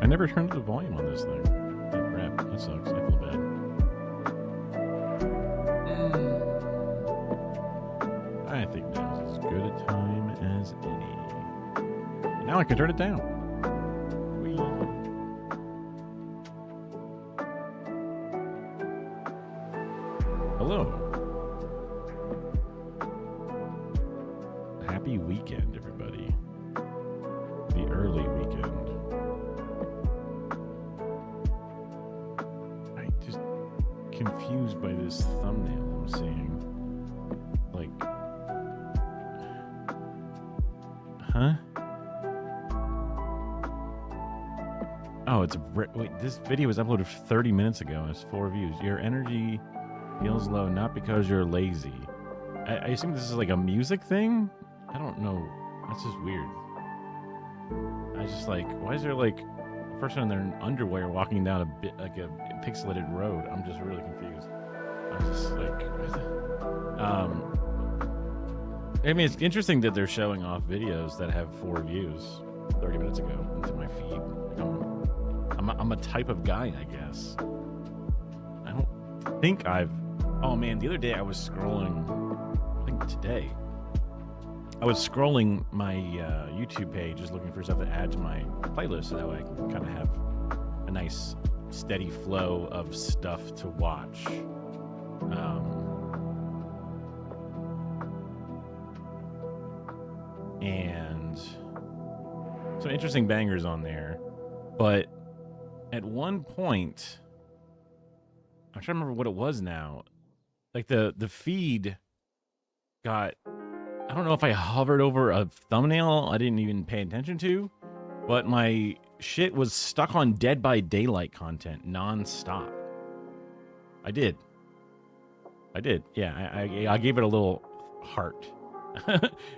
I never turned up the volume on this thing. Oh, crap. That sucks. I feel bad. I think now is as good a time as any. Now I can turn it down. Whee. Hello. Happy weekend, everybody. The early weekend. I'm just confused by this thumbnail I'm seeing. Like, huh? Oh, it's wait. This video was uploaded 30 minutes ago and it's 4 views. Your energy feels low, not because you're lazy. I assume this is like a music thing. I don't know. That's just weird. I was just like, why is there like a person in their underwear walking down a bit like a pixelated road? I'm just really confused. I was just like, I mean, it's interesting that they're showing off videos that have 4 views 30 minutes ago into my feed. Like I'm a type of guy, I guess. I don't think I've. Oh man, the other day I was scrolling. I think today. I was scrolling my YouTube page, just looking for stuff to add to my playlist, so that way I can kind of have a nice, steady flow of stuff to watch. And some interesting bangers on there, but at one point, I'm trying to remember what it was now. Like the feed got. I don't know if I hovered over a thumbnail I didn't even pay attention to, but my shit was stuck on Dead by Daylight content nonstop. I did. Yeah, I gave it a little heart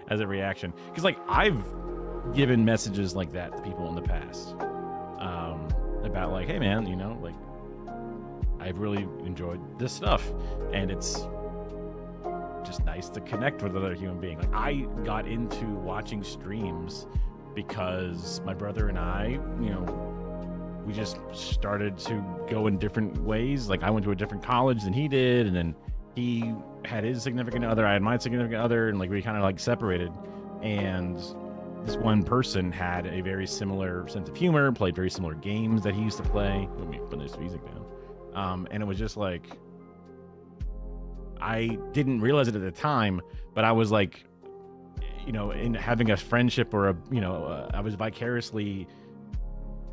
as a reaction. Because, like, I've given messages like that to people in the past about, like, hey, man, you know, like, I've really enjoyed this stuff. And it's just nice to connect with another human being. Like, I got into watching streams because my brother and I, you know, we just started to go in different ways. Like, I went to a different college than he did, and then he had his significant other, I had my significant other, and like we kind of like separated. And this one person had a very similar sense of humor, played very similar games that he used to play. Let me put this music down. And it was just like, I didn't realize it at the time, but I was like, you know, in having a friendship or I was vicariously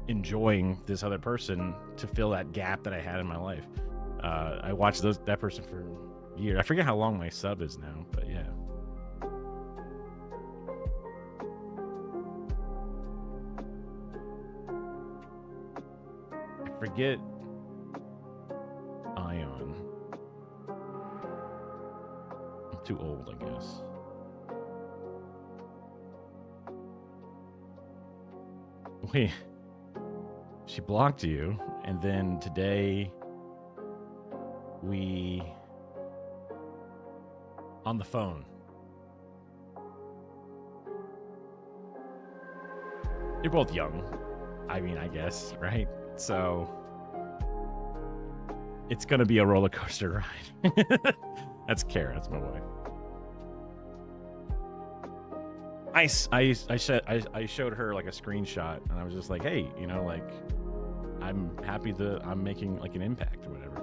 enjoying this other person to fill that gap that I had in my life. I watched that person for a year. I forget how long my sub is now, but yeah. I forget Ion. I'm too old, I guess. Wait, she blocked you, and then today we on the phone. You're both young. I mean, I guess, right? So it's gonna be a roller coaster ride. That's Kara. That's my wife. I showed her like a screenshot, and I was just like, hey, you know, like, I'm happy that I'm making like an impact or whatever.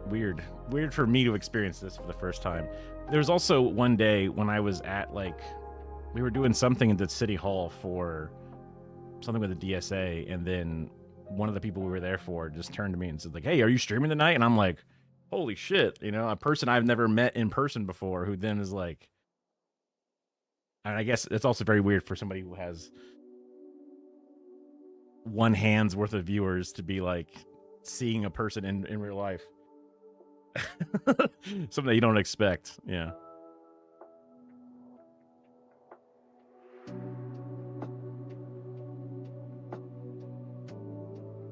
Weird for me to experience this for the first time. There's also one day when I was at, like, we were doing something at the city hall for something with the DSA, and then one of the people we were there for just turned to me and said, like, hey, are you streaming tonight? And I'm like, holy shit, you know, a person I've never met in person before, who then is like, and I guess it's also very weird for somebody who has one hand's worth of viewers to be like seeing a person in real life. Something that you don't expect. Yeah.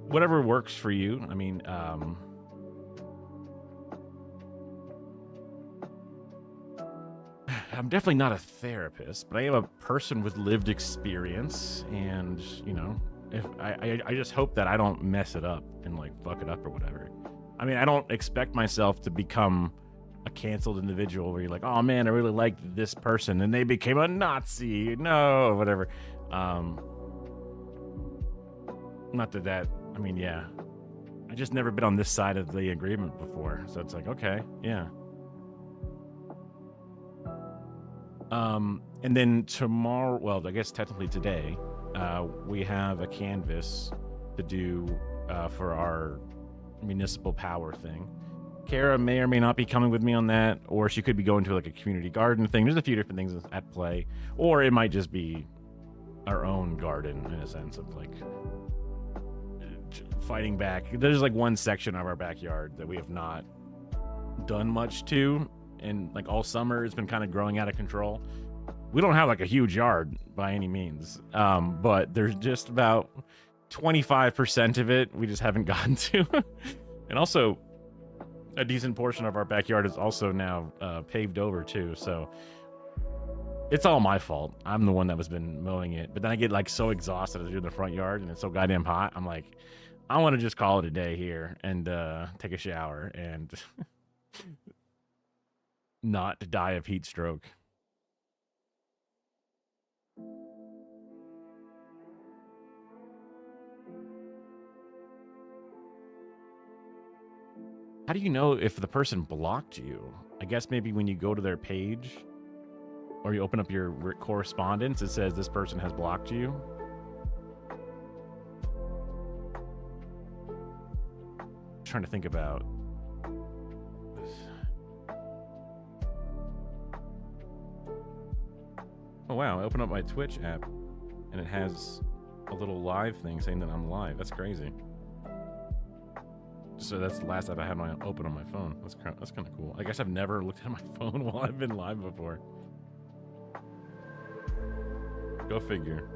Whatever works for you. I mean, I'm definitely not a therapist, but I am a person with lived experience, and you know, if I just hope that I don't mess it up and like fuck it up or whatever. I mean, I don't expect myself to become a canceled individual where you're like, oh man, I really liked this person and they became a Nazi, no, whatever. Um, Not that I mean, yeah, I just never been on this side of the agreement before, so it's like, okay, yeah. And then tomorrow, well, I guess technically today, we have a canvas to do for our municipal power thing. Kara may or may not be coming with me on that, or she could be going to like a community garden thing. There's a few different things at play, or it might just be our own garden in a sense of like fighting back. There's like one section of our backyard that we have not done much to, and like all summer it's been kind of growing out of control. We don't have like a huge yard by any means, but there's just about 25% of it we just haven't gotten to. And also a decent portion of our backyard is also now paved over too, so it's all my fault. I'm the one that was been mowing it, but then I get like so exhausted as I do in the front yard and it's so goddamn hot. I'm like, I want to just call it a day here and take a shower and not die of heat stroke. How do you know if the person blocked you? I guess maybe when you go to their page or you open up your correspondence, it says this person has blocked you. I'm trying to think about this. Oh wow, I open up my Twitch app and it has a little live thing saying that I'm live. That's crazy. So that's the last app I had open on my phone. That's kind of cool. I guess I've never looked at my phone while I've been live before. Go figure.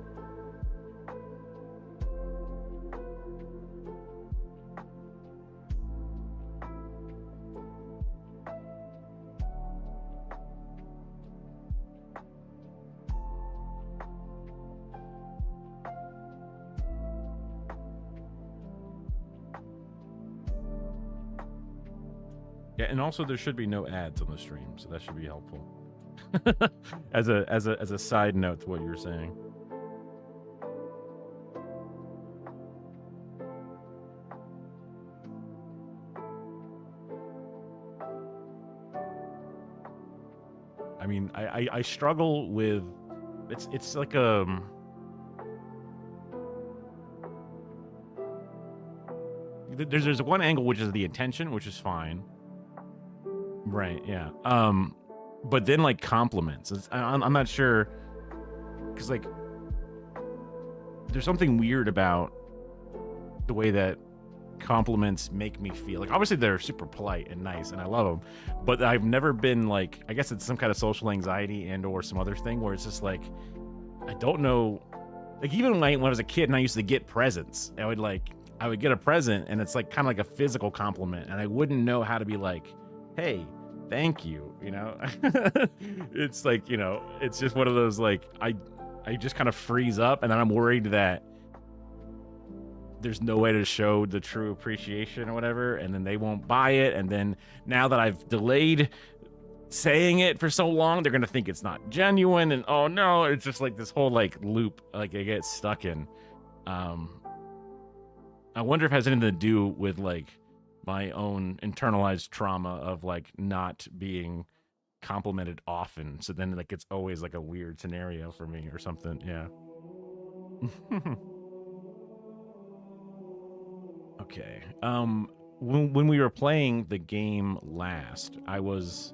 Yeah, and also there should be no ads on the stream, so that should be helpful. as a side note to what you were saying. I mean, I struggle with it's like there's one angle which is the intention, which is fine. Right, yeah. But then like compliments. I'm not sure because like there's something weird about the way that compliments make me feel. Like obviously they're super polite and nice and I love them, but I've never been like, I guess it's some kind of social anxiety and or some other thing where it's just like I don't know, like even when I was a kid and I used to get presents, I would get a present and it's like kind of like a physical compliment and I wouldn't know how to be like, hey, thank you, you know. It's like, you know, it's just one of those like I just kind of freeze up and then I'm worried that there's no way to show the true appreciation or whatever, and then they won't buy it, and then now that I've delayed saying it for so long, they're gonna think it's not genuine, and oh no, it's just like this whole like loop like I get stuck in. I wonder if it has anything to do with like my own internalized trauma of like not being complimented often, so then like it's always like a weird scenario for me or something. Yeah. Okay. When we were playing the game last, I was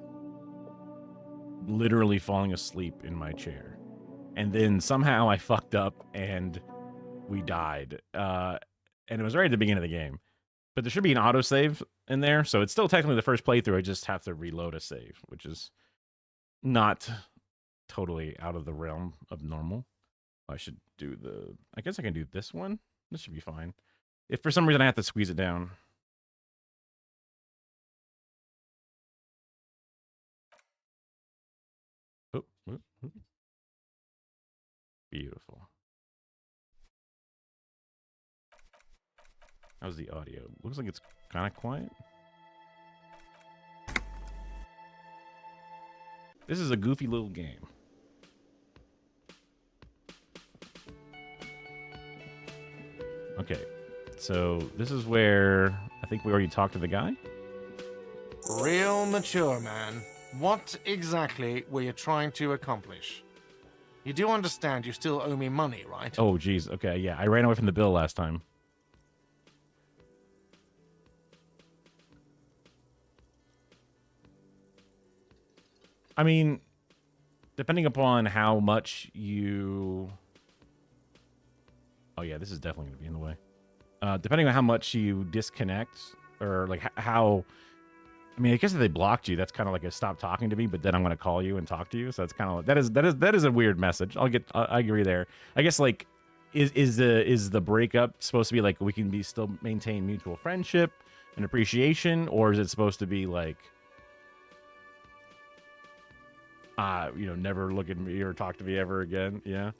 literally falling asleep in my chair, and then somehow I fucked up and we died. And it was right at the beginning of the game, but there should be an autosave in there, so it's still technically the first playthrough. I just have to reload a save, which is not totally out of the realm of normal. I should do the. I guess I can do this one. This should be fine. If for some reason I have to squeeze it down. Oh, Whoop, whoop. Beautiful. How's the audio? Looks like it's kind of quiet. This is a goofy little game. Okay, so this is where I think we already talked to the guy. Real mature, man. What exactly were you trying to accomplish? You do understand you still owe me money, right? Oh, geez. Okay, yeah, I ran away from the bill last time. I mean, depending upon how much you... Oh, yeah, this is definitely going to be in the way. Depending on how much you disconnect, or like how... I mean, I guess if they blocked you, that's kind of like a stop talking to me, but then I'm going to call you and talk to you. So that's kind of that is a weird message. I agree there. I guess like is the breakup supposed to be like we can be still maintain mutual friendship and appreciation, or is it supposed to be like never look at me or talk to me ever again? Yeah.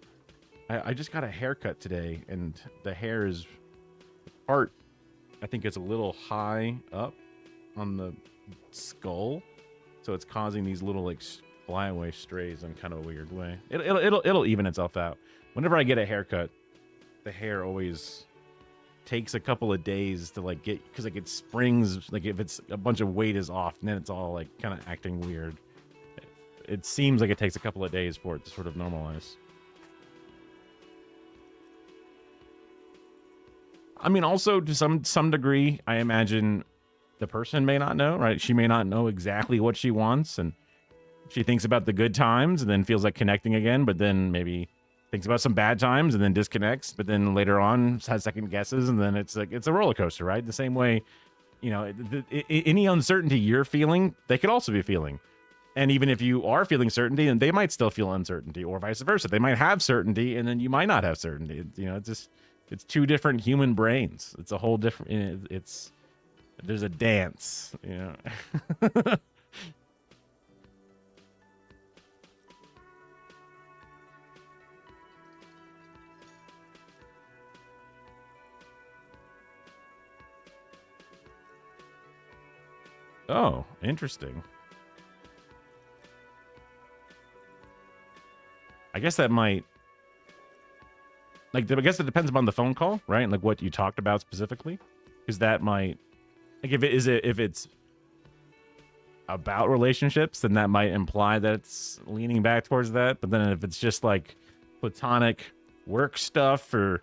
I just got a haircut today, and the hair is part. I think it's a little high up on the skull, so it's causing these little like flyaway strays in kind of a weird way. It'll even itself out. Whenever I get a haircut, the hair always takes a couple of days to like get, because like it springs, like if it's a bunch of weight is off, and then it's all like kind of acting weird. It seems like it takes a couple of days for it to sort of normalize. I mean, also to some degree, I imagine the person may not know, right? She may not know exactly what she wants, and she thinks about the good times and then feels like connecting again, but then maybe thinks about some bad times and then disconnects, but then later on has second guesses, and then it's like it's a roller coaster, right? The same way, any uncertainty you're feeling, they could also be feeling. And even if you are feeling certainty, and they might still feel uncertainty, or vice versa. They might have certainty, and then you might not have certainty. It's two different human brains. It's a whole different. There's a dance, Oh, interesting. I guess that might, like, I guess it depends upon the phone call, right? And like what you talked about specifically, because that might, like, if it's about relationships, then that might imply that it's leaning back towards that. But then if it's just like platonic work stuff, or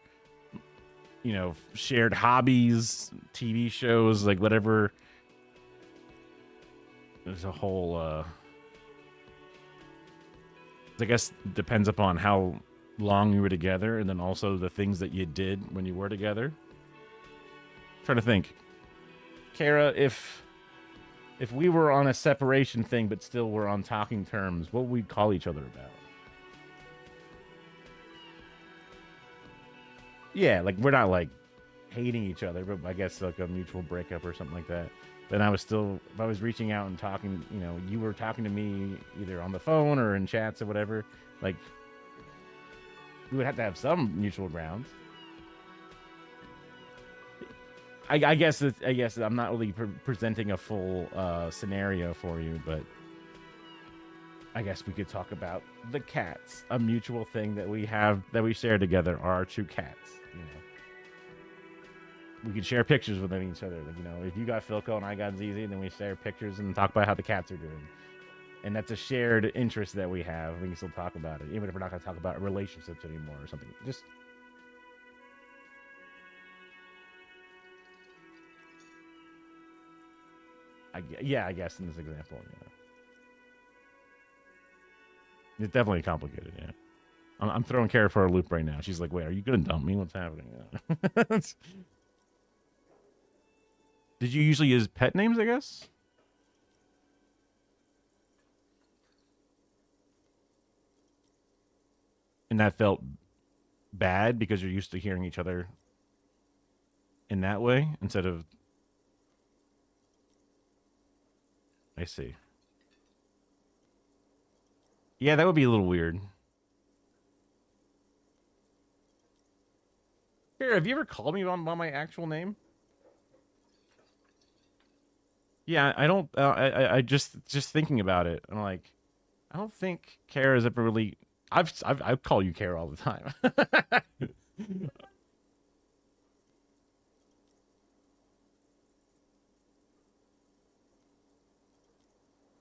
shared hobbies, TV shows, like whatever, there's a whole I guess depends upon how long you were together, and then also the things that you did when you were together. Trying to think, Kara, if we were on a separation thing but still were on talking terms, what would we call each other about? Yeah, like we're not like hating each other, but I guess like a mutual breakup or something like that. Then if I was reaching out and talking, you were talking to me either on the phone or in chats or whatever, like we would have to have some mutual grounds. I guess I'm not really presenting a full scenario for you, but I guess we could talk about the cats, a mutual thing that we have, that we share together, are our two cats. We could share pictures with each other. Like, if you got Philco and I got ZZ, then we share pictures and talk about how the cats are doing. And that's a shared interest that we have. We can still talk about it, even if we're not going to talk about relationships anymore or something. Just I guess in this example, it's definitely complicated. Yeah, I'm throwing Kara for a loop right now. She's like, "Wait, are you gonna dump me? What's happening?" Did you usually use pet names, I guess? And that felt bad because you're used to hearing each other in that way instead of... I see. Yeah, that would be a little weird. Here, have you ever called me by my actual name? Yeah, I don't. I just thinking about it. I'm like, I don't think Kara's ever really. I call you Kara all the time.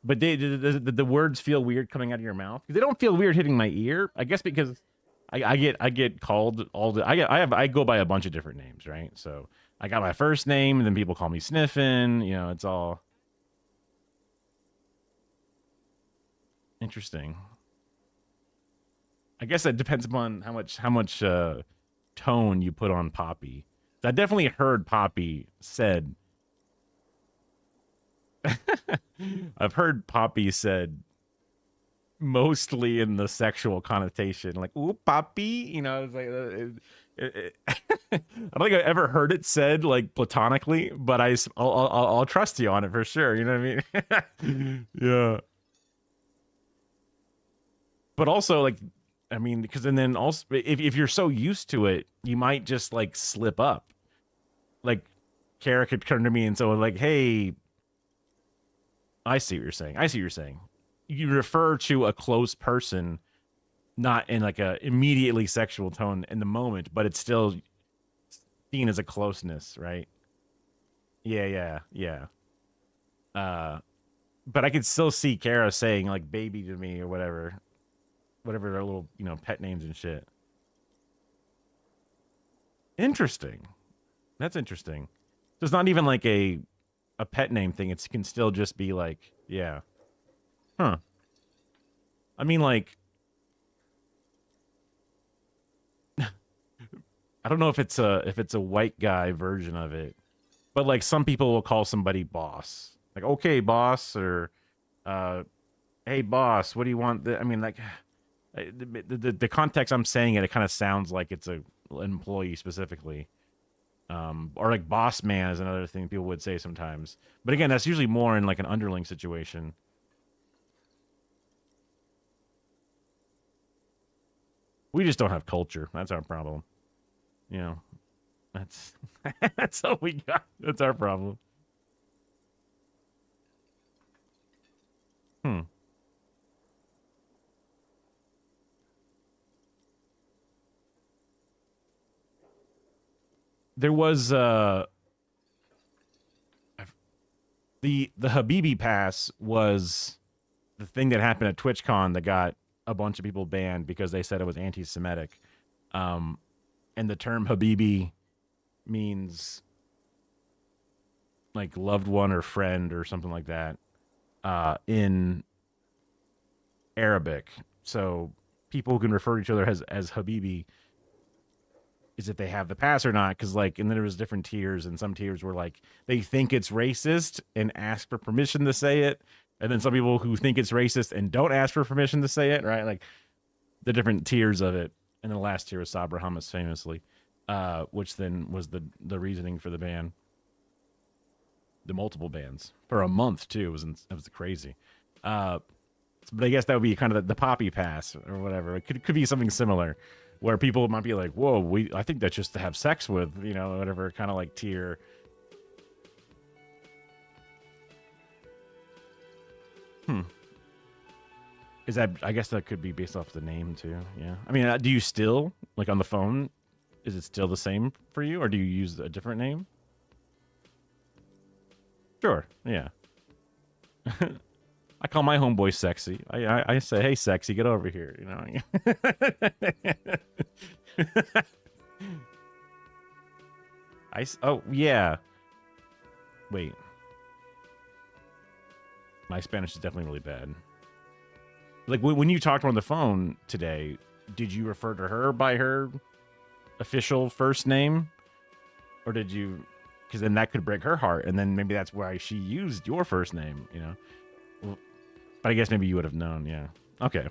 But the words feel weird coming out of your mouth. They don't feel weird hitting my ear. I guess because I get called all the I go by a bunch of different names, right? So I got my first name, and then people call me Sniffin. You know, it's all interesting. I guess that depends upon how much tone you put on Poppy. I definitely heard Poppy said. I've heard Poppy said mostly in the sexual connotation, like "ooh, Poppy," you know. It's like I don't think I've ever heard it said like platonically, but I'll trust you on it for sure. You know what I mean? Yeah. But also like, I mean, because and then also if you're so used to it, you might just like slip up. Like Kara could come to me and so like, hey, I see what you're saying. I see what you're saying. You refer to a close person, not in like a immediately sexual tone in the moment, but it's still seen as a closeness, right? Yeah, yeah, yeah. Uh, but I could still see Kara saying like "baby" to me or whatever their little pet names and shit. Interesting. That's interesting. So it's not even like a pet name thing. It can still just be like, yeah, huh. I mean, like, I don't know if it's a white guy version of it, but like some people will call somebody boss, like okay, boss, or uh, hey, boss, what do you want? I mean, like, the context I'm saying it, it kind of sounds like it's a employee specifically. Or like boss man is another thing people would say sometimes. But again, that's usually more in like an underling situation. We just don't have culture. That's our problem. You know, that's that's all we got. That's our problem. Hmm. There was the Habibi pass was the thing that happened at TwitchCon that got a bunch of people banned because they said it was anti-Semitic. Um, and the term Habibi means like loved one or friend or something like that in Arabic. So people who can refer to each other as Habibi is if they have the pass or not. Because like, and then there was different tiers, and some tiers were like they think it's racist and ask for permission to say it, and then some people who think it's racist and don't ask for permission to say it. Right, like the different tiers of it. And the last tier was Sabra Hummus, famously, which then was the reasoning for the ban, the multiple bans for a month too. It was crazy. Uh, but I guess that would be kind of the Poppy pass or whatever. It could be something similar, where people might be like, "Whoa, I think that's just to have sex with," whatever kind of like tier. Hmm. Is that? I guess that could be based off the name too. Yeah. I mean, do you still like on the phone? Is it still the same for you, or do you use a different name? Sure. Yeah. I call my homeboy sexy. I say, "Hey, sexy, get over here." Oh yeah. Wait. My Spanish is definitely really bad. Like when you talked to her on the phone today, did you refer to her by her official first name, or did you? Because then that could break her heart, and then maybe that's why she used your first name. Well, but I guess maybe you would have known. Yeah. Okay.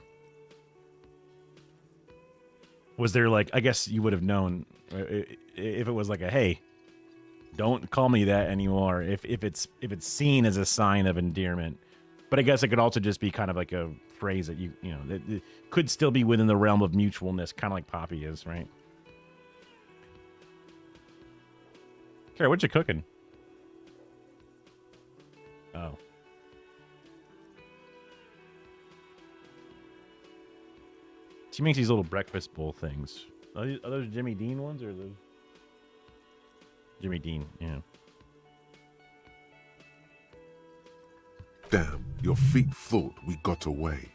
Was there like? I guess you would have known if it was like a hey, don't call me that anymore. If it's seen as a sign of endearment, but I guess it could also just be kind of like a phrase that you know that it could still be within the realm of mutualness, kind of like Poppy is, right? Kara, what you cooking? Oh. She makes these little breakfast bowl things. Are those Jimmy Dean ones or are those Jimmy Dean? Yeah. Damn, your feet thought we got away.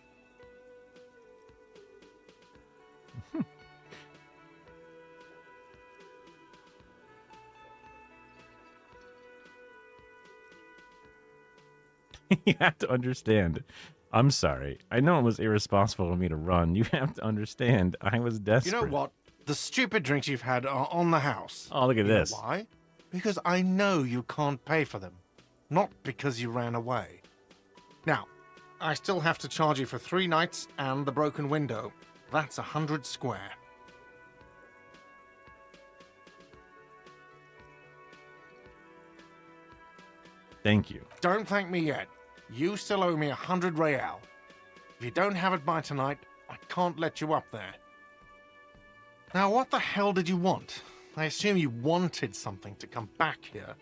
You have to understand. I'm sorry. I know it was irresponsible of me to run. You have to understand. I was desperate. You know what? The stupid drinks you've had are on the house. Oh, look at You know this. why? Because I know you can't pay for them. Not because you ran away. Now, I still have to charge you for 3 nights and the broken window. That's 100 square. Thank you. Don't thank me yet. You still owe me 100 real. If you don't have it by tonight, I can't let you up there. Now, what the hell did you want? I assume you wanted something to come back here.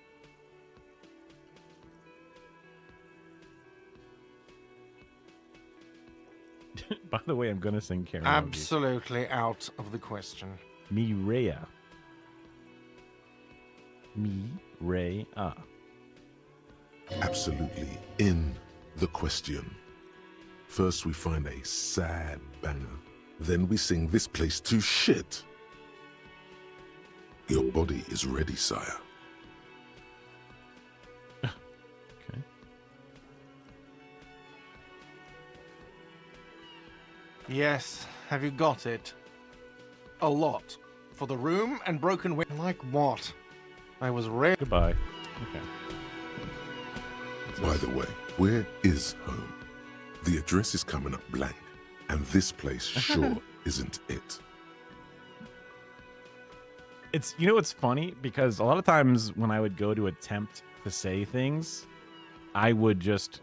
By the way, I'm going to sing karaoke. Absolutely out of the question. Mireya. Mireya. Absolutely in the question. First we find a sad banger. Then we sing this place to shit. Your body is ready, sire. Okay. Yes, have you got it? A lot. For the room and broken window. Like what? I was ready. Goodbye. Okay. By the way, where is home? The address is coming up blank, and this place sure isn't it. It's, you know what's funny? Because a lot of times when I would go to attempt to say things, I wouldn't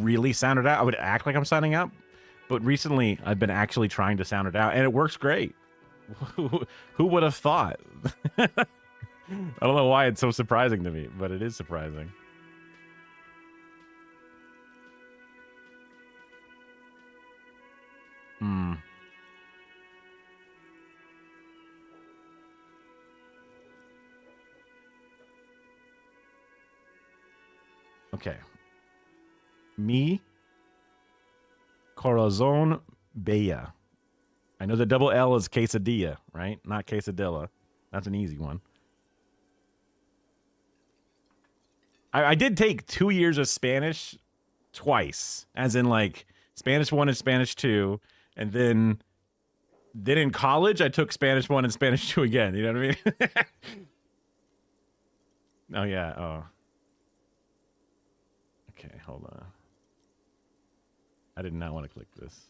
really sound it out. I would act like I'm sounding out. But recently I've been actually trying to sound it out and it works great. Who would have thought? I don't know why it's so surprising to me, but it is surprising. Hmm. Okay. Mi corazón bella. I know the double L is quesadilla, right? Not quesadilla. That's an easy one. I did take 2 years of Spanish twice, as in like Spanish 1 and Spanish 2, and then in college I took Spanish 1 and Spanish 2 again. You know what I mean? Oh yeah. Oh. Okay, hold on. I did not want to click this.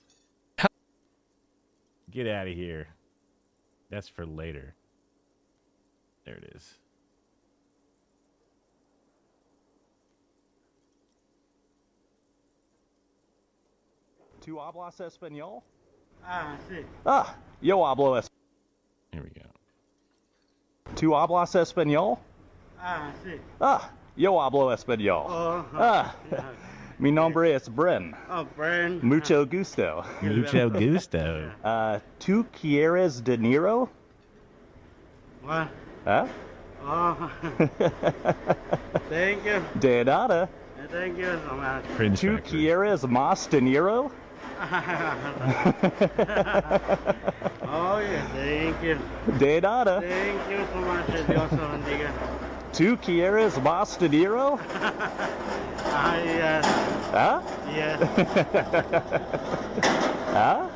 Get out of here. That's for later. There it is. ¿Tú hablas español? Ah, sí. Ah, yo hablo español. Here we go. ¿Tú hablas español? Ah, sí. Ah, yo hablo español. Oh, Ah, mi nombre es Bren. oh, Brian. Mucho gusto. Mucho gusto. ¿Tú quieres dinero? What? Huh? Oh, thank you. De nada. Thank you so much. Cringe ¿Tú factory. quieres más dinero? Oh, yeah, thank you. De nada. Thank you so much. Dios te bendiga. ¿Tú quieres más dinero? Ah, yes. Huh? Yes. Huh?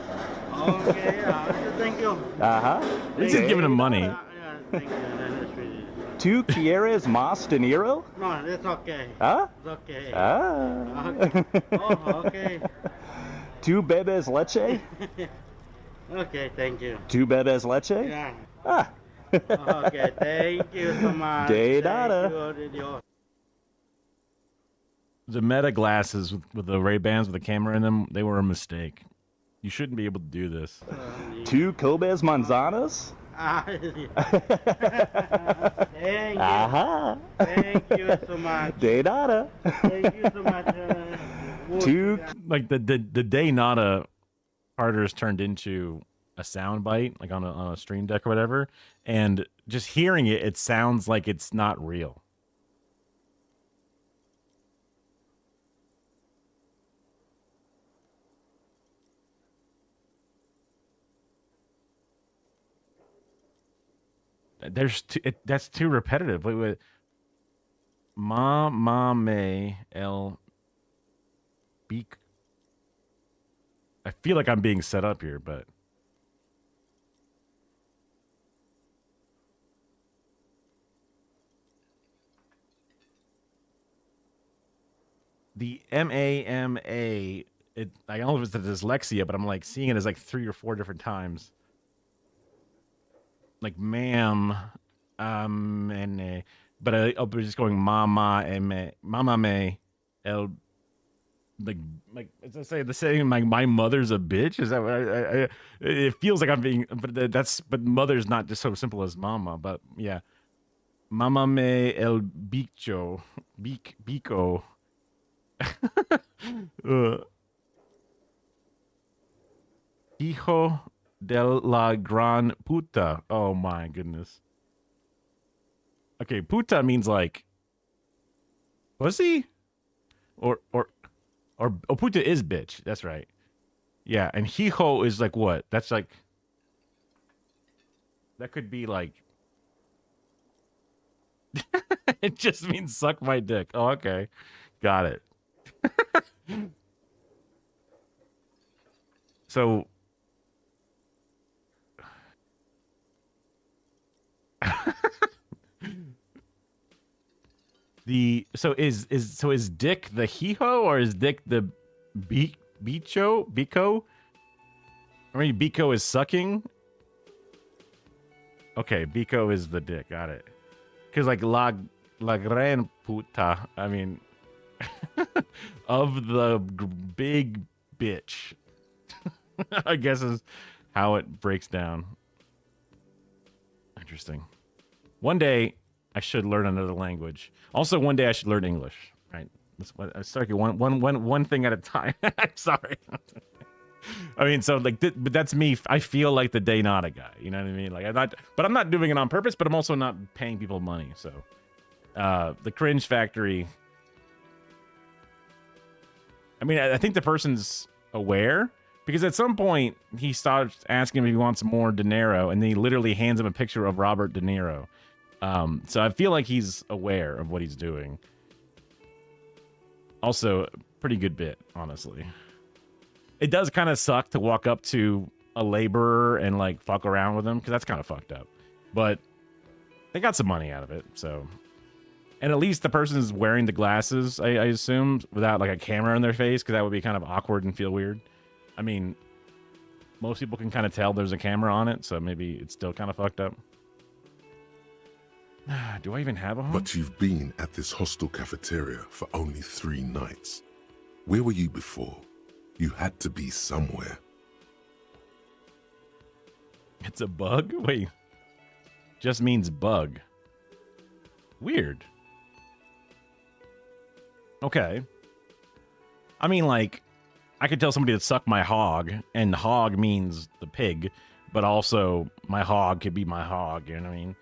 Okay, thank you. Uh-huh. He's just giving him money. Yeah, thank you. That's really... ¿Tú quieres más dinero? No, it's okay. Huh? It's okay. Ah. Okay. Oh, okay. ¿Tú bebes leche? Okay, thank you. ¿Tú bebes leche? Yeah. Ah. Okay, thank you so much. De Thank nada. you, Dios. the Meta glasses with the Ray-Bans with the camera in them, they were a mistake. You shouldn't be able to do this. Two Kobe's manzanas? Thank you. Aha. Thank you so much. De nada. Thank you so much. Two. Like the day Nada Carter's turned into a sound bite, like on a stream deck or whatever, and just hearing it, it sounds like it's not real. That's too repetitive. Wait. Ma me el beak. I feel like I'm being set up here, but the MAMA. I don't know if it's the dyslexia, but I'm like seeing it as like 3 or 4 different times. Like ma'am, and but I'll be just going mama me el, like as I say the saying, like my mother's a bitch. Is that what it feels like I'm being? But mother's not just so simple as mama. But yeah, mama me el bicho, bico. Hijo de la gran puta. Oh my goodness. Okay, puta means like pussy? Or oh, puta is bitch. That's right. Yeah, and hijo is like what? That's like that could be like it just means suck my dick. Oh, okay. Got it. So is Dick the hee-ho or is Dick the bico? I mean, bico is sucking. Okay, bico is the dick. Got it. Because like la gran puta. I mean, of the big bitch. I guess is how it breaks down. Interesting. One day I should learn another language. Also, one day I should learn English. Right? That's sorry, one thing at a time. I'm sorry. I mean, so like, but that's me. I feel like the Day Nada guy. You know what I mean? Like I'm not doing it on purpose. But I'm also not paying people money. So, the Cringe Factory. I mean, I think the person's aware. Because at some point, he starts asking him if he wants more De Niro, and then he literally hands him a picture of Robert De Niro. So I feel like he's aware of what he's doing. Also, pretty good bit, honestly. It does kind of suck to walk up to a laborer and, like, fuck around with him, because that's kind of fucked up. But they got some money out of it, so... And at least the person's wearing the glasses, I assume, without, like, a camera in their face, because that would be kind of awkward and feel weird. I mean, most people can kind of tell there's a camera on it, so maybe it's still kind of fucked up. Do I even have a home? But you've been at this hostel cafeteria for only 3 nights. Where were you before? You had to be somewhere. It's a bug? Wait. Just means bug. Weird. Okay. I mean, like... I could tell somebody to suck my hog, and hog means the pig, but also my hog could be my hog, you know what I mean?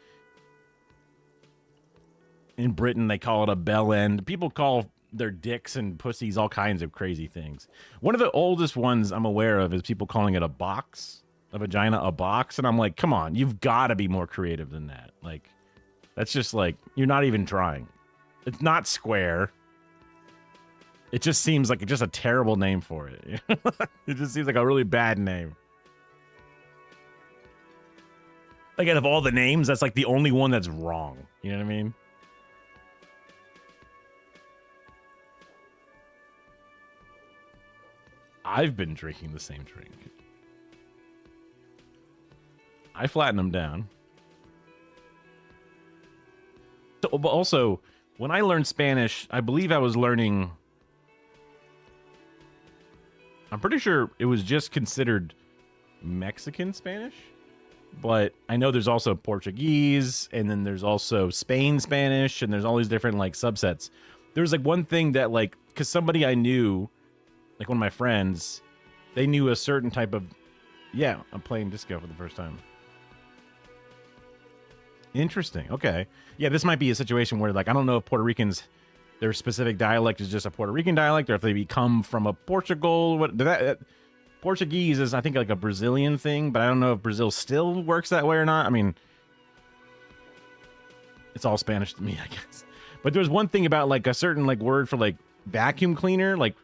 In Britain, they call it a bell end. People call their dicks and pussies all kinds of crazy things. One of the oldest ones I'm aware of is people calling it a box, a vagina, a box, and I'm like, come on, you've got to be more creative than that. Like, that's just like, you're not even trying. It's not square. It just seems like just a terrible name for it. It just seems like a really bad name. Like, out of all the names, that's like the only one that's wrong. You know what I mean? I've been drinking the same drink. I flatten them down. So, but also, when I learned Spanish, I believe I was learning I'm pretty sure it was just considered Mexican Spanish, but I know there's also Portuguese, and then there's also Spain Spanish, and there's all these different like subsets. There's like one thing that like, because somebody I knew, like one of my friends, they knew a certain type of, yeah, I'm playing disco for the first time. Interesting. Okay. Yeah, this might be a situation where like, I don't know if Puerto Ricans, their specific dialect is just a Puerto Rican dialect, or if they become from a Portugal. What that Portuguese is, I think, like a Brazilian thing, but I don't know if Brazil still works that way or not. I mean, it's all Spanish to me, I guess. But there's one thing about like a certain like word for like vacuum cleaner, like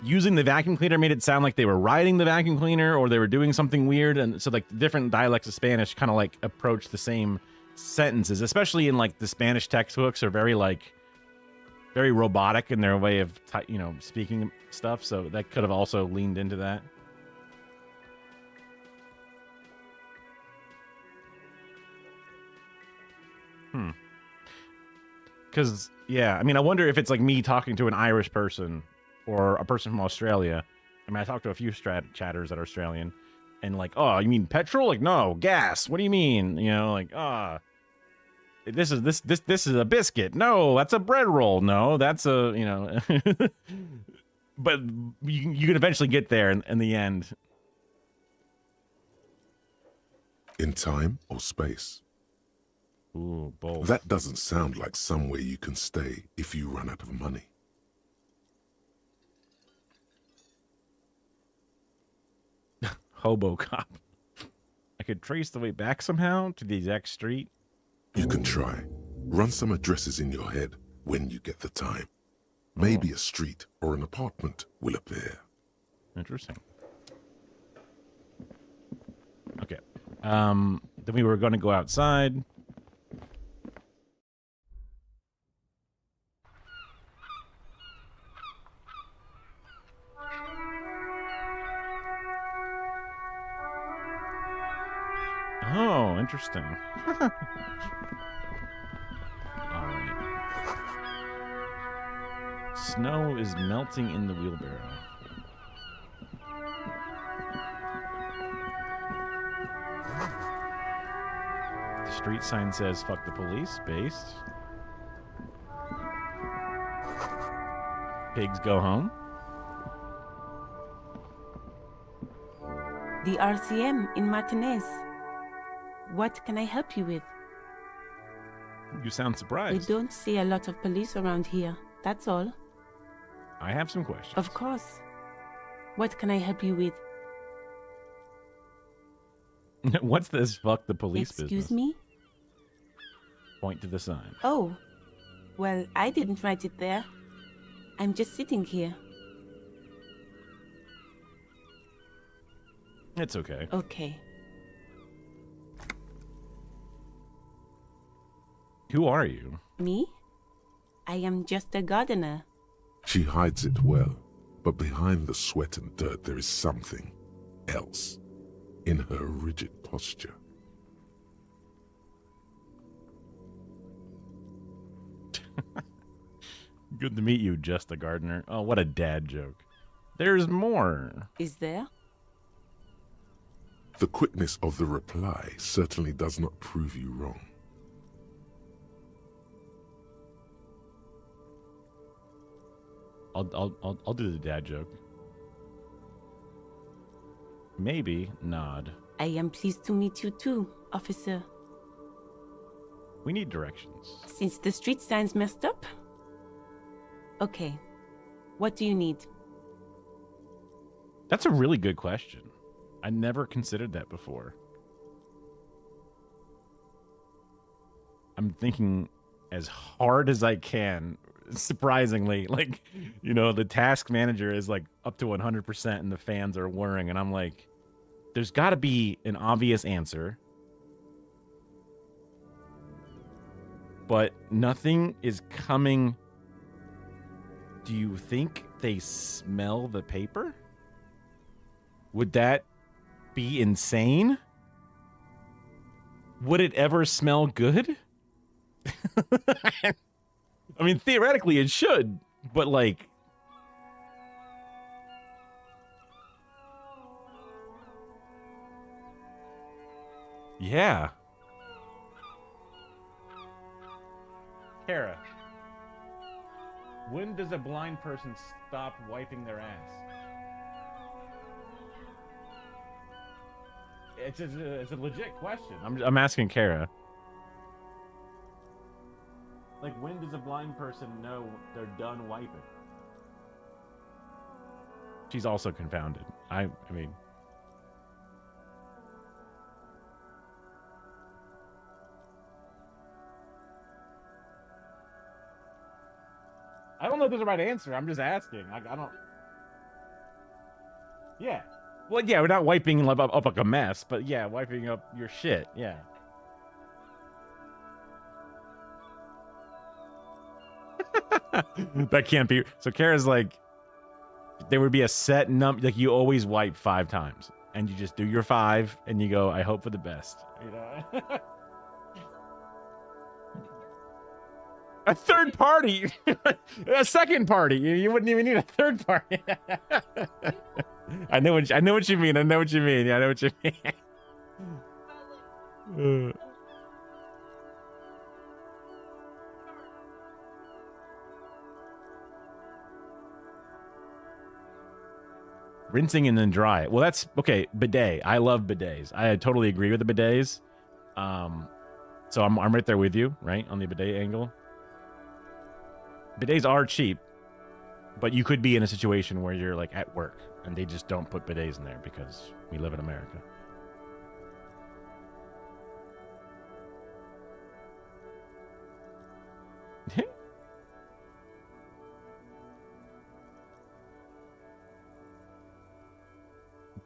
using the vacuum cleaner made it sound like they were riding the vacuum cleaner or they were doing something weird. And so like different dialects of Spanish kind of like approach the same sentences, especially in like the Spanish textbooks are very robotic in their way of, speaking stuff. So that could have also leaned into that. Because, yeah, I mean, I wonder if it's like me talking to an Irish person or a person from Australia. I mean, I talked to a few chatters that are Australian, and like, oh, you mean petrol? Like, no, gas. What do you mean? This is a biscuit. No, that's a bread roll. No, that's a, but you can eventually get there in the end. In time or space? Ooh, both. That doesn't sound like somewhere you can stay if you run out of money. Hobo cop. I could trace the way back somehow to the exact street. You can try. Run some addresses in your head when you get the time. Maybe a street or an apartment will appear. Interesting. Okay. Then we were going to go outside. Oh, interesting. All right. Snow is melting in the wheelbarrow. The street sign says, fuck the police, based. Pigs go home. The RCM in Martinez. What can I help you with? You sound We surprised. don't see a lot of police around here. That's all. I have some questions. Of course. What can I help you with? What's this fuck the police Excuse business? me? Point to the sign. Oh. Well, I didn't write it there. I'm just sitting here. It's okay. Okay. Who are you? Me? I am just a gardener. She hides it well, but behind the sweat and dirt there is something else in her rigid posture. Good to meet you, just a gardener. Oh, what a dad joke. There's more. Is there? The quickness of the reply certainly does not prove you wrong. I'll do the dad joke. Maybe nod. I am pleased to meet you too, officer. We need directions. Since the street sign's messed up? Okay. What do you need? That's a really good question. I never considered that before. I'm thinking as hard as I can. Surprisingly, like, the task manager is like up to 100% and the fans are whirring, and I'm like, there's got to be an obvious answer, but nothing is coming. Do you think they smell the paper? Would that be insane? Would it ever smell good? I mean, theoretically it should, but like, Yeah. Kara, when does a blind person stop wiping their ass? It's a legit question. I'm asking Kara. Like, when does a blind person know they're done wiping? She's also confounded. I mean... I don't know if there's a right answer. I'm just asking. I don't... Yeah. Well, yeah, we're not wiping up like a mess, but yeah, wiping up your shit. Yeah. That can't be. So Kara's like, there would be a set number. Like, you always wipe 5 times, and you just do your 5, and you go, I hope for the best. You know. A third party, a second party. You wouldn't even need a third party. I know what you mean. I know what you mean. Yeah, I know what you mean. Rinsing and then dry it. Well, that's okay. Bidet. I love bidets. I totally agree with the bidets. So I'm right there with you, right, on the bidet angle. Bidets are cheap, but you could be in a situation where you're like at work and they just don't put bidets in there because we live in America.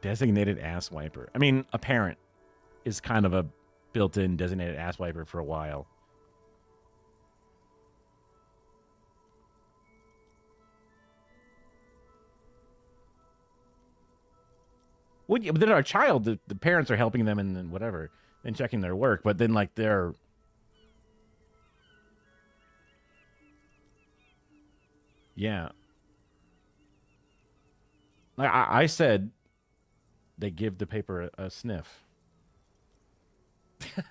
Designated ass wiper. I mean, a parent is kind of a built-in designated ass wiper for a while. Well, yeah, but then our child, the parents are helping them and then whatever, and checking their work. But then, like, they're... Yeah. I said they give the paper a sniff.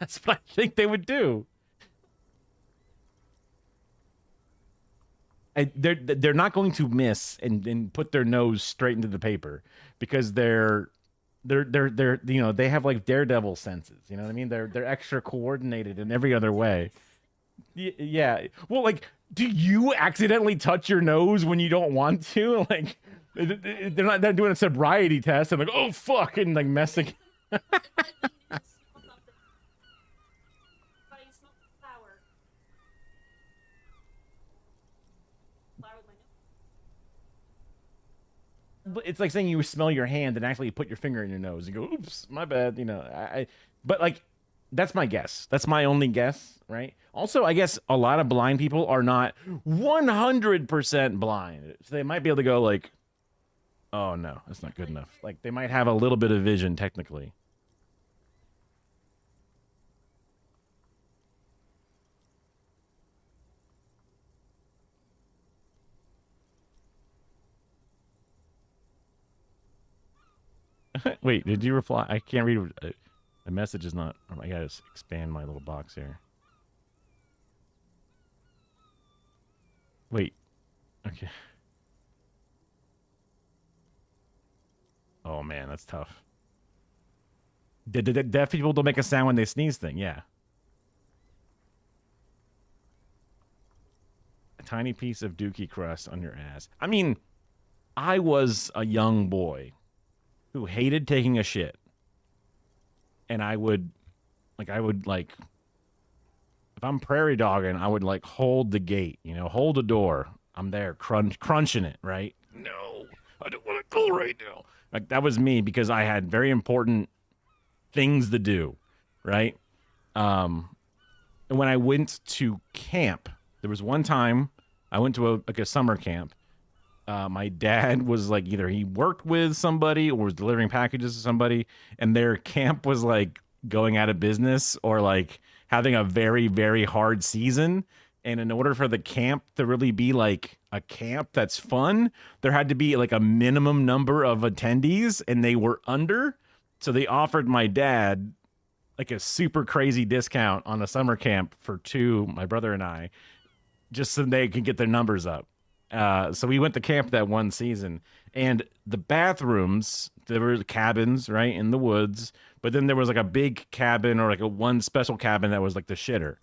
That's what I think they would do. They're not going to miss and put their nose straight into the paper because they're you know, they have like daredevil senses, you know what I mean? They're extra coordinated in every other way. Yeah. Well, like, do you accidentally touch your nose when you don't want to? Like, they're doing a sobriety test and like, oh fuck, and like messing. But it's like saying you smell your hand and actually put your finger in your nose and go, oops, my bad. You know, but like, that's my guess. That's my only guess, right? Also, I guess a lot of blind people are not 100% blind. So they might be able to go like, oh no, that's not good enough. Like, they might have a little bit of vision technically. Wait, did you reply? I can't read. The message is not. I gotta expand my little box here. Wait. Okay. Oh man, that's tough. Did deaf people don't make a sound when they sneeze thing? Yeah. A tiny piece of dookie crust on your ass. I mean, I was a young boy who hated taking a shit. And I would, if I'm prairie dogging, I would like hold the gate, you know, hold the door. I'm there crunching it, right? No, I don't want to go right now. Like, that was me because I had very important things to do, right? And when I went to camp, there was one time I went to a summer camp. My dad was like, either he worked with somebody or was delivering packages to somebody, and their camp was like going out of business or like having a very, very hard season. And in order for the camp to really be like a camp that's fun, there had to be like a minimum number of attendees, and they were under. So they offered my dad like a super crazy discount on a summer camp for two, my brother and I, just so they could get their numbers up. So we went to camp that one season, and the bathrooms, there were cabins right in the woods, but then there was like a big cabin or like a one special cabin that was like the shitter.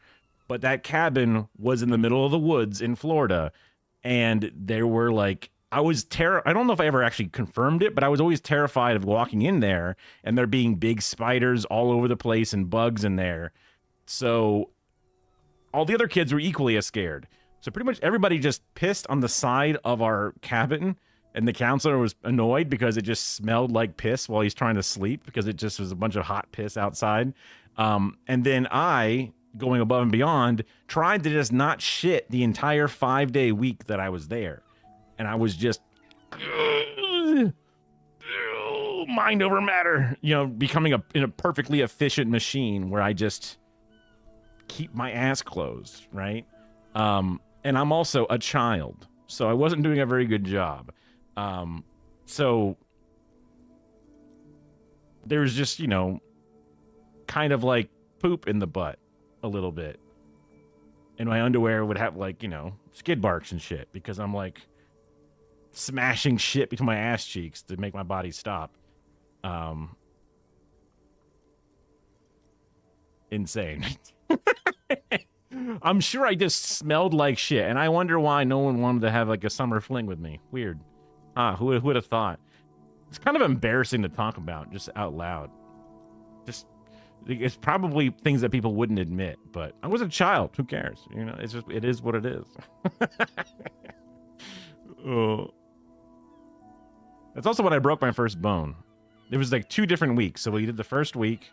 But that cabin was in the middle of the woods in Florida, and there were like I don't know if I ever actually confirmed it, but I was always terrified of walking in there and there being big spiders all over the place and bugs in there. So all the other kids were equally as scared. So pretty much everybody just pissed on the side of our cabin, and the counselor was annoyed because it just smelled like piss while he's trying to sleep because it just was a bunch of hot piss outside. And then I, going above and beyond, tried to just not shit the entire 5-day week that I was there. And I was just mind over matter, becoming in a perfectly efficient machine where I just keep my ass closed, right? And I'm also a child, so I wasn't doing a very good job. So there's just, kind of like poop in the butt a little bit. And my underwear would have like, skid marks and shit because I'm like smashing shit between my ass cheeks to make my body stop. Insane. I'm sure I just smelled like shit, and I wonder why no one wanted to have like a summer fling with me. Weird. Who would have thought? It's kind of embarrassing to talk about just out loud. Just it's probably things that people wouldn't admit, but I was a child. Who cares? It is what it is. Oh. That's also when I broke my first bone. It was like 2 different weeks. So we did the first week,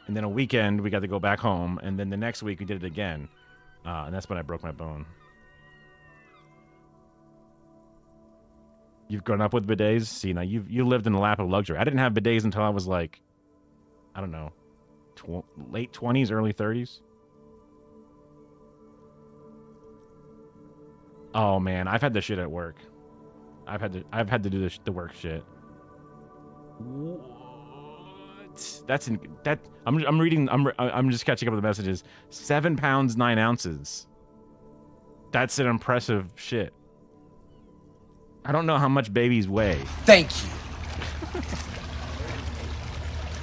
and then a weekend we got to go back home, and then the next week we did it again. And that's when I broke my bone. You've grown up with bidets? See, now you lived in the lap of luxury. I didn't have bidets until I was like, I don't know, late 20s, early 30s. Oh man, I've had the shit at work. I've had to do the work shit. What? I'm reading. I'm just catching up with the messages. 7 pounds 9 ounces. That's an impressive shit. I don't know how much babies weigh. Thank you.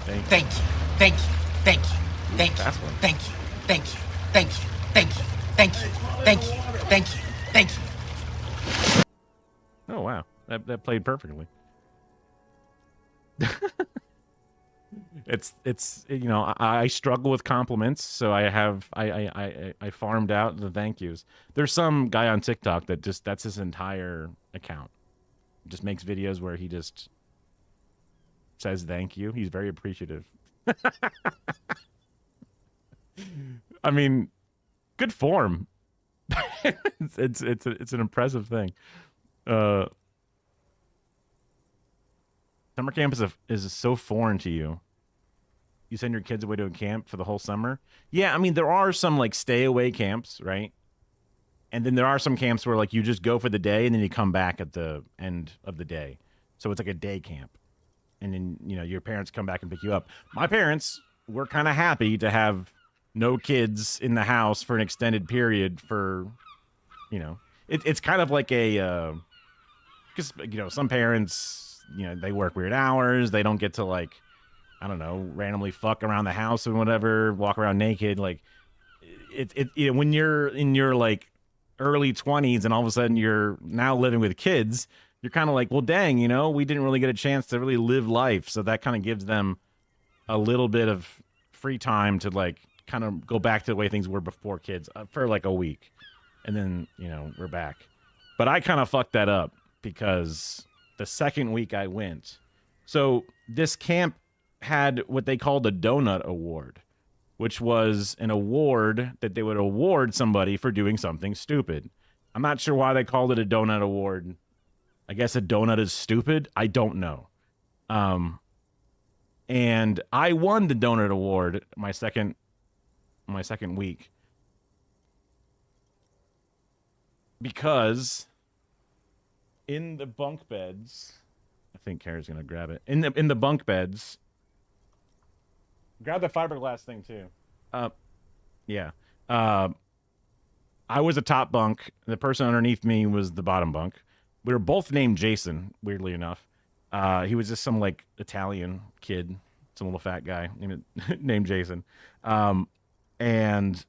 Thank you. Thank you. Thank you. Thank you. That's one. Thank you. Thank you. Thank you. Thank you. Thank you. Thank you. Thank you. Thank you. Oh wow, that played perfectly. It's I struggle with compliments, so I farmed out the thank yous. There's some guy on TikTok that's his entire account. Just makes videos where he just says thank you. He's very appreciative. I mean, good form. it's an impressive thing. Summer camp is so foreign to you. You send your kids away to a camp for the whole summer? Yeah, I mean, there are some like stay away camps, right? And then there are some camps where like you just go for the day and then you come back at the end of the day. So it's like a day camp. And then, your parents come back and pick you up. My parents were kind of happy to have no kids in the house for an extended period for, it's kind of like a, because, some parents, they work weird hours. They don't get to like, I don't know, randomly fuck around the house and whatever, walk around naked. Like when you're in your like early 20s and all of a sudden you're now living with kids, you're kind of like, well, dang, we didn't really get a chance to really live life. So that kind of gives them a little bit of free time to like kind of go back to the way things were before kids for like a week. And then, we're back. But I kind of fucked that up because the second week I went, so this camp had what they called a donut award, which was an award that they would award somebody for doing something stupid. I'm not sure why they called it a donut award. I guess a donut is stupid. I don't know. And I won the donut award my second week because in the bunk beds, I think Kara's gonna grab it. In the bunk beds, Grab the fiberglass thing too. Yeah. I was a top bunk. The person underneath me was the bottom bunk. We were both named Jason, weirdly enough. He was just some like Italian kid, some little fat guy named Jason. And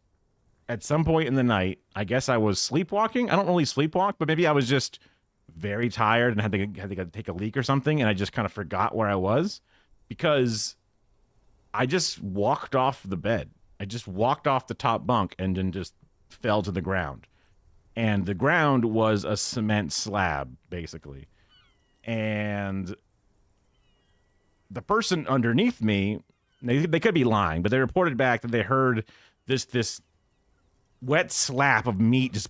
at some point in the night, I guess I was sleepwalking. I don't really sleepwalk, but maybe I was just very tired and had to take a leak or something, and I just kind of forgot where I was because I just walked off the bed. I just walked off the top bunk and then just fell to the ground. And the ground was a cement slab, basically. And the person underneath me, they could be lying, but they reported back that they heard this wet slap of meat just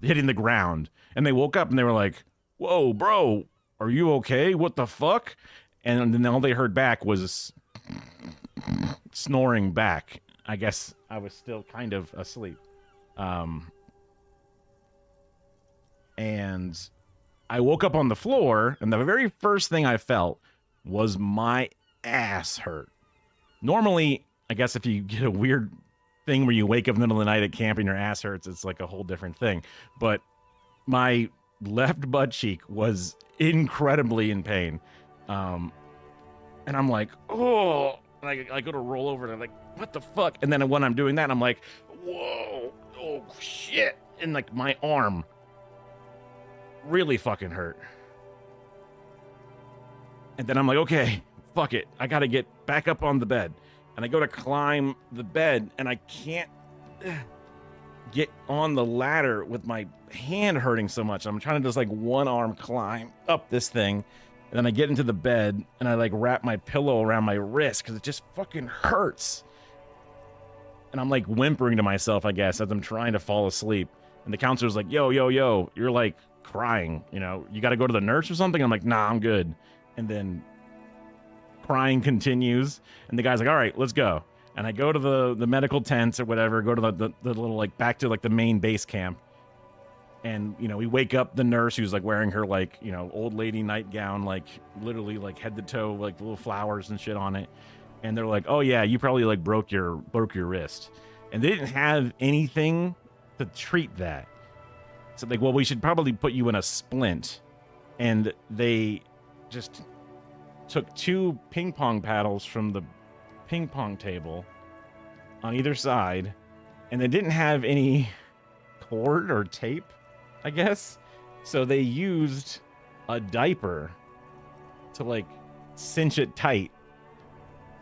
hitting the ground. And they woke up and they were like, whoa, bro, are you okay? What the fuck? And then all they heard back was snoring back. I guess I was still kind of asleep. And I woke up on the floor, and the very first thing I felt was my ass hurt. Normally, I guess if you get a weird thing where you wake up in the middle of the night at camp and your ass hurts, it's like a whole different thing. But my left butt cheek was incredibly in pain. And I'm like, oh, and I go to roll over and I'm like, what the fuck? And then when I'm doing that, I'm like, whoa, oh shit. And like my arm really fucking hurt. And then I'm like, okay, fuck it. I gotta get back up on the bed. And I go to climb the bed and I can't get on the ladder with my hand hurting so much. I'm trying to just like one arm climb up this thing. And then I get into the bed and I like wrap my pillow around my wrist because it just fucking hurts. And I'm like whimpering to myself, I guess, as I'm trying to fall asleep. And the counselor's like, yo, you're like crying, you know, you got to go to the nurse or something? I'm like, nah, I'm good. And then crying continues. And the guy's like, all right, let's go. And I go to the medical tents or whatever, go to the little like back to like the main base camp. And, you know, we wake up the nurse who's like wearing her like, you know, old lady nightgown, like literally like head to toe, like little flowers and shit on it. And they're like, oh yeah, you probably like broke your wrist. And they didn't have anything to treat that. So like, well, we should probably put you in a splint. And they just took 2 ping pong paddles from the ping pong table on either side. And they didn't have any cord or tape, I guess. So they used a diaper to like cinch it tight.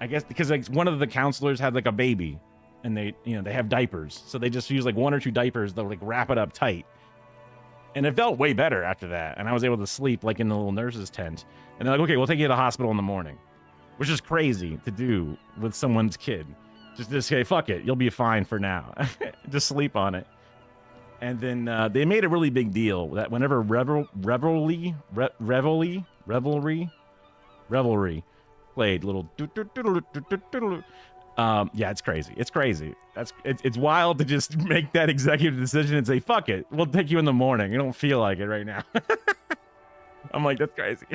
I guess because like one of the counselors had like a baby and they, you know, they have diapers. So they just use like 1 or 2 diapers to like wrap it up tight. And it felt way better after that. And I was able to sleep like in the little nurse's tent. And they're like, okay, we'll take you to the hospital in the morning, which is crazy to do with someone's kid. Just say, fuck it, you'll be fine for now. Just sleep on it. And then they made a really big deal that whenever Revelry played, little yeah, it's crazy. It's crazy. It's wild to just make that executive decision and say, fuck it, we'll take you in the morning. You don't feel like it right now. I'm like, that's crazy.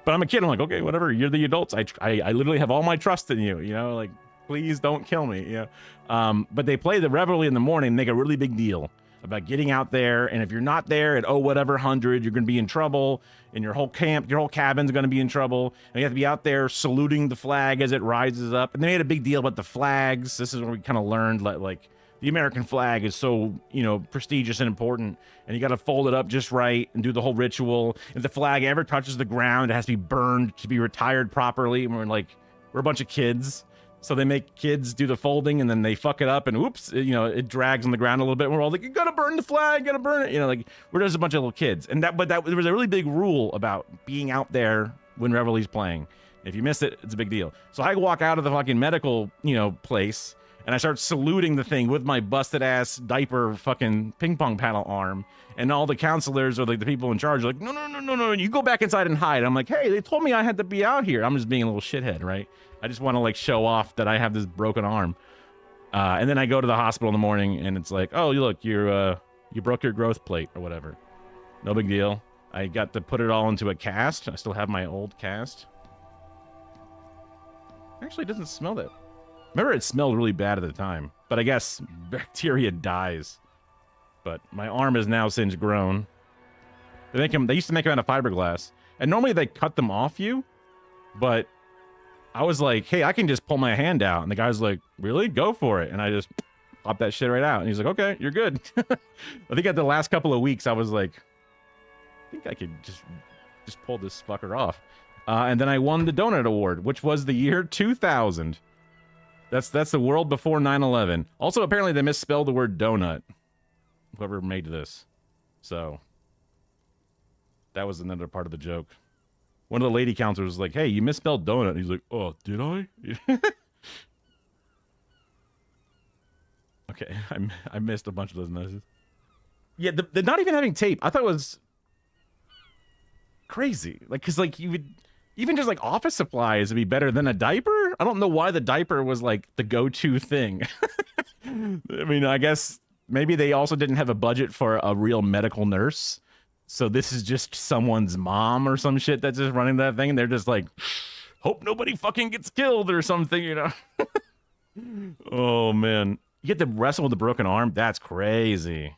But I'm a kid. I'm like, okay, whatever. You're the adults. I literally have all my trust in you, you know, like, please don't kill me, you know. But they play the Revelry in the morning and make a really big deal about getting out there. And if you're not there at whatever 100, you're going to be in trouble. And your whole cabin's going to be in trouble. And you have to be out there saluting the flag as it rises up. And they made a big deal about the flags. This is where we kind of learned like the American flag is so, you know, prestigious and important. And you got to fold it up just right and do the whole ritual. If the flag ever touches the ground, it has to be burned to be retired properly. And we're a bunch of kids. So they make kids do the folding and then they fuck it up and oops, you know, it drags on the ground a little bit. And we're all like, you gotta burn the flag, gotta burn it. You know, like we're just a bunch of little kids. And but there was a really big rule about being out there when Revelry's playing. If you miss it, it's a big deal. So I walk out of the fucking medical, you know, place and I start saluting the thing with my busted ass diaper fucking ping pong paddle arm. And all the counselors or like the people in charge are like, no, you go back inside and hide. I'm like, hey, they told me I had to be out here. I'm just being a little shithead, right? I just want to like show off that I have this broken arm. And then I go to the hospital in the morning and it's like, oh, look, you broke your growth plate or whatever. No big deal. I got to put it all into a cast. I still have my old cast. Actually, it doesn't smell that. Remember, it smelled really bad at the time, but I guess bacteria dies. But my arm is now since grown. They make them. They used to make them out of fiberglass, and normally they cut them off you. But I was like, "Hey, I can just pull my hand out," and the guy's like, "Really? Go for it!" And I just popped that shit right out, and he's like, "Okay, you're good." I think at the last couple of weeks, I was like, "I think I could just pull this fucker off." And then I won the Donut Award, which was the year 2000. That's the world before 9/11. Also, apparently they misspelled the word donut. Whoever made this. So that was another part of the joke. One of the lady counselors was like, "Hey, you misspelled donut." And he's like, "Oh, did I?" Okay, I missed a bunch of those messages. Yeah, the not even having tape, I thought was crazy. Like, cause like you would even just like office supplies would be better than a diaper. I don't know why the diaper was like the go-to thing. I mean, I guess maybe they also didn't have a budget for a real medical nurse. So this is just someone's mom or some shit that's just running that thing. And they're just like, hope nobody fucking gets killed or something, you know? Oh, man. You get to wrestle with a broken arm? That's crazy.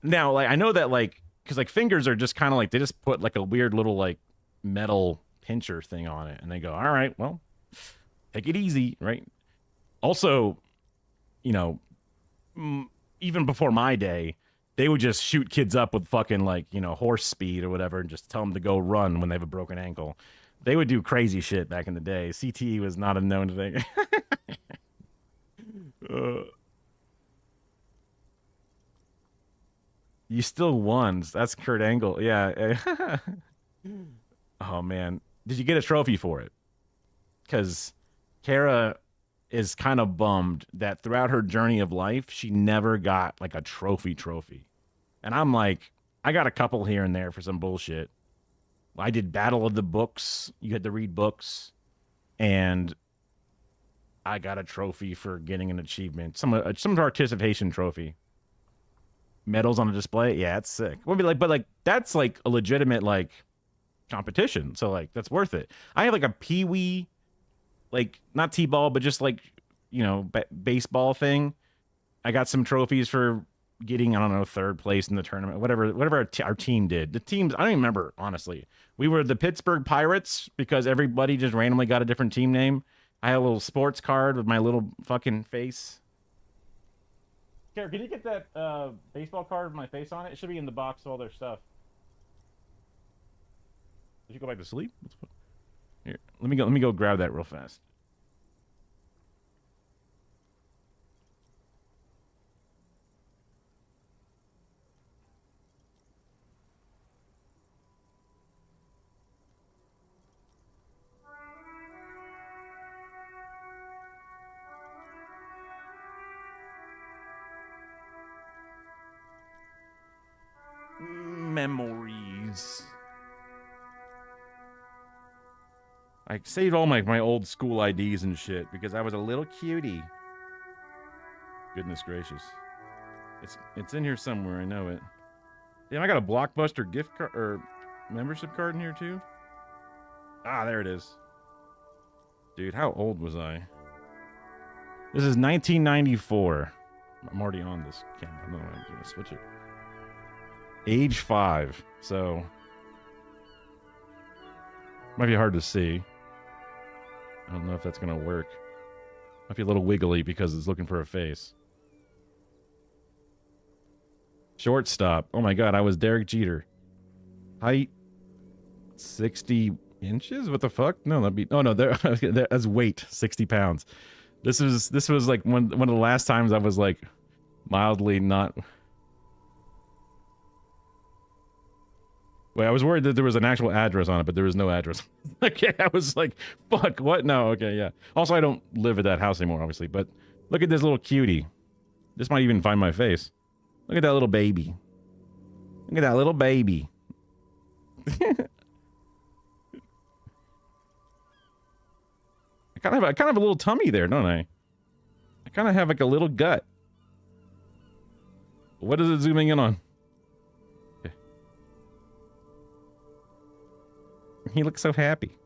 Now, like, I know that, like, because, like, fingers are just kind of like, they just put, like, a weird little, like, metal pincher thing on it. And they go, all right, well, take it easy, right? Also, you know, even before my day, they would just shoot kids up with fucking, like, you know, horse speed or whatever and just tell them to go run when they have a broken ankle. They would do crazy shit back in the day. CTE was not a known thing. You still won. That's Kurt Angle. Yeah. Oh, man. Did you get a trophy for it? Because Kara is kind of bummed that throughout her journey of life, she never got like a trophy. And I'm like, I got a couple here and there for some bullshit. I did Battle of the Books. You had to read books. And I got a trophy for getting an achievement. Some participation trophy. Medals on a display. Yeah, it's sick. Well, but like that's like a legitimate like competition. So like that's worth it. I have like a peewee, like not t-ball, but just like, you know, baseball thing. I got some trophies for getting, I don't know, third place in the tournament, whatever our team did. The teams, I don't even remember, honestly. We were the Pittsburgh Pirates because everybody just randomly got a different team name. I had a little sports card with my little fucking face. Kara, can you get that baseball card with my face on it? It should be in the box with all their stuff. Did you go back to sleep? Here, let me go grab that real fast. Memories. I saved all my old school IDs and shit because I was a little cutie. Goodness gracious. It's in here somewhere, I know it. Damn, I got a Blockbuster gift card or membership card in here too. Ah, there it is. Dude, how old was I? This is 1994. I'm already on this camera. I don't know, I'm gonna switch it. Age 5, so might be hard to see. I don't know if that's gonna work. Might be a little wiggly because it's looking for a face. Shortstop. Oh my god, I was Derek Jeter. Height 60 inches? What the fuck? No, that'd be that's weight, 60 pounds. This was like one of the last times I was like mildly not. Wait, I was worried that there was an actual address on it, but there was no address. Okay, I was like, fuck, what? No, okay, yeah. Also, I don't live at that house anymore, obviously, but look at this little cutie. This might even find my face. Look at that little baby. Look at that little baby. I kind of have a little tummy there, don't I? I kind of have like a little gut. What is it zooming in on? He looks so happy.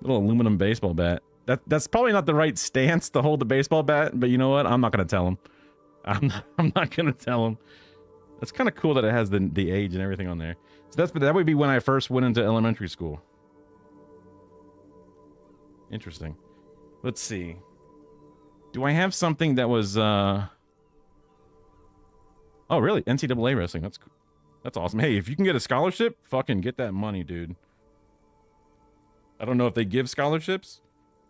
Little aluminum baseball bat. That's probably not the right stance to hold the baseball bat, but you know what? I'm not gonna tell him. I'm not gonna tell him. That's kind of cool that it has the age and everything on there. So that would be when I first went into elementary school. Interesting. Let's see. Do I have something that was oh really? NCAA wrestling. That's awesome. Hey, if you can get a scholarship, fucking get that money, dude. I don't know if they give scholarships.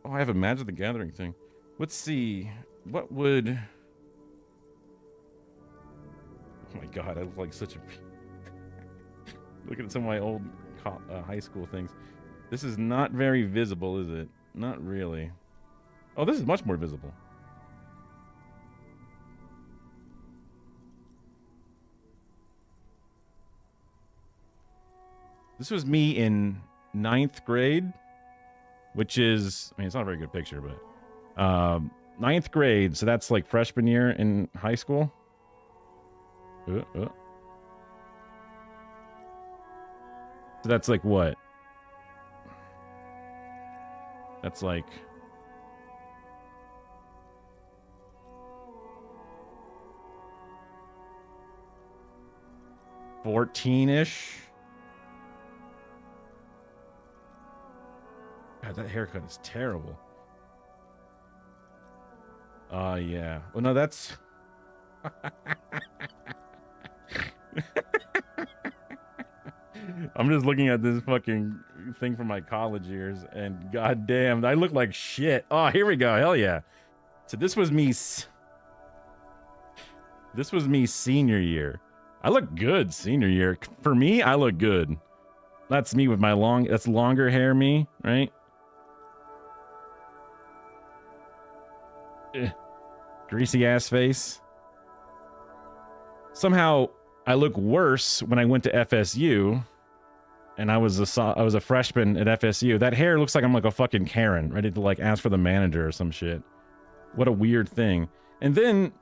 Oh, I have a Magic the Gathering thing. Let's see. What would... Oh my god, I look like such a... Looking at some of my old high school things. This is not very visible, is it? Not really. Oh, this is much more visible. This was me in 9th grade, which is, I mean, it's not a very good picture, but 9th grade, so that's like freshman year in high school. So that's like what? That's like... $14-ish. God, that haircut is terrible. Yeah. Well, no, that's... I'm just looking at this fucking thing from my college years, and goddamn, I look like shit. Oh, here we go. Hell yeah. So this was me... This was me senior year. I look good senior year. For me, I look good. That's me with my that's longer hair me, right? Greasy ass face. Somehow I look worse when I went to FSU, and I was a freshman at FSU. That hair looks like I'm like a fucking Karen, ready to like ask for the manager or some shit. What a weird thing. And then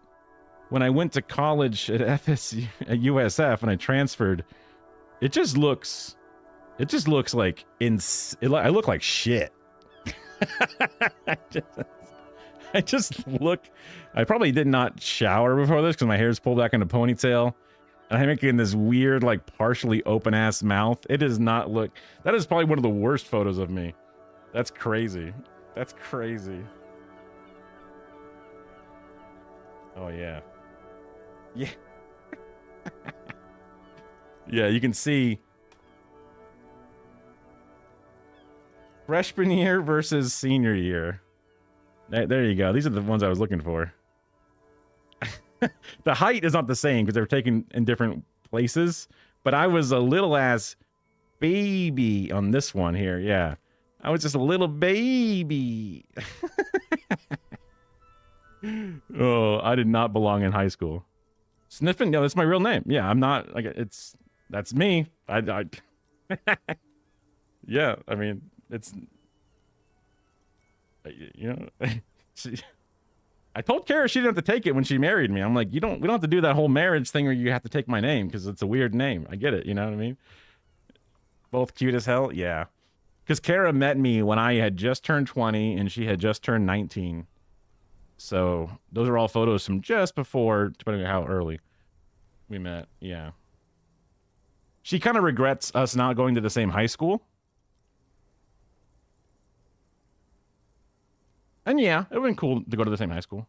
when I went to college at FSU at USF and I transferred, it just looks like I look like shit. I just look... I probably did not shower before this because my hair's pulled back in a ponytail. And I'm making this weird, like, partially open-ass mouth. It does not look... That is probably one of the worst photos of me. That's crazy. That's crazy. Oh, yeah. Yeah. Yeah, you can see... Freshman year versus senior year. There you go. These are the ones I was looking for. The height is not the same because they were taken in different places, but I was a little ass baby on this one here. Yeah, I was just a little baby. Oh, I did not belong in high school. Sniffing? No, that's my real name. Yeah, I'm not like that's me. I yeah, I mean, it's, you know, I told Kara she didn't have to take it when she married me. I'm like, we don't have to do that whole marriage thing where you have to take my name because it's a weird name. I get it. You know what I mean? Both cute as hell. Yeah. Because Kara met me when I had just turned 20 and she had just turned 19. So those are all photos from just before, depending on how early we met. Yeah. She kind of regrets us not going to the same high school. And yeah, it would have been cool to go to the same high school.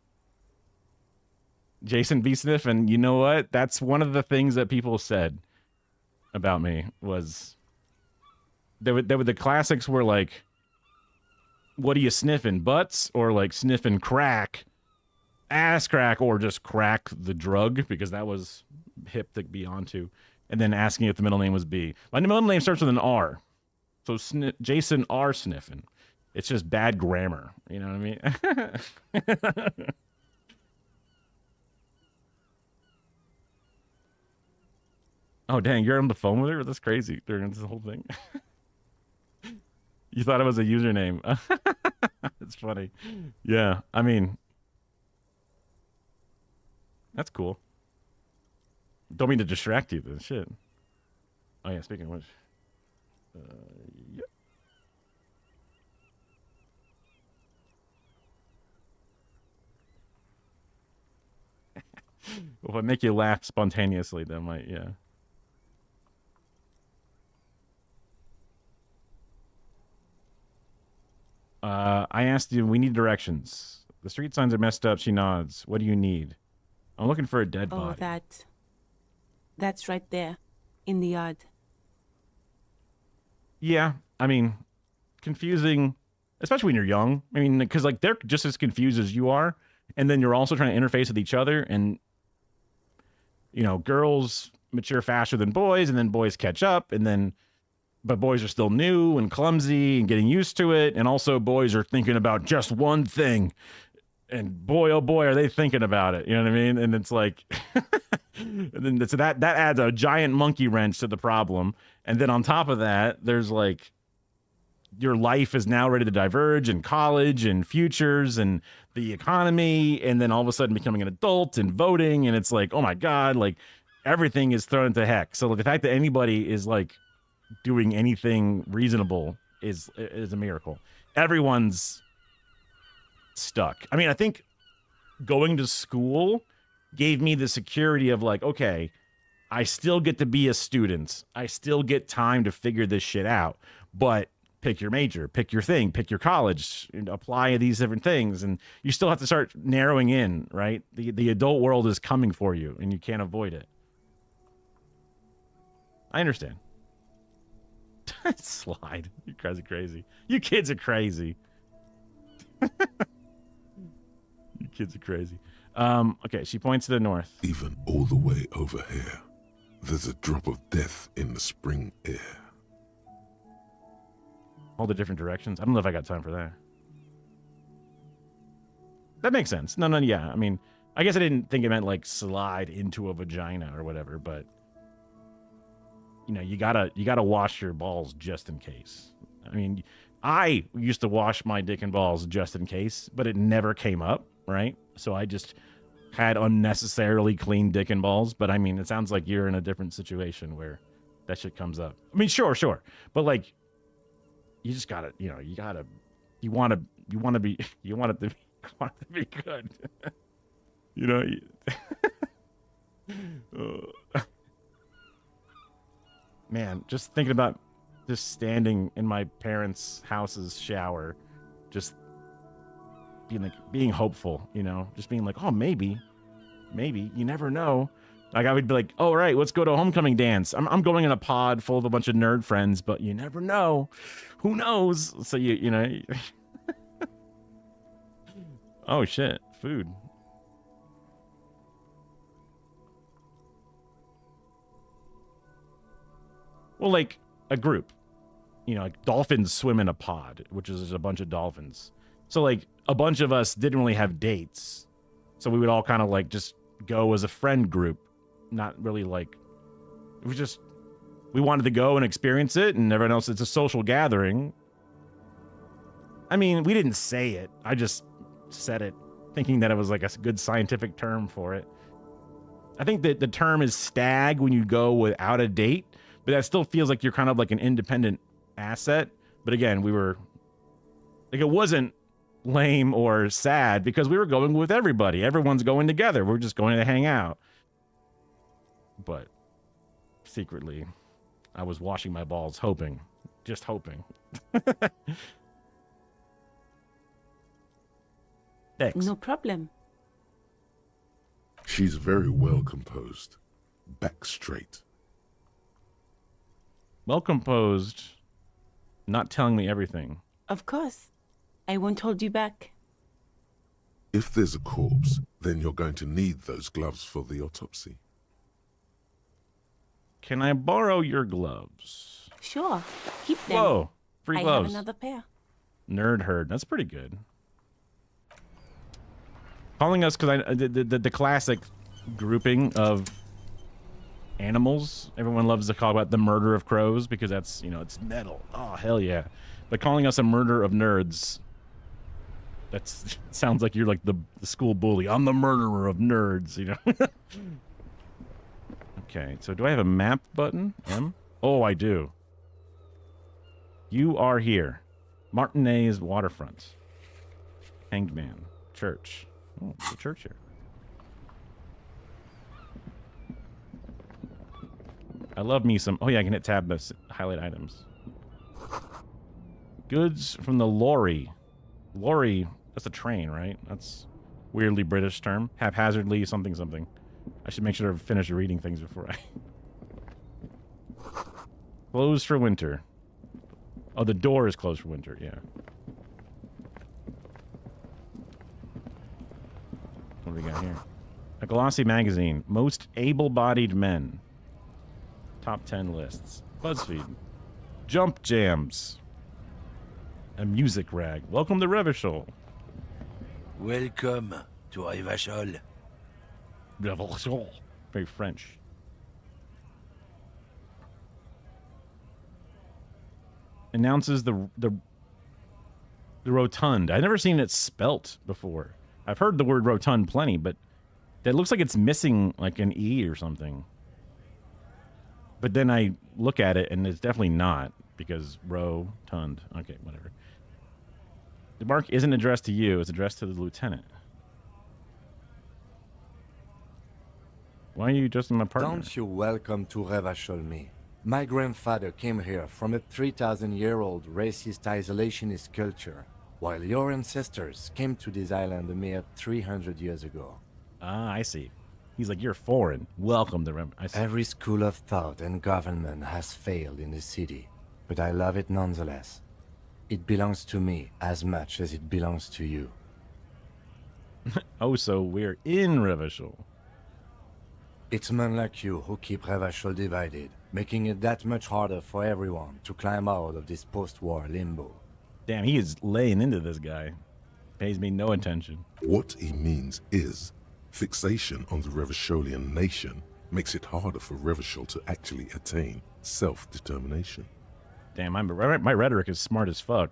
Jason B. Sniff, and you know what? That's one of the things that people said about me was... the classics were like, what are you sniffing, butts? Or like sniffing crack, ass crack, or just crack the drug, because that was hip to be onto. And then asking if the middle name was B. My middle name starts with an R. So Jason R. Sniffin. It's just bad grammar. You know what I mean? Oh, dang. You're on the phone with her? That's crazy during this whole thing. You thought it was a username. It's funny. Yeah, I mean, that's cool. Don't mean to distract you, then. Shit. Oh, yeah, speaking of which. Yep. If I make you laugh spontaneously, that might, yeah. I asked you, we need directions. The street signs are messed up. She nods. What do you need? I'm looking for a dead Oh, body. that's right there, in the yard. Yeah, I mean, confusing, especially when you're young. I mean, because like they're just as confused as you are, and then you're also trying to interface with each other, and you know, girls mature faster than boys, and then boys catch up, and then but boys are still new and clumsy and getting used to it, and also boys are thinking about just one thing, and boy, oh boy, are they thinking about it. You know what I mean? And it's like, and then so that adds a giant monkey wrench to the problem. And then on top of that, there's like, your life is now ready to diverge, and college and futures and the economy, and then all of a sudden becoming an adult and voting, and it's like, oh my God, like everything is thrown into heck. So like, the fact that anybody is like doing anything reasonable is a miracle. Everyone's stuck. I mean, I think going to school gave me the security of like, okay, I still get to be a student. I still get time to figure this shit out. But pick your major, pick your thing, pick your college, apply these different things, and you still have to start narrowing in, right? The adult world is coming for you, and you can't avoid it. I understand. Slide. You guys are crazy. You kids are crazy. You kids are crazy. Okay, she points to the north. Even all the way over here, there's a drop of death in the spring air. All the different directions. I don't know if I got time for that. That makes sense. No, yeah. I mean, I guess I didn't think it meant like slide into a vagina or whatever, but you know, you gotta wash your balls just in case. I mean, I used to wash my dick and balls just in case, but it never came up, right? So I just had unnecessarily clean dick and balls. But I mean, it sounds like you're in a different situation where that shit comes up. I mean, sure, but like, you just gotta, you know, you want it to be good. You know. Man, just thinking about just standing in my parents' house's shower, just being hopeful, you know, just being like, oh, maybe, you never know. Like I would be like, oh, right, let's go to a homecoming dance. I'm going in a pod full of a bunch of nerd friends, but you never know. Who knows? So you know. Oh shit, food. Well, like a group, you know, like dolphins swim in a pod, which is a bunch of dolphins. So like a bunch of us didn't really have dates. So we would all kind of like just go as a friend group, not really like, it was just, we wanted to go and experience it, and everyone else, it's a social gathering. I mean, we didn't say it. I just said it thinking that it was like a good scientific term for it. I think that the term is stag when you go without a date, but that still feels like you're kind of like an independent asset. But again, we were like, it wasn't lame or sad because we were going with everybody. Everyone's going together. We're just going to hang out. But secretly, I was washing my balls, hoping, just hoping. Thanks. No problem. She's very well composed, back straight. Well composed, not telling me everything. Of course. I won't hold you back. If there's a corpse, then you're going to need those gloves for the autopsy. Can I borrow your gloves? Sure. Keep them. Whoa, free I gloves. have another pair. Nerd herd. That's pretty good. Calling us because the classic grouping of animals. Everyone loves to call about the murder of crows because that's, you know, it's metal. Oh, hell yeah. But calling us a murder of nerds, that's sounds like you're like the school bully. I'm the murderer of nerds, you know? Okay, so do I have a map button? M? Oh, I do. You are here. Martinez Waterfront. Hanged Man. Church. Oh, there's a church here. I love me some. Oh yeah, I can hit tab to highlight items. Goods from the lorry. Lorry, that's a train, right? That's weirdly British term. Haphazardly something something. I should make sure to finish reading things before I... Closed for winter. Oh, the door is closed for winter, yeah. What do we got here? A glossy magazine. Most able-bodied men. Top 10 lists. BuzzFeed. Jump jams. A music rag. Welcome to Revachol. Welcome to Revachol. Revachol. Very French. Announces the rotund. I've never seen it spelt before. I've heard the word rotund plenty, but that looks like it's missing like an E or something. But then I look at it and it's definitely not because rotund. Okay, whatever. The mark isn't addressed to you, it's addressed to the lieutenant. Why are you addressing my partner? Don't you welcome to Revachol me. My grandfather came here from a 3,000-year-old racist isolationist culture, while your ancestors came to this island a mere 300 years ago. Ah, I see. He's like, you're foreign. Welcome to I see. Every school of thought and government has failed in the city, but I love it nonetheless. It belongs to me as much as it belongs to you. Oh, so we're in Revachol. It's men like you who keep Revachol divided, making it that much harder for everyone to climb out of this post-war limbo. Damn, he is laying into this guy. Pays me no attention. What he means is, fixation on the Revacholian nation makes it harder for Revachol to actually attain self-determination. Damn, my rhetoric is smart as fuck.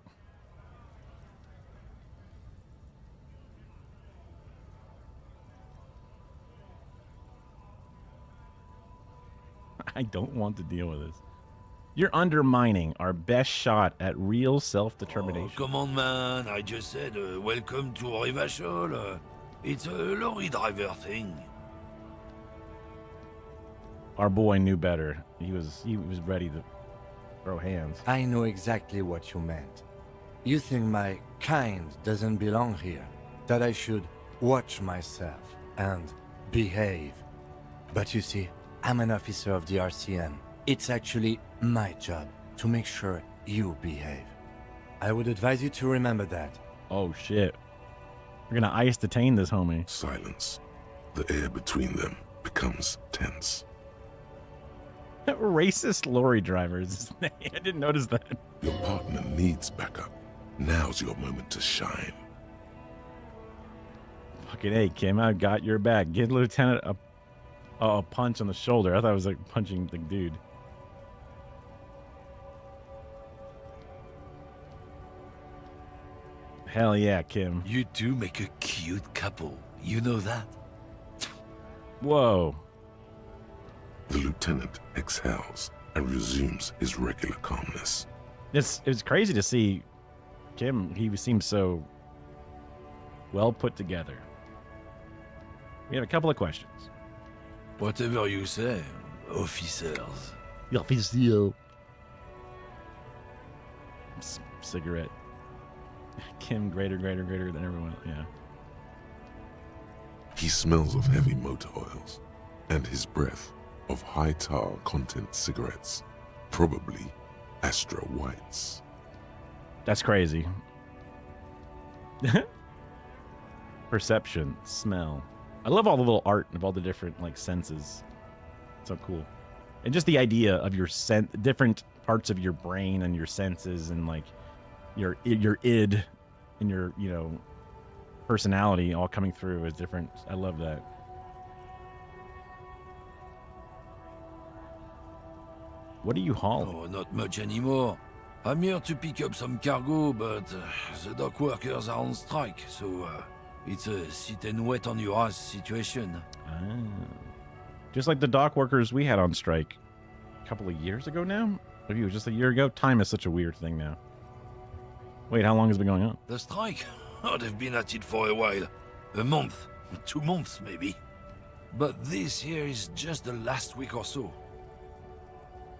I don't want to deal with this. You're undermining our best shot at real self-determination. Oh, come on, man. I just said, welcome to Revachol. It's a lorry driver thing. Our boy knew better. He was ready to throw hands. I know exactly what you meant. You think my kind doesn't belong here, that I should watch myself and behave. But you see, I'm an officer of the RCM. It's actually my job to make sure you behave. I would advise you to remember that. Oh shit. We're gonna ICE detain this homie. Silence. The air between them becomes tense. Racist lorry drivers. I didn't notice that. Your partner needs backup. Now's your moment to shine. Fucking hey, Kim, I got your back. Give Lieutenant a punch on the shoulder. I thought it was like punching the dude. Hell yeah, Kim. You two make a cute couple. You know that? Whoa. The lieutenant exhales and resumes his regular calmness. It's crazy to see Kim. He seems so well put together. We have a couple of questions. Whatever you say, officers. Officio. Cigarette. Kim greater than everyone. Yeah. He smells of heavy motor oils and his breath of high tar content cigarettes, probably Astra Whites. That's crazy. Perception, smell. I love all the little art of all the different like senses. So cool. And just the idea of your different parts of your brain and your senses and like your id and your, you know, personality all coming through is different. I love that. What are you hauling? Oh, not much anymore. I'm here to pick up some cargo, but the dock workers are on strike, so it's a sit and wait on your ass situation. Ah. Just like the dock workers we had on strike a couple of years ago now? Maybe it was just a year ago? Time is such a weird thing now. Wait, how long has it been going on? The strike? Oh, they've been at it for a while. A month, 2 months maybe. But this here is just the last week or so.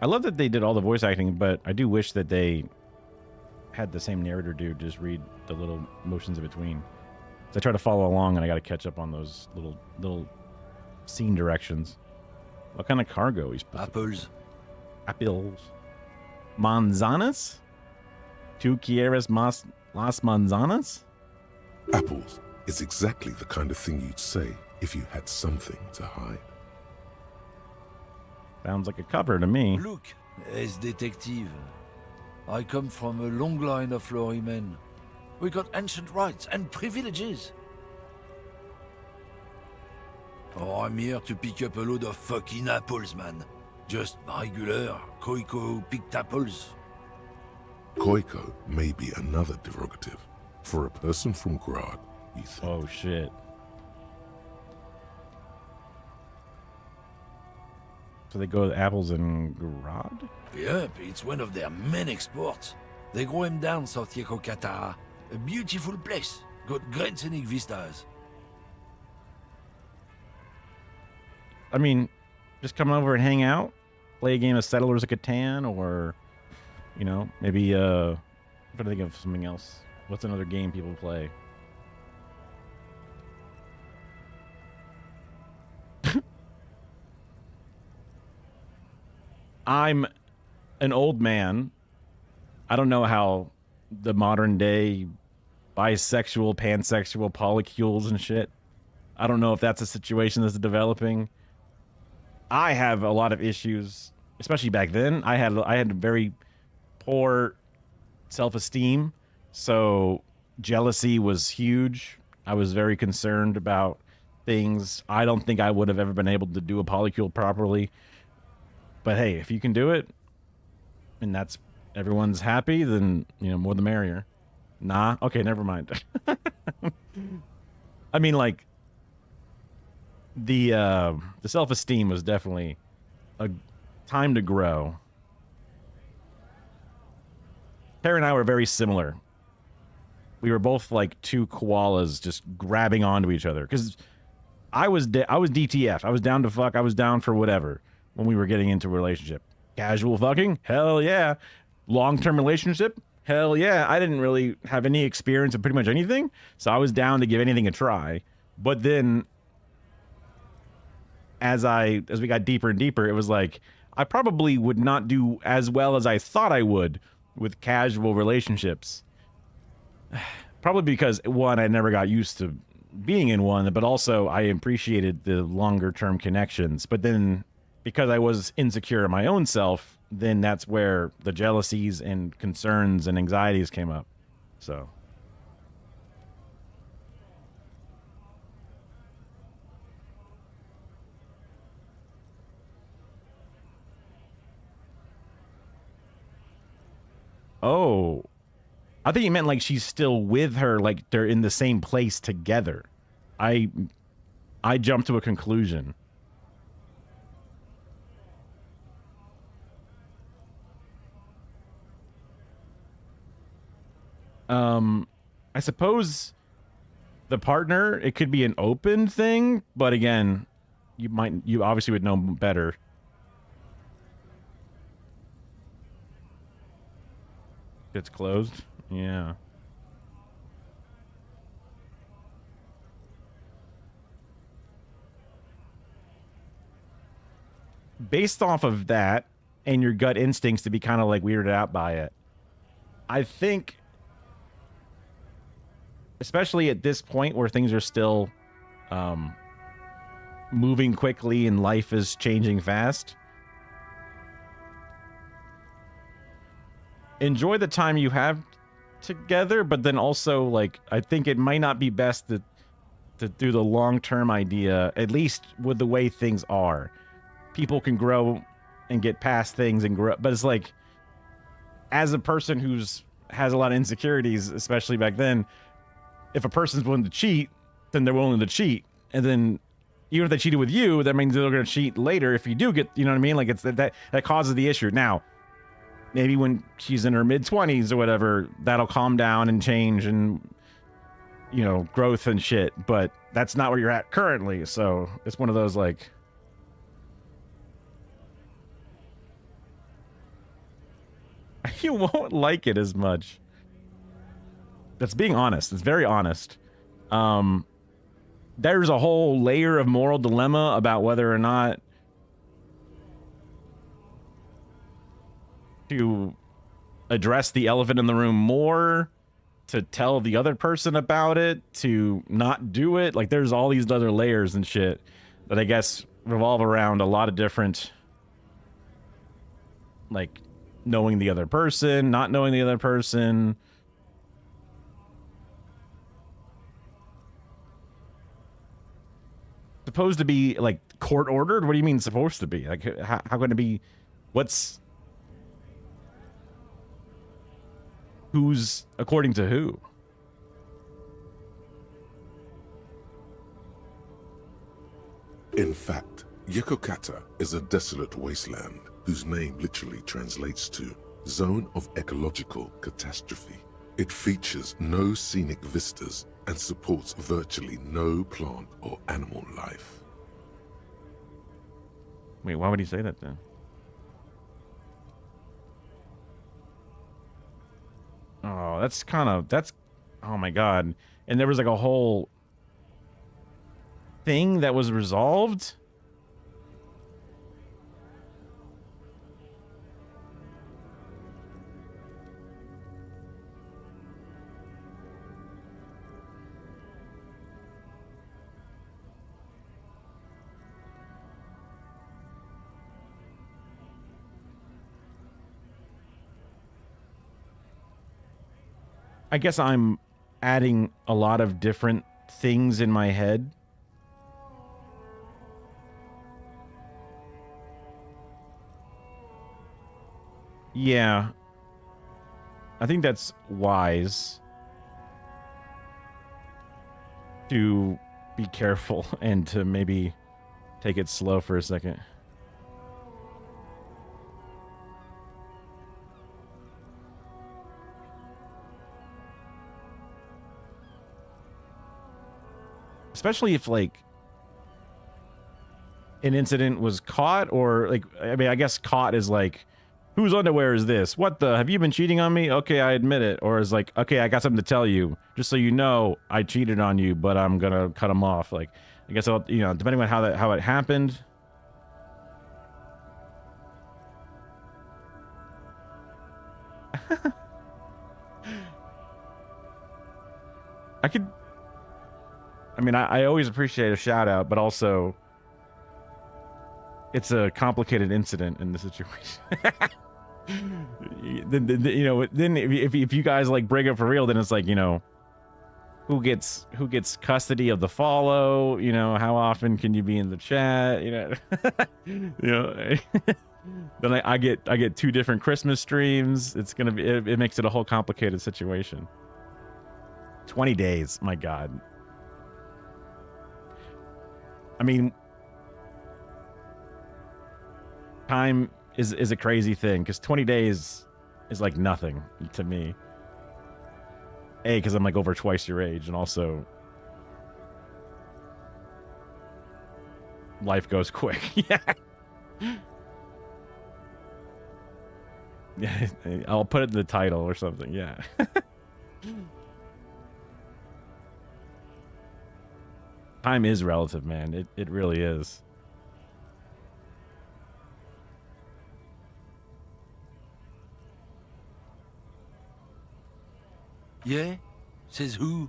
I love that they did all the voice acting, but I do wish that they had the same narrator dude just read the little motions in between. So I try to follow along, and I got to catch up on those little scene directions. What kind of cargo he's Apples. Apples. Manzanas? ¿Tú quieres más las manzanas? Apples is exactly the kind of thing you'd say if you had something to hide. Sounds like a cover to me. Look, as detective. I come from a long line of lorrymen. We got ancient rights and privileges. Oh, I'm here to pick up a load of fucking apples, man. Just regular Koiko picked apples. Koiko may be another derogative. For a person from Grad, you think. Oh, shit. So they go to apples in Grad? Yep, it's one of their main exports. They grow them down South Yekokata. A beautiful place. Got great scenic vistas. I mean, just come over and hang out, play a game of Settlers of Catan, or, you know, maybe, I'm trying to think of something else. What's another game people play? I'm an old man. I don't know how the modern day bisexual, pansexual, polycules and shit. I don't know if that's a situation that's developing. I have a lot of issues, especially back then. I had very poor self-esteem, so jealousy was huge. I was very concerned about things. I don't think I would have ever been able to do a polycule properly. But hey, if you can do it, and that's everyone's happy, then, you know, more the merrier. Nah, okay, never mind. I mean, like, the self-esteem was definitely a time to grow. Tara and I were very similar. We were both like two koalas just grabbing onto each other, because I was DTF. I was down to fuck. I was down for whatever when we were getting into a relationship. Casual fucking? Hell yeah. Long-term relationship? Hell yeah. I didn't really have any experience of pretty much anything, so I was down to give anything a try. But then as we got deeper and deeper, it was like I probably would not do as well as I thought I would with casual relationships. Probably because, one, I never got used to being in one, but also I appreciated the longer term connections. But then because I was insecure in my own self, then that's where the jealousies and concerns and anxieties came up. So oh, I think you meant like she's still with her, like they're in the same place together. I jumped to a conclusion. I suppose the partner, it could be an open thing, but again, you obviously would know better. It's closed? Yeah. Based off of that and your gut instincts to be kind of like weirded out by it, I think, especially at this point where things are still moving quickly and life is changing fast, enjoy the time you have together, but then also, like, I think it might not be best to do the long-term idea, at least with the way things are. People can grow and get past things and grow, but it's like, as a person has a lot of insecurities, especially back then, if a person's willing to cheat, then they're willing to cheat. And then even if they cheated with you, that means they're going to cheat later if you do get, you know what I mean? Like, it's that causes the issue. Now, maybe when she's in her mid-20s or whatever, that'll calm down and change and, you know, growth and shit. But that's not where you're at currently. So it's one of those, like, You won't like it as much. That's being honest. It's very honest. There's a whole layer of moral dilemma about whether or not to address the elephant in the room more, to tell the other person about it, to not do it. Like, there's all these other layers and shit that I guess revolve around a lot of different, like, knowing the other person, not knowing the other person. Supposed to be, like, court ordered? What do you mean supposed to be? Like, how can it be? Who's according to who? In fact, Yekokata is a desolate wasteland whose name literally translates to Zone of Ecological Catastrophe. It features no scenic vistas and supports virtually no plant or animal life. Wait, why would he say that then? Oh, that's oh my god. And there was like a whole thing that was resolved? I guess I'm adding a lot of different things in my head. Yeah. I think that's wise to be careful and to maybe take it slow for a second. Especially if, like, an incident was caught, or, like, I mean, I guess caught is like, whose underwear is this? What the? Have you been cheating on me? Okay, I admit it. Or is like, okay, I got something to tell you. Just so you know, I cheated on you, but I'm gonna cut them off. Like, I guess I'll, you know, depending on how it happened. I always appreciate a shout out, but also it's a complicated incident in the situation. You know, then if you guys like break up for real, then it's like, you know, who gets custody of the follow? You know, how often can you be in the chat? You know, you know. Then I get 2 different Christmas streams. It's gonna be it makes it a whole complicated situation. 20 days, my God. I mean, time is a crazy thing, because 20 days is like nothing to me. A, because I'm like over twice your age, and also life goes quick. Yeah. Yeah, I'll put it in the title or something. Yeah. Time is relative, man. It really is. Yeah? Says who?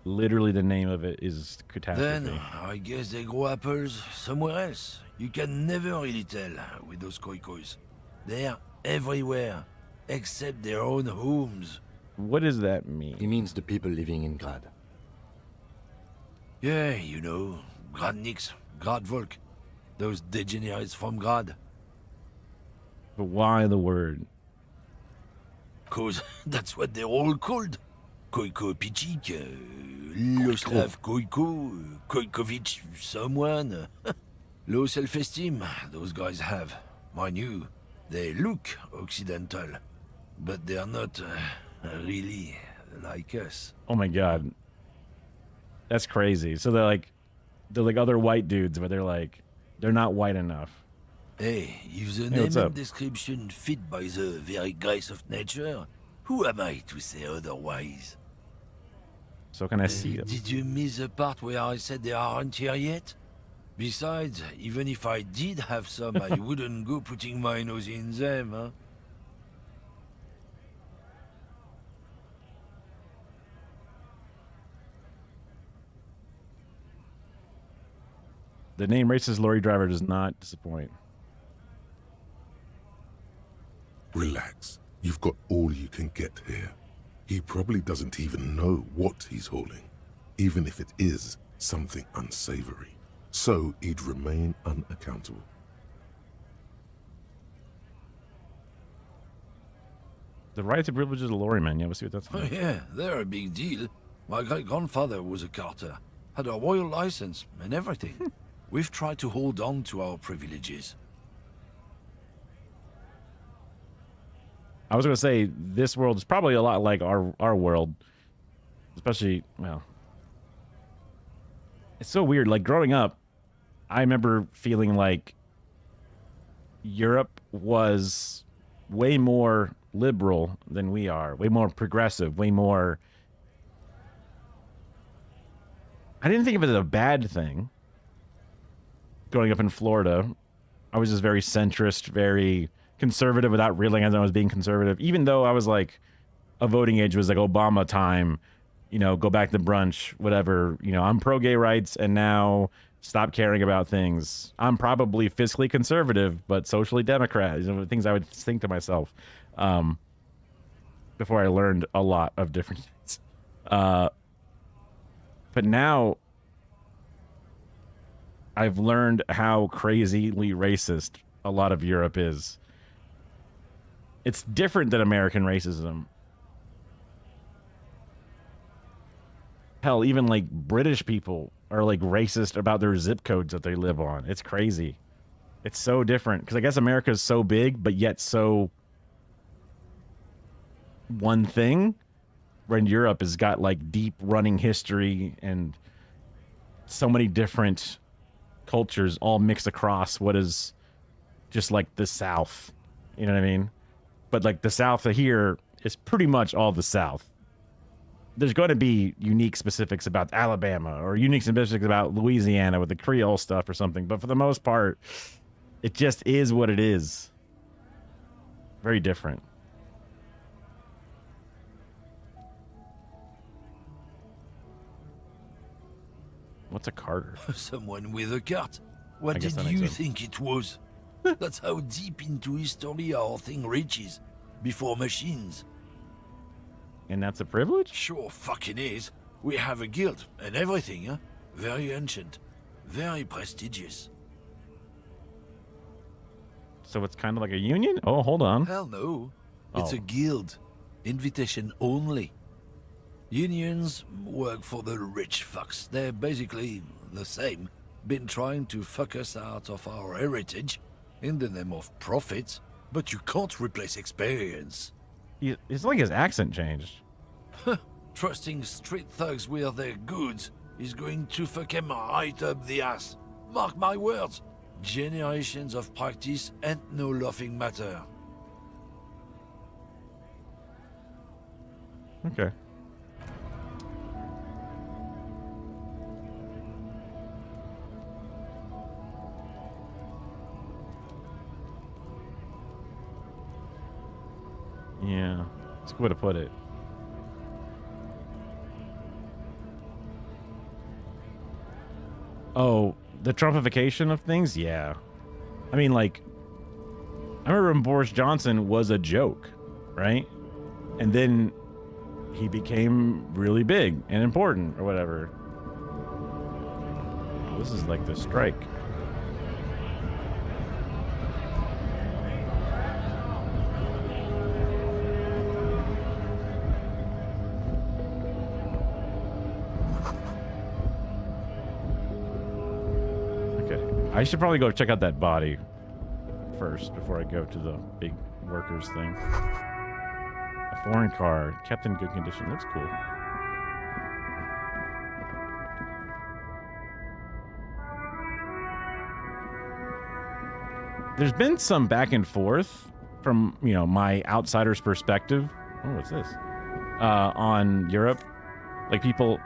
Literally the name of it is catastrophe. Then, I guess they grow apples somewhere else. You can never really tell with those koikos. They're everywhere, except their own homes. What does that mean? He means the people living in Grad. Yeah, you know, Gradniks, Gradvolk. Those degenerates from Grad. But why the word? 'Cause that's what they're all called. Koiko Pichik, Loslav Koiko, Koikovich someone. Low self-esteem, those guys have. Mind you, they look Occidental, but they're not really like us. Oh my God. That's crazy. So they're like other white dudes, but they're not white enough. Hey, if the Hey, name what's and up? description fit by the very grace of nature, who am I to say otherwise? So can I see them? Did you miss the part where I said they aren't here yet? Besides, even if I did have some, I wouldn't go putting my nose in them, huh? The name racist lorry driver does not disappoint. Relax. You've got all you can get here. He probably doesn't even know what he's hauling, even if it is something unsavory. So he'd remain unaccountable. The rights and privileges of the lorryman. Yeah, we'll see what that's Oh about. yeah, they're a big deal. My great-grandfather was a carter, had a royal license and everything. We've tried to hold on to our privileges. I was going to say, this world is probably a lot like our world. Especially, well, it's so weird. Like, growing up, I remember feeling like Europe was way more liberal than we are, way more progressive, way more. I didn't think of it as a bad thing. Growing up in Florida, I was just very centrist, very conservative without realizing I was being conservative. Even though I was like, a voting age was like Obama time, you know, go back to brunch, whatever. You know, I'm pro gay rights and now stop caring about things. I'm probably fiscally conservative, but socially Democrat. You know, things I would think to myself before I learned a lot of different things. But now I've learned how crazily racist a lot of Europe is. It's different than American racism. Hell, even like British people are like racist about their zip codes that they live on. It's crazy. It's so different because I guess America is so big, but yet so one thing. When Europe has got like deep running history and so many different cultures all mixed across what is just like the South. You know what I mean? But like the South here is pretty much all the South. There's going to be unique specifics about Alabama or unique specifics about Louisiana with the Creole stuff or something. But for the most part, it just is what it is. Very different. What's a Carter? Someone with a cart. I What guess did that makes you sense. think it was? That's how deep into history our thing reaches. Before machines. And that's a privilege? Sure fucking is. We have a guild and everything, huh? Very ancient. Very prestigious. So it's kind of like a union? Oh, hold on. Hell no. It's Oh. a guild. Invitation only. Unions work for the rich fucks. They're basically the same. Been trying to fuck us out of our heritage in the name of profit, but you can't replace experience. It's like his accent changed. Trusting street thugs with their goods is going to fuck him right up the ass. Mark my words. Generations of practice ain't no laughing matter. Okay. Yeah, that's a good way to put it. Oh, the Trumpification of things? Yeah. I mean, like, I remember when Boris Johnson was a joke, right? And then he became really big and important or whatever. This is like the strike. I should probably go check out that body first before I go to the big workers thing. A foreign car, kept in good condition. Looks cool. there's been some back and forth from, you know, my outsider's perspective. Oh, what's this? On Europe. Like people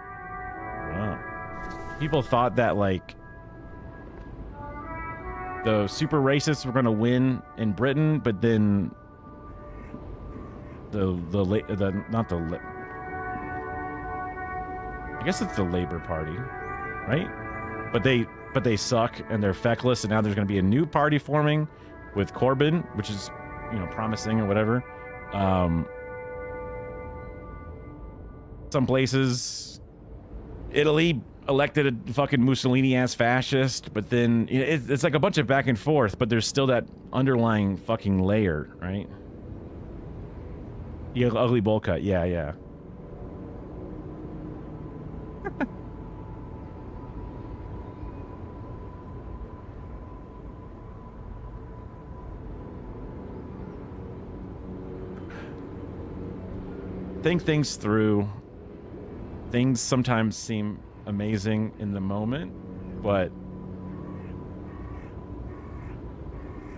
thought that like the super racists were going to win in Britain, but then I guess it's the Labour Party, right? But they suck and they're feckless, and now there's going to be a new party forming with Corbyn, which is, you know, promising or whatever. Some places, Italy elected a fucking Mussolini-ass fascist, but then it's like a bunch of back and forth, but there's still that underlying fucking layer, right? The ugly bowl cut, yeah. Think things through. Things sometimes seem amazing in the moment, but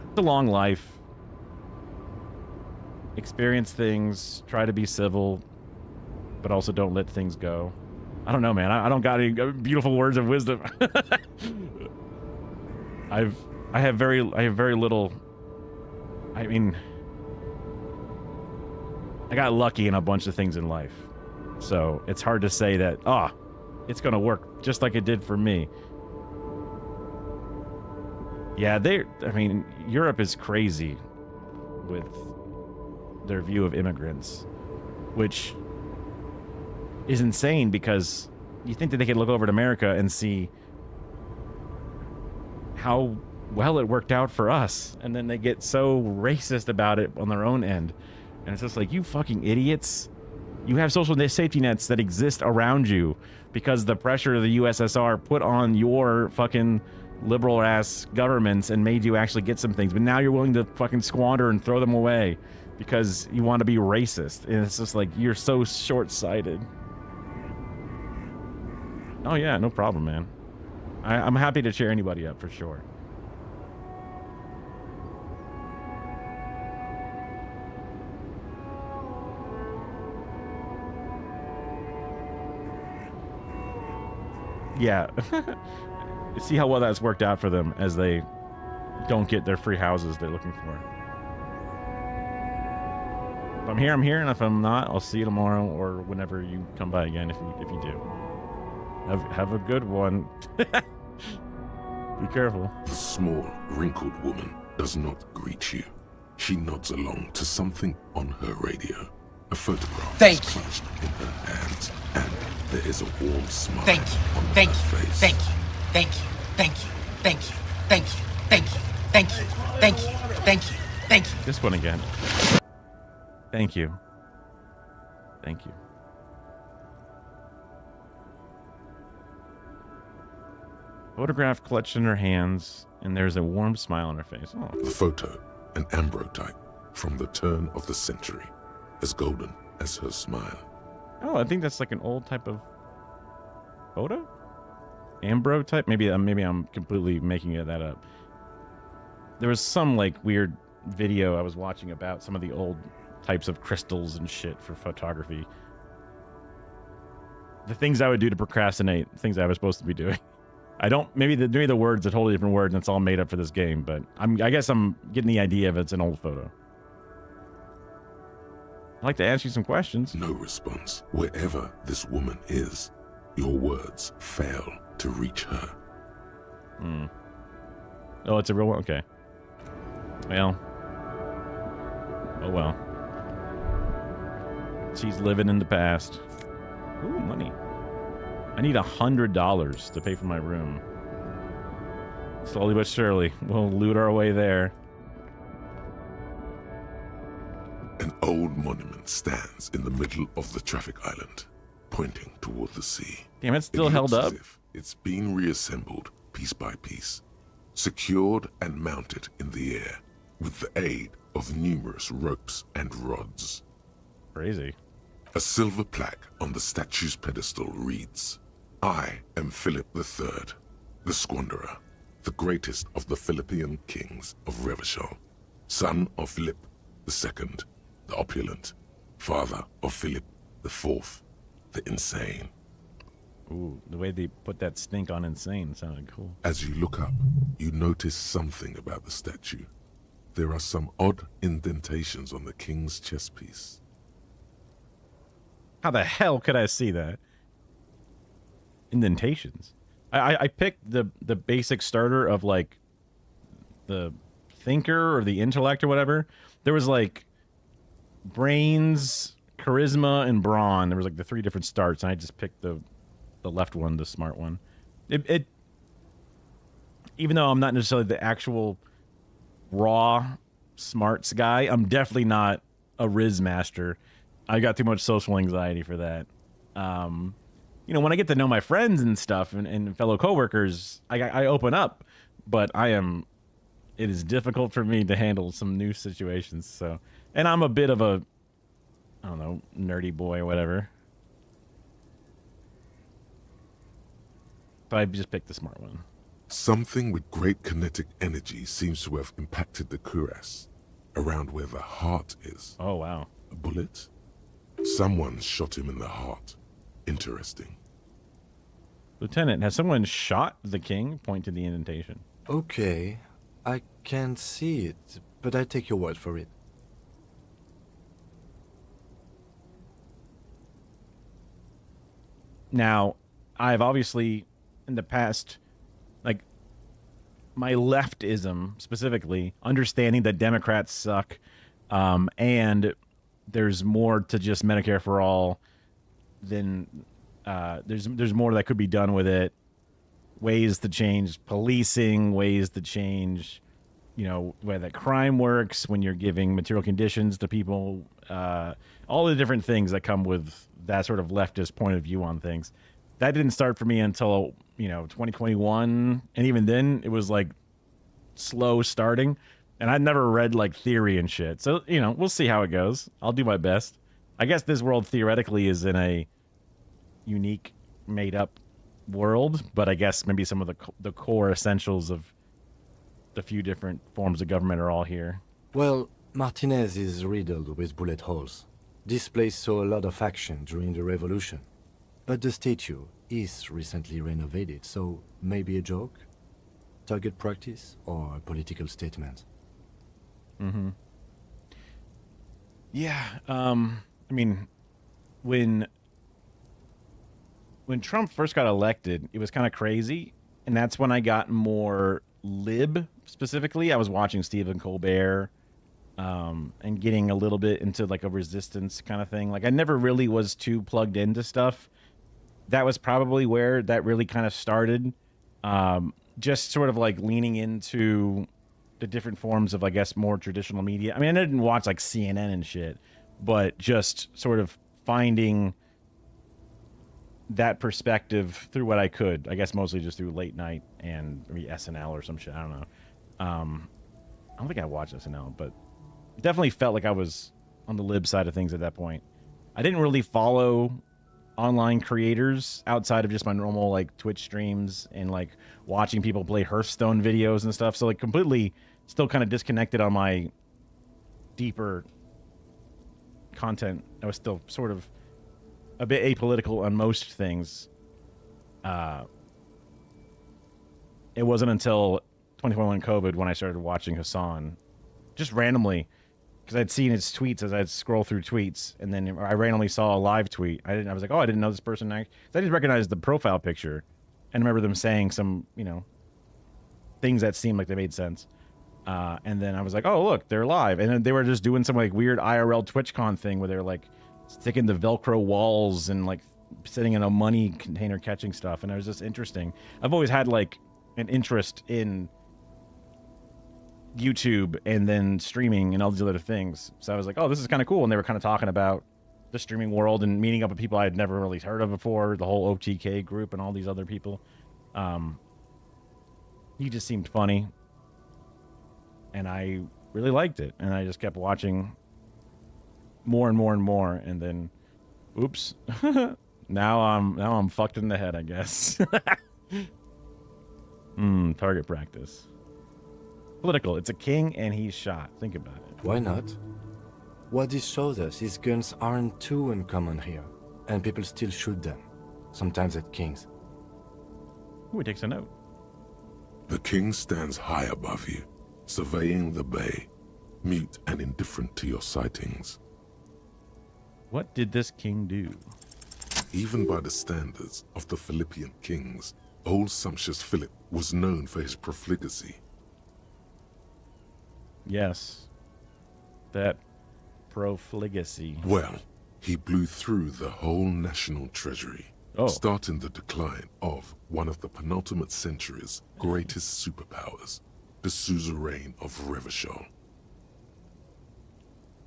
it's a long life. Experience things, try to be civil, but also don't let things go. I don't know, man. I don't got any beautiful words of wisdom. I have very little. I mean, I got lucky in a bunch of things in life. So it's hard to say that, it's going to work just like it did for me. Yeah, Europe is crazy with their view of immigrants, which is insane because you think that they could look over at America and see how well it worked out for us. And then they get so racist about it on their own end. And it's just like, you fucking idiots. You have social safety nets that exist around you because the pressure of the USSR put on your fucking liberal ass governments and made you actually get some things. But now you're willing to fucking squander and throw them away because you want to be racist. And it's just like, you're so short-sighted. Oh yeah, no problem, man. I'm happy to cheer anybody up for sure. Yeah. See how well that's worked out for them as they don't get their free houses they're looking for. If I'm here, I'm here, and if I'm not, I'll see you tomorrow or whenever you come by again if you do. Have a good one. Be careful. The small, wrinkled woman does not greet you. She nods along to something on her radio. A photograph is clenched in her hands, and there is a warm smile on her face. Thank you. Thank you. Thank you. Thank you. Thank you. Thank you. Thank you. Thank you. Thank you. Thank you. This one again. Thank you. Thank you. Photograph clutched in her hands, and there's a warm smile on her face. Oh. The photo, an ambrotype from the turn of the century, as golden as her smile. Oh, I think that's like an old type of photo? Ambrotype? Maybe I'm completely making that up. There was some like weird video I was watching about some of the old types of crystals and shit for photography. The things I would do to procrastinate, things I was supposed to be doing. I don't, maybe the word's a totally different word and it's all made up for this game, but I guess I'm getting the idea of it's an old photo. I'd like to ask you some questions. No response. Wherever this woman is, your words fail to reach her. Oh, it's a real one? Okay. Well. Oh well. She's living in the past. Ooh, money. I need $100 to pay for my room. Slowly but surely, we'll loot our way there. An old monument stands in the middle of the traffic island, pointing toward the sea. Damn, it's still held up. As if it's been reassembled piece by piece, secured and mounted in the air with the aid of numerous ropes and rods. Crazy. A silver plaque on the statue's pedestal reads, "I am Philip III, the Squanderer, the greatest of the Philippian kings of Revachol, son of Philip II, the opulent, father of Philip IV, the insane. Ooh, the way they put that stink on insane sounded cool. As you look up, you notice something about the statue. There are some odd indentations on the king's chest piece. How the hell could I see that? Indentations. I picked the basic starter of like the thinker or the intellect or whatever. There was like brains, charisma, and brawn. There was like the 3 different starts, and I just picked the left one, the smart one. It even though I'm not necessarily the actual raw smarts guy, I'm definitely not a Riz master. I got too much social anxiety for that. You know, when I get to know my friends and stuff and fellow coworkers, I open up, but it is difficult for me to handle some new situations. So, and I'm a bit of a, I don't know, nerdy boy or whatever. But I just picked the smart one. Something with great kinetic energy seems to have impacted the cuirass, around where the heart is. Oh, wow. A bullet? Someone shot him in the heart. Interesting. Lieutenant, has someone shot the king? Point to the indentation. Okay, I can't see it, but I take your word for it. Now, I've obviously, in the past, like, my leftism, specifically, understanding that Democrats suck, and there's more to just Medicare for all than, there's more that could be done with it. Ways to change policing, ways to change, you know, where that crime works, when you're giving material conditions to people, all the different things that come with that sort of leftist point of view on things. That didn't start for me until, 2021. And even then, it was like slow starting. And I'd never read like theory and shit. So, we'll see how it goes. I'll do my best. I guess this world theoretically is in a unique, made up world. But I guess maybe some of the core essentials of the few different forms of government are all here. Well, Martinez is riddled with bullet holes. This place saw a lot of action during the revolution. But the statue is recently renovated, so maybe a joke? Target practice or a political statement? Mm-hmm. Yeah, I mean, when Trump first got elected, it was kind of crazy, and that's when I got more lib, specifically. I was watching Stephen Colbert, and getting a little bit into like a resistance kind of thing. Like, I never really was too plugged into stuff. That was probably where that really kind of started. Just sort of like leaning into the different forms of, I guess, more traditional media. I mean, I didn't watch like CNN and shit, but just sort of finding that perspective through what I could. I guess mostly just through late night and maybe SNL or some shit. I don't know. I don't think I watched SNL, but it definitely felt like I was on the lib side of things at that point. I didn't really follow online creators outside of just my normal like Twitch streams and like watching people play Hearthstone videos and stuff. So like completely still kind of disconnected on my deeper content. I was still sort of a bit apolitical on most things. It wasn't until 2021 COVID when I started watching Hassan just randomly, because I'd seen his tweets as I'd scroll through tweets, and then I randomly saw a live tweet. I was like, oh, I didn't know this person. I just recognized the profile picture and remember them saying some, things that seemed like they made sense. And then I was like, oh, look, they're live. And then they were just doing some like weird IRL TwitchCon thing where they're like sticking the Velcro walls and like sitting in a money container catching stuff. And it was just interesting. I've always had like an interest in YouTube and then streaming and all these other things. So I was like, oh, this is kind of cool. And they were kind of talking about the streaming world and meeting up with people I had never really heard of before, the whole OTK group and all these other people. He just seemed funny. And I really liked it. And I just kept watching more and more and more. And then, oops, now I'm fucked in the head, I guess. Target practice. Political. It's a king and he's shot. Think about it. Why not? What this shows us is guns aren't too uncommon here, and people still shoot them, sometimes at kings. Ooh, he takes a note. The king stands high above you, surveying the bay, mute and indifferent to your sightings. What did this king do? Even by the standards of the Philippian kings, old sumptuous Philip was known for his profligacy. Yes. That profligacy. Well, he blew through the whole national treasury, starting the decline of one of the penultimate century's greatest superpowers, the suzerain of Revachol.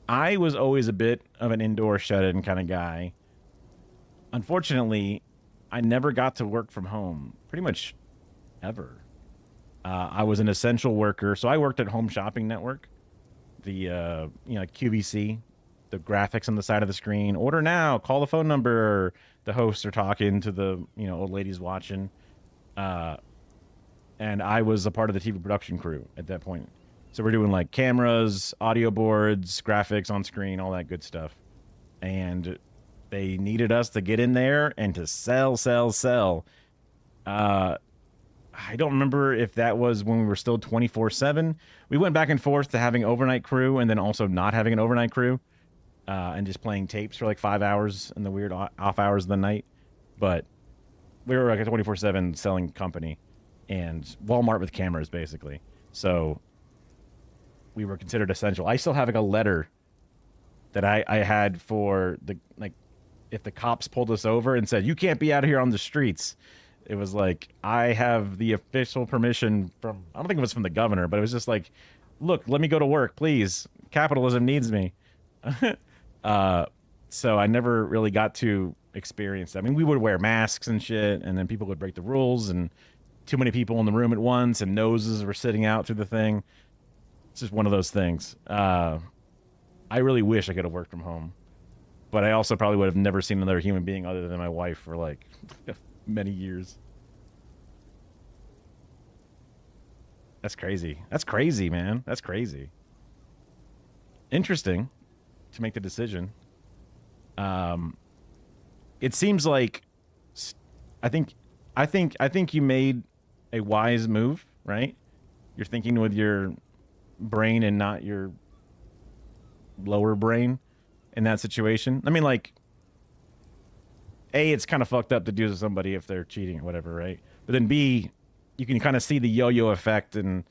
I was always a bit of an indoor shut-in kind of guy. Unfortunately, I never got to work from home, pretty much ever. I was an essential worker, so I worked at Home Shopping Network, the QVC, the graphics on the side of the screen. Order now, call the phone number. The hosts are talking to the old ladies watching, and I was a part of the TV production crew at that point. So we're doing like cameras, audio boards, graphics on screen, all that good stuff, and they needed us to get in there and to sell. I don't remember if that was when we were still 24/7. We went back and forth to having overnight crew and then also not having an overnight crew, and just playing tapes for like 5 hours in the weird off hours of the night. But we were like a 24/7 selling company and Walmart with cameras, basically. So we were considered essential. I still have like a letter that I had for the, like, if the cops pulled us over and said, you can't be out here on the streets. It was like, I have the official permission from, I don't think it was from the governor, but it was just like, look, let me go to work, please. Capitalism needs me. So I never really got to experience that. I mean, we would wear masks and shit, and then people would break the rules, and too many people in the room at once, and noses were sitting out through the thing. It's just one of those things. I really wish I could have worked from home, but I also probably would have never seen another human being other than my wife for like many years. That's crazy. That's crazy, man. That's crazy. Interesting to make the decision. It seems like I think you made a wise move, right? You're thinking with your brain and not your lower brain in that situation. I mean, like, A, it's kind of fucked up to do to somebody if they're cheating or whatever, right? But then B, you can kind of see the yo-yo effect and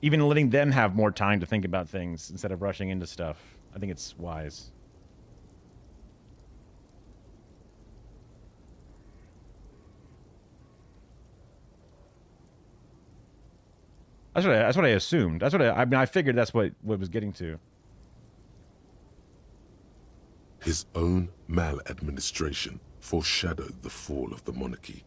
even letting them have more time to think about things instead of rushing into stuff. I think it's wise. That's what I assumed. That's what I mean. I figured that's what was getting to. His own maladministration foreshadowed the fall of the monarchy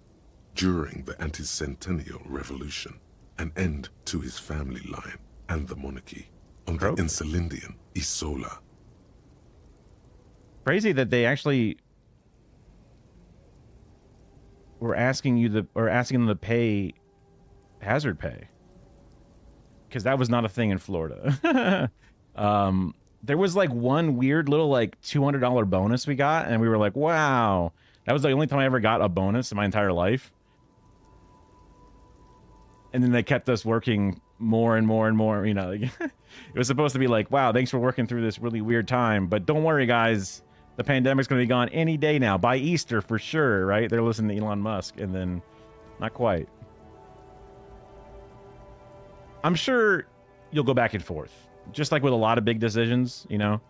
during the anti-centennial revolution, an end to his family line and the monarchy on the Insulindian Isola. Crazy that they actually were asking them to pay hazard pay, because that was not a thing in Florida. There was like one weird little like $200 bonus we got, and we were like, wow, that was the only time I ever got a bonus in my entire life. And then they kept us working more and more and more, you know. Like, it was supposed to be like, wow, thanks for working through this really weird time, but don't worry, guys, the pandemic's going to be gone any day now, by Easter for sure, right? They're listening to Elon Musk, and then not quite. I'm sure you'll go back and forth. Just like with a lot of big decisions, you know,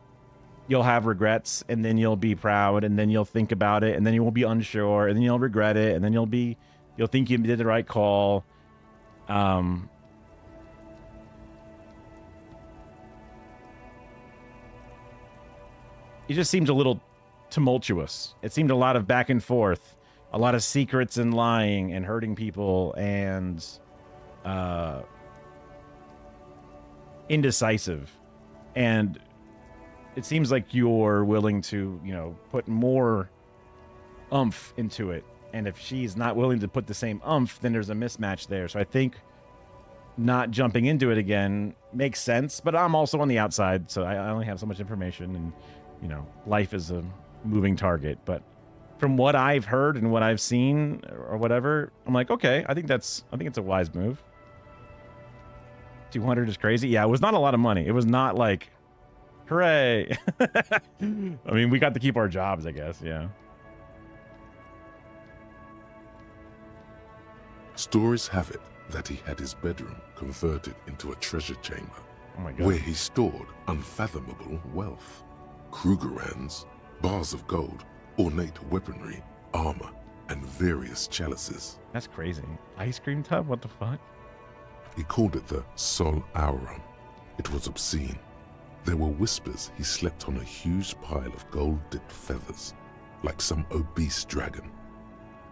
you'll have regrets, and then you'll be proud, and then you'll think about it, and then you will be unsure, and then you'll regret it, and then you'll think you did the right call. It just seemed a little tumultuous. It seemed a lot of back and forth, a lot of secrets and lying and hurting people, and indecisive. And it seems like you're willing to, you know, put more oomph into it And if she's not willing to put the same oomph, then there's a mismatch there. So I think not jumping into it again makes sense. But I'm also on the outside, so I only have so much information, and you know, life is a moving target. But from what I've heard and what I've seen or whatever, I'm like, okay, I think it's a wise move. 200 is crazy. Yeah, it was not a lot of money. It was not like, hooray. I mean, we got to keep our jobs, I guess. Yeah. Stories have it that he had his bedroom converted into a treasure chamber, Oh my God. where he stored unfathomable wealth. Krugerrands, bars of gold, ornate weaponry, armor, and various chalices. That's crazy. Ice cream tub? What the fuck? He called it the Sol Auron. It was obscene. There were whispers he slept on a huge pile of gold-dipped feathers, like some obese dragon,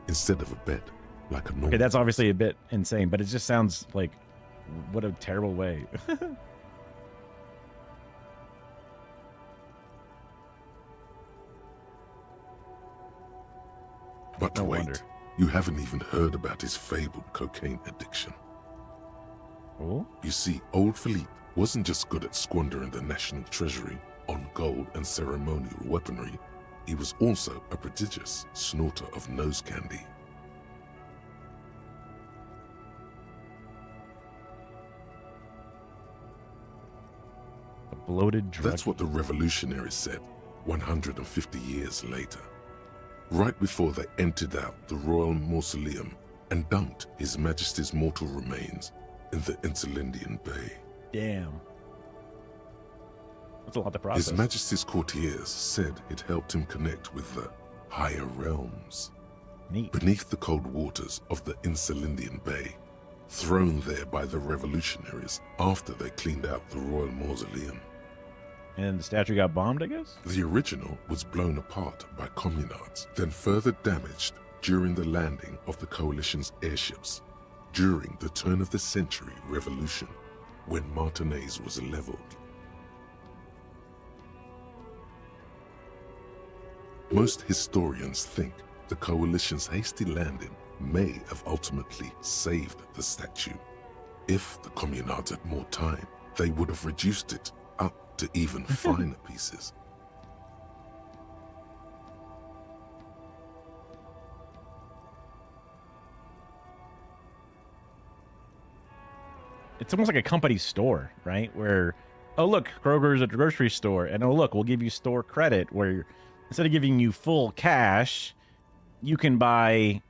instead of a bed, like a normal. Okay, that's obviously a bit insane, but it just sounds like, what a terrible way. But No wait, wonder. you haven't even heard about his fabled cocaine addiction. Oh? You see, old Philippe wasn't just good at squandering the national treasury on gold and ceremonial weaponry, he was also a prodigious snorter of nose candy. A bloated drug. That's what the revolutionaries said 150 years later, right before they emptied out the royal mausoleum and dumped His Majesty's mortal remains in the Insulindian Bay. Damn. That's a lot to process. His Majesty's courtiers said it helped him connect with the higher realms. Neat. Beneath the cold waters of the Insulindian Bay, thrown there by the revolutionaries after they cleaned out the royal mausoleum. And the statue got bombed, I guess? The original was blown apart by communards, then further damaged during the landing of the coalition's airships during the turn of the century revolution, when Martinaise was leveled. Most historians think the coalition's hasty landing may have ultimately saved the statue. If the communards had more time, they would have reduced it up to even finer pieces. It's almost like a company store, right? Where, oh, look, Kroger's a grocery store. And oh, look, we'll give you store credit where instead of giving you full cash, you can buy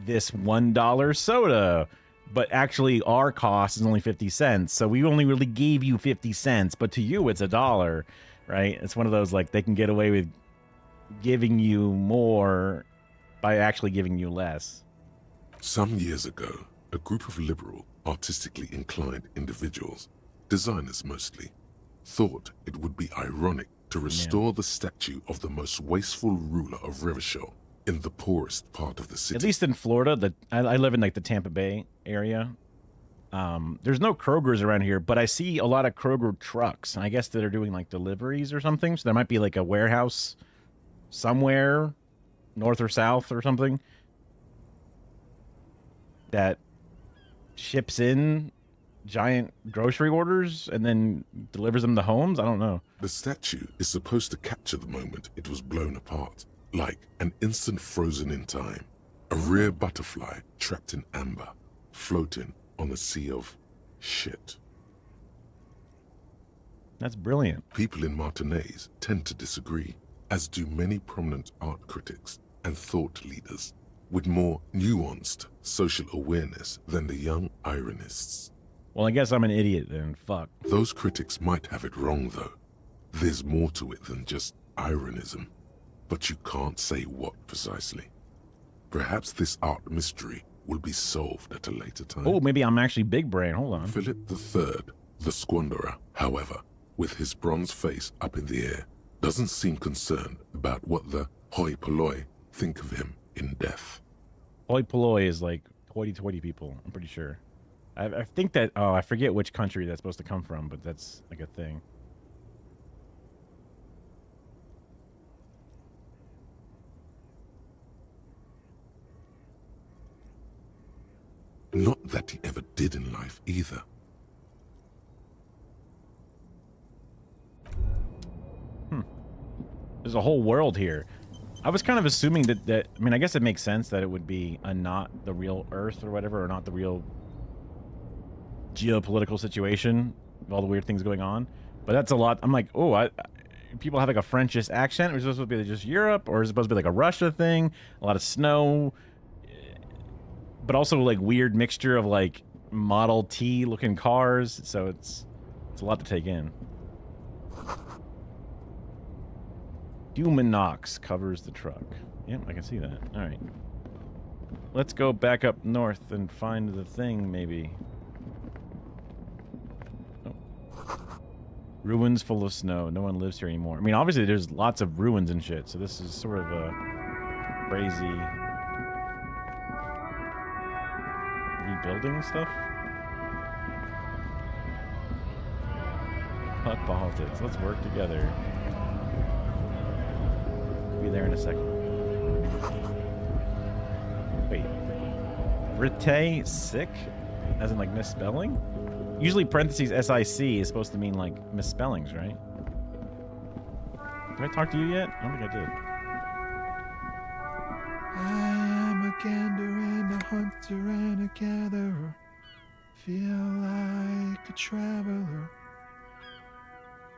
this $1 soda. But actually, our cost is only 50 cents. So we only really gave you 50 cents. But to you, it's $1, right? It's one of those, like, they can get away with giving you more by actually giving you less. Some years ago, a group of liberal, artistically inclined individuals, designers mostly, thought it would be ironic to restore the statue of the most wasteful ruler of Revachol in the poorest part of the city. At least in Florida, I live in like the Tampa Bay area. There's no Kroger's around here, but I see a lot of Kroger trucks. And I guess they're doing like deliveries or something. So there might be like a warehouse somewhere north or south or something that ships in giant grocery orders and then delivers them to homes. I don't know. The statue is supposed to capture the moment it was blown apart, like an instant frozen in time, a rare butterfly trapped in amber, floating on a sea of shit. That's brilliant. People in Martinaise tend to disagree, as do many prominent art critics and thought leaders with more nuanced social awareness than the young ironists. Well, I guess I'm an idiot then. Fuck. Those critics might have it wrong, though. There's more to it than just ironism, but you can't say what precisely. Perhaps this art mystery will be solved at a later time. Oh, maybe I'm actually big brain. Hold on. Philip III, the squanderer, however, with his bronze face up in the air, doesn't seem concerned about what the hoi polloi think of him in death. Hoi polloi is like hoity-toity people, I'm pretty sure. I think that, oh, I forget which country that's supposed to come from, but that's like a thing. Not that he ever did in life either. There's a whole world here. I was kind of assuming that I mean, I guess it makes sense that it would be not the real Earth or whatever, or not the real geopolitical situation of all the weird things going on. But that's a lot. I'm like, oh, people have like a Frenchish accent. Or is it supposed to be just Europe, or is it supposed to be like a Russia thing? A lot of snow, but also like weird mixture of like Model T looking cars. So it's a lot to take in. Duminox covers the truck. Yep, I can see that. All right. Let's go back up north and find the thing, maybe. Oh. Ruins full of snow. No one lives here anymore. I mean, obviously there's lots of ruins and shit, so this is sort of a crazy rebuilding stuff. Fuck politics. Let's work together. Be there in a second. Wait. Brite sick? As in like misspelling? Usually parentheses SIC is supposed to mean like misspellings, right? Did I talk to you yet? I don't think I did. I am a gander and a hunter and a gatherer. Feel like a traveler.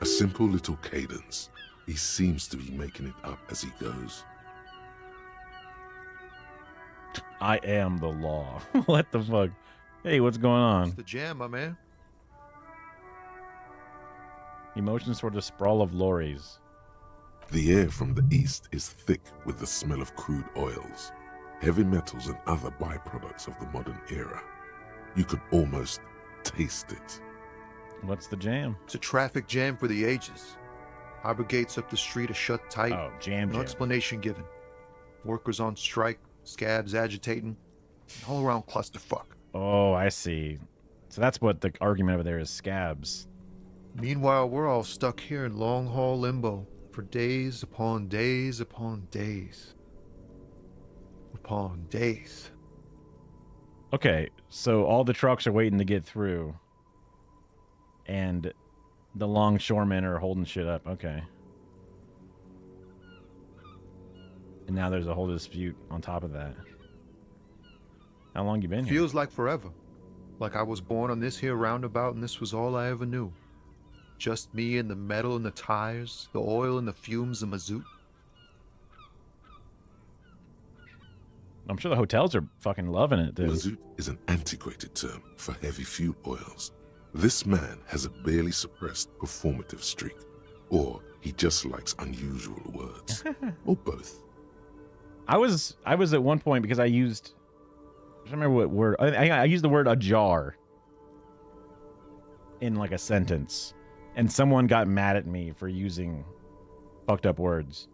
A simple little cadence. He seems to be making it up as he goes. I am the law. What the fuck? Hey, what's going on? It's the jam, my man. Emotions toward the sprawl of lorries. The air from the east is thick with the smell of crude oils, heavy metals and other byproducts of the modern era. You could almost taste it. What's the jam? It's a traffic jam for the ages. Harbor gates up the street are shut tight. Oh, jam. No explanation given. Workers on strike, scabs agitating, all around clusterfuck. Oh, I see. So that's what the argument over there is, scabs. Meanwhile, we're all stuck here in long haul limbo for days upon days upon days. Upon days. Okay, so all the trucks are waiting to get through. And the longshoremen are holding shit up. Okay. And now there's a whole dispute on top of that. How long you been here? Feels like forever. Like I was born on this here roundabout and this was all I ever knew. Just me and the metal and the tires, the oil and the fumes of mazout. I'm sure the hotels are fucking loving it, dude. Mazout is an antiquated term for heavy fuel oils. This man has a barely suppressed performative streak, or he just likes unusual words, or both. I was at one point because I used, I don't remember what word, I used the word ajar in like a sentence, and someone got mad at me for using fucked up words,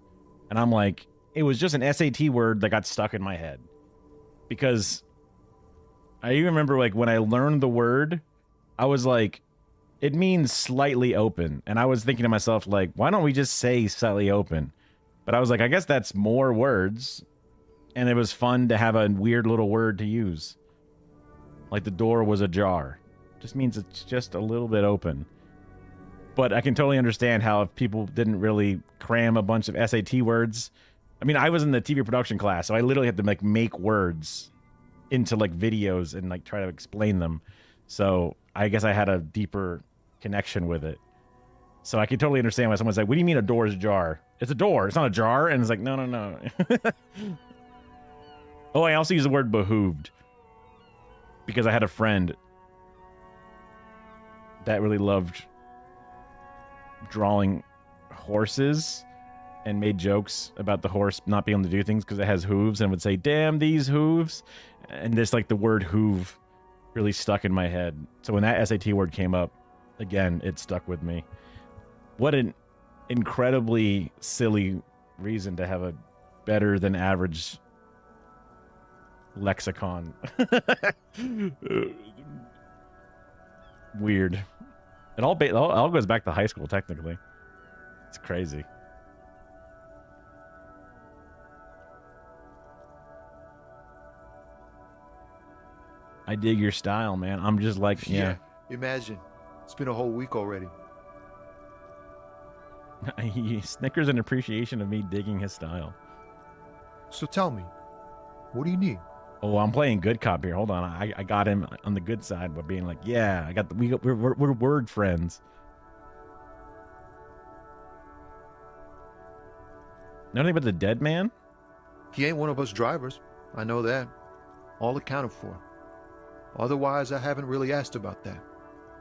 and I'm like, it was just an SAT word that got stuck in my head, because I even remember like when I learned the word, I was like, it means slightly open. And I was thinking to myself, like, why don't we just say slightly open? But I was like, I guess that's more words. And it was fun to have a weird little word to use. Like the door was ajar. Just means it's just a little bit open. But I can totally understand how if people didn't really cram a bunch of SAT words. I mean, I was in the TV production class, so I literally had to like make words into like videos and like try to explain them. So I guess I had a deeper connection with it. So I can totally understand why someone's like, what do you mean a door is ajar? It's a door. It's not a jar. And it's like, no. Oh, I also use the word behooved. Because I had a friend that really loved drawing horses and made jokes about the horse not being able to do things because it has hooves, and would say, damn these hooves. And just like the word hoove really stuck in my head. So when that SAT word came up, again, it stuck with me. What an incredibly silly reason to have a better than average lexicon. Weird. It all goes back to high school, technically. It's crazy. I dig your style, man. I'm just like, yeah. Imagine. It's been a whole week already. He snickers in appreciation of me digging his style. So tell me, what do you need? Oh, I'm playing good cop here. Hold on, I got him on the good side by being like, yeah, I got the, we're word friends. Nothing but the dead man. He ain't one of us drivers. I know that. All accounted for. Otherwise, I haven't really asked about that.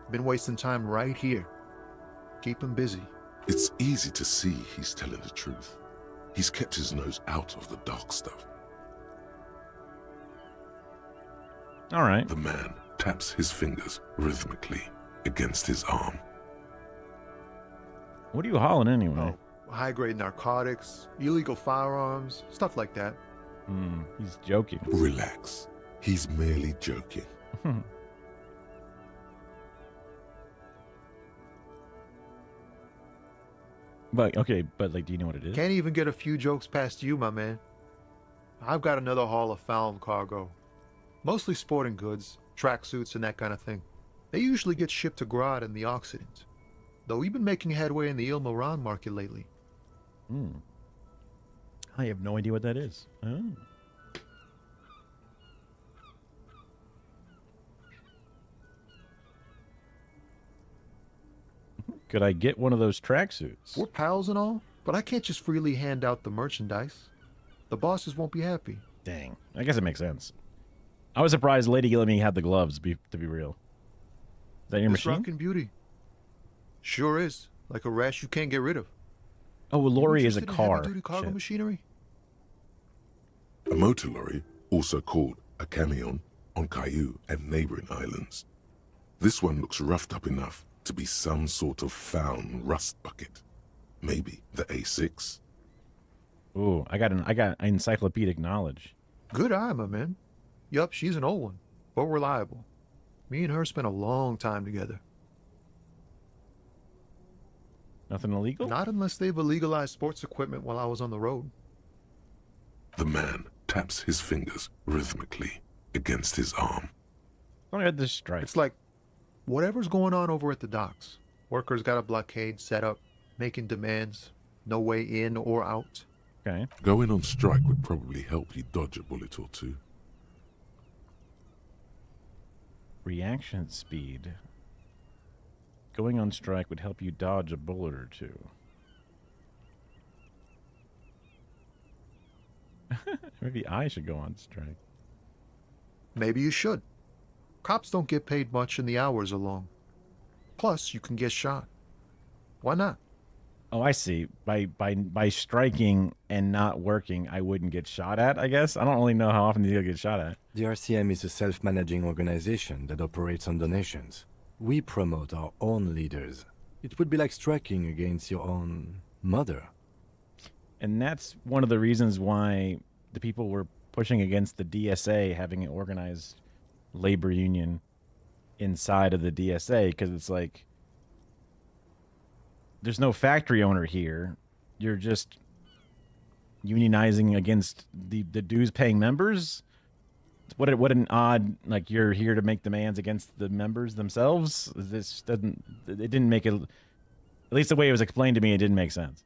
Been wasting time right here. Keep him busy. It's easy to see he's telling the truth. He's kept his nose out of the dark stuff. All right. The man taps his fingers rhythmically against his arm. What are you hauling anyway? Oh, high-grade narcotics, illegal firearms, stuff like that. He's joking. Relax. He's merely joking. But okay, but like, do you know what it is? Can't even get a few jokes past you, my man. I've got another haul of found cargo. Mostly sporting goods, tracksuits, and that kind of thing. They usually get shipped to Grad in the Occident. Though we've been making headway in the Il Moran market lately. I have no idea what that is. Oh. Could I get one of those tracksuits? We're pals and all, but I can't just freely hand out the merchandise. The bosses won't be happy. Dang. I guess it makes sense. I was surprised Lady Gillamy had the gloves, to be real. Is that your This machine? rockin' beauty. Sure is. Like a rash you can't get rid of. Oh, well, lorry is a Interested in car. heavy-duty cargo Shit. machinery? A motor lorry, also called a camion, on Caillou and neighboring islands. This one looks roughed up enough to be some sort of found rust bucket. Maybe the A6. Ooh, I got encyclopedic knowledge. Good eye, my man. Yup, she's an old one, but reliable. Me and her spent a long time together. Nothing illegal? Not unless they've illegalized sports equipment while I was on the road. The man taps his fingers rhythmically against his arm. I had this strike. It's like whatever's going on over at the docks. Workers got a blockade set up, making demands, no way in or out. Okay. Going on strike would probably help you dodge a bullet or two. Reaction speed. Going on strike would help you dodge a bullet or two. Maybe I should go on strike. Maybe you should. Cops don't get paid much and the hours are long. Plus, you can get shot. Why not? Oh, I see. By striking and not working, I wouldn't get shot at, I guess. I don't really know how often you'll get shot at. The RCM is a self-managing organization that operates on donations. We promote our own leaders. It would be like striking against your own mother. And that's one of the reasons why the people were pushing against the DSA having an organized labor union inside of the DSA, because it's like, there's no factory owner here. You're just unionizing against the dues paying members. What an odd, like, you're here to make demands against the members themselves. This doesn't, it didn't make it, at least the way it was explained to me, it didn't make sense.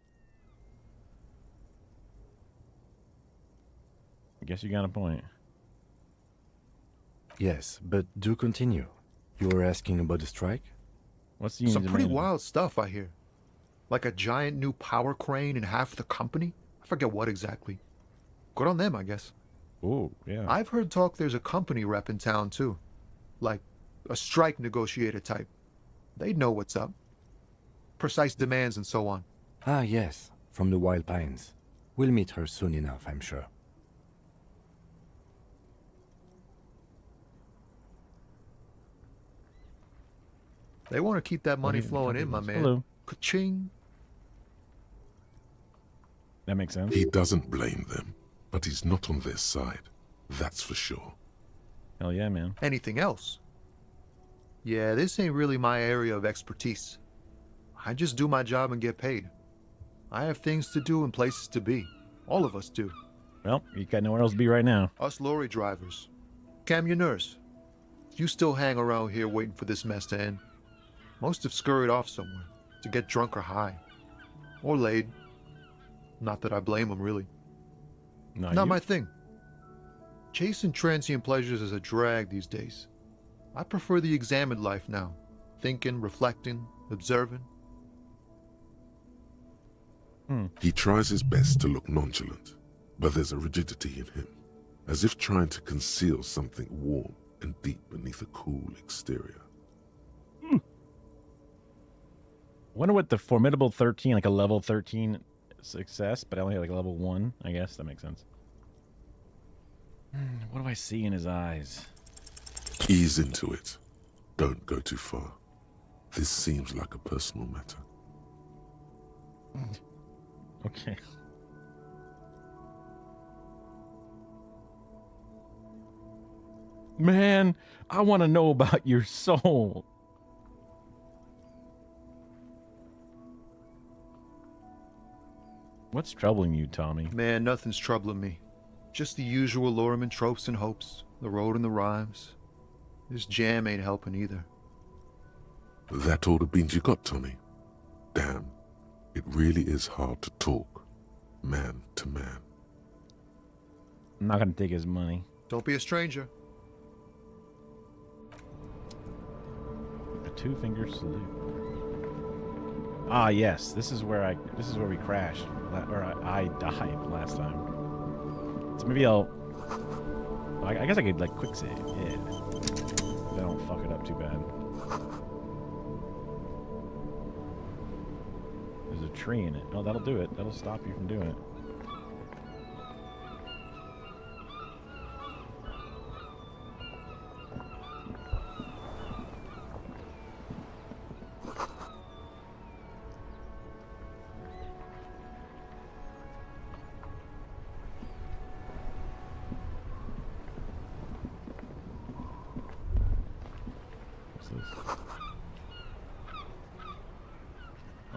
I guess you got a point. Yes, but do continue. You were asking about the strike? What's the union Some pretty demanding? wild stuff, I hear. Like a giant new power crane in half the company? I forget what exactly. Good on them, I guess. Ooh, yeah. I've heard talk there's a company rep in town, too. Like a strike negotiator type. They'd know what's up. Precise demands and so on. Ah, yes, from the Wild Pines. We'll meet her soon enough, I'm sure. They want to keep that money flowing in, my man. Hello. Ka-ching. That makes sense. He doesn't blame them, but he's not on their side. That's for sure. Hell yeah, man. Anything else? Yeah, this ain't really my area of expertise. I just do my job and get paid. I have things to do and places to be. All of us do. Well, you got nowhere else to be right now. Us lorry drivers. Camionneurs. Few still hang around here waiting for this mess to end. Most have scurried off somewhere to get drunk or high. Or laid. Not that I blame them, really. Not my thing. Chasing transient pleasures is a drag these days. I prefer the examined life now. Thinking, reflecting, observing. He tries his best to look nonchalant, but there's a rigidity in him, as if trying to conceal something warm and deep beneath a cool exterior. Wonder what the formidable 13, like a level 13 success, but I only had like level 1, I guess. That makes sense. What do I see in his eyes? Ease into it. Don't go too far. This seems like a personal matter. Okay. Man, I want to know about your soul. What's troubling you, Tommy? Man, nothing's troubling me. Just the usual Lorman tropes and hopes. The road and the rhymes. This jam ain't helping either. That all the beans you got, Tommy? Damn, it really is hard to talk, man to man. I'm not going to take his money. Don't be a stranger. A 2-finger salute. Ah, yes. This is where we crashed, or I died last time. So maybe I guess I could like quick save. Yeah. I don't fuck it up too bad. There's a tree in it. Oh, that'll do it. That'll stop you from doing it.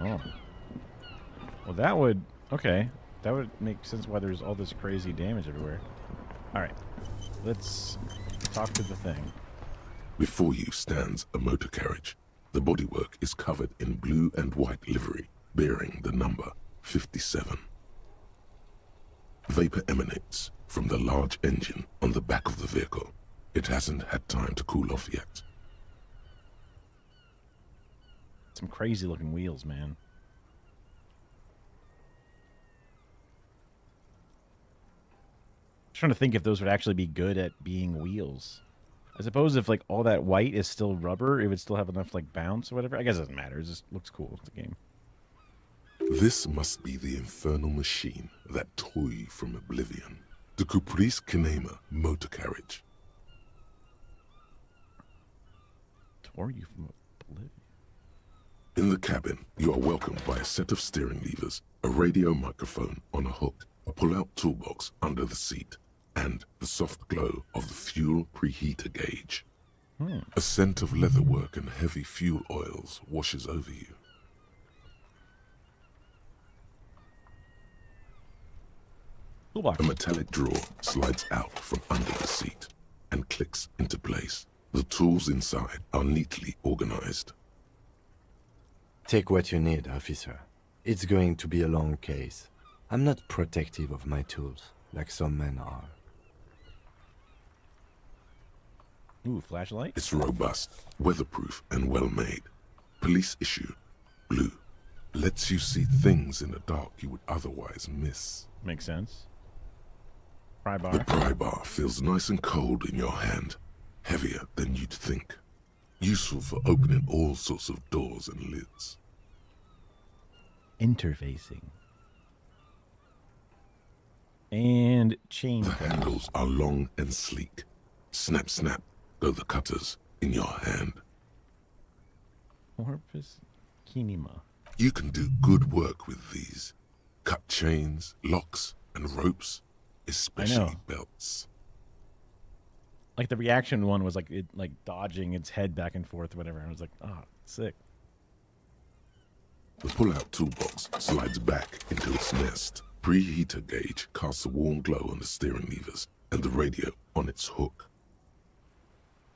Oh. Well, that would... Okay. That would make sense why there's all this crazy damage everywhere. Alright. Let's talk to the thing. Before you stands a motor carriage. The bodywork is covered in blue and white livery, bearing the number 57. Vapor emanates from the large engine on the back of the vehicle. It hasn't had time to cool off yet. Some crazy looking wheels, man. I'm trying to think if those would actually be good at being wheels. I suppose if like all that white is still rubber, it would still have enough like bounce or whatever. I guess it doesn't matter. It just looks cool. It's a game. This must be the infernal machine that tore you from oblivion. The Caprice Kinema motor carriage. Tore you from oblivion? In the cabin, you are welcomed by a set of steering levers, a radio microphone on a hook, a pull-out toolbox under the seat, and the soft glow of the fuel preheater gauge. A scent of leatherwork and heavy fuel oils washes over you. Toolbox. A metallic drawer slides out from under the seat and clicks into place. The tools inside are neatly organized. Take what you need, officer. It's going to be a long case. I'm not protective of my tools, like some men are. Ooh, flashlight? It's robust, weatherproof, and well-made. Police issue. Blue. Lets you see things in the dark you would otherwise miss. Makes sense. Pry bar. The pry bar feels nice and cold in your hand. Heavier than you'd think. Useful for opening all sorts of doors and lids. Interfacing. And chain. The handles are long and sleek. Snap, snap, go the cutters in your hand. Corpus Kinema. You can do good work with these. Cut chains, locks, and ropes, especially belts. Like the reaction one was like it like dodging its head back and forth, whatever. I was like, oh, sick. The pull-out toolbox slides back into its nest. Preheater gauge casts a warm glow on the steering levers and the radio on its hook.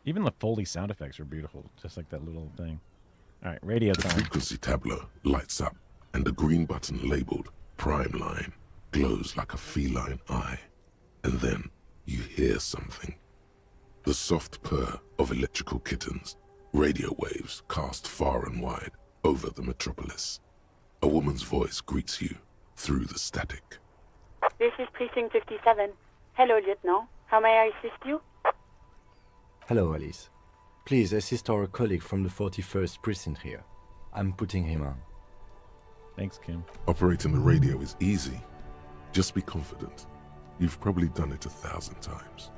Even the Foley sound effects are beautiful, just like that little thing. All right, radio The time. frequency tableau lights up, and the green button labeled Prime Line glows like a feline eye. And then you hear something. The soft purr of electrical kittens, radio waves cast far and wide over the metropolis. A woman's voice greets you through the static. This is Precinct 57. Hello, Lieutenant. How may I assist you? Hello, Alice. Please assist our colleague from the 41st precinct here. I'm putting him on. Thanks, Kim. Operating the radio is easy. Just be confident. You've probably done it 1,000 times.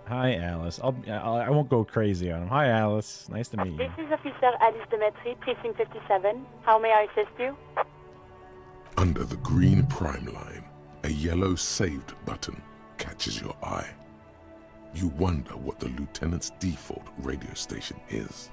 Hi, Alice. I won't go crazy on him. Hi, Alice. Nice to meet you. This is Officer Alice Demetri, Precinct 57. How may I assist you? Under the green Prime Line, a yellow saved button catches your eye. You wonder what the lieutenant's default radio station is.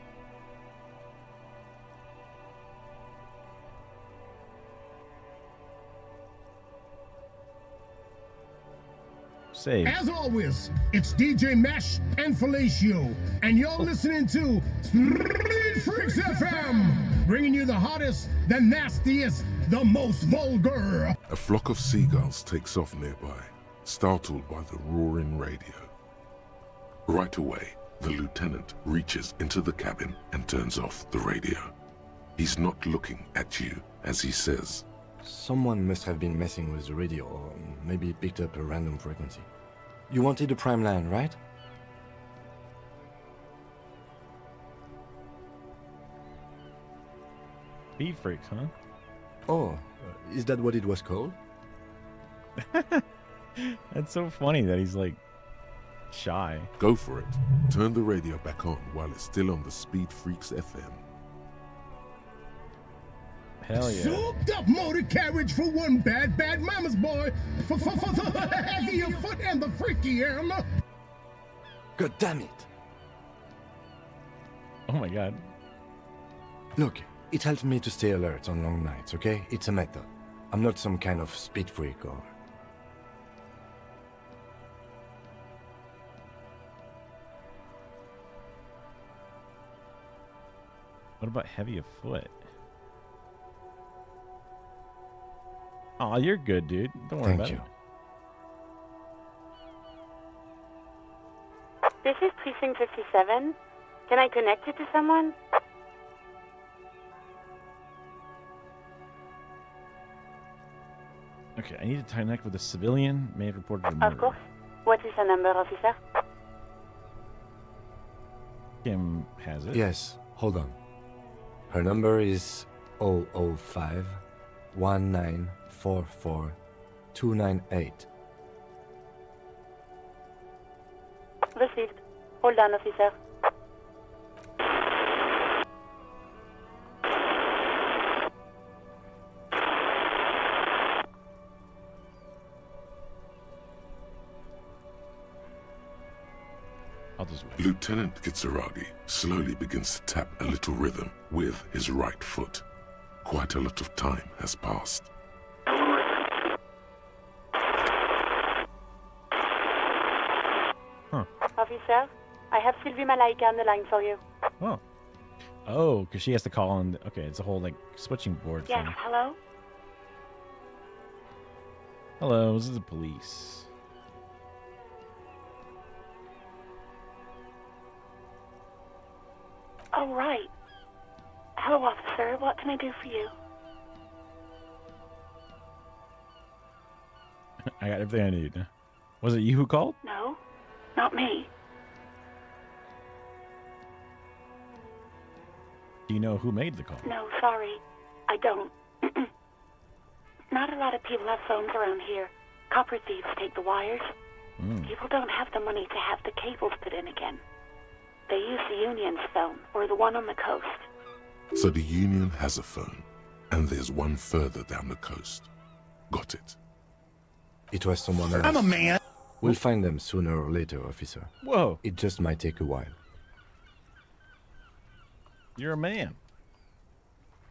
Save. As always, it's DJ Mesh and Felicio, and you're listening to Street Freaks FM, bringing you the hottest, the nastiest, the most vulgar. A flock of seagulls takes off nearby, startled by the roaring radio. Right away, the lieutenant reaches into the cabin and turns off the radio. He's not looking at you as he says, Someone must have been messing with the radio, or maybe picked up a random frequency. You wanted the Prime Line, right? Speed freaks, huh? Oh, is that what it was called? That's so funny that he's like shy. Go for it. Turn the radio back on while it's still on the Speed Freaks FM. Hell yeah. Souped up motor carriage for one bad mama's boy. For the heavier foot and the freakier. God damn it! Oh my god. Look, it helps me to stay alert on long nights, okay? It's a method. I'm not some kind of speed freak or... What about heavy of foot? Oh, you're good, dude. Don't worry about Thank you. it. This is Precinct 57. Can I connect you to someone? Okay, I need to connect with a civilian. May have reported a murder. Of course. What is the number, officer? Kim has it. Yes, hold on. Her number is 005 1944 298. Received. Hold on, officer. I'll just wait. Lieutenant Kitsuragi slowly begins to tap a little rhythm with his right foot. Quite a lot of time has passed. Huh. Officer, I have Sylvie Malaika on the line for you. Oh. Oh, because she has to call on. Okay, it's a whole like switching board Yes, thing. hello? Hello, this is the police. Oh, right. Hello, officer. What can I do for you? I got everything I need. Was it you who called? No, not me. Do you know who made the call? No, sorry. I don't. Not a lot of people have phones around here. Copper thieves take the wires. People don't have the money to have the cables put in again. They use the Union's phone, or the one on the coast. So the Union has a phone, and there's one further down the coast. Got it. It was someone else. I'm a man. We'll find them sooner or later, officer. Whoa, It just might take a while. you're a man.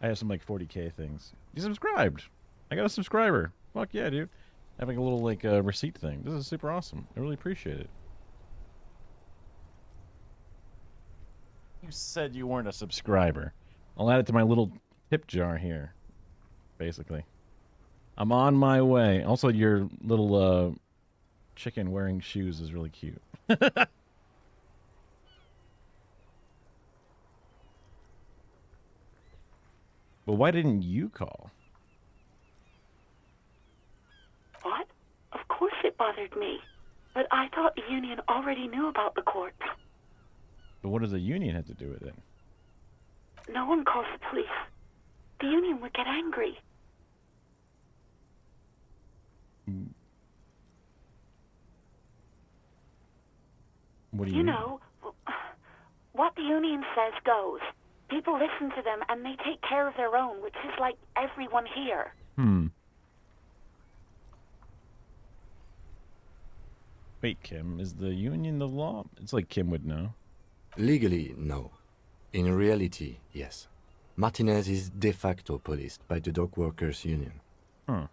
I have some like 40K things. You subscribed. I got a subscriber. Fuck yeah, dude. having a little like receipt thing. This is super awesome. I really appreciate it. You said you weren't a subscriber. I'll add it to my little tip jar here. Basically, I'm on my way. Also, your little chicken wearing shoes is really cute. But why didn't you call? What? Of course it bothered me. But I thought the Union already knew about the corpse. But what does the Union have to do with it? No one calls the police. The Union would get angry. What do you You mean? know, what the Union says goes. People listen to them and they take care of their own, which is like everyone here. Wait, Kim, is the Union the law? It's like Kim would know. Legally, no. In reality, yes. Martinez is de facto policed by the dock workers union. Huh.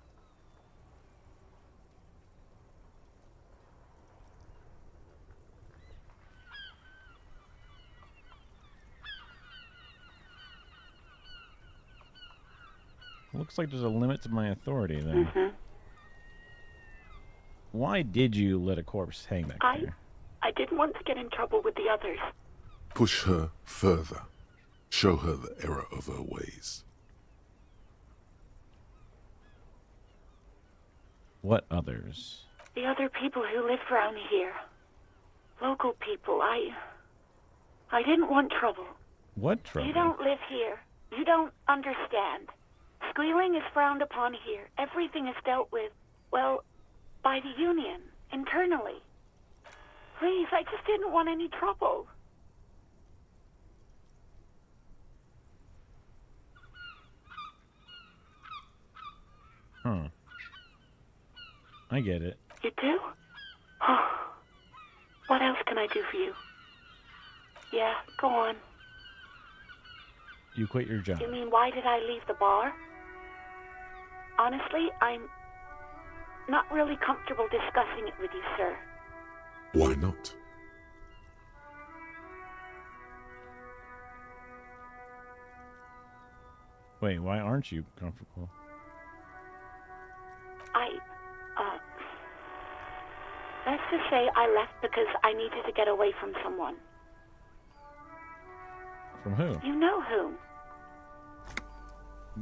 Looks like there's a limit to my authority then. Why did you let a corpse hang back there? I didn't want to get in trouble with the others. Push her further. Show her the error of her ways. What others? The other people who live around here. Local people. I didn't want trouble. What trouble? You don't live here. You don't understand. Squealing is frowned upon here. Everything is dealt with, well, by the Union, internally. Please, I just didn't want any trouble. Huh. I get it. You do? Oh. What else can I do for you? Yeah, go on. You quit your job. You mean, why did I leave the bar? Honestly, I'm not really comfortable discussing it with you, sir. Why not? Wait, why aren't you comfortable? Let's just say I left because I needed to get away from someone. From who? You know whom.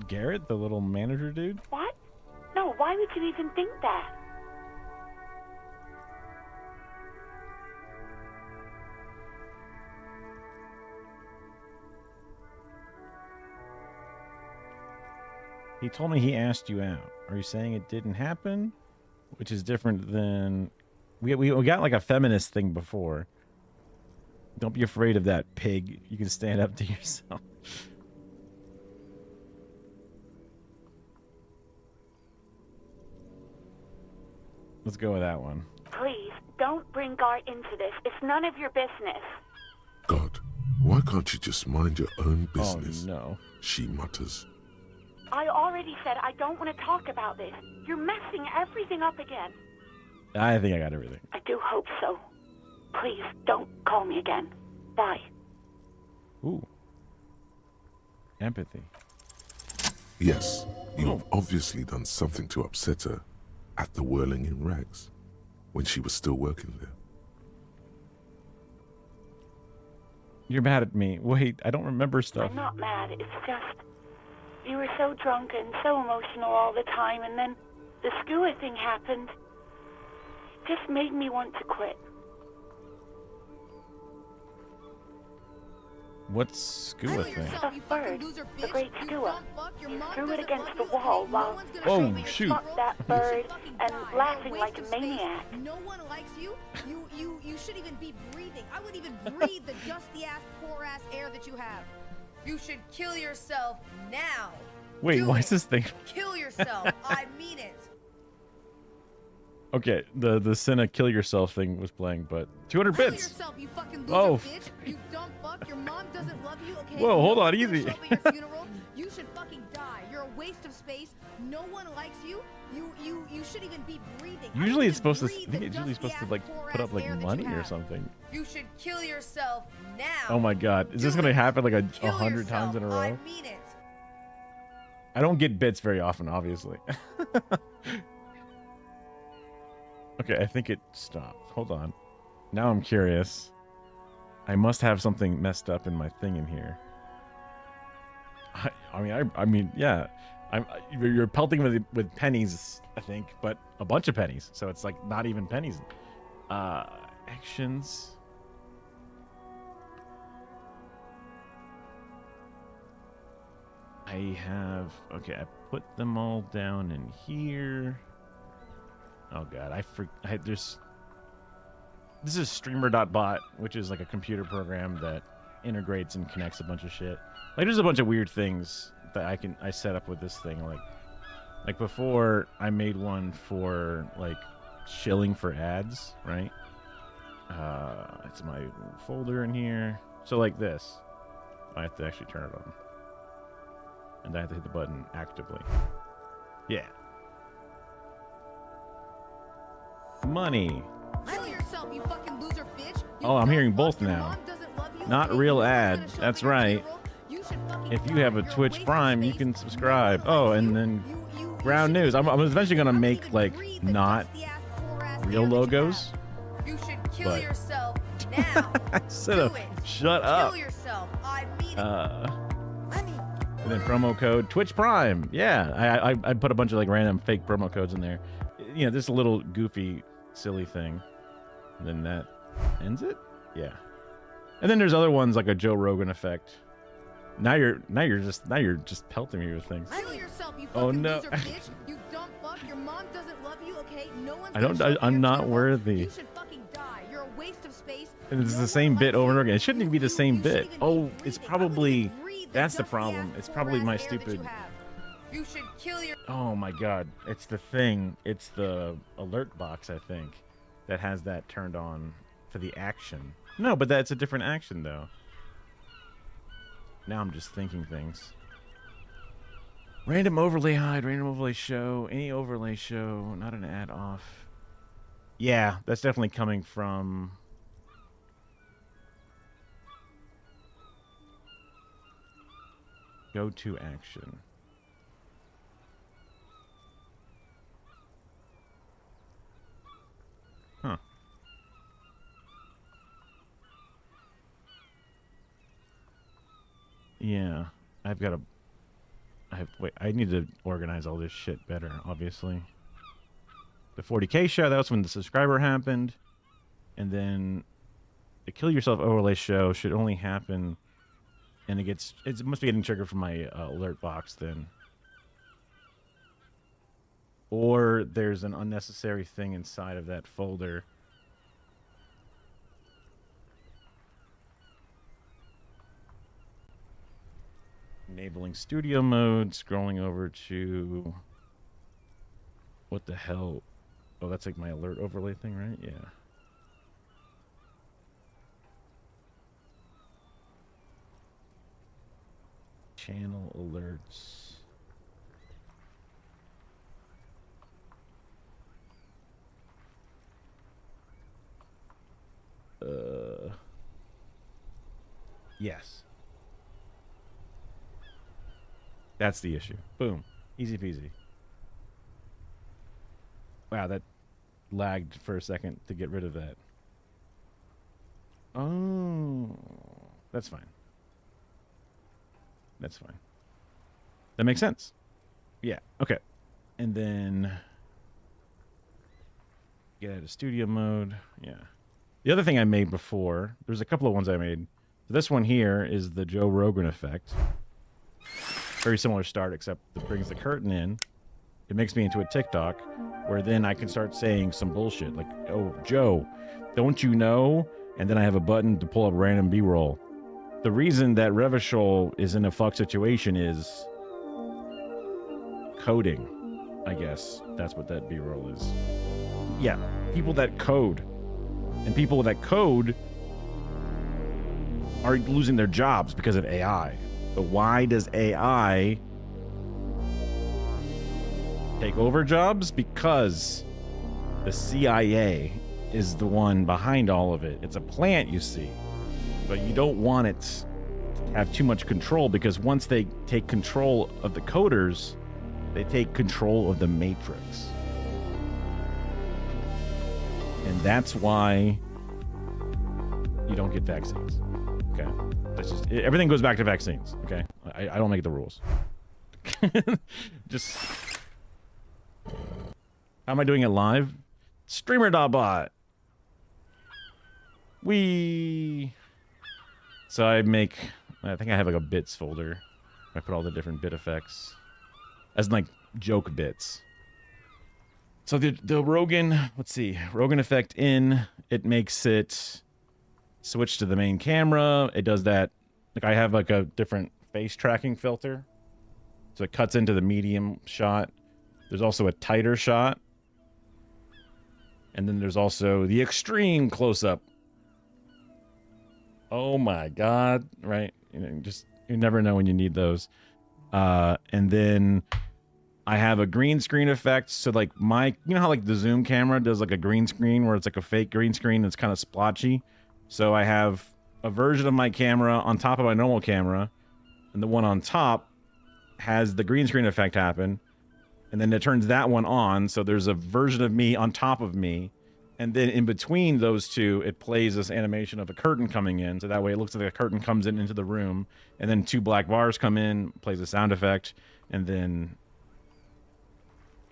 Garrett, the little manager dude? What? No, why would you even think that? He told me he asked you out. Are you saying it didn't happen? Which is different than... We got like a feminist thing before. Don't be afraid of that, pig. You can stand up to yourself. Let's go with that one. Please, don't bring Gar into this. It's none of your business. God, why can't you just mind your own business? Oh, no. She mutters. I already said I don't want to talk about this. You're messing everything up again. I think I got everything. I do hope so. Please, don't call me again. Bye. Ooh. Empathy. Yes, you have obviously done something to upset her at the Whirling in Rags when she was still working there. You're mad at me. Wait, I don't remember stuff. I'm not mad. It's just... You were so drunk and so emotional all the time, and then the Skua thing happened. It just made me want to quit. What's Skua thing? The bird, the great Skua. You threw it against the wall while Oh, shoot. fuck that bird and laughing like a maniac. No one likes you. You shouldn't even be breathing. I wouldn't even breathe the dusty ass, poor ass air that you have. You should kill yourself now. Wait, why is this thing? Kill yourself. I mean it. Okay, the Senna kill yourself thing was playing, but 200 Kill bits. yourself, you fucking loser, Oh. bitch. You dumb fuck. Your mom doesn't love you. Okay. Whoa, hold on, You easy. show up at your funeral. You should fucking die. You're a waste waste of space. No one likes you. You shouldn't even be breathing. Usually it's supposed to. I think it's usually supposed to like put up like money or something. You should kill yourself now. Oh my God, is this gonna happen like 100 times in a row? I mean it. I don't get bits very often, obviously. Okay, I think it stopped. Hold on. Now I'm curious. I must have something messed up in my thing in here. I mean, yeah. You're pelting with pennies, I think, but a bunch of pennies. So it's like not even pennies. Actions. I have, okay, I put them all down in here. Oh God, this is streamer.bot, which is like a computer program that integrates and connects a bunch of shit. Like there's a bunch of weird things that I set up with this thing. Like before I made one for like shilling for ads, right? It's my folder in here. So like this, I have to actually turn it on. And I have to hit the button actively. Yeah. Money. Kill yourself, you fucking loser bitch. Oh, I'm hearing both now. Not real ad. That's right. If you have a Twitch Prime, you can subscribe. Oh, and then ground news. I'm eventually gonna make like not real logos. You should kill yourself now. Shut up. Kill yourself. I mean And then promo code Twitch Prime. Yeah, I put a bunch of like random fake promo codes in there. You know, just a little goofy, silly thing. And then that ends it. Yeah. And then there's other ones like a Joe Rogan effect. Now you're just pelting me with things. Kill yourself, you Oh fucking no. loser bitch. You dumb fuck. Your mom doesn't love you, okay? No one's I'm not worthy. You should fucking die. You're a waste of space. And it's the same bit over and over again. It shouldn't even be the same bit. Oh, it's probably that's the problem. It's probably my stupid. You should kill your. Oh my God! It's the thing. It's the alert box, I think, that has that turned on for the action. No, but that's a different action though. Now I'm just thinking things. Random overlay hide, random overlay show, any overlay show, not an ad off. Yeah, that's definitely coming from. Go to action. Huh. Yeah, wait, I need to organize all this shit better, obviously. The 40K show, that was when the subscriber happened. And then the kill yourself overlay show should only happen, and it must be getting triggered from my alert box then. Or there's an unnecessary thing inside of that folder. Enabling studio mode, scrolling over to... What the hell? Oh, that's like my alert overlay thing, right? Yeah. Channel alerts. Yes. That's the issue. Boom. Easy peasy. Wow, that lagged for a second to get rid of that. Oh, that's fine. That's fine. That makes sense. Yeah, okay. And then get out of studio mode. Yeah. The other thing I made before, there's a couple of ones I made. So this one here is the Joe Rogan effect. Very similar start, except it brings the curtain in. It makes me into a TikTok, where then I can start saying some bullshit like, "Oh, Joe, don't you know?" And then I have a button to pull up random B-roll. The reason that Revachol is in a fuck situation is coding, I guess. That's what that B-roll is. Yeah, people that code. And people that code are losing their jobs because of AI. But why does AI takeover jobs because the CIA is the one behind all of it. It's a plant, you see, but you don't want it to have too much control, because once they take control of the coders, they take control of the Matrix. And that's why you don't get vaccines. Okay? That's just, everything goes back to vaccines. Okay? I don't make the rules. Just... How am I doing it live? Streamer.bot. So I think I have like a bits folder. I put all the different bit effects as like joke bits. So the Rogan, let's see, Rogan effect in, it makes it switch to the main camera. It does that. Like I have like a different face tracking filter. So it cuts into the medium shot. There's also a tighter shot. And then there's also the extreme close-up. Oh my God, right? You never know when you need those. And then I have a green screen effect. So like you know how like the Zoom camera does like a green screen where it's like a fake green screen that's kind of splotchy? So I have a version of my camera on top of my normal camera, and the one on top has the green screen effect happen. And then it turns that one on, so there's a version of me on top of me. And then in between those two, it plays this animation of a curtain coming in. So that way it looks like a curtain comes into the room. And then two black bars come in, plays a sound effect. And then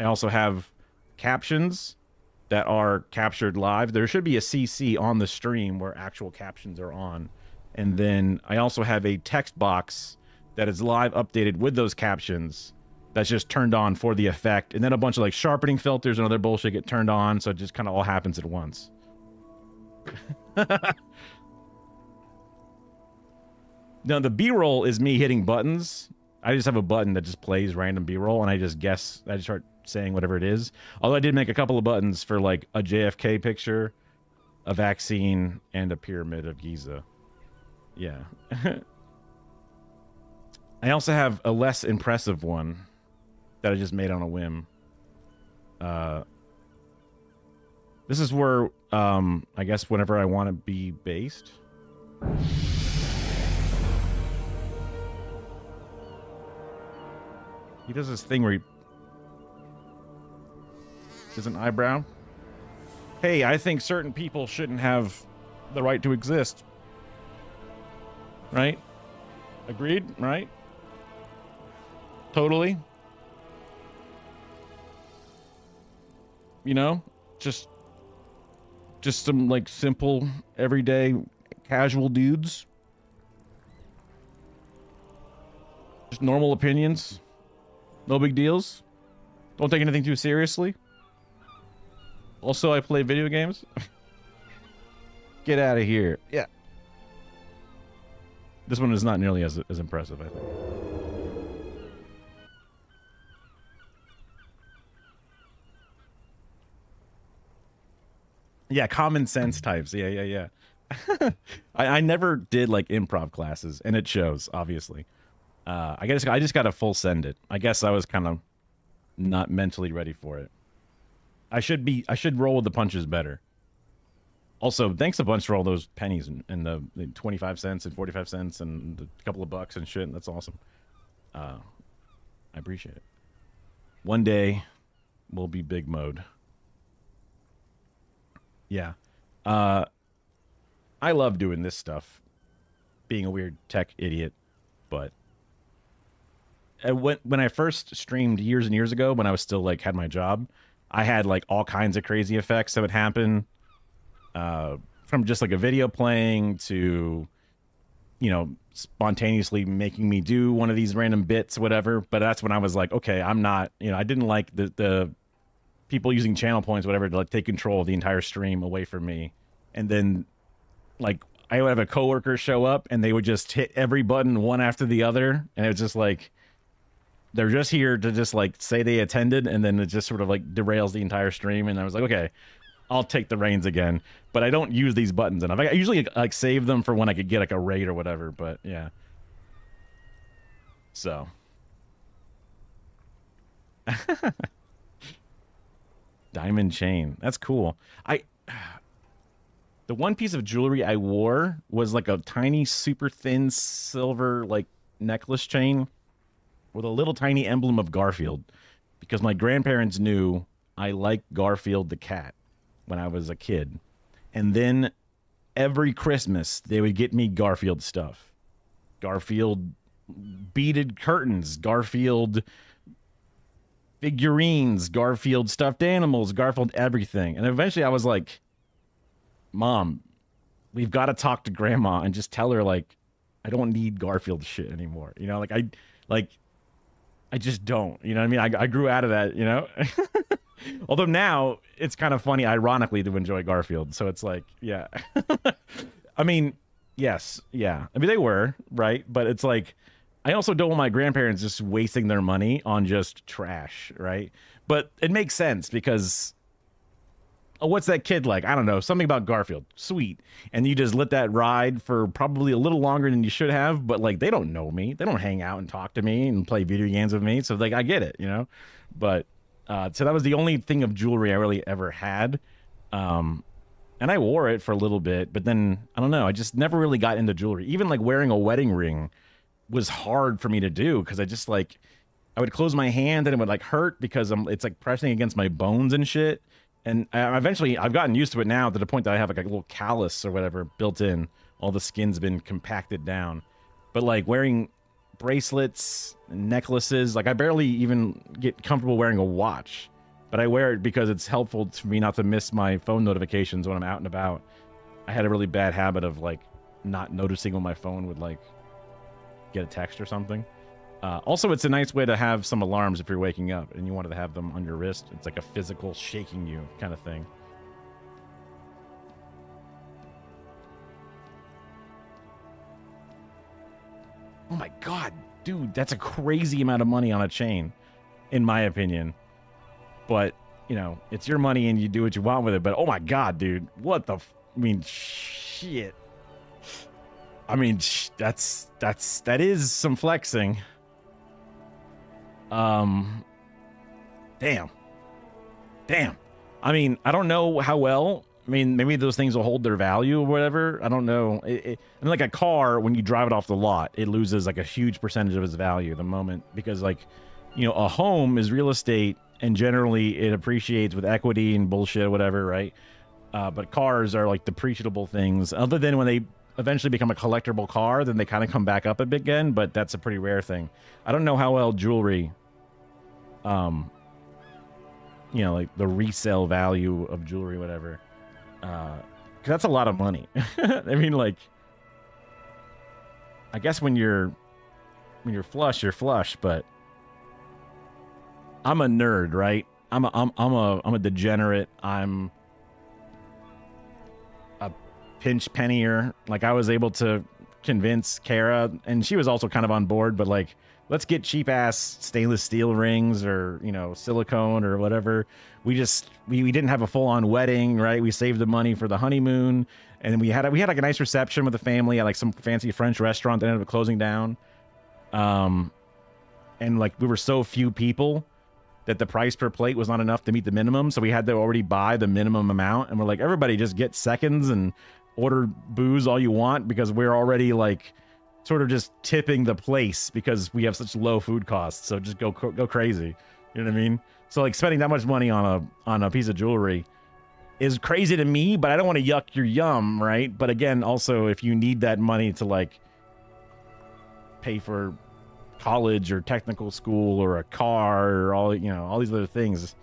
I also have captions that are captured live. There should be a CC on the stream where actual captions are on. And then I also have a text box that is live updated with those captions. That's just turned on for the effect. And then a bunch of like sharpening filters and other bullshit get turned on. So it just kind of all happens at once. Now the B-roll is me hitting buttons. I just have a button that just plays random B-roll and I just start saying whatever it is. Although I did make a couple of buttons for like a JFK picture, a vaccine, and a pyramid of Giza. Yeah. I also have a less impressive one that I just made on a whim. This is where, I guess whenever I want to be based. He does this thing where he does an eyebrow. Hey, I think certain people shouldn't have the right to exist. Right? Agreed? Right? Totally. You know, just some like simple, everyday, casual dudes. Just normal opinions. No big deals. Don't take anything too seriously. Also, I play video games. Get out of here. Yeah. This one is not nearly as impressive, I think. Yeah, common sense types. Yeah. I never did like improv classes, and it shows, obviously. I just got to full send it. I guess I was kind of not mentally ready for it. I should roll with the punches better. Also, thanks a bunch for all those pennies and the 25 cents and 45 cents and a couple of bucks and shit. That's awesome. I appreciate it. One day, we'll be big mode. Yeah. I love doing this stuff. Being a weird tech idiot. But when I first streamed years and years ago, when I was still like had my job, I had like all kinds of crazy effects that would happen. From just like a video playing to, you know, spontaneously making me do one of these random bits, whatever. But that's when I was like, okay, I'm not, you know, I didn't like the people using channel points, whatever, to like take control of the entire stream away from me. And then like I would have a coworker show up and they would just hit every button one after the other. And it was just like, they're just here to just like say they attended. And then it just sort of like derails the entire stream. And I was like, okay, I'll take the reins again, but I don't use these buttons enough. I usually like save them for when I could get like a raid or whatever, but yeah. So. Diamond chain. That's cool. The one piece of jewelry I wore was like a tiny, super thin silver like necklace chain with a little tiny emblem of Garfield, because my grandparents knew I liked Garfield the cat when I was a kid. And then every Christmas they would get me Garfield stuff. Garfield beaded curtains, Garfield figurines, Garfield stuffed animals, Garfield everything. And eventually I was like, Mom, we've got to talk to Grandma and just tell her, like, I don't need Garfield shit anymore. You know, I just don't. You know what I mean? I grew out of that, you know? Although now it's kind of funny, ironically, to enjoy Garfield. So it's like, yeah. I mean, yes, yeah. I mean, they were, right? But it's like, I also don't want my grandparents just wasting their money on just trash, right? But it makes sense because... Oh, what's that kid like? I don't know. Something about Garfield. Sweet. And you just let that ride for probably a little longer than you should have. But, like, they don't know me. They don't hang out and talk to me and play video games with me. So, like, I get it, you know? But, so that was the only thing of jewelry I really ever had. And I wore it for a little bit. But then, I don't know. I just never really got into jewelry. Even, like, wearing a wedding ring was hard for me to do. Because I just, like, I would close my hand and it would, like, hurt because it's, like, pressing against my bones and shit. And eventually, I've gotten used to it now to the point that I have like a little callus or whatever built in. All the skin's been compacted down. But like wearing bracelets, necklaces, like I barely even get comfortable wearing a watch. But I wear it because it's helpful to me not to miss my phone notifications when I'm out and about. I had a really bad habit of like not noticing when my phone would like get a text or something. Also, it's a nice way to have some alarms if you're waking up and you wanted to have them on your wrist. It's like a physical shaking you kind of thing. Oh my God, dude, that's a crazy amount of money on a chain, in my opinion. But, you know, it's your money and you do what you want with it. But oh my God, dude, what the... I mean, shit. I mean, that is some flexing. Damn. I mean, I don't know how well. I mean, maybe those things will hold their value or whatever. I don't know. I mean, like a car, when you drive it off the lot, it loses like a huge percentage of its value the moment, because like, you know, a home is real estate and generally it appreciates with equity and bullshit or whatever, right? But cars are like depreciable things, other than when they eventually become a collectible car, then they kind of come back up a bit again, but that's a pretty rare thing. I don't know how well jewelry, you know, like the resale value of jewelry, whatever, 'cause that's a lot of money. I mean, like, I guess when you're flush, you're flush, but I'm a nerd, right? I'm a degenerate. I'm a pinch pennyer. Like, I was able to convince Kara, and she was also kind of on board, but like, let's get cheap ass stainless steel rings or, you know, silicone or whatever. We didn't have a full on wedding, right? We saved the money for the honeymoon, and we had like a nice reception with the family at like some fancy French restaurant that ended up closing down. And like, we were so few people that the price per plate was not enough to meet the minimum, so we had to already buy the minimum amount, and we're like, everybody just get seconds and order booze all you want, because we're already like sort of just tipping the place because we have such low food costs. So just go crazy. You know what I mean? So like, spending that much money on a piece of jewelry is crazy to me, but I don't want to yuck your yum, right? But again, also, if you need that money to like pay for college or technical school or a car or all, you know, all these other things.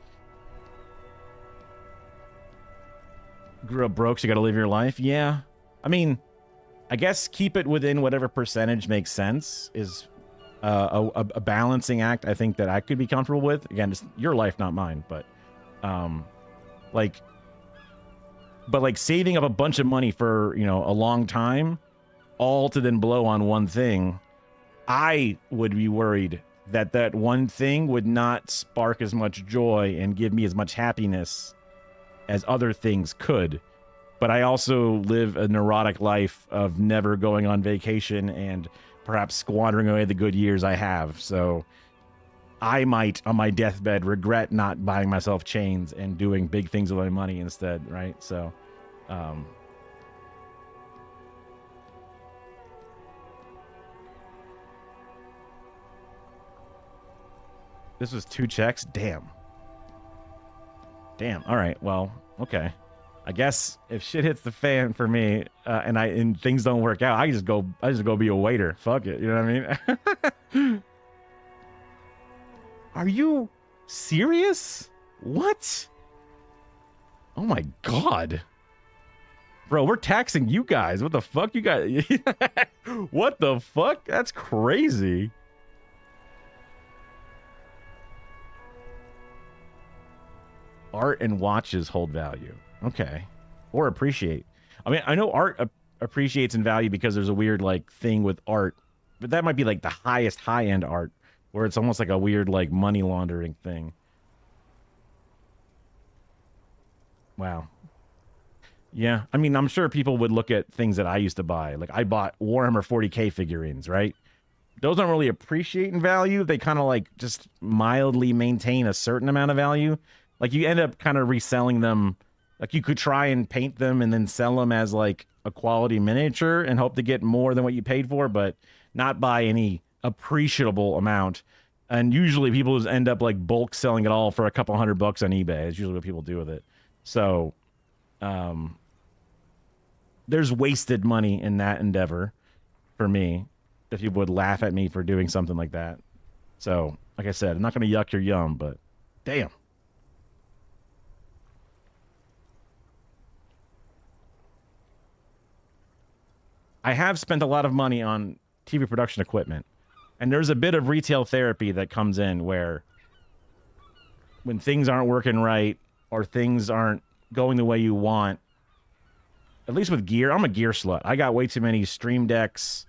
Grew up broke, so you got to live your life. Yeah. I mean, I guess keep it within whatever percentage makes sense is a balancing act. I think that I could be comfortable with. Again, it's your life, not mine. But like saving up a bunch of money for, you know, a long time, all to then blow on one thing, I would be worried that one thing would not spark as much joy and give me as much happiness as other things could. But I also live a neurotic life of never going on vacation and perhaps squandering away the good years I have. So I might on my deathbed regret not buying myself chains and doing big things with my money instead, right? So, this was 2 checks. Damn. All right. Well, okay. I guess if shit hits the fan for me, and things don't work out, I just go be a waiter. Fuck it. You know what I mean? Are you serious? What? Oh my God. Bro, we're taxing you guys. What the fuck you guys? What the fuck? That's crazy. Art and watches hold value. Okay. Or appreciate. I mean, I know art appreciates in value because there's a weird like thing with art, but that might be like the highest high-end art where it's almost like a weird like money laundering thing. Wow. Yeah. I mean, I'm sure people would look at things that I used to buy. Like I bought Warhammer 40K figurines, right? Those don't really appreciate in value. They kind of like just mildly maintain a certain amount of value. Like you end up kind of reselling them. Like you could try and paint them and then sell them as like a quality miniature and hope to get more than what you paid for, but not by any appreciable amount. And usually people just end up like bulk selling it all for a couple $100 on eBay. It's usually what people do with it. So, there's wasted money in that endeavor for me. If people would laugh at me for doing something like that. So, like I said, I'm not going to yuck your yum, but damn. I have spent a lot of money on TV production equipment, and there's a bit of retail therapy that comes in where when things aren't working right or things aren't going the way you want, at least with gear, I'm a gear slut. I got way too many Stream Decks.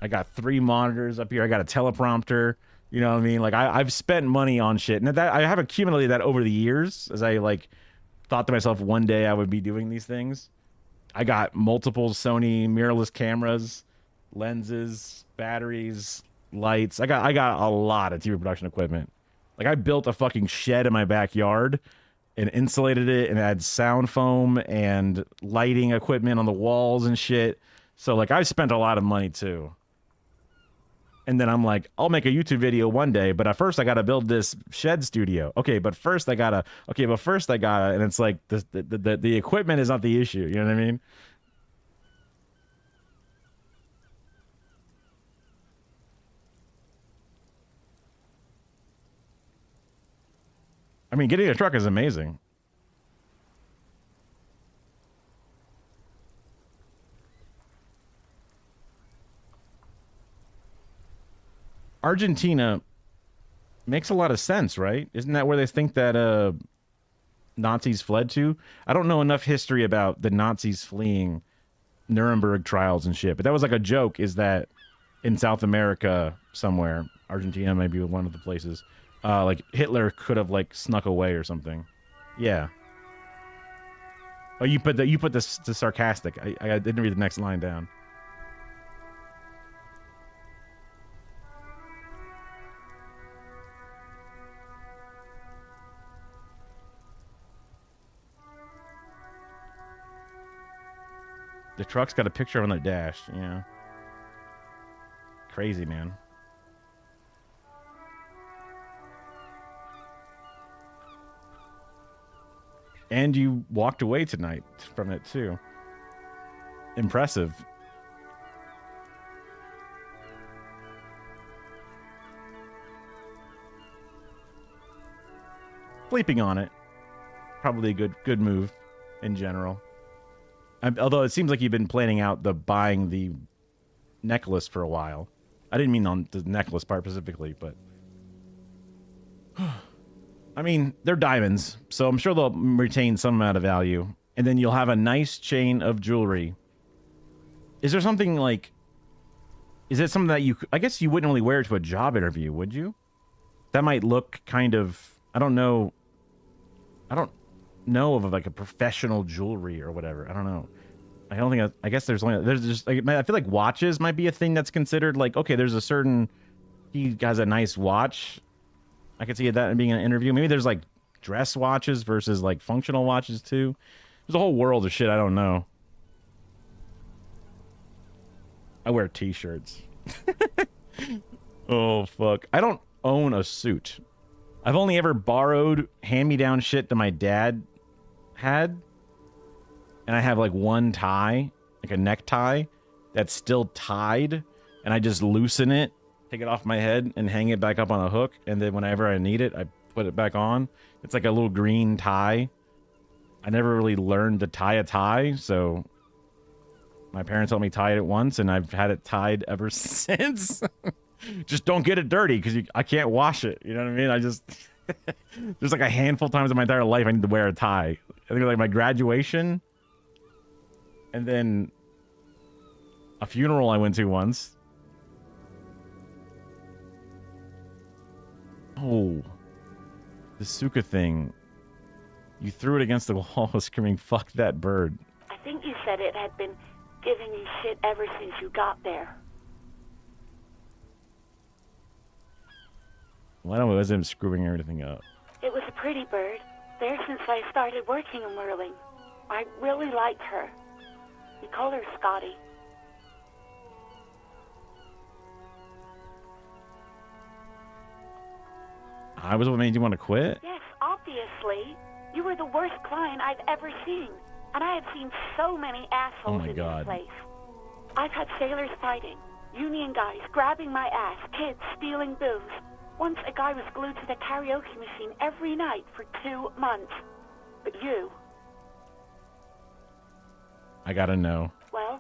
I got 3 monitors up here. I got a teleprompter. You know what I mean? Like I've spent money on shit, and that I have accumulated that over the years as I like thought to myself one day I would be doing these things. I got multiple Sony mirrorless cameras, lenses, batteries, lights. I got a lot of TV production equipment. Like I built a fucking shed in my backyard and insulated it and had sound foam and lighting equipment on the walls and shit. So like I've spent a lot of money too. And then I'm like, I'll make a YouTube video one day, but at first I got to build this shed studio. Okay, but first I got to, and it's like the equipment is not the issue. You know what I mean? I mean, getting a truck is amazing. Argentina makes a lot of sense, right? Isn't that where they think that Nazis fled to? I don't know enough history about the Nazis fleeing Nuremberg trials and shit, but that was like a joke, is that in South America somewhere, Argentina may be one of the places, like Hitler could have like snuck away or something. Yeah. Oh, you put the sarcastic. I didn't read the next line down. The truck's got a picture on the dash. Yeah. Crazy, man. And you walked away tonight from it, too. Impressive. Sleeping on it. Probably a good move in general. Although it seems like you've been planning out buying the necklace for a while. I didn't mean on the necklace part specifically, but I mean, they're diamonds, so I'm sure they'll retain some amount of value. And then you'll have a nice chain of jewelry. Is there something like, is it something that I guess you wouldn't really wear it to a job interview, would you? That might look kind of, I don't know of like a professional jewelry or whatever. I don't know. I don't think, I guess there's just, I feel like watches might be a thing that's considered like, okay, there's a certain, he has a nice watch. I could see that being an interview. Maybe there's like dress watches versus like functional watches too. There's a whole world of shit I don't know. I wear t-shirts. Oh, fuck. I don't own a suit. I've only ever borrowed hand-me-down shit that my dad had. And I have like one tie, like a necktie, that's still tied. And I just loosen it, take it off my head, and hang it back up on a hook. And then whenever I need it, I put it back on. It's like a little green tie. I never really learned to tie a tie, so my parents helped me tie it once, and I've had it tied ever since. Just don't get it dirty, because I can't wash it. You know what I mean? I just... There's like a handful of times in my entire life I need to wear a tie. I think like my graduation, and then a funeral I went to once. Oh, the Suka thing. You threw it against the wall screaming, "Fuck that bird." I think you said it had been giving you shit ever since you got there. Why don't was him screwing everything up? It was a pretty bird. There since I started working in whirling. I really liked her. We call her Scotty. I was what made you want to quit? Yes, obviously. You were the worst client I've ever seen. And I have seen so many assholes in this place. I've had sailors fighting, union guys grabbing my ass, kids stealing booze. Once a guy was glued to the karaoke machine every night for 2 months. But you... I gotta know. Well,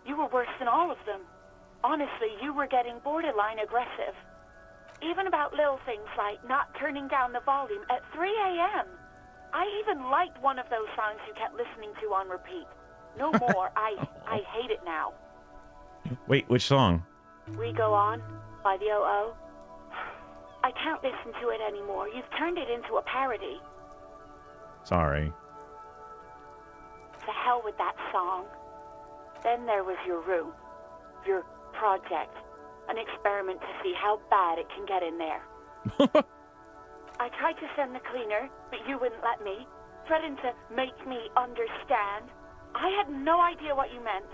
you were worse than all of them. Honestly, you were getting borderline aggressive. Even about little things like not turning down the volume at 3 a.m. I even liked one of those songs you kept listening to on repeat. No more. I hate it now. Wait, which song? We Go On by the O.O. I can't listen to it anymore. You've turned it into a parody. Sorry. To hell with that song. Then there was your room. Your project. An experiment to see how bad it can get in there. I tried to send the cleaner, but you wouldn't let me. Threatened to make me understand. I had no idea what you meant,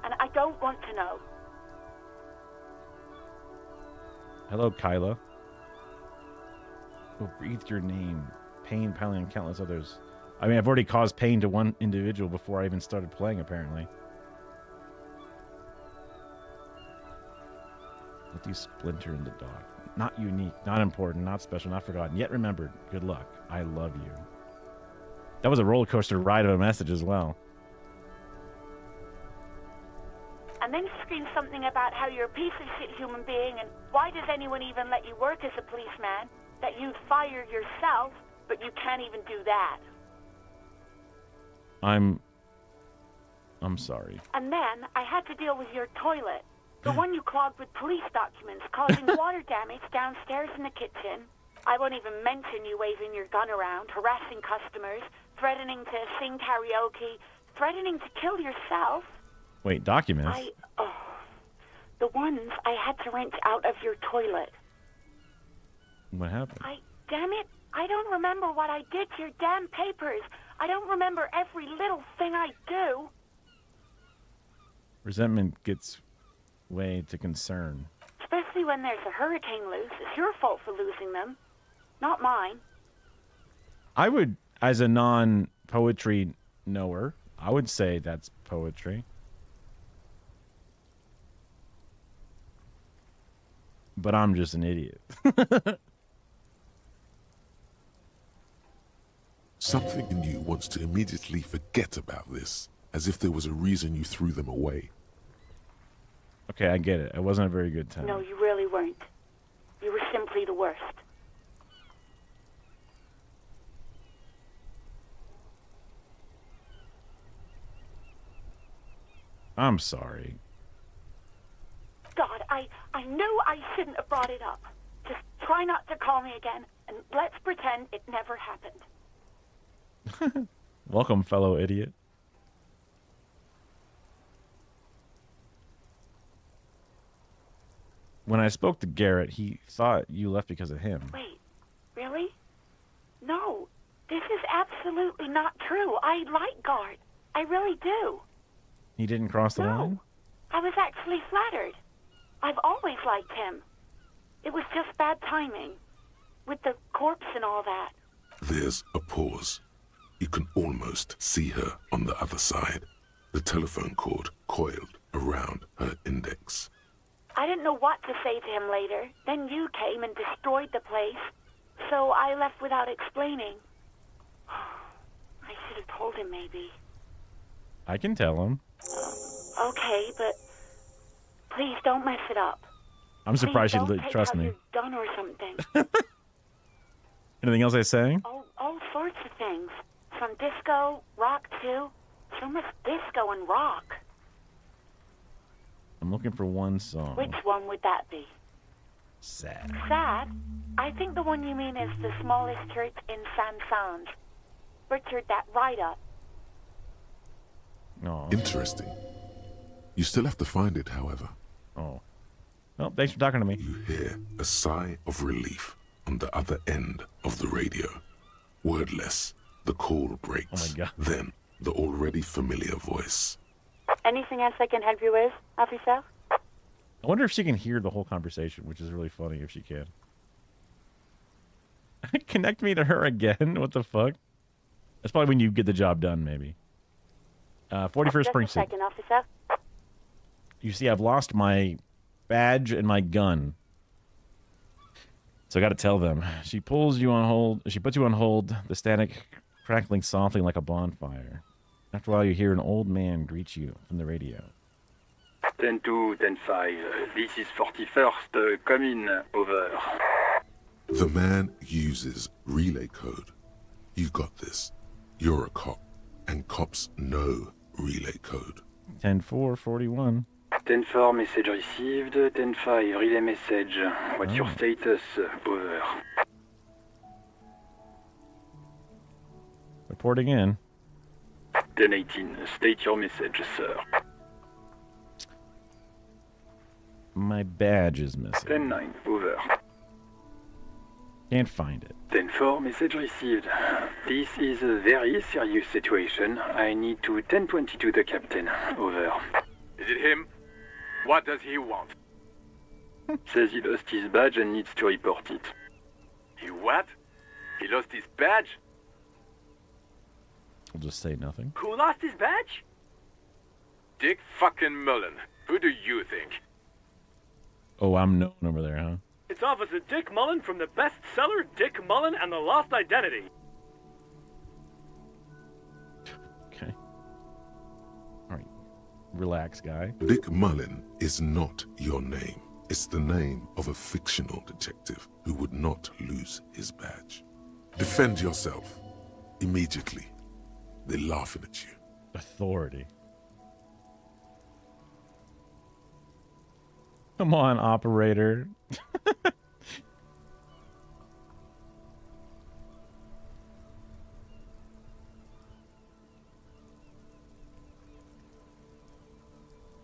and I don't want to know. Hello, Kyla. Oh, breathe your name. Pain, piling, and countless others. I mean, I've already caused pain to one individual before I even started playing, apparently. Let these splinter in the dark. Not unique, not important, not special, not forgotten, yet remembered. Good luck. I love you. That was a roller coaster ride of a message as well. And then you screamed something about how you're a piece of shit human being, and why does anyone even let you work as a policeman? That you'd fire yourself, but you can't even do that. I'm sorry. And then I had to deal with your toilet. The one you clogged with police documents, causing water damage downstairs in the kitchen. I won't even mention you waving your gun around, harassing customers, threatening to sing karaoke, threatening to kill yourself. Wait, documents? The ones I had to wrench out of your toilet. What happened? Damn it, I don't remember what I did to your damn papers. I don't remember every little thing I do. Resentment gets way to concern. Especially when there's a hurricane loose. It's your fault for losing them, not mine. I would, as a non-poetry knower, I would say that's poetry. But I'm just an idiot. Something in you wants to immediately forget about this, as if there was a reason you threw them away. Okay, I get it. It wasn't a very good time. No, you really weren't. You were simply the worst. I'm sorry. God, I knew I shouldn't have brought it up. Just try not to call me again, and let's pretend it never happened. Welcome, fellow idiot. When I spoke to Garrett, he thought you left because of him. Wait, Really? No, this is absolutely not true. I like Guard. I really do. He didn't cross the line? I was actually flattered. I've always liked him. It was just bad timing. With the corpse and all that. There's a pause. You can almost see her on the other side, the telephone cord coiled around her index. I didn't know what to say to him later. Then you came and destroyed the place. So I left without explaining. I should have told him maybe. I can tell him. Okay, but please don't mess it up. I'm surprised Please she'd don't trust take how me. you've done or something. Anything else I say? All sorts of things. From disco, rock too. So much disco and rock. I'm looking for one song. Which one would that be? Sad. Sad? I think the one you mean is the smallest church in San Sanj. Richard, that write-up. No. Interesting. You still have to find it, however. Oh. Well, thanks for talking to me. You hear a sigh of relief on the other end of the radio. Wordless, the call breaks. Oh my God. Then, the already familiar voice. Anything else I can help you with, officer? I wonder if she can hear the whole conversation, which is really funny if she can. Connect me to her again? What the fuck? That's probably when you get the job done, maybe. 41st Spring City. Second, officer. You see, I've lost my badge and my gun. So I got to tell them. She pulls you on hold. She puts you on hold, the static crackling softly like a bonfire. After a while, you hear an old man greet you from the radio. 10-2, 10-5. This is 41st. Come in. Over. The man uses relay code. You've got this. You're a cop, and cops know relay code. 10-4, 41. 10-4, message received. 10-5, relay message. What's your status? Over. Reporting in. 10-18, state your message, sir. My badge is missing. 10-9, over. Can't find it. 10-4, message received. This is a very serious situation. I need to 10-22 the captain. Over. Is it him? What does he want? Says he lost his badge and needs to report it. He what? He lost his badge? I'll just say nothing. Who lost his badge? Dick fucking Mullen. Who do you think? Oh, I'm known over there, huh? It's Officer Dick Mullen from the bestseller Dick Mullen and the Lost Identity. Okay. All right. Relax, guy. Dick Mullen is not your name. It's the name of a fictional detective who would not lose his badge. Defend yourself. Immediately. They're laughing at you. Authority. Come on, operator.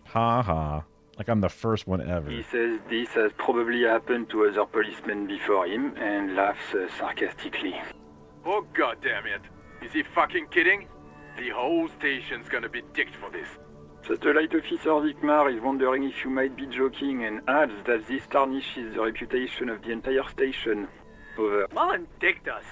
Ha ha. Like I'm the first one ever. He says this has probably happened to other policemen before him and laughs sarcastically. Oh, god damn it. Is he fucking kidding? The whole station's gonna be dicked for this. Satellite Officer Vikmar is wondering if you might be joking and adds that this tarnishes the reputation of the entire station. Over. Mullen dicked us.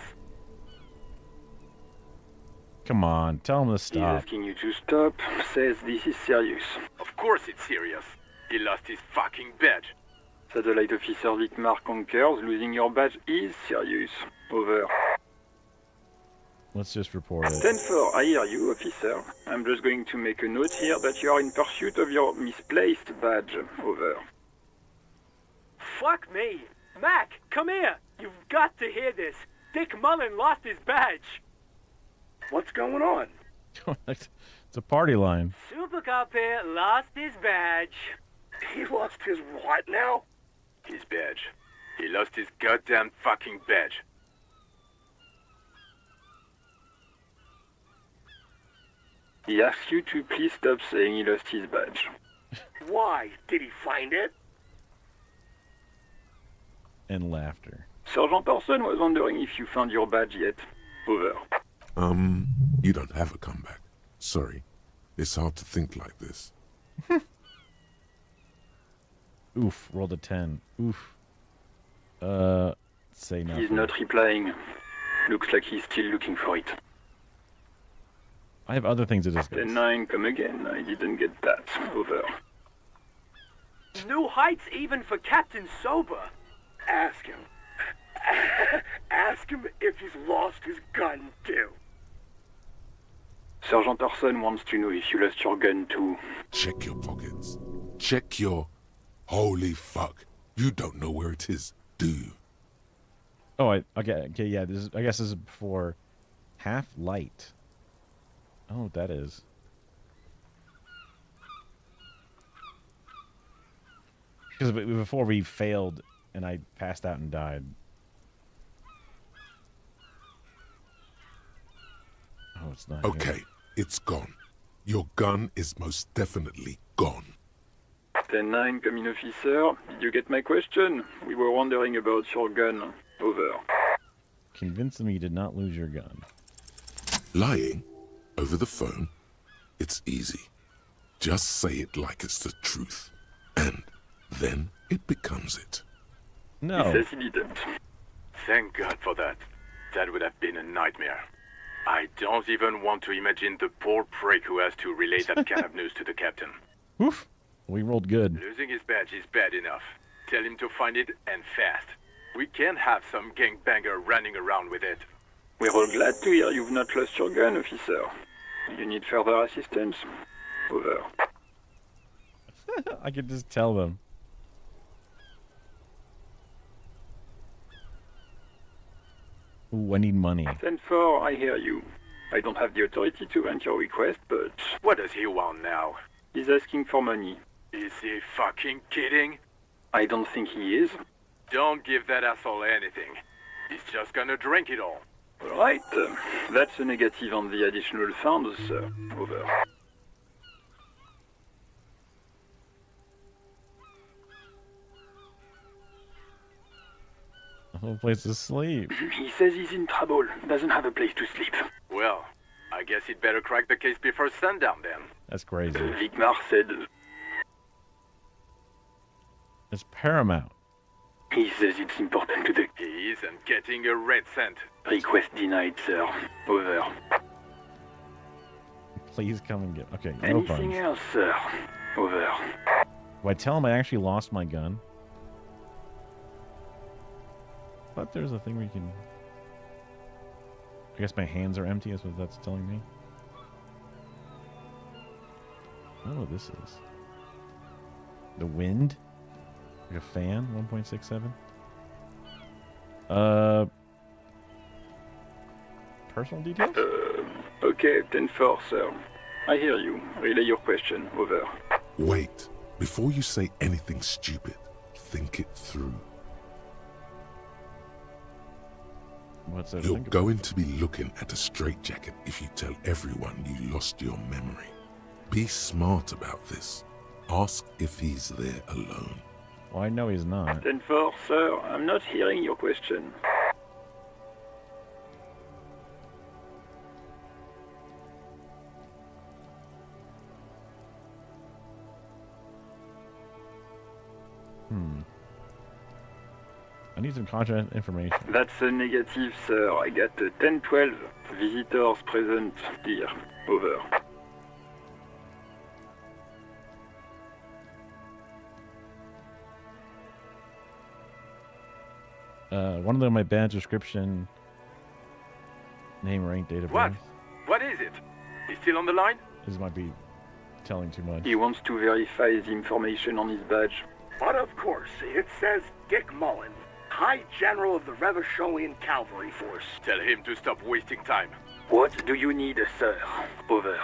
Come on, tell him to He's stop. asking you to stop, says this is serious. Of course it's serious. He lost his fucking badge. Satellite Officer Vikmar concurs, losing your badge is serious. Over. Let's just report it. 10-4, I hear you, officer. I'm just going to make a note here that you are in pursuit of your misplaced badge. Over. Fuck me. Mac, come here. You've got to hear this. Dick Mullen lost his badge. What's going on? It's a party line. Super Cop here lost his badge. He lost his what now? His badge. He lost his goddamn fucking badge. He asks you to please stop saying he lost his badge. Why? Did he find it? And laughter. Sergeant Orson was wondering if you found your badge yet. Over. You don't have a comeback. Sorry. It's hard to think like this. Oof, rolled a 10. Oof. Say nothing. He's not replying. Looks like he's still looking for it. I have other things to discuss. 10-9, come again. I didn't get that. Over. New heights even for Captain Sober. Ask him. Ask him if he's lost his gun, too. Sergeant Orson wants to know if you lost your gun too. Check your pockets. Check your... Holy fuck. You don't know where it is, do you? Oh, okay, yeah. I guess this is before half light. I don't know what that is. Because before we failed and I passed out and died. Oh, it's not. Okay, here. it's gone. Your gun is most definitely gone. 10-9, come in, officer. Did you get my question? We were wondering about your gun. Over. Convince them you did not lose your gun. Lying over the phone? It's easy. Just say it like it's the truth. And then it becomes it. No. He says he didn't. Thank God for that. That would have been a nightmare. I don't even want to imagine the poor prick who has to relay that kind of news to the captain. Oof. We rolled good. Losing his badge is bad enough. Tell him to find it, and fast. We can't have some gangbanger running around with it. We're all glad to hear you've not lost your gun, officer. You need further assistance? Over. I could just tell them. Ooh, I need money. 10-4, I hear you. I don't have the authority to grant your request, but... What does he want now? He's asking for money. Is he fucking kidding? I don't think he is. Don't give that asshole anything. He's just gonna drink it all. Alright, that's a negative on the additional funds, sir. Over. No place to sleep. He says he's in trouble. Doesn't have a place to sleep. Well, I guess he'd better crack the case before sundown then. That's crazy. Vigmar said... It's paramount. He says it's important to the... He isn't getting a red cent. Request denied, sir. Over. Please come and get... Okay, no Anything problems. else, sir? Over. Do I tell him I actually lost my gun? I thought there's a thing where you can... I guess my hands are empty, is what that's telling me. I don't know what this is. The wind? Like a fan? 1.67? Personal details? Okay, 10-4, sir. I hear you. Relay your question. Over. Wait. Before you say anything stupid, think it through. What's that? You're going to be looking at a straitjacket if you tell everyone you lost your memory. Be smart about this. Ask if he's there alone. Well, I know he's not. 10-4, sir. I'm not hearing your question. I need some contact information. That's a negative, sir. I got a 10-12. Visitors present here. Over. One of them, my badge description, name, rank, date of What? birth. What is it? He's still on the line? This might be telling too much. He wants to verify the information on his badge. But of course, it says Dick Mullen, High General of the Revacholian Cavalry Force. Tell him to stop wasting time. What do you need, sir? Over.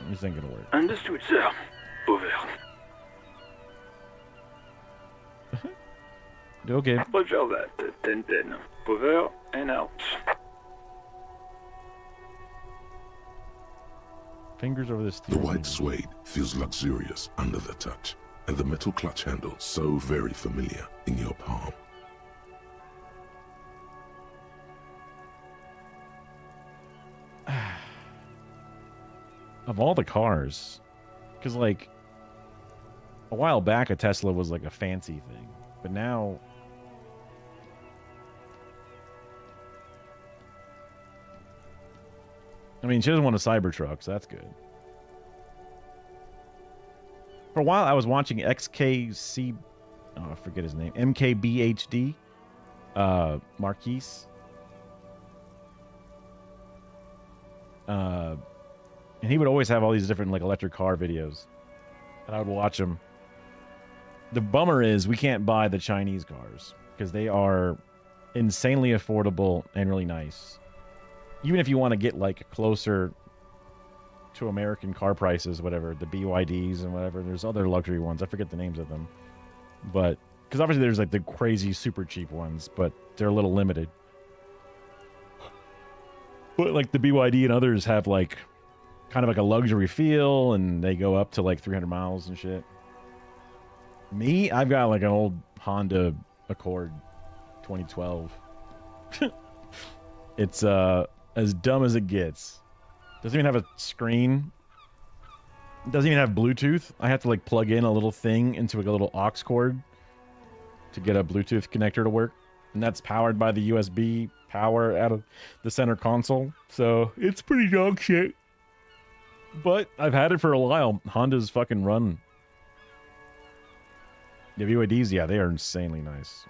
This ain't gonna work. Understood, sir. Over. Okay. Roger that. 10-10. Over and out. Fingers over the The steering white wheel. suede feels luxurious under the touch, and the metal clutch handle so very familiar in your palm. Of all the cars, because like a while back a Tesla was like a fancy thing, but now I mean she doesn't want a Cybertruck, so that's good. For a while I was watching XKC, oh I forget his name, MKBHD, Marquise. And he would always have all these different like electric car videos, and I would watch them. The bummer is we can't buy the Chinese cars because they are insanely affordable and really nice. Even if you want to get like closer to American car prices, whatever, the BYDs and whatever, there's other luxury ones. I forget the names of them, but because obviously there's like the crazy super cheap ones, but they're a little limited. But like the BYD and others have like kind of like a luxury feel, and they go up to like 300 miles and shit. Me, I've got like an old Honda Accord 2012. It's as dumb as it gets. Doesn't even have a screen. Doesn't even have Bluetooth. I have to like plug in a little thing into like a little aux cord to get a Bluetooth connector to work, and that's powered by the USB power out of the center console. So it's pretty dog shit. But I've had it for a while. Honda's fucking run. The BYDs, yeah, they are insanely nice.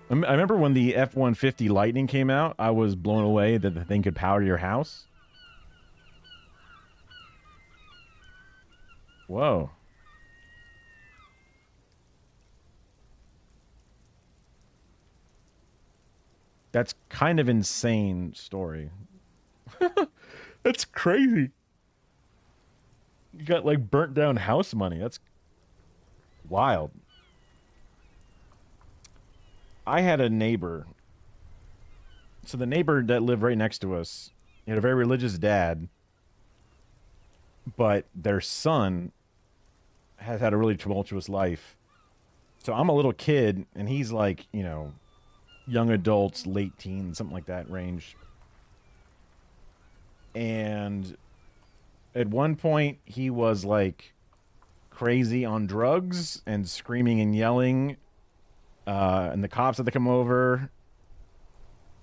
I remember when the F-150 Lightning came out, I was blown away that the thing could power your house. Whoa. That's kind of insane story. That's crazy. You got like burnt down house money. That's wild. I had a neighbor. So the neighbor that lived right next to us, he had a very religious dad, but their son has had a really tumultuous life. So I'm a little kid, and he's like, you know, young adults, late teens, something like that range. And at one point, he was like crazy on drugs and screaming and yelling. And the cops had to come over,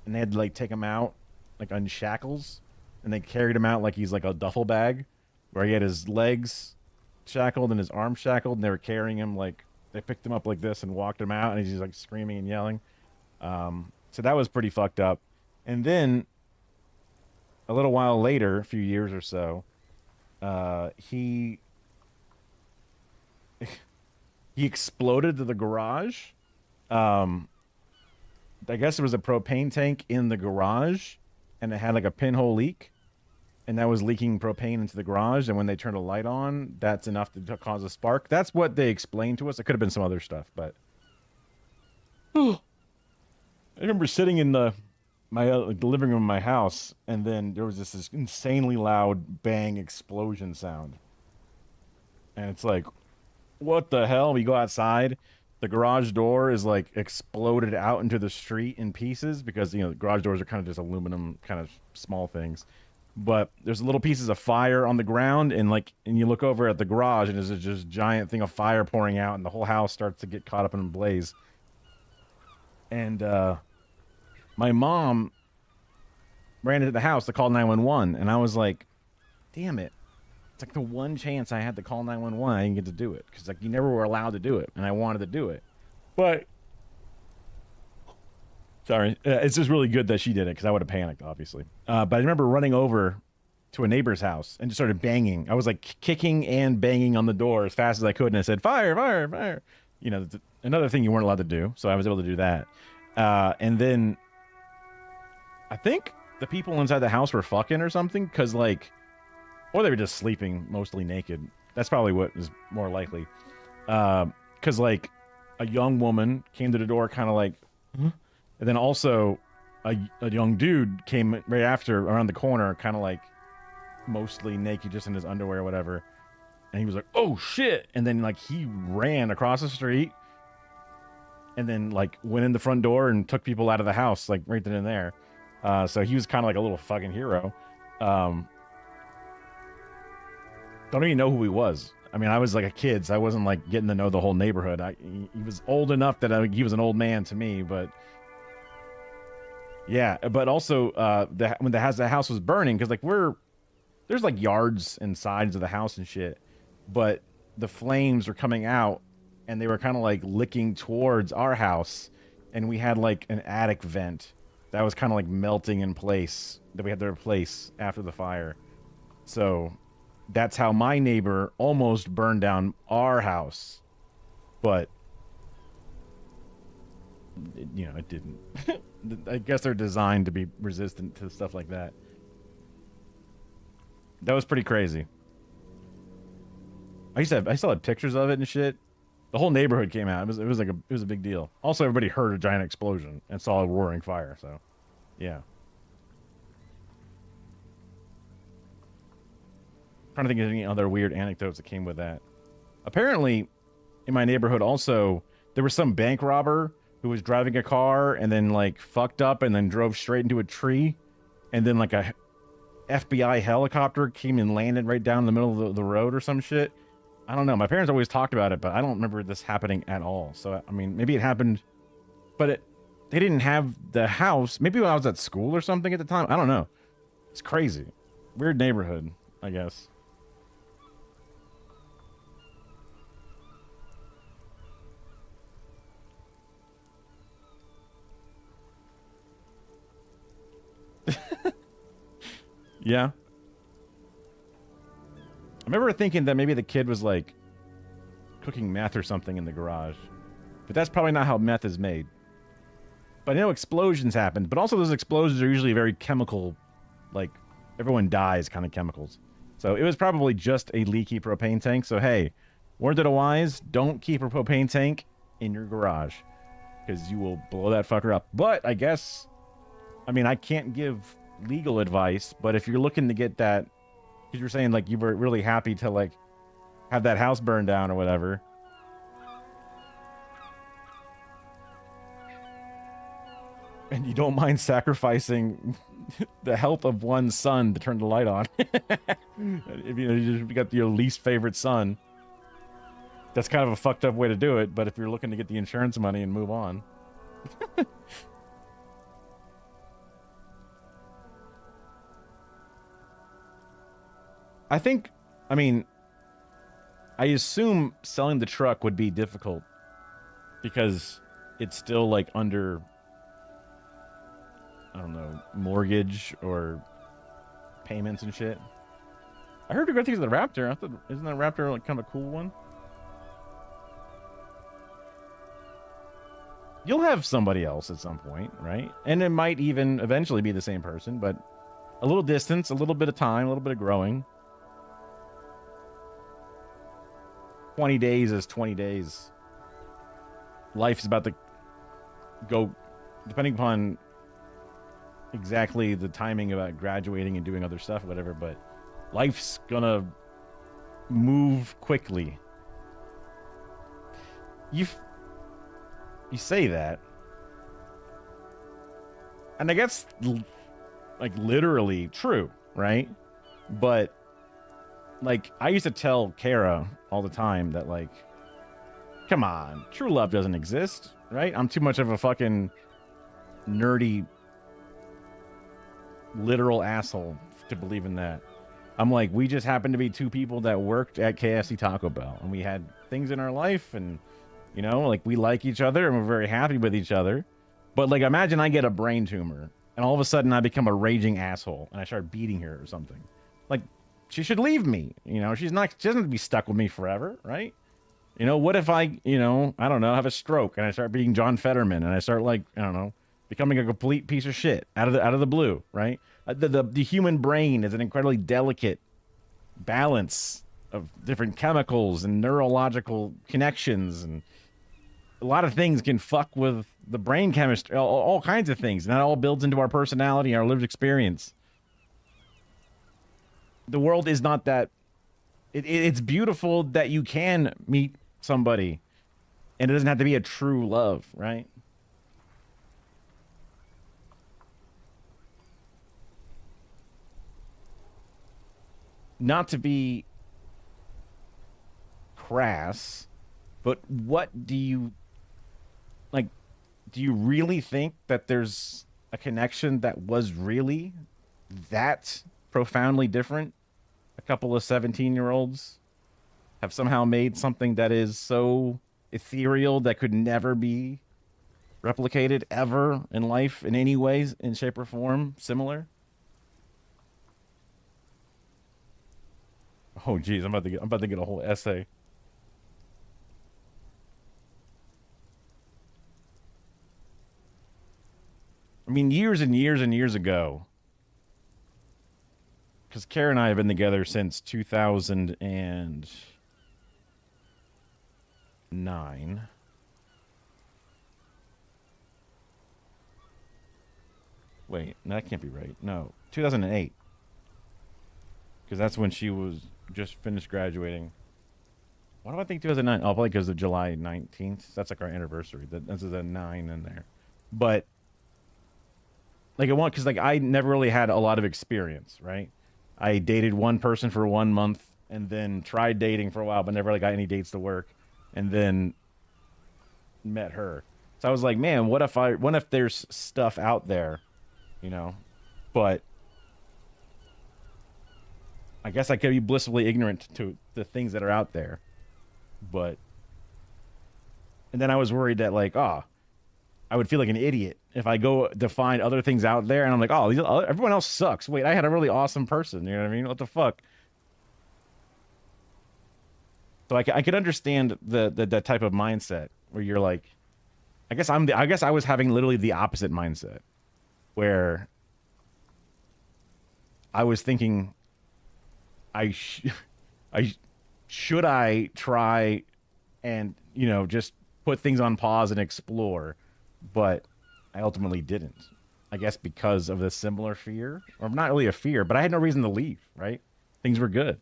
and they had to like take him out, like on shackles, and they carried him out like he's like a duffel bag, where he had his legs shackled and his arms shackled, and they were carrying him like they picked him up like this and walked him out, and he's like screaming and yelling. So that was pretty fucked up. And then a little while later, a few years or so, he exploded to the garage. I guess it was a propane tank in the garage, and it had like a pinhole leak, and that was leaking propane into the garage. And when they turned a light on, that's enough to cause a spark. That's what they explained to us. It could have been some other stuff, but I remember sitting in the living room of my house, and then there was this insanely loud bang explosion sound, and it's like, what the hell? We go outside, the garage door is like exploded out into the street in pieces, because you know garage doors are kind of just aluminum kind of small things, but there's little pieces of fire on the ground, and you look over at the garage, and there's just giant thing of fire pouring out, and the whole house starts to get caught up in a blaze. And my mom ran into the house to call 911, and I was like, damn it. It's like the one chance I had to call 911, I didn't get to do it. Because like you never were allowed to do it, and I wanted to do it. But, sorry, it's just really good that she did it, because I would have panicked, obviously. But I remember running over to a neighbor's house and just started banging. I was like kicking and banging on the door as fast as I could, and I said, fire, fire, fire. You know, another thing you weren't allowed to do, so I was able to do that. And then I think the people inside the house were fucking or something, because like, or they were just sleeping mostly naked. That's probably what is more likely. Because like a young woman came to the door kind of like, huh? And then also a young dude came right after around the corner kind of like mostly naked, just in his underwear or whatever. And he was like, "Oh shit!" And then like he ran across the street, and then like went in the front door and took people out of the house like right then and there. So he was kind of like a little fucking hero. Don't even know who he was. I mean, I was like a kid, so I wasn't like getting to know the whole neighborhood. He was old enough that he was an old man to me, but yeah. But also, when the house was burning, because like there's like yards and sides of the house and shit, but the flames were coming out, and they were kind of like licking towards our house, and we had like an attic vent that was kind of like melting in place that we had to replace after the fire. So that's how my neighbor almost burned down our house, but it didn't. I guess they're designed to be resistant to stuff like that. That was pretty crazy. I still had pictures of it and shit. The whole neighborhood came out. It was a big deal. Also, everybody heard a giant explosion and saw a roaring fire. So, yeah. Trying to think of any other weird anecdotes that came with that. Apparently, in my neighborhood also, there was some bank robber who was driving a car and then like fucked up and then drove straight into a tree, and then like a FBI helicopter came and landed right down in the middle of the road or some shit. I don't know. My parents always talked about it, but I don't remember this happening at all. So I mean, maybe it happened, but they didn't have the house. Maybe when I was at school or something at the time. I don't know. It's crazy. Weird neighborhood, I guess. Yeah. I remember thinking that maybe the kid was like cooking meth or something in the garage. But that's probably not how meth is made. But I know explosions happen, but also those explosions are usually very chemical, like everyone dies kind of chemicals. So it was probably just a leaky propane tank. So hey, word to the wise, don't keep a propane tank in your garage, because you will blow that fucker up. But I guess, I mean, I can't give legal advice, but if you're looking to get that, because you're saying like you were really happy to like have that house burned down or whatever, and you don't mind sacrificing the health of one son to turn the light on. If you just got your least favorite son, that's kind of a fucked up way to do it. But if you're looking to get the insurance money and move on. I mean, I assume selling the truck would be difficult because it's still like under, I don't know, mortgage or payments and shit. I heard good things of the Raptor. Isn't the Raptor like kind of a cool one? You'll have somebody else at some point, right? And it might even eventually be the same person, but a little distance, a little bit of time, a little bit of growing. 20 days is 20 days. Life is about to go, depending upon exactly the timing about graduating and doing other stuff, whatever, but life's gonna move quickly. You say that, and I guess like literally true, right? But like I used to tell Kara all the time that like, come on, true love doesn't exist, right? I'm too much of a fucking nerdy literal asshole to believe in that. I'm like, we just happened to be two people that worked at KFC Taco Bell, and we had things in our life, and you know, like we like each other and we're very happy with each other. But like, imagine I get a brain tumor and all of a sudden I become a raging asshole and I start beating her or something. Like, she should leave me. You know, she doesn't be stuck with me forever, right? You know, what if I, you know, I don't know, have a stroke and I start being John Fetterman and I start like, I don't know, becoming a complete piece of shit out of the blue, right? The human brain is an incredibly delicate balance of different chemicals and neurological connections, and a lot of things can fuck with the brain chemistry, all kinds of things, and that all builds into our personality and our lived experience. the world is not that. It's beautiful that you can meet somebody, and it doesn't have to be a true love, right? Not to be crass, but what do you like? Do you really think that there's a connection that was really that profoundly different? A couple of 17-year-olds have somehow made something that is so ethereal that could never be replicated ever in life in any ways, in shape or form, similar. Oh geez, I'm about to get a whole essay. I mean, years and years and years ago, because Kara and I have been together since 2009. Wait, that can't be right. No, 2008. Because that's when she was just finished graduating. Why do I think 2009? Oh, probably because of July 19th. That's like our anniversary. That's a 9 in there. But like, because like I never really had a lot of experience, right? I dated one person for 1 month and then tried dating for a while, but never really got any dates to work, and then met her. So I was like, man, what if there's stuff out there, you know? But I guess I could be blissfully ignorant to the things that are out there. But, and then I was worried that like, I would feel like an idiot if I go to find other things out there and I'm like, everyone else sucks. Wait, I had a really awesome person. You know what I mean? What the fuck? So I could understand the type of mindset where you're like, I guess I was having literally the opposite mindset, where I was thinking, should I try and, just put things on pause and explore? But I ultimately didn't. I guess because of the similar fear, or not really a fear, but I had no reason to leave, right? Things were good.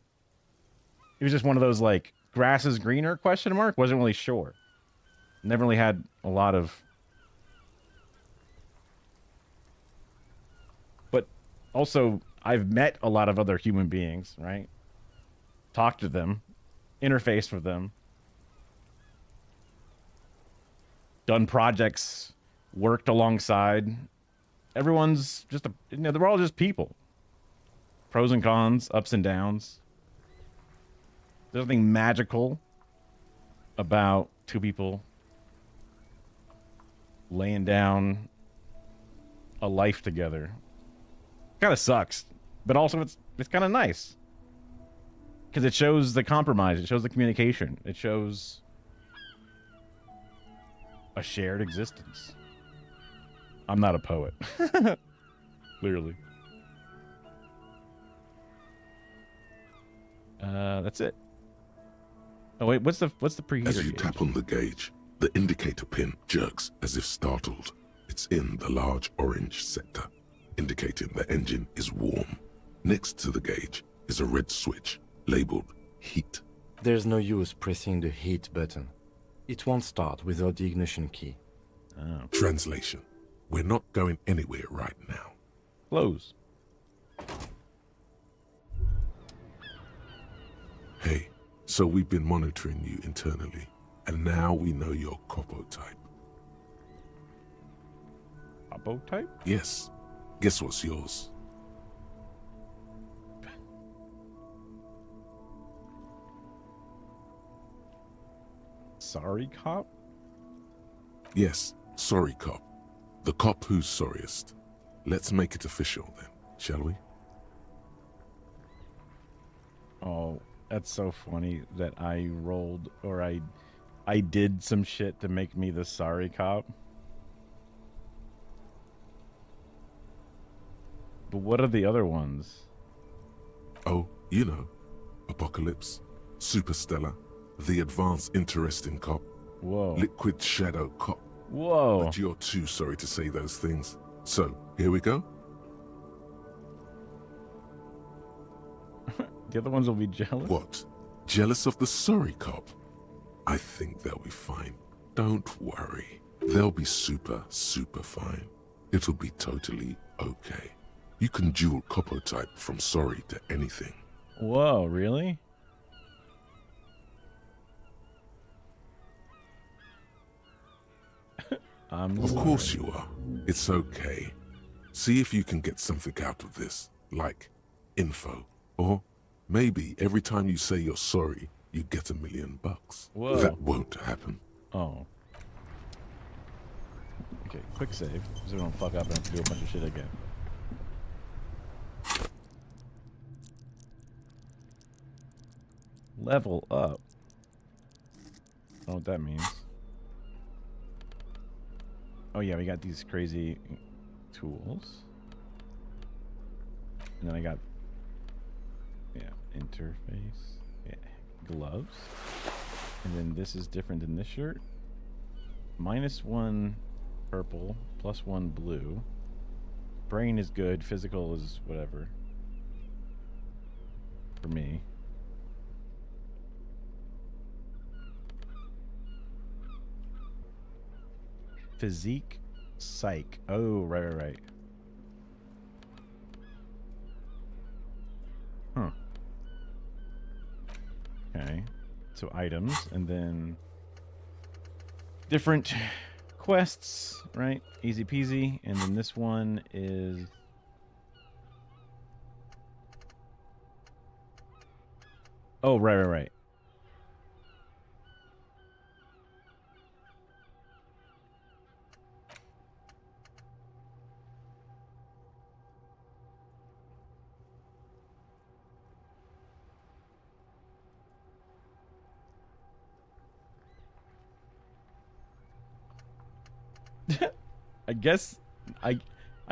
It was just one of those like, grass is greener ? Wasn't really sure. Never really had a lot of. But also, I've met a lot of other human beings, right? Talked to them, interfaced with them, done projects, worked alongside. Everyone's just they're all just people. Pros and cons, ups and downs. There's nothing magical about two people laying down a life together. Kind of sucks, but also it's kind of nice because it shows the compromise, it shows the communication, it shows a shared existence. I'm not a poet, clearly. That's it. Oh wait, what's the preheater As you gauge? tap on the gauge, the indicator pin jerks as if startled. It's in the large orange sector, indicating the engine is warm. Next to the gauge is a red switch labeled heat. There's no use pressing the heat button. It won't start without the ignition key. Oh. Translation: we're not going anywhere right now. Close. Hey, so we've been monitoring you internally, and now we know your Copo type. Copo type? Yes. Guess what's yours? Sorry, cop? Yes, sorry cop. The cop who's sorriest. Let's make it official then, shall we? Oh, that's so funny that I rolled, or I did some shit to make me the sorry cop. But what are the other ones? Oh, you know, Apocalypse, Superstellar, the Advanced Interesting Cop, Whoa. Liquid Shadow Cop. Whoa. But you're too sorry to say those things. So, here we go. The other ones will be jealous. What? Jealous of the sorry cop? I think they'll be fine. Don't worry. They'll be super, super fine. It'll be totally okay. You can dual copo type from sorry to anything. Whoa, really? Of course you are. It's okay. See if you can get something out of this, like info. Or maybe every time you say you're sorry, you get $1 million. Whoa. That won't happen. Oh. Okay, quick save, so we don't fuck up and have to do a bunch of shit again. Level up. I don't know what that means. Oh yeah, we got these crazy tools. And then I got, yeah, interface. Yeah, gloves. And then this is different than this shirt. -1 purple, +1 blue. Brain is good, physical is whatever. For me. Physique, psych. Oh, right. Huh. Okay. So items, and then different quests, right? Easy peasy. And then this one is... Oh, right. I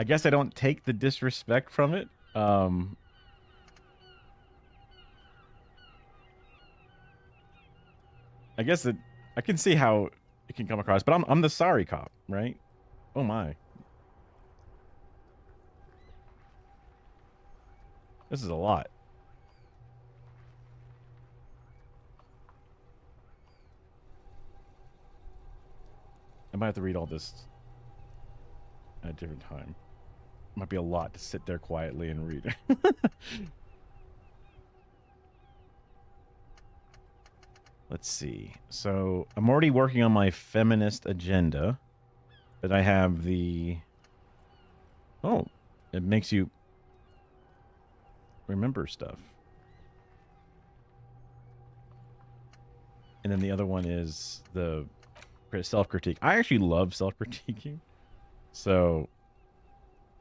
guess I don't take the disrespect from it. I guess that I can see how it can come across, but I'm the sorry cop, right? Oh my. This is a lot. I might have to read all this at a different time. Might be a lot to sit there quietly and read. Let's see. So I'm already working on my feminist agenda, but I have the... Oh, it makes you remember stuff. And then the other one is the self-critique. I actually love self-critiquing. So,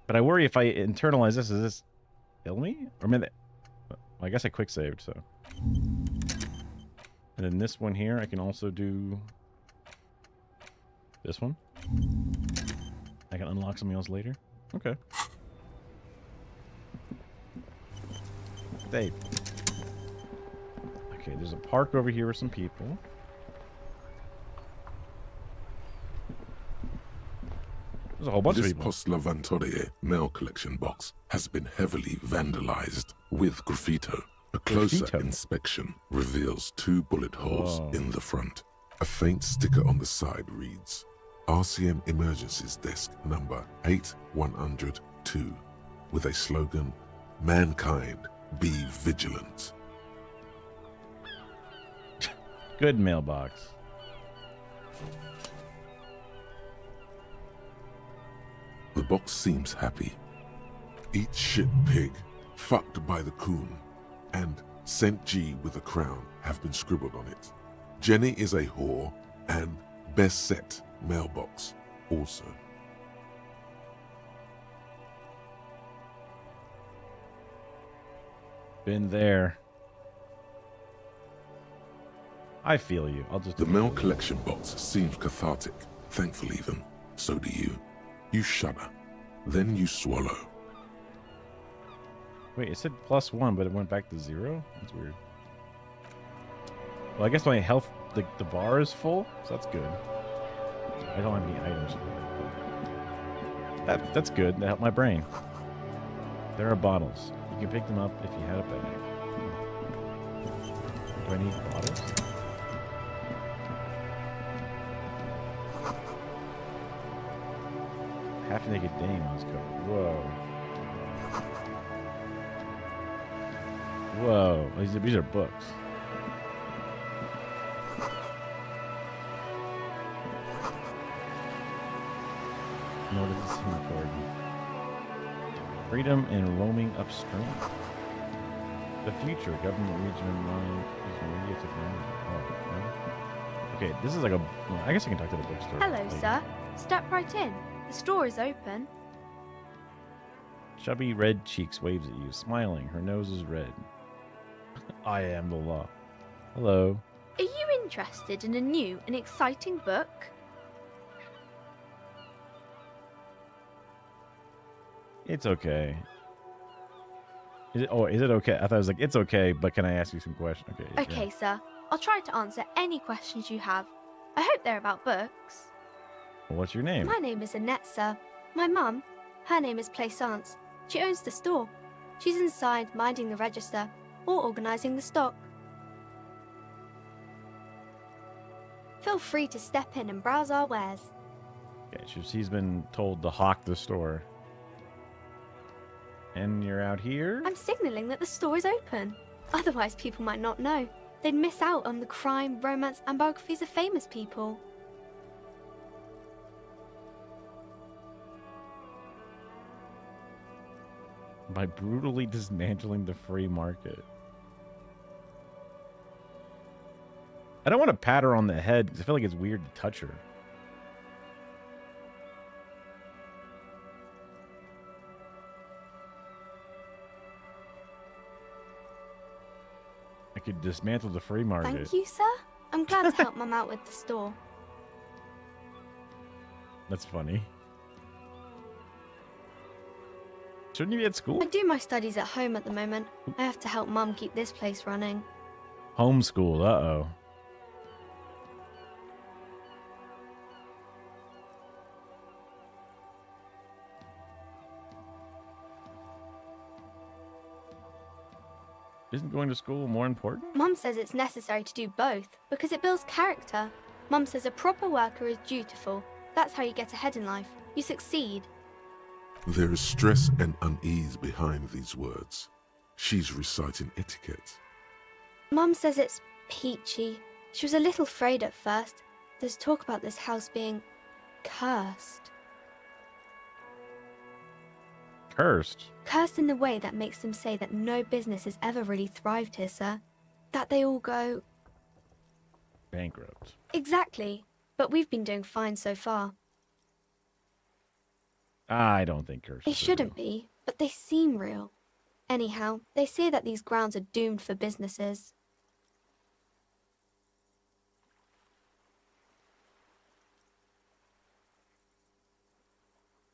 but I worry if I internalize this, does this kill me? Or maybe, well, I guess I quick saved, so. And then this one here, I can also do this one. I can unlock something else later. Okay. Save. Okay, there's a park over here with some people. There's a whole bunch of people. This Post Lavatorie mail collection box has been heavily vandalized with graffito. A closer inspection reveals 2 bullet holes in the front. A faint sticker on the side reads, RCM Emergencies Desk number 8102, with a slogan, Mankind, be vigilant. Good mailbox. The box seems happy. Eat shit pig, fucked by the coon, and St. G with a crown have been scribbled on it. Jenny is a whore, and best set mailbox also. Been there. I feel you. I'll just... The mail collection box seems cathartic, thankful even. So do you. You shudder. Then you swallow. Wait, it said +1, but it went back to 0? That's weird. Well, I guess my health, the bar is full, so that's good. I don't have any items for it. That's good. That helped my brain. There are bottles. You can pick them up if you had a bag. Chinese bodice? Half naked dame on this cover. Whoa. Whoa. These are books. No, this is important. Freedom and roaming upstream. The future, government region of mind is media technology. Oh, no. Okay, this is like a. Well, I guess I can talk to the bookstore. Hello, lady. sir. Step right in. The store is open. Chubby red cheeks waves at you, smiling. Her nose is red. I am the law. Hello. Are you interested in a new and exciting book? It's okay. Is it okay? I thought it was like, it's okay, but can I ask you some questions? Okay. Okay, sir. I'll try to answer any questions you have. I hope they're about books. Well, what's your name? My name is Annette, sir. My mum, her name is Plaisance. She owns the store. She's inside minding the register or organising the stock. Feel free to step in and browse our wares. Okay, she's been told to hawk the store. And you're out here? I'm signalling that the store is open. Otherwise, people might not know. They'd miss out on the crime, romance, and biographies of famous people. By brutally dismantling the free market. I don't want to pat her on the head because I feel like it's weird to touch her. I could dismantle the free market. Thank you, sir. I'm glad to help Mum out with the store. That's funny. Shouldn't you be at school? I do my studies at home at the moment. I have to help Mum keep this place running. Homeschool, uh-oh. Isn't going to school more important? Mum says it's necessary to do both because it builds character. Mum says a proper worker is dutiful. That's how you get ahead in life. You succeed. There is stress and unease behind these words. She's reciting etiquette. Mum says it's peachy. She was a little afraid at first. There's talk about this house being cursed. Cursed? Cursed in the way that makes them say that no business has ever really thrived here, sir. That they all go... bankrupt. Exactly. But we've been doing fine so far. I don't think curses. They shouldn't be, but they seem real. Anyhow, they say that these grounds are doomed for businesses.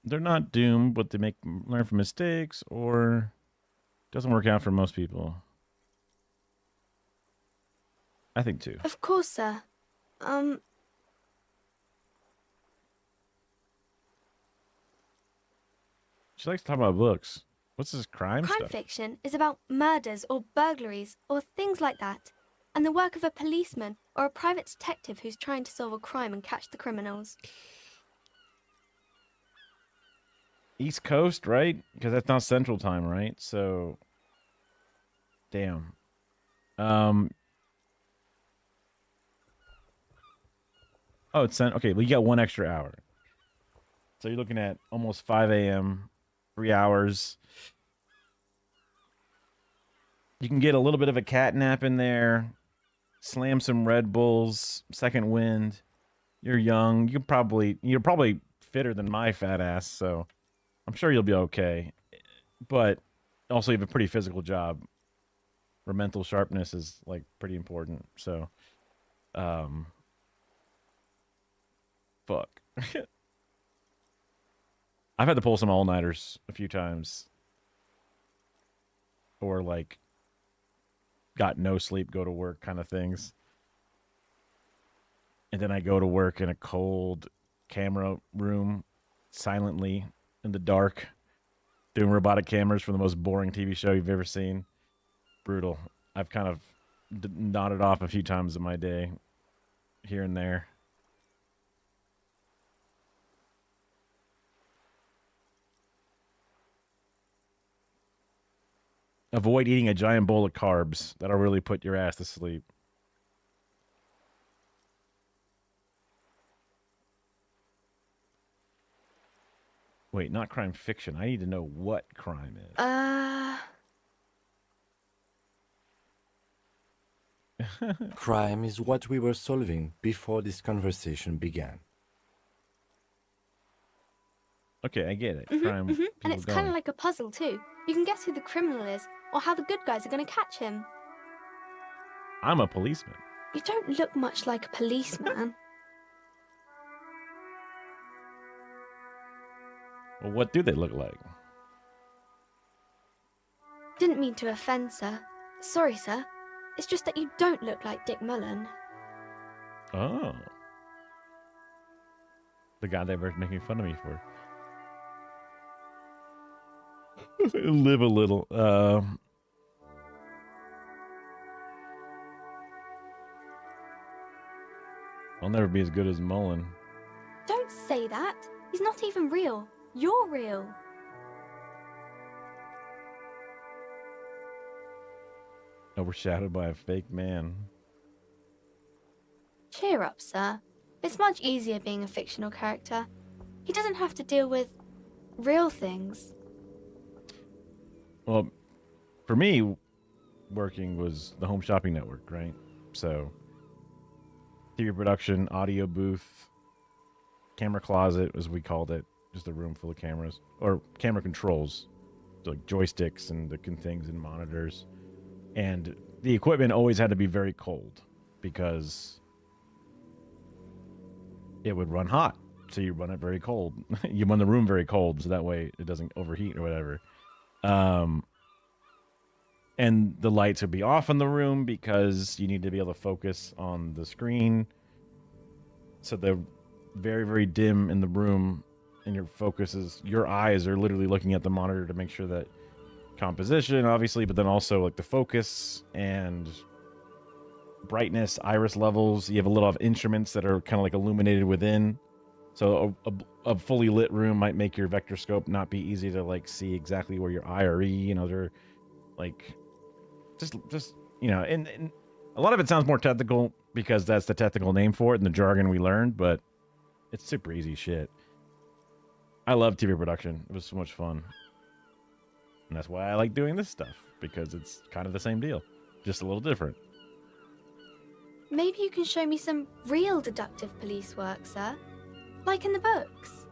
They're not doomed, but they learn from mistakes, or doesn't work out for most people. I think too. Of course, sir. She likes to talk about books. What's this crime stuff? Fiction is about murders or burglaries or things like that, and the work of a policeman or a private detective who's trying to solve a crime and catch the criminals. East Coast, right? Because that's not Central Time, right? So, damn. Oh, it's okay. Well, you got 1 extra hour, so you're looking at almost 5 a.m. 3 hours. You can get a little bit of a cat nap in there, slam some Red Bulls, second wind. You're young. You're probably fitter than my fat ass, so I'm sure you'll be okay. But also, you have a pretty physical job. Where mental sharpness is like pretty important. So, fuck. I've had to pull some all-nighters a few times. Or like got no sleep, go to work kind of things. And then I go to work in a cold camera room, silently in the dark, doing robotic cameras for the most boring TV show you've ever seen. Brutal. I've kind of nodded off a few times in my day, here and there. Avoid eating a giant bowl of carbs. That'll really put your ass to sleep. Wait, not crime fiction. I need to know what crime is. Crime is what we were solving before this conversation began. Okay, I get it. Mhm, Crime. mhm. And people it's kind going. of like a puzzle, too. You can guess who the criminal is, or how the good guys are going to catch him. I'm a policeman. You don't look much like a policeman. Well, what do they look like? Didn't mean to offend, sir. Sorry, sir. It's just that you don't look like Dick Mullen. Oh. The guy they were making fun of me for. Live a little. I'll never be as good as Mullen. Don't say that. He's not even real. You're real. Overshadowed by a fake man. Cheer up, sir. It's much easier being a fictional character. He doesn't have to deal with real things. Well, for me, working was the Home Shopping Network, right? So, TV production, audio booth, camera closet, as we called it, just a room full of cameras, or camera controls, so like joysticks and the things and monitors. And the equipment always had to be very cold because it would run hot. So you run it very cold. You run the room very cold, so that way it doesn't overheat or whatever. And the lights would be off in the room because you need to be able to focus on the screen. So they're very, very dim in the room, and your eyes are literally looking at the monitor to make sure that composition, obviously, but then also like the focus and brightness, iris levels. You have a lot of instruments that are kind of like illuminated within. So a fully lit room might make your vector scope not be easy to like see exactly where your eye or E, they're like just and a lot of it sounds more technical because that's the technical name for it and the jargon we learned, but it's super easy shit. I love TV production. It was so much fun. And that's why I like doing this stuff, because it's kind of the same deal, just a little different. Maybe you can show me some real deductive police work, sir. Like in the books.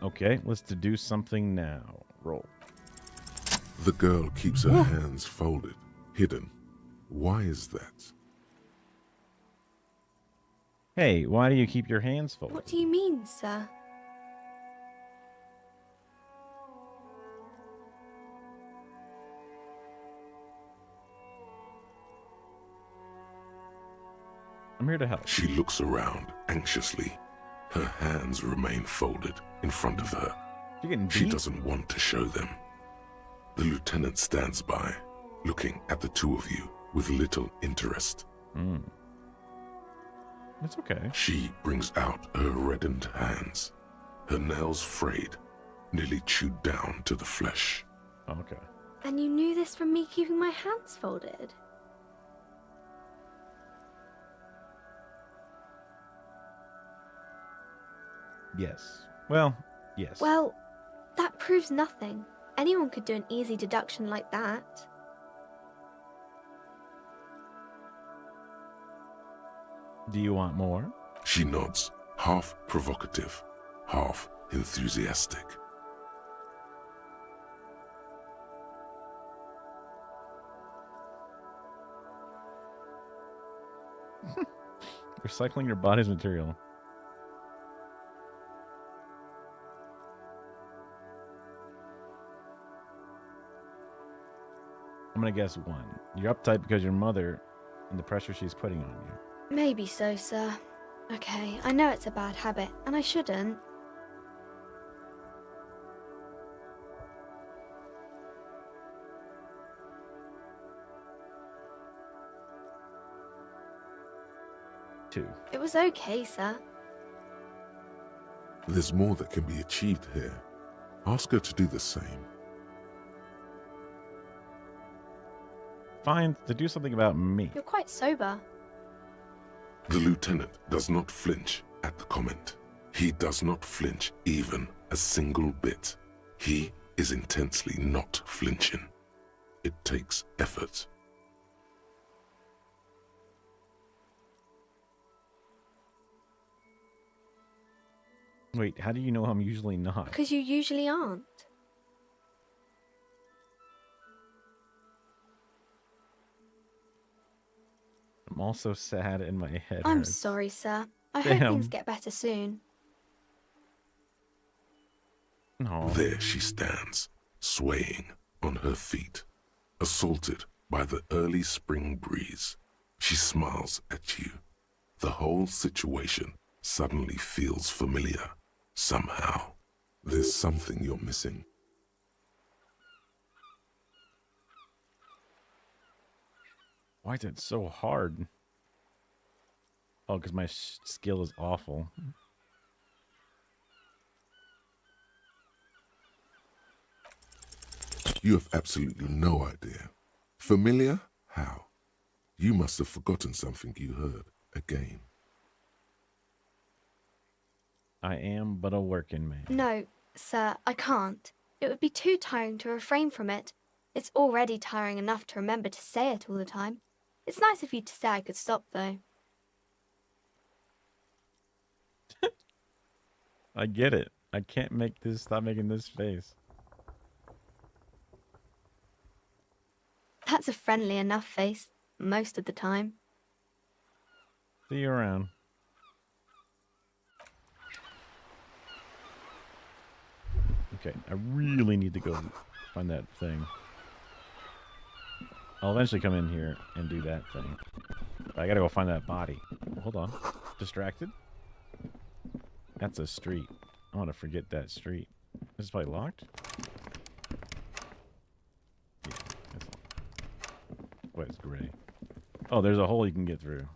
Okay, let's deduce something now. Roll. The girl keeps her hands folded, hidden. Why is that? Hey, why do you keep your hands folded? What do you mean, sir? I'm here to help. She looks around anxiously. Her hands remain folded in front of her. She doesn't want to show them. The lieutenant stands by, looking at the two of you with little interest. That's okay. She brings out her reddened hands, her nails frayed, nearly chewed down to the flesh. Okay. And you knew this from me keeping my hands folded? Yes. Well, yes. Well, that proves nothing. Anyone could do an easy deduction like that. Do you want more? She nods, half provocative, half enthusiastic. Recycling your body's material. I'm gonna guess 1. You're uptight because your mother and the pressure she's putting on you. Maybe so, sir. Okay, I know it's a bad habit, and I shouldn't. 2. It was okay, sir. There's more that can be achieved here. Ask her to do the same. Fine, to do something about me. You're quite sober. The lieutenant does not flinch at the comment. He does not flinch even a single bit. He is intensely not flinching. It takes effort. Wait, how do you know I'm usually not? Because you usually aren't. I'm also sad and my head I'm hurts. sorry, sir. I hope Damn. things get better soon. No. There she stands, swaying on her feet, assaulted by the early spring breeze. She smiles at you. The whole situation suddenly feels familiar. Somehow, there's something you're missing. Why is it so hard? Oh, because my skill is awful. You have absolutely no idea. Familiar? How? You must have forgotten something you heard again. I am but a working man. No, sir, I can't. It would be too tiring to refrain from it. It's already tiring enough to remember to say it all the time. It's nice of you to say I could stop, though. I get it. I can't stop making this face. That's a friendly enough face, most of the time. See you around. Okay, I really need to go find that thing. I'll eventually come in here and do that thing. But I gotta go find that body. Hold on. Distracted? That's a street. I want to forget that street. This is probably locked? Yeah, it's locked. Wait, it's gray. Oh, there's a hole you can get through.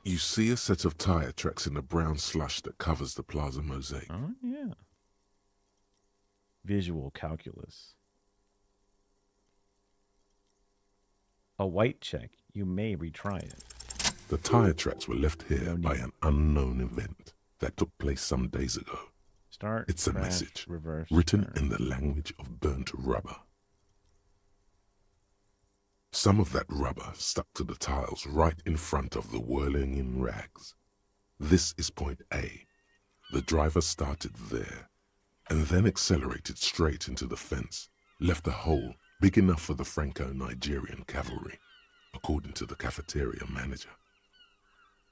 You see a set of tire tracks in the brown slush that covers the plaza mosaic. Oh, yeah. Visual calculus. A white check. You may retry it. The tire tracks were left here by an unknown event that took place some days ago. Start. It's a crash, message reverse, written turn. in the language of burnt rubber. Some of that rubber stuck to the tiles right in front of the whirling in rags. This is point A. The driver started there and then accelerated straight into the fence, left a hole big enough for the Franco-Nigerian cavalry, according to the cafeteria manager.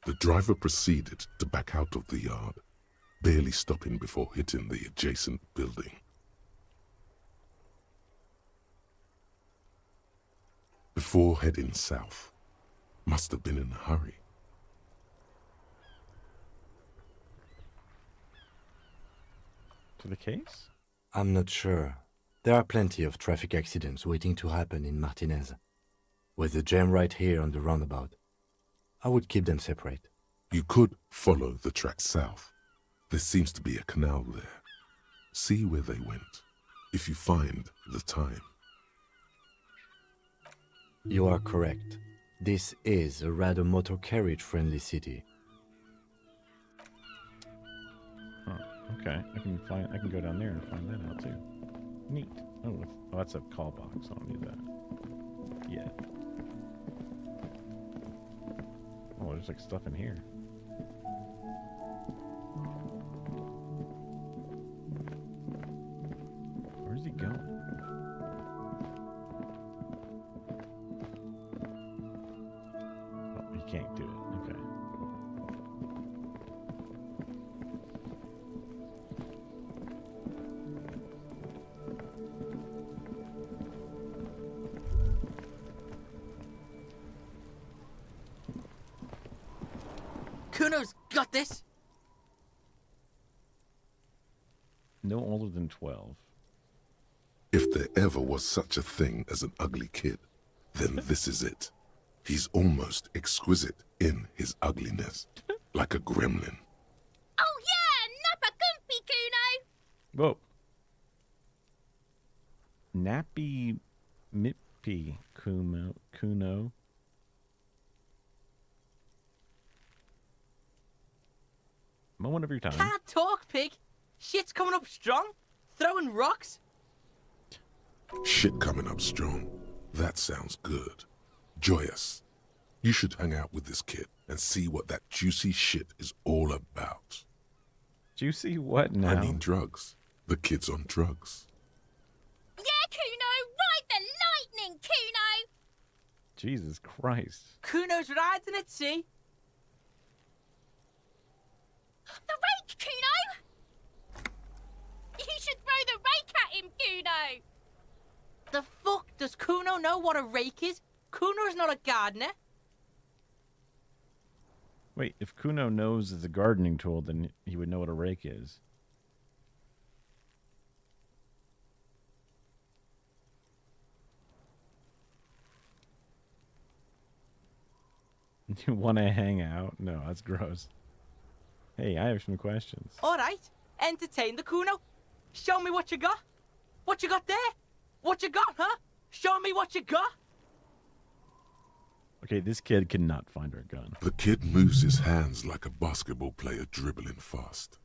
The driver proceeded to back out of the yard, barely stopping before hitting the adjacent building. Before heading south, must have been in a hurry. To the case? I'm not sure. There are plenty of traffic accidents waiting to happen in Martinez. With the jam right here on the roundabout, I would keep them separate. You could follow the track south. There seems to be a canal there. See where they went, if you find the time. You are correct. This is a rather motor carriage-friendly city. Oh, okay. I can go down there and find that out too. Neat. Oh, that's a call box. I don't need that. Yeah. Oh, there's like stuff in here. Where's he going? Oh, he can't do it. Okay. Kuno's got this. No older than 12. If there ever was such a thing as an ugly kid, then this is it. He's almost exquisite in his ugliness, like a gremlin. Oh yeah, Nappa Gumpy Kuno! Whoa. Nappy Mippy Kuno. Moment of your time. Can't talk, pig. Shit's coming up strong. Throwing rocks. Shit coming up strong. That sounds good. Joyous. You should hang out with this kid and see what that juicy shit is all about. Juicy what now? I mean drugs. The kid's on drugs. Yeah, Kuno! Ride the lightning, Kuno! Jesus Christ. Kuno's riding at sea. The rake, Kuno! You should throw the rake at him, Kuno! The fuck does Kuno know what a rake is? Kuno's not a gardener. Wait, if Kuno knows it's a gardening tool, then he would know what a rake is. You want to hang out? No, that's gross. Hey, I have some questions. All right, entertain the Kuno. Show me what you got. What you got there? What you got, huh? Show me what you got. Okay, this kid cannot find her gun. The kid moves his hands like a basketball player dribbling fast.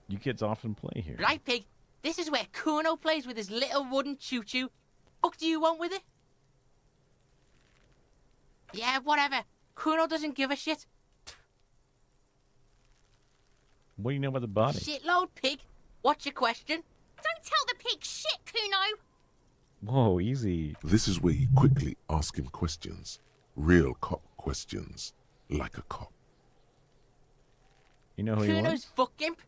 You kids often play here. Right, pig. This is where Kuno plays with his little wooden choo-choo. What do you want with it? Yeah, whatever. Kuno doesn't give a shit. What do you know about the body? Shitload, pig. What's your question? Don't tell the pig shit, Kuno! Whoa, easy. This is where you quickly ask him questions. Real cop questions. Like a cop. You know who he Kuno's was? fuck imp.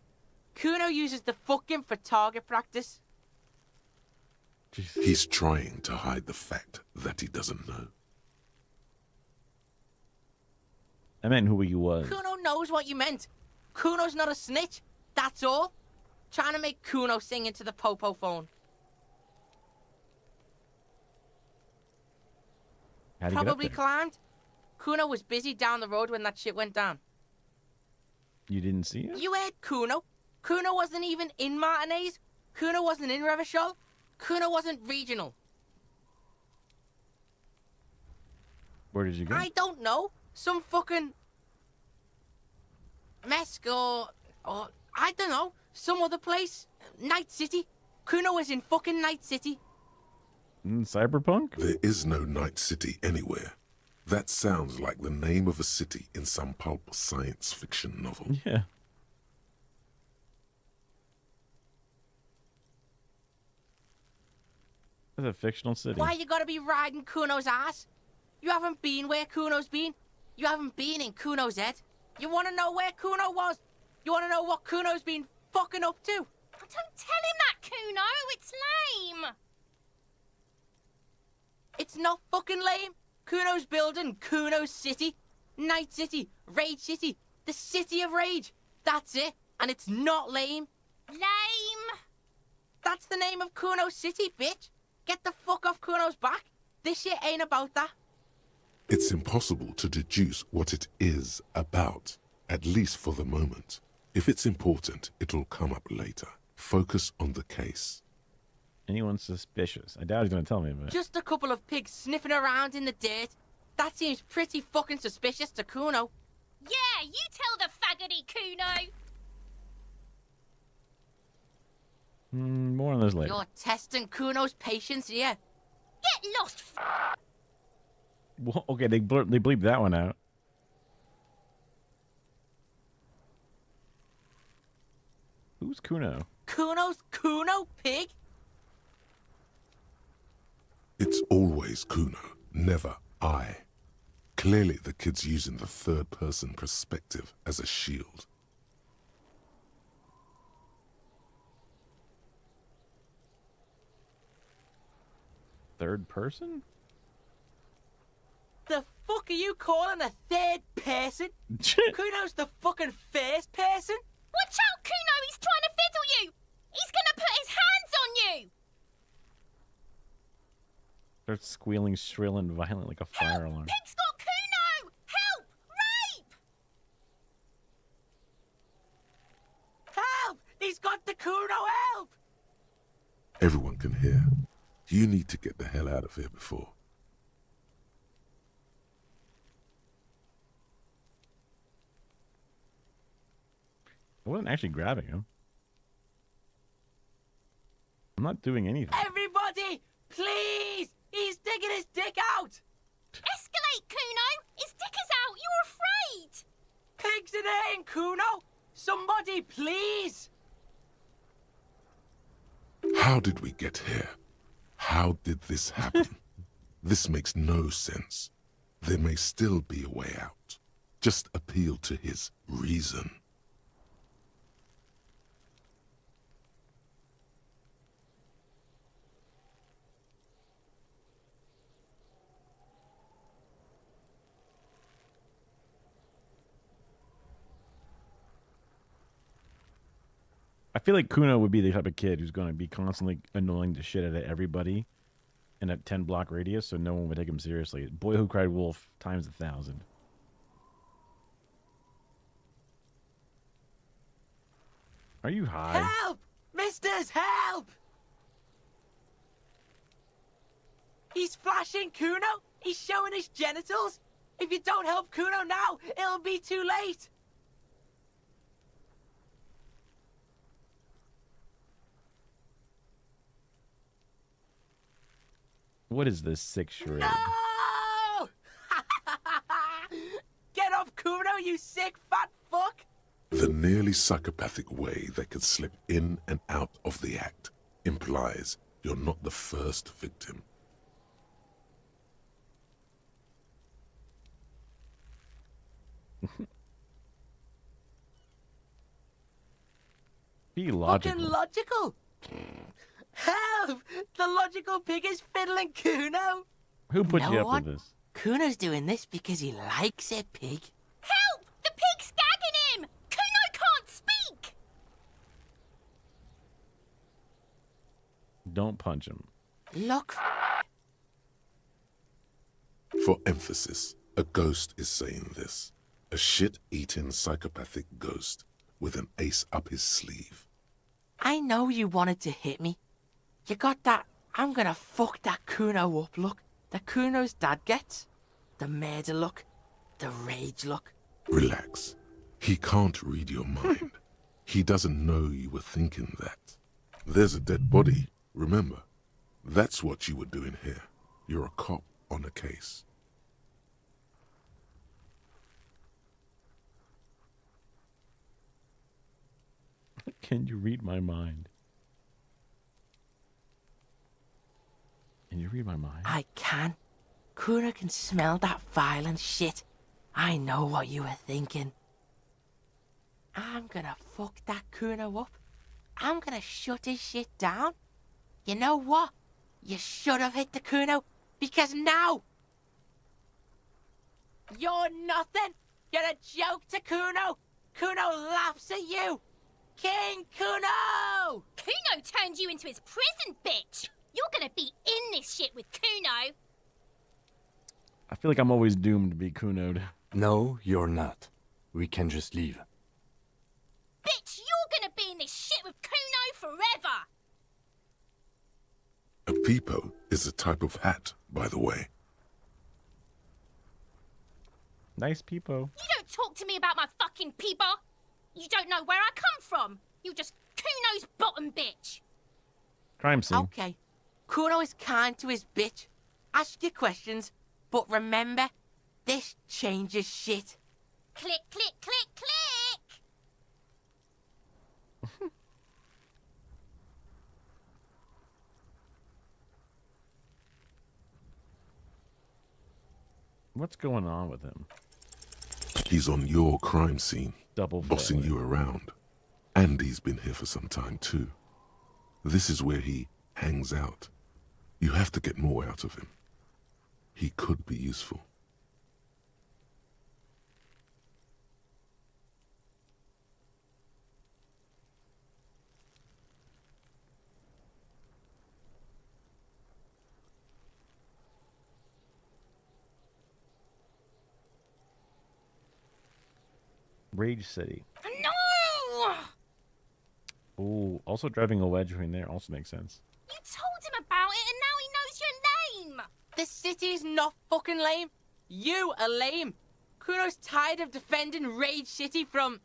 Kuno uses the fuck imp for target practice. He's trying to hide the fact that he doesn't know. I meant who he was. Kuno knows what you meant. Kuno's not a snitch. That's all. Trying to make Kuno sing into the popo phone. How'd he get up Probably there? climbed. Kuno was busy down the road when that shit went down. You didn't see it? You heard Kuno. Kuno wasn't even in Martinez. Kuno wasn't in Revachol. Kuno wasn't regional. Where did you go? I don't know. Some fucking Mesk or I don't know. Some other place. Night City. Kuno was in fucking Night City. Cyberpunk? There is no Night City anywhere. That sounds like the name of a city in some pulp science fiction novel. Yeah. That's a fictional city. Why you gotta be riding Kuno's ass? You haven't been where Kuno's been. You haven't been in Kuno's head. You wanna know where Kuno was? You wanna know what Kuno's been fucking up to? Don't tell him that, Kuno! It's lame! It's not fucking lame. Kuno's building Kuno's City. Night City. Rage City. The City of Rage. That's it. And it's not lame. Lame! That's the name of Kuno's City, bitch. Get the fuck off Kuno's back. This shit ain't about that. It's impossible to deduce what it is about, at least for the moment. If it's important, it'll come up later. Focus on the case. Anyone suspicious? I doubt he's going to tell me about it. Just a couple of pigs sniffing around in the dirt. That seems pretty fucking suspicious to Kuno. Yeah, you tell the faggoty, Kuno! More on this later. You're testing Kuno's patience here. Get lost, Well, okay, they bleeped that one out. Who's Kuno? Kuno's Kuno, pig? It's always Kuno, never I. Clearly the kid's using the third-person perspective as a shield. Third person? The fuck are you calling a third person? Kuno's the fucking first person. Watch out, Kuno! He's trying to fiddle you! He's gonna put his hands on you! Starts squealing shrill and violent like a fire alarm. Pig's got Kuno! Help! Rape! Help! He's got the Kuno, help! Everyone can hear. You need to get the hell out of here before. I wasn't actually grabbing him. I'm not doing anything. Everybody, please! He's digging his dick out! Escalate, Kuno! His dick is out! You're afraid! Pigs in here, Kuno! Somebody, please! How did we get here? How did this happen? This makes no sense. There may still be a way out. Just appeal to his reason. I feel like Kuno would be the type of kid who's going to be constantly annoying the shit out of everybody in a 10-block radius, so no one would take him seriously. Boy Who Cried Wolf times 1,000. Are you high? Help! Misters, help! He's flashing Kuno! He's showing his genitals! If you don't help Kuno now, it'll be too late! What is this sick shred? No! Get off Kuno, you sick fat fuck! The nearly psychopathic way they could slip in and out of the act implies you're not the first victim. Be logical. Fucking logical! Help! The logical pig is fiddling Kuno! Who put know you up what? with this? Kuno's doing this because he likes it, pig. Help! The pig's gagging him! Kuno can't speak! Don't punch him. Look. For emphasis, a ghost is saying this. A shit-eating psychopathic ghost with an ace up his sleeve. I know you wanted to hit me. You got that I'm gonna fuck that Kuno up look that Kuno's dad gets. The murder look. The rage look. Relax. He can't read your mind. He doesn't know you were thinking that. There's a dead body, remember? That's what you were doing here. You're a cop on a case. Can you read my mind? Can you read my mind? I can. Kuno can smell that violent shit. I know what you were thinking. I'm gonna fuck that Kuno up. I'm gonna shut his shit down. You know what? You should have hit the Kuno, because now you're nothing. You're a joke to Kuno. Kuno laughs at you. King Kuno! Kuno turned you into his prison, bitch! You're gonna be in this shit with Kuno! I feel like I'm always doomed to be Kuno'd. No, you're not. We can just leave. Bitch, you're gonna be in this shit with Kuno forever! A peepo is a type of hat, by the way. Nice peepo. You don't talk to me about my fucking peeper! You don't know where I come from! You're just Kuno's bottom bitch! Crime scene. Okay. Kuno is kind to his bitch. Ask your questions, but remember, this changes shit. Click, click, click, click! What's going on with him? He's on your crime scene, Double bossing failure. you around. And he's been here for some time too. This is where he hangs out. You have to get more out of him. He could be useful. Rage City. No! Oh, also driving a wedge between there also makes sense. You told him about it and now he knows your name! The city is not fucking lame. You are lame. Kuno's tired of defending Rage City from...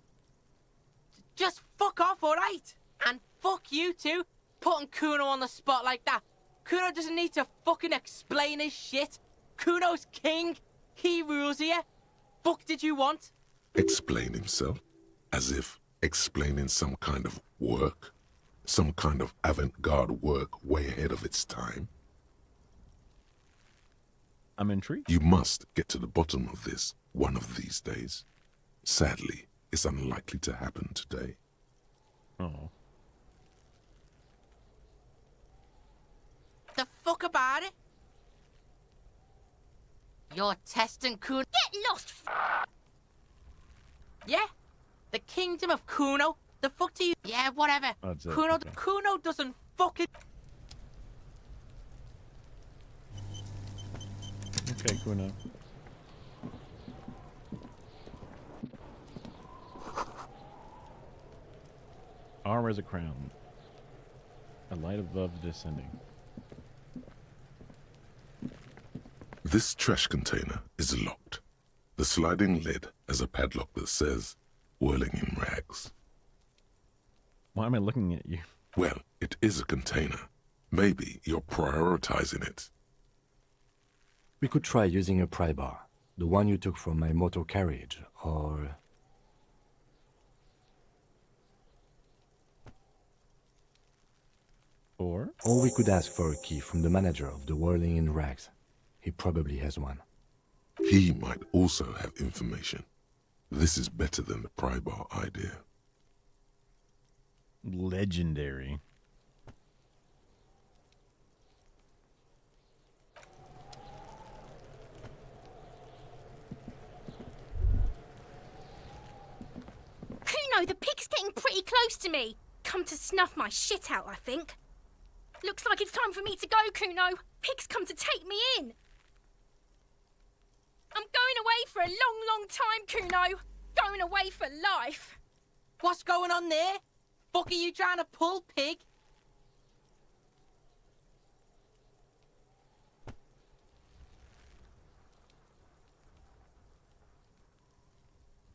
Just fuck off, alright? And fuck you too, putting Kuno on the spot like that. Kuno doesn't need to fucking explain his shit. Kuno's king. He rules here. Fuck did you want? Explain himself? As if explaining some kind of work? Some kind of avant-garde work way ahead of its time? I'm intrigued. You must get to the bottom of this one of these days. Sadly, it's unlikely to happen today. Oh. The fuck about it? You're testing Kuno. Get lost, Yeah? The kingdom of Kuno? The fuck do you... Yeah, whatever. That's it, Kuno, okay. Kuno doesn't fucking... Okay, Kuno. Armor as a crown. A light above descending. This trash container is locked. The sliding lid has a padlock that says, whirling in rags. Why am I looking at you? Well, it is a container. Maybe you're prioritizing it. We could try using a pry bar, the one you took from my motor carriage, or... Or we could ask for a key from the manager of the Whirling in Rags. He probably has one. He might also have information. This is better than the pry bar idea. Legendary. Kuno, the pig's getting pretty close to me. Come to snuff my shit out, I think. Looks like it's time for me to go, Kuno. Pig's come to take me in. I'm going away for a long, long time, Kuno. Going away for life. What's going on there? Fuck are you trying to pull, pig?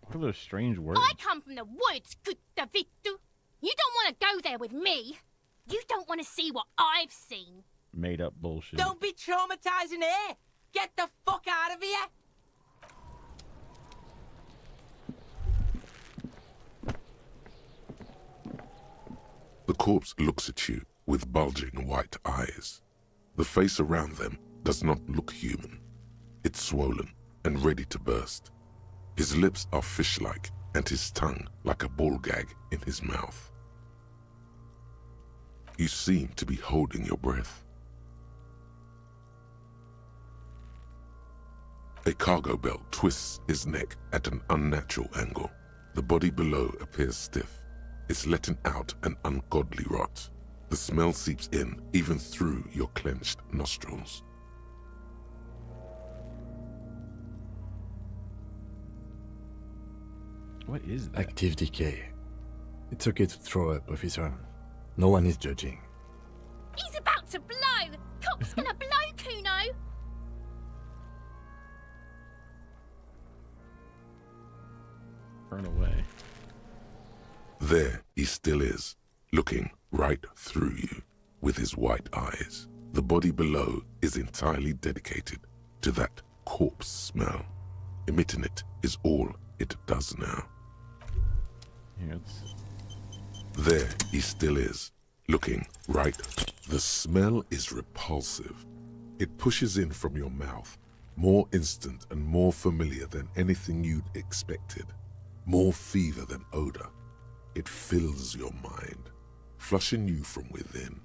What are those strange words? I come from the woods, good Davidu. You don't want to go there with me. You don't want to see what I've seen. Made up bullshit. Don't be traumatizing here. Get the fuck out of here. The corpse looks at you with bulging white eyes. The face around them does not look human. It's swollen and ready to burst. His lips are fish-like and his tongue like a ball gag in his mouth. You seem to be holding your breath. A cargo belt twists his neck at an unnatural angle. The body below appears stiff. It's letting out an ungodly rot. The smell seeps in even through your clenched nostrils. What is that? Active decay. It's okay to throw up, officer. No one is judging. He's about to blow. Cop's gonna blow, Kuno. Burn away. There he still is, looking right through you with his white eyes. The body below is entirely dedicated to that corpse smell. Emitting it is all it does now. There he still is, looking right. The smell is repulsive. It pushes in from your mouth, more instant and more familiar than anything you'd expected. More fever than odor. It fills your mind, flushing you from within.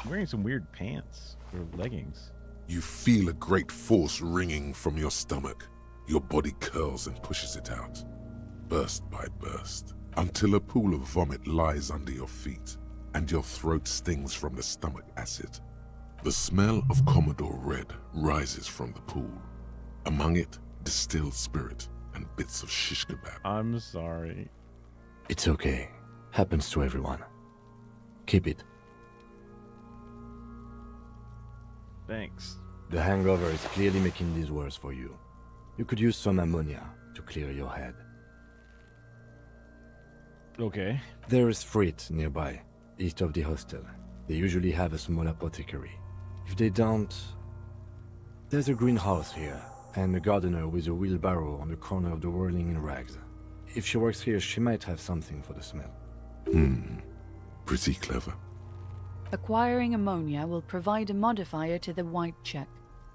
Wearing some weird pants or leggings. You feel a great force ringing from your stomach. Your body curls and pushes it out, burst by burst, until a pool of vomit lies under your feet. and your throat stings from the stomach acid. The smell of Commodore Red rises from the pool. Among it, distilled spirit and bits of shish kebab. I'm sorry. It's okay. Happens to everyone. Keep it. Thanks. The hangover is clearly making these worse for you. You could use some ammonia to clear your head. Okay. There is Frit nearby, east of the hostel. They usually have a small apothecary. If they don't... There's a greenhouse here, and a gardener with a wheelbarrow on the corner of the whirling in rags. If she works here, she might have something for the smell. Pretty clever. Acquiring ammonia will provide a modifier to the white check.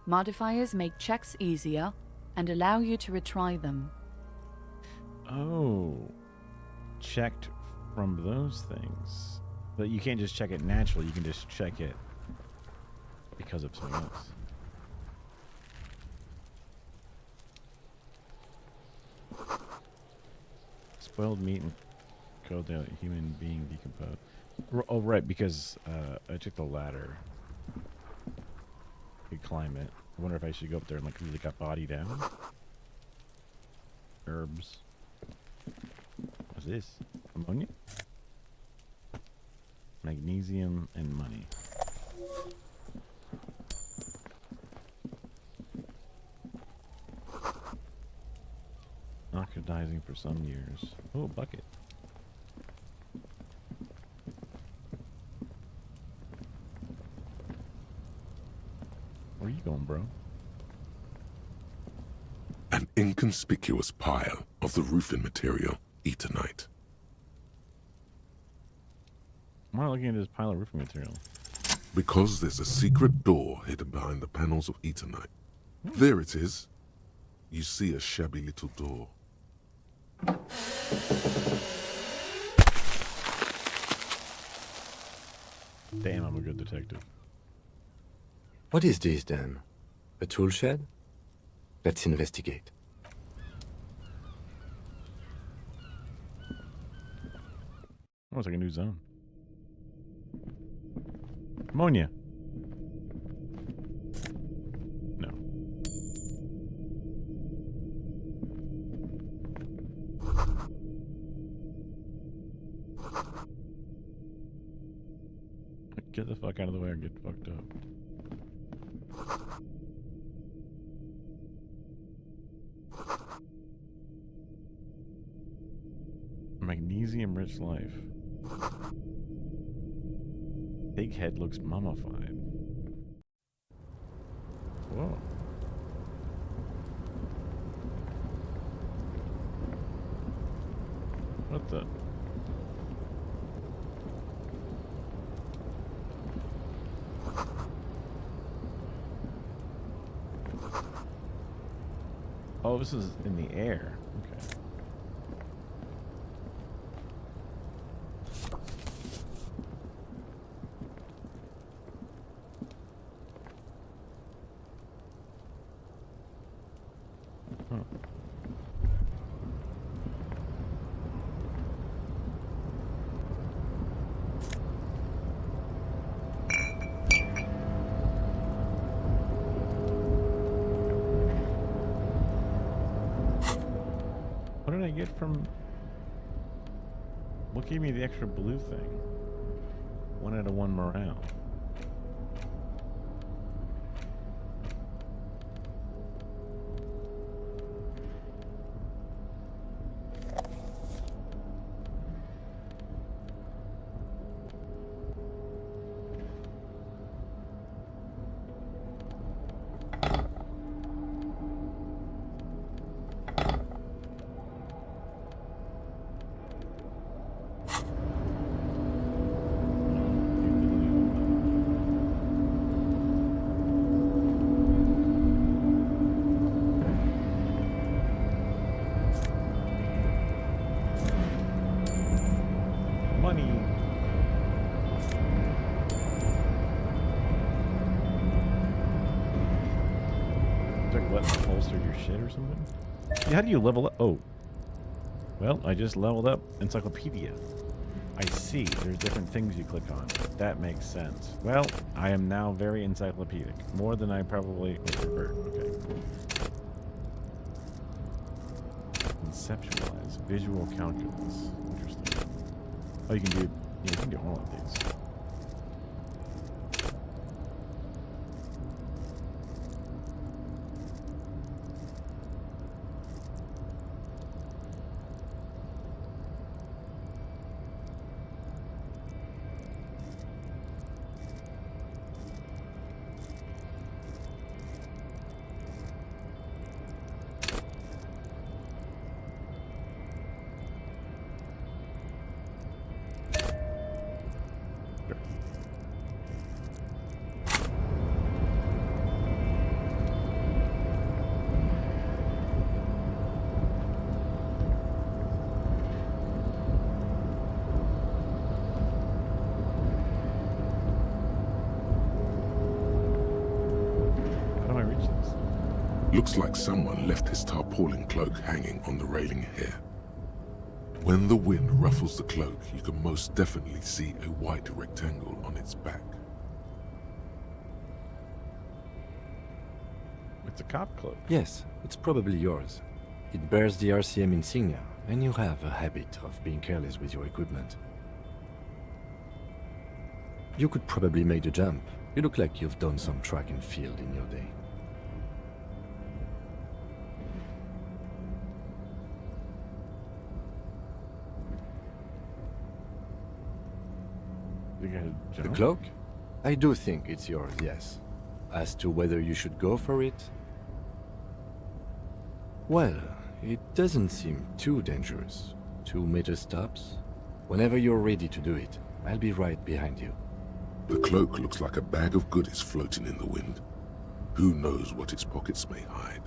Modifiers make checks easier and allow you to retry them. Oh. Checked from those things. But you can't just check it naturally, you can just check it because of something else. Spoiled meat and cold out human being decomposed. Oh, right, because I took the ladder. Could climb it. I wonder if I should go up there and like really cut body down. Herbs. What's this? Ammonia? Magnesium and money. Oxidizing for some years. Oh, bucket. Where you going, bro? An inconspicuous pile of the roofing material, Eternite. Why am I looking at this pile of roofing material? Because there's a secret door hidden behind the panels of Eternite. There it is. You see a shabby little door. Damn, I'm a good detective. What is this then? A tool shed? Let's investigate. Oh, it's like a new zone. Ammonia. No. Get the fuck out of the way or get fucked up. Magnesium-rich life. Big head looks mummified. Whoa. What the? Oh, this is in the air. Okay. Huh. What did I get from... What gave me the extra blue thing? 1 out of 1 morale. Money. It's like what, holster your shit or something? Yeah, how do you level up? Oh. Well, I just leveled up Encyclopedia. I see. There's different things you click on. That makes sense. Well, I am now very encyclopedic. More than I probably would prefer. Okay, cool. Conceptualize. Visual calculus. Interesting. Oh, you can do... Yeah, you can do all of these. Looks like someone left his tarpaulin cloak hanging on the railing here. When the wind ruffles the cloak, you can most definitely see a white rectangle on its back. It's a cop cloak. Yes, it's probably yours. It bears the RCM insignia, and you have a habit of being careless with your equipment. You could probably make the jump. You look like you've done some track and field in your day. The cloak? I do think it's yours, yes. As to whether you should go for it? Well, it doesn't seem too dangerous. 2-meter stops. Whenever you're ready to do it, I'll be right behind you. The cloak looks like a bag of goodies floating in the wind. Who knows what its pockets may hide?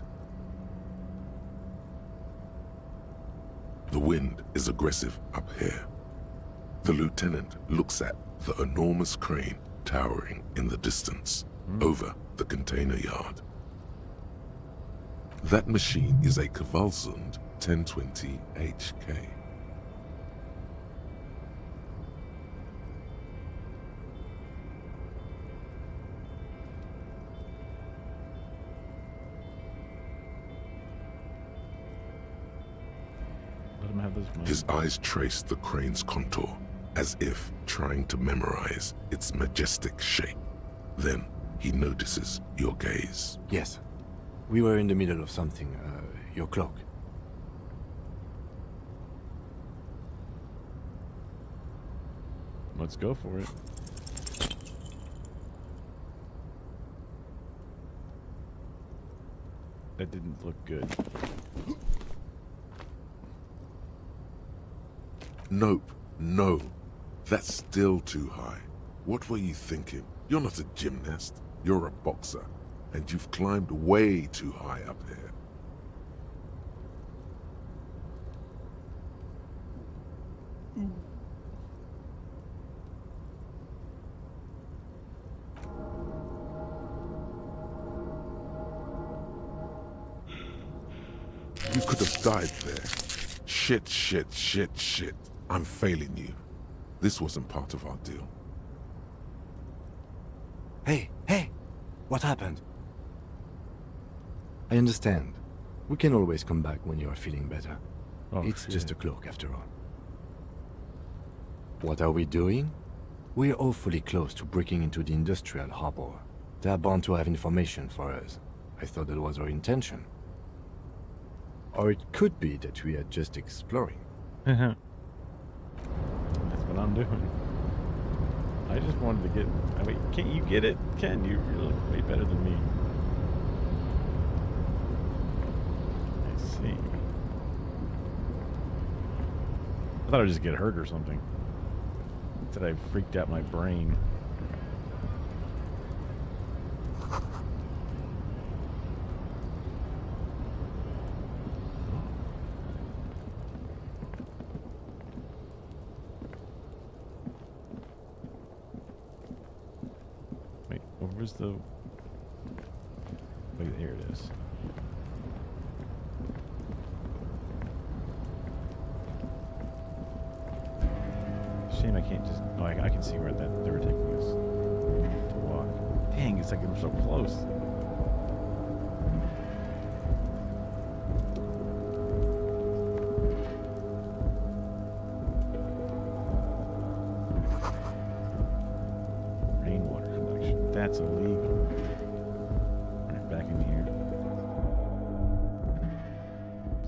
The wind is aggressive up here. The lieutenant looks at the enormous crane towering in the distance over the container yard. That machine is a Kvalsund 1020 HK. Let him have this money. His eyes trace the crane's contour, as if trying to memorize its majestic shape. Then he notices your gaze. Yes. We were in the middle of something. Your cloak. Let's go for it. That didn't look good. Nope. No. That's still too high. What were you thinking? You're not a gymnast. You're a boxer. And you've climbed way too high up here. You could have died there. Shit. I'm failing you. This wasn't part of our deal. Hey! What happened? I understand. We can always come back when you are feeling better. Oh, it's shit. just a cloak after all. What are we doing? We're awfully close to breaking into the industrial harbor. They are bound to have information for us. I thought that was our intention. Or it could be that we are just exploring. That's what I'm doing. I just wanted to get... I mean, can't you get it? Ken, you look way better than me. I see. I thought I'd just get hurt or something. Instead I freaked out my brain. Wait, where's the... Wait, here it is. Shame I can't just. Oh, I can see where they were taking us to walk. Dang, it's like I'm so close. Rainwater collection. That's illegal. Right back in here.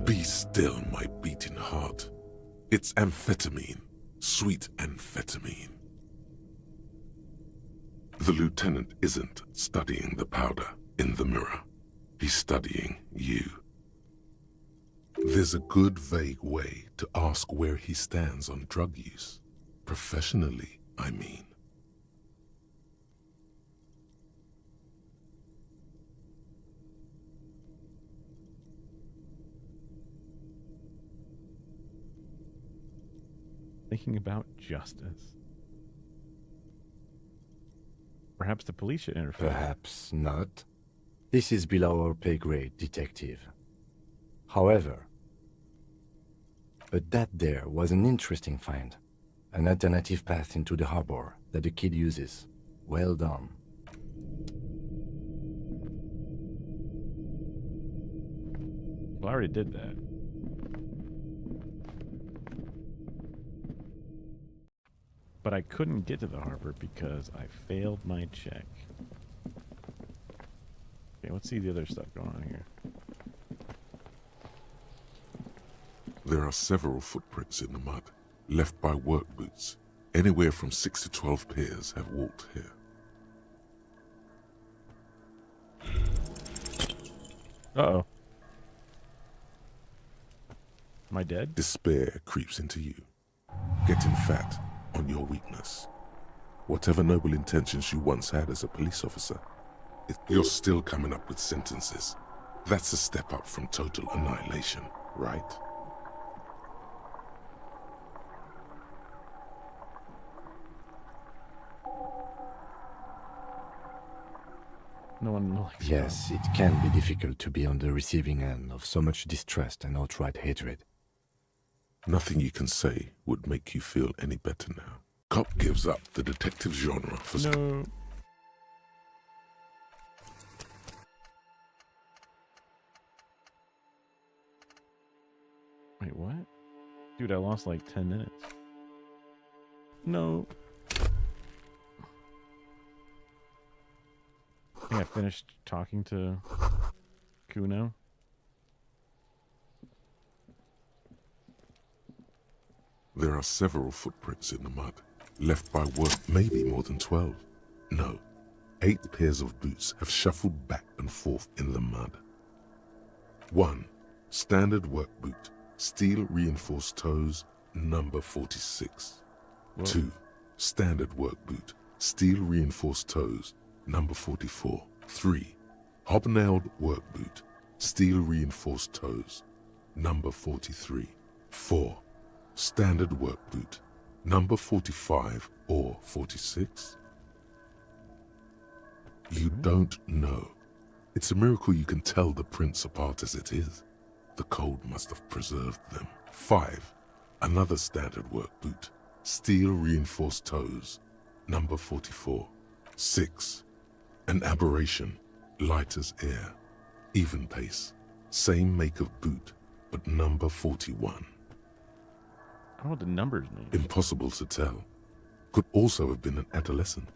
Be still, my beating heart. It's amphetamine. Sweet amphetamine. The lieutenant isn't studying the powder in the mirror. He's studying you. There's a good vague way to ask where he stands on drug use. Professionally, I mean. Thinking about justice. Perhaps the police should interfere. Perhaps not. This is below our pay grade, detective. However, but that there was an interesting find. An alternative path into the harbor that the kid uses. Well done. Well, I already did that. But I couldn't get to the harbor because I failed my check. Okay, let's see the other stuff going on here. There are several footprints in the mud, left by work boots. Anywhere from 6 to 12 pairs have walked here. Uh-oh. Am I dead? Despair creeps into you, getting fat on your weakness. Whatever noble intentions you once had as a police officer, you're still coming up with sentences. That's a step up from total annihilation, right? No one likes Yes, it can be difficult to be on the receiving end of so much distrust and outright hatred. Nothing you can say would make you feel any better now. Cop gives up the detective genre for... No. Wait, what? Dude, I lost like 10 minutes. No. I think I finished talking to Kuno. There are several footprints in the mud, left by work, maybe more than 12. No, 8 pairs of boots have shuffled back and forth in the mud. 1. Standard work boot, steel reinforced toes, number 46. Whoa. 2. Standard work boot, steel reinforced toes, number 44. 3. Hobnailed work boot, steel reinforced toes, number 43. 4. Standard work boot, number 45 or 46? You don't know. It's a miracle you can tell the prints apart as it is. The cold must have preserved them. 5. Another standard work boot, steel reinforced toes, number 44. 6. An aberration, light as air, even pace, same make of boot, but number 41. I don't know what the numbers mean. Impossible to tell. Could also have been an adolescent.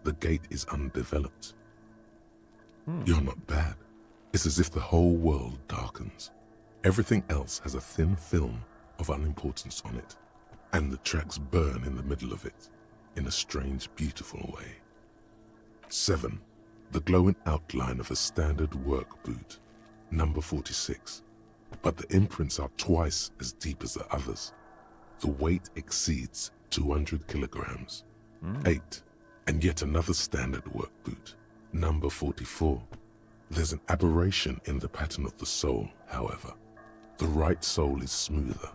The gait is undeveloped. You're not bad. It's as if the whole world darkens. Everything else has a thin film of unimportance on it, and the tracks burn in the middle of it, in a strange, beautiful way. 7. The glowing outline of a standard work boot, number 46. But the imprints are twice as deep as the others. The weight exceeds 200 kilograms. 8. And yet another standard work boot, number 44. There's an aberration in the pattern of the sole, however. The right sole is smoother,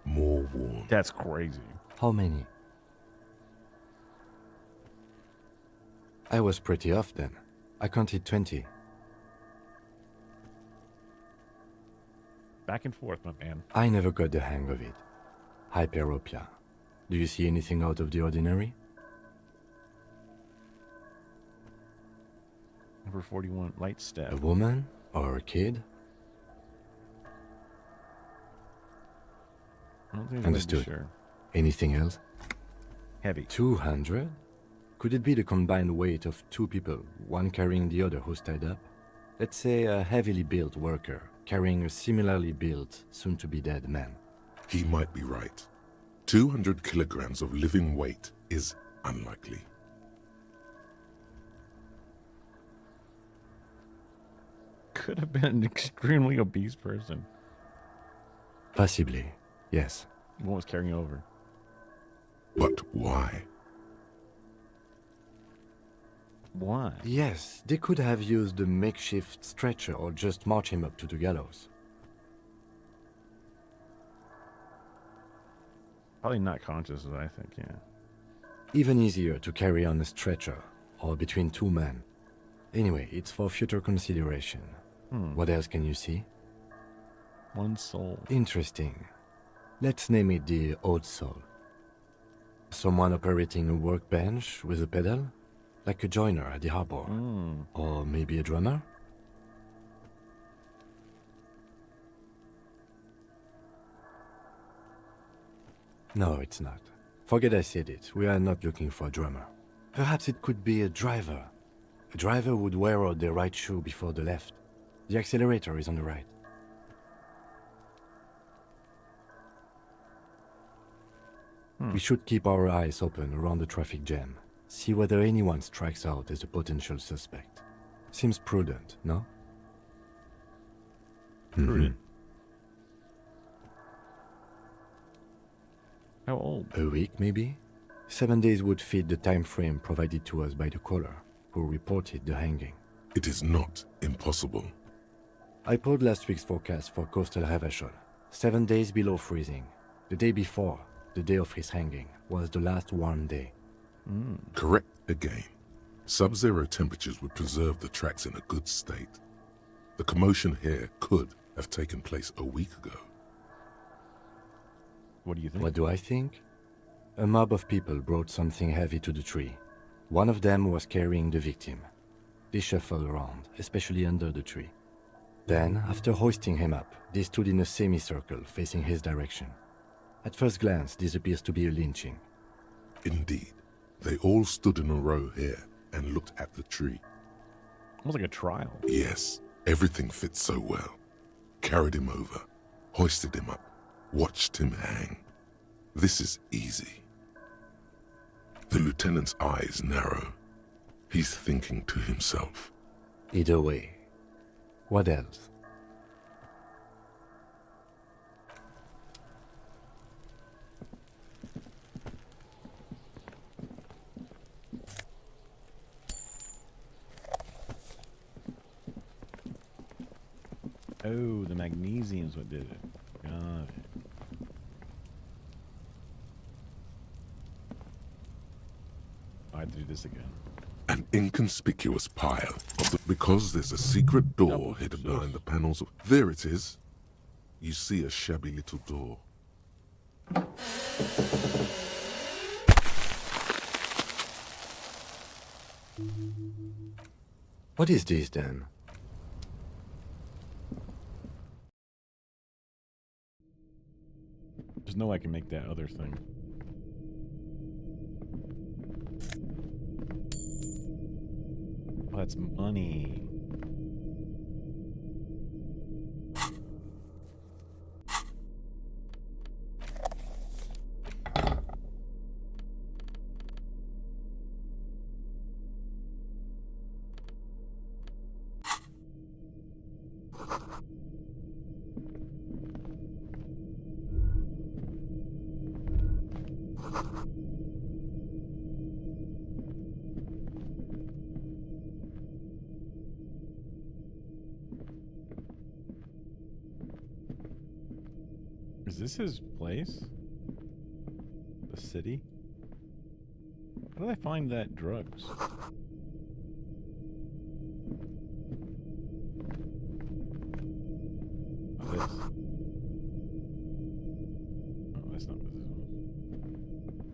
more worn. That's crazy. How many? I was pretty off then. I counted 20. Back and forth, my man. I never got the hang of it. Hyperopia. Do you see anything out of the ordinary? Number 41, light step. A woman or a kid? I don't think I'm Understood. sure. Anything else? Heavy. 200? Could it be the combined weight of two people, one carrying the other who's tied up? Let's say a heavily built worker carrying a similarly built, soon-to-be-dead man. He might be right. 200 kilograms of living weight is unlikely. Could have been an extremely obese person. Possibly, yes. One was carrying over. But why? Why? Yes, they could have used a makeshift stretcher or just march him up to the gallows. Probably not conscious, as I think, yeah. Even easier to carry on a stretcher, or between two men. Anyway, it's for future consideration. What else can you see? One soul. Interesting. Let's name it the odd soul. Someone operating a workbench with a pedal? Like a joiner at the harbor. Or maybe a drummer? No, it's not. Forget I said it. We are not looking for a drummer. Perhaps it could be a driver. A driver would wear out their right shoe before the left. The accelerator is on the right. We should keep our eyes open around the traffic jam. See whether anyone strikes out as a potential suspect. Seems prudent, no? Prudent. How old? A week, maybe? 7 days would fit the time frame provided to us by the caller, who reported the hanging. It is not impossible. I pulled last week's forecast for coastal Revachol. 7 days below freezing. The day before, the day of his hanging, was the last warm day. Correct again. Sub-zero temperatures would preserve the tracks in a good state. The commotion here could have taken place a week ago. What do you think? What do I think? A mob of people brought something heavy to the tree. One of them was carrying the victim. They shuffled around, especially under the tree. Then, after hoisting him up, they stood in a semicircle facing his direction. At first glance, this appears to be a lynching. Indeed. They all stood in a row here and looked at the tree. Almost like a trial. Yes, everything fits so well. Carried him over, hoisted him up, watched him hang. This is easy. The lieutenant's eyes narrow. He's thinking to himself. Either way. What else? Oh, the magnesium's what did it. Got it. I have to do this again. An inconspicuous pile of the... Because there's a secret door hidden behind the panels of... There it is. You see a shabby little door. What is this then? There's no way I can make that other thing. Oh, that's money. Is this his place? The city? How did I find that drugs? Oh, this. Oh, that's not what this was.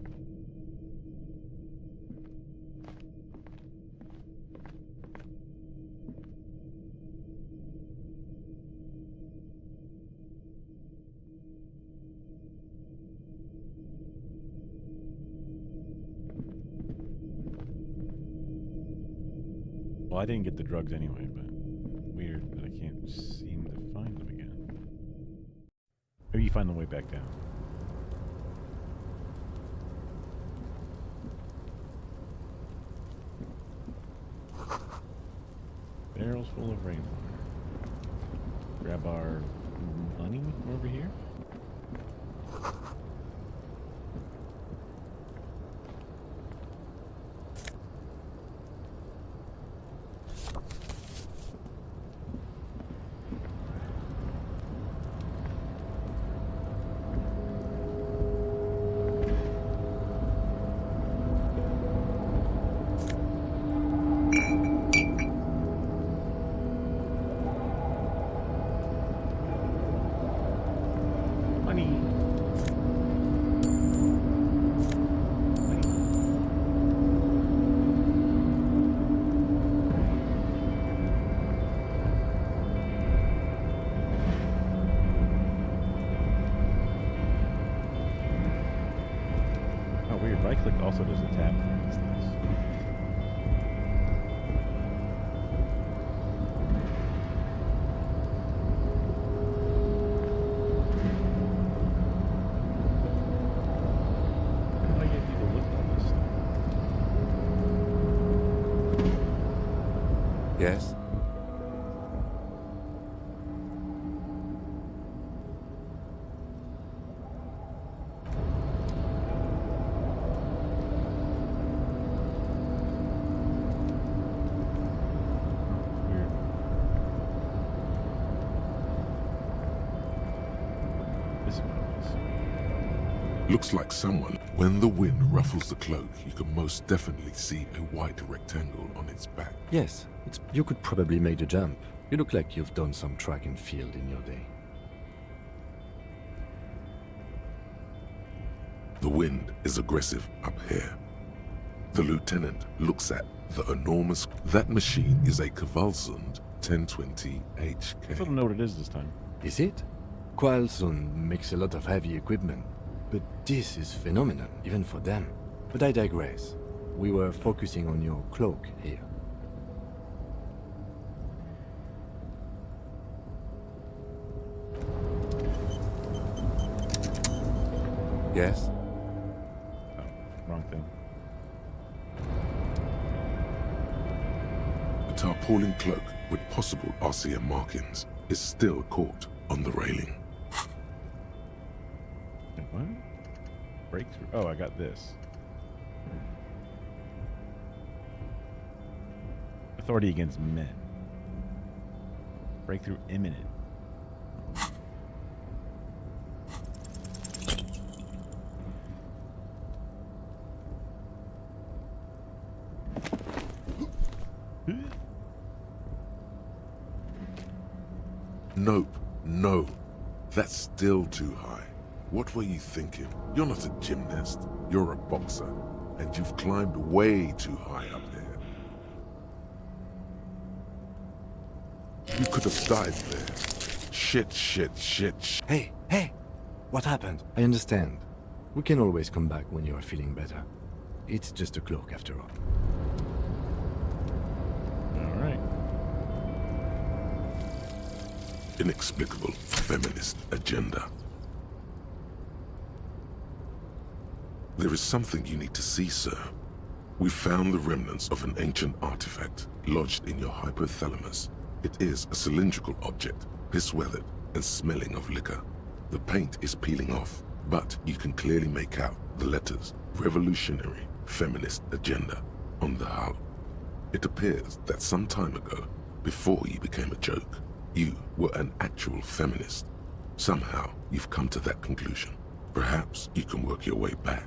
Well, I didn't get the drugs anyway, but weird that I can't seem to find them again. Maybe you find the way back down. Barrels full of rainwater. Grab our money over here. Right click also does a tab thing. That's nice. How do I get people to look at this stuff? Yes? Looks like someone. When the wind ruffles the cloak, you can most definitely see a white rectangle on its back. Yes, you could probably make the jump. You look like you've done some track and field in your day. The wind is aggressive up here. The lieutenant looks at the enormous... That machine is a Kvalsund 1020 HK. I don't know what it is this time. Is it? Kvalsund makes a lot of heavy equipment, but this is phenomenal, even for them. But I digress. We were focusing on your cloak here. Yes? Oh, wrong thing. The tarpaulin cloak with possible RCM markings is still caught on the railing. What? Breakthrough. Oh, I got this. Authority against men. Breakthrough imminent. Nope, no. That's still too high. What were you thinking? You're not a gymnast. You're a boxer. And you've climbed way too high up here. You could have died there. Shit. Hey! What happened? I understand. We can always come back when you are feeling better. It's just a cloak after all. All right. Inexplicable feminist agenda. There is something you need to see, sir. We found the remnants of an ancient artifact lodged in your hypothalamus. It is a cylindrical object, piss-weathered and smelling of liquor. The paint is peeling off, but you can clearly make out the letters Revolutionary Feminist Agenda on the hull. It appears that some time ago, before you became a joke, you were an actual feminist. Somehow, you've come to that conclusion. Perhaps you can work your way back.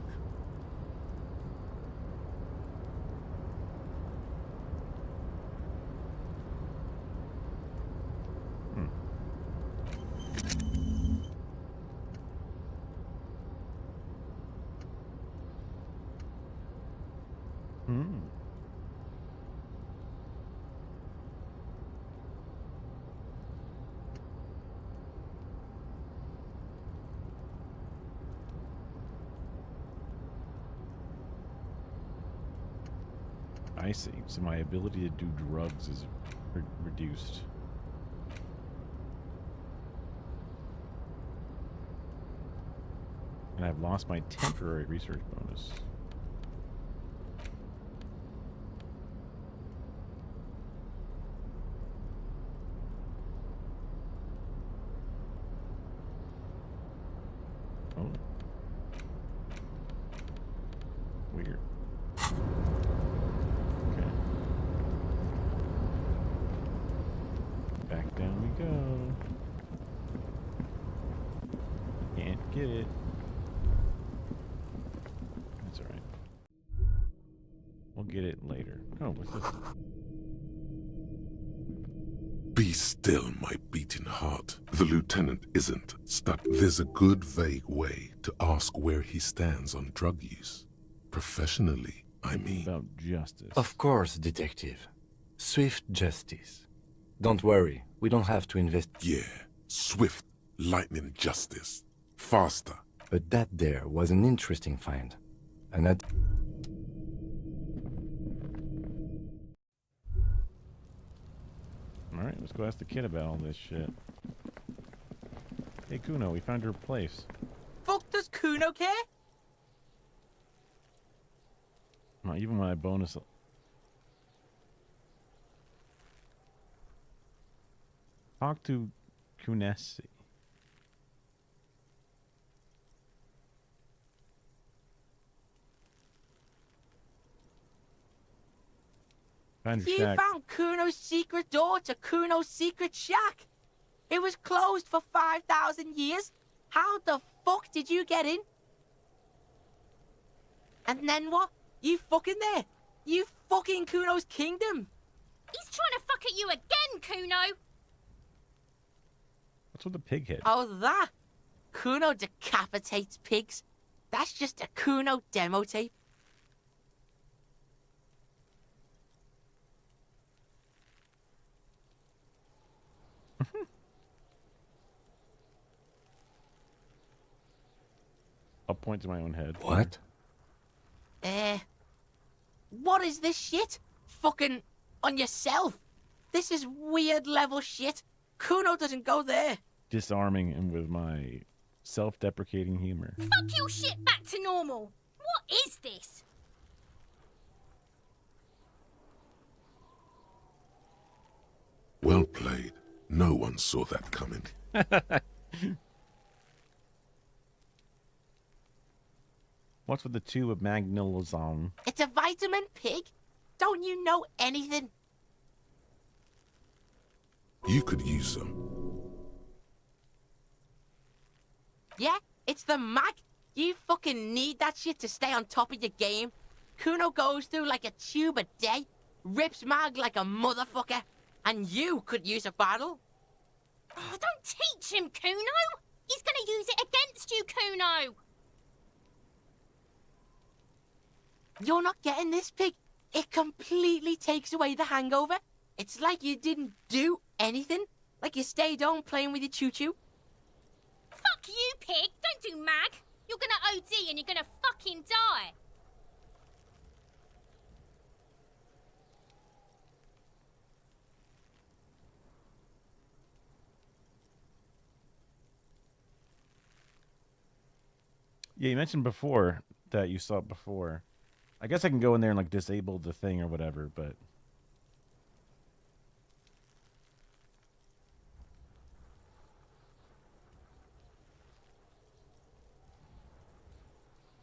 I see. So my ability to do drugs is reduced. And I've lost my temporary research bonus. Oh. Weird. Okay. Back down we go. Can't get it. That's alright. We'll get it later. Oh, what's this? Be still, my beating heart. The lieutenant isn't stuck. There's a good, vague way to ask where he stands on drug use. Professionally, I mean. About justice. Of course, detective. Swift justice. Don't worry, we don't have to invest. Yeah, swift, lightning justice. Faster. But that there was an interesting find. Alright, let's go ask the kid about all this shit. Hey Kuno, we found your place. Fuck does Kuno care? Not even my bonus. Talk to Kunesi. You found Kuno's secret door to Kuno's secret shack. It was closed for 5,000 years. How the fuck did you get in? And then what? You fucking there. You fucking Kuno's kingdom. He's trying to fuck at you again, Kuno. What's with the pig head? Oh, that? Kuno decapitates pigs. That's just a Kuno demo tape. I'll point to my own head. What? What is this shit? Fucking on yourself. This is weird level shit. Kuno doesn't go there. Disarming him with my self-deprecating humor. Fuck your shit back to normal. What is this? Well played. No one saw that coming. What's with the tube of magnilazone? It's a vitamin pig. Don't you know anything? You could use some. Yeah, it's the mag. You fucking need that shit to stay on top of your game. Kuno goes through like a tube a day, rips mag like a motherfucker, and you could use a bottle. Oh, don't teach him, Kuno. He's gonna use it against you, Kuno. You're not getting this, pig. It completely takes away the hangover. It's like you didn't do anything. Like you stayed home playing with your choo-choo. Fuck you, pig. Don't do mag. You're gonna OD and you're gonna fucking die. Yeah, you mentioned before that you saw it before. I guess I can go in there and like disable the thing or whatever, but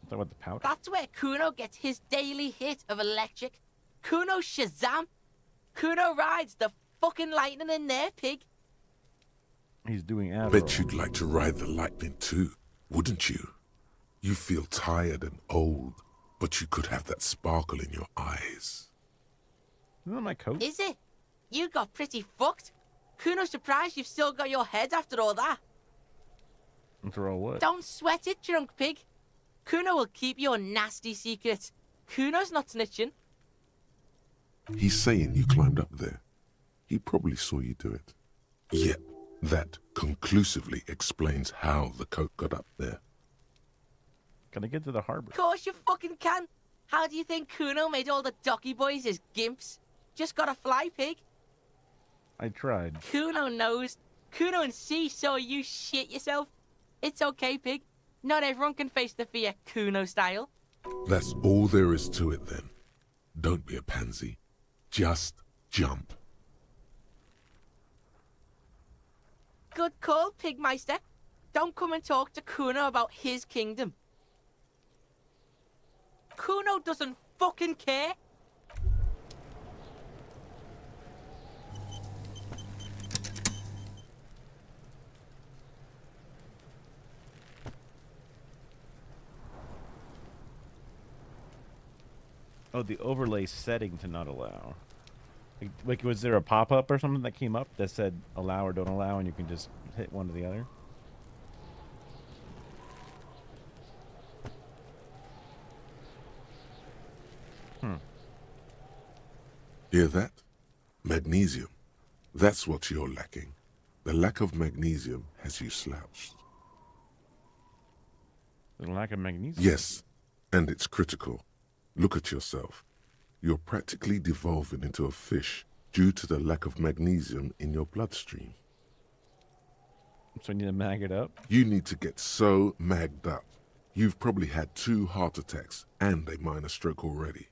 is that what the pouch? That's where Kuno gets his daily hit of electric. Kuno Shazam. Kuno rides the fucking lightning in there, pig. He's doing Adderall. Bet you'd like to ride the lightning too, wouldn't you? You feel tired and old, but you could have that sparkle in your eyes. Isn't that my coat? Is it? You got pretty fucked. Kuno's surprised you've still got your head after all that. After all what? Don't sweat it, drunk pig. Kuno will keep your nasty secrets. Kuno's not snitching. He's saying you climbed up there. He probably saw you do it. Yet, that conclusively explains how the coat got up there. Can I get to the harbor? Of course you fucking can. How do you think Kuno made all the docky boys his gimps? Just got a fly, pig. I tried. Kuno knows. Kuno and C saw you shit yourself. It's okay, pig. Not everyone can face the fear Kuno style. That's all there is to it then. Don't be a pansy. Just jump. Good call, Pigmeister. Don't come and talk to Kuno about his kingdom. Kuno doesn't fucking care. Oh, the overlay setting to not allow. Like, was there a pop-up or something that came up that said allow or don't allow, and you can just hit one or the other? Hear that? Magnesium. That's what you're lacking. The lack of magnesium has you slouched. The lack of magnesium? Yes, and it's critical. Look at yourself. You're practically devolving into a fish due to the lack of magnesium in your bloodstream. So you need to mag it up? You need to get so magged up. You've probably had 2 heart attacks and a minor stroke already.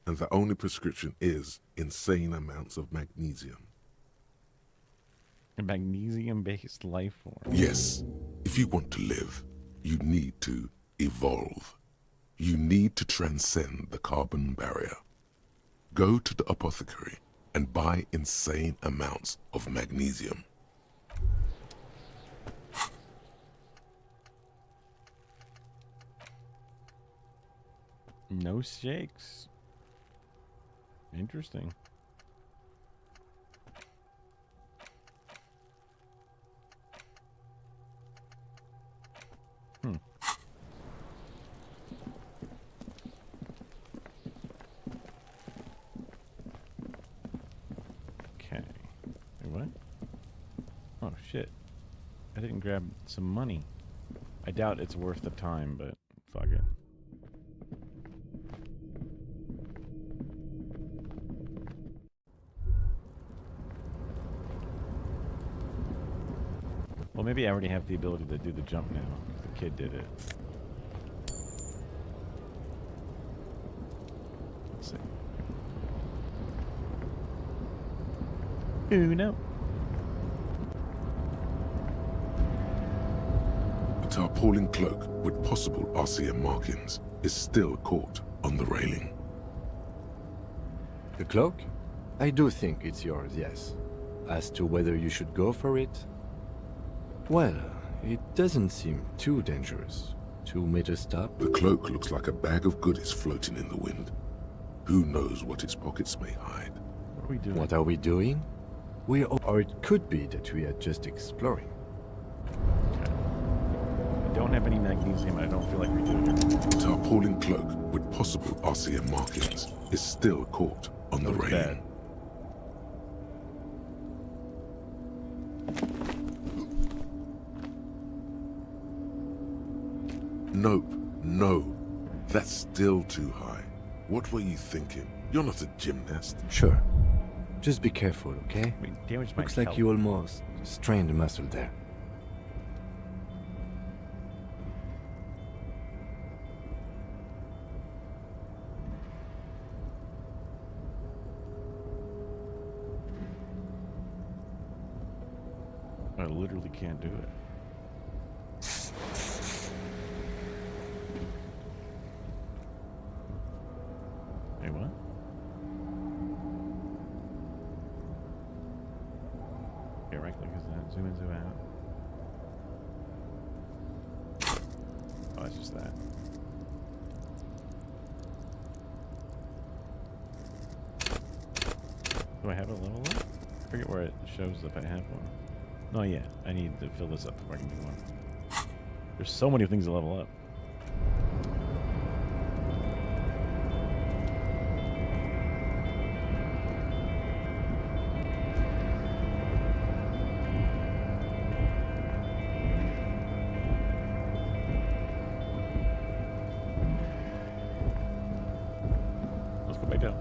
And the only prescription is insane amounts of magnesium. A magnesium-based life form? Yes. If you want to live, you need to evolve. You need to transcend the carbon barrier. Go to the apothecary and buy insane amounts of magnesium. No shakes. Interesting. Okay. Wait, what? Oh, shit. I didn't grab some money. I doubt it's worth the time, but fuck it. Well, maybe I already have the ability to do the jump now. The kid did it. Let's see. Uno. A tarpaulin cloak with possible RCM markings is still caught on the railing. The cloak? I do think it's yours, yes. As to whether you should go for it? Well, it doesn't seem too dangerous. 2 meters stop. The cloak looks like a bag of goodies floating in the wind. Who knows what its pockets may hide? What are we doing? What are we doing? Or it could be that we are just exploring. I don't have any magnesium. I don't feel like we're doing it. A tarpaulin cloak with possible RCM markings is still caught on the railing. Bad. Nope, no. That's still too high. What were you thinking? You're not a gymnast. Sure. Just be careful, okay? Damage my Looks like health. you almost strained a muscle there. I literally can't do it. Hey, what? Okay, right click is that. Zoom in, zoom out. Oh, it's just that. Do I have a level up? I forget where it shows if I have one. No, yeah. I need to fill this up before I can do one. There's so many things to level up. Back down.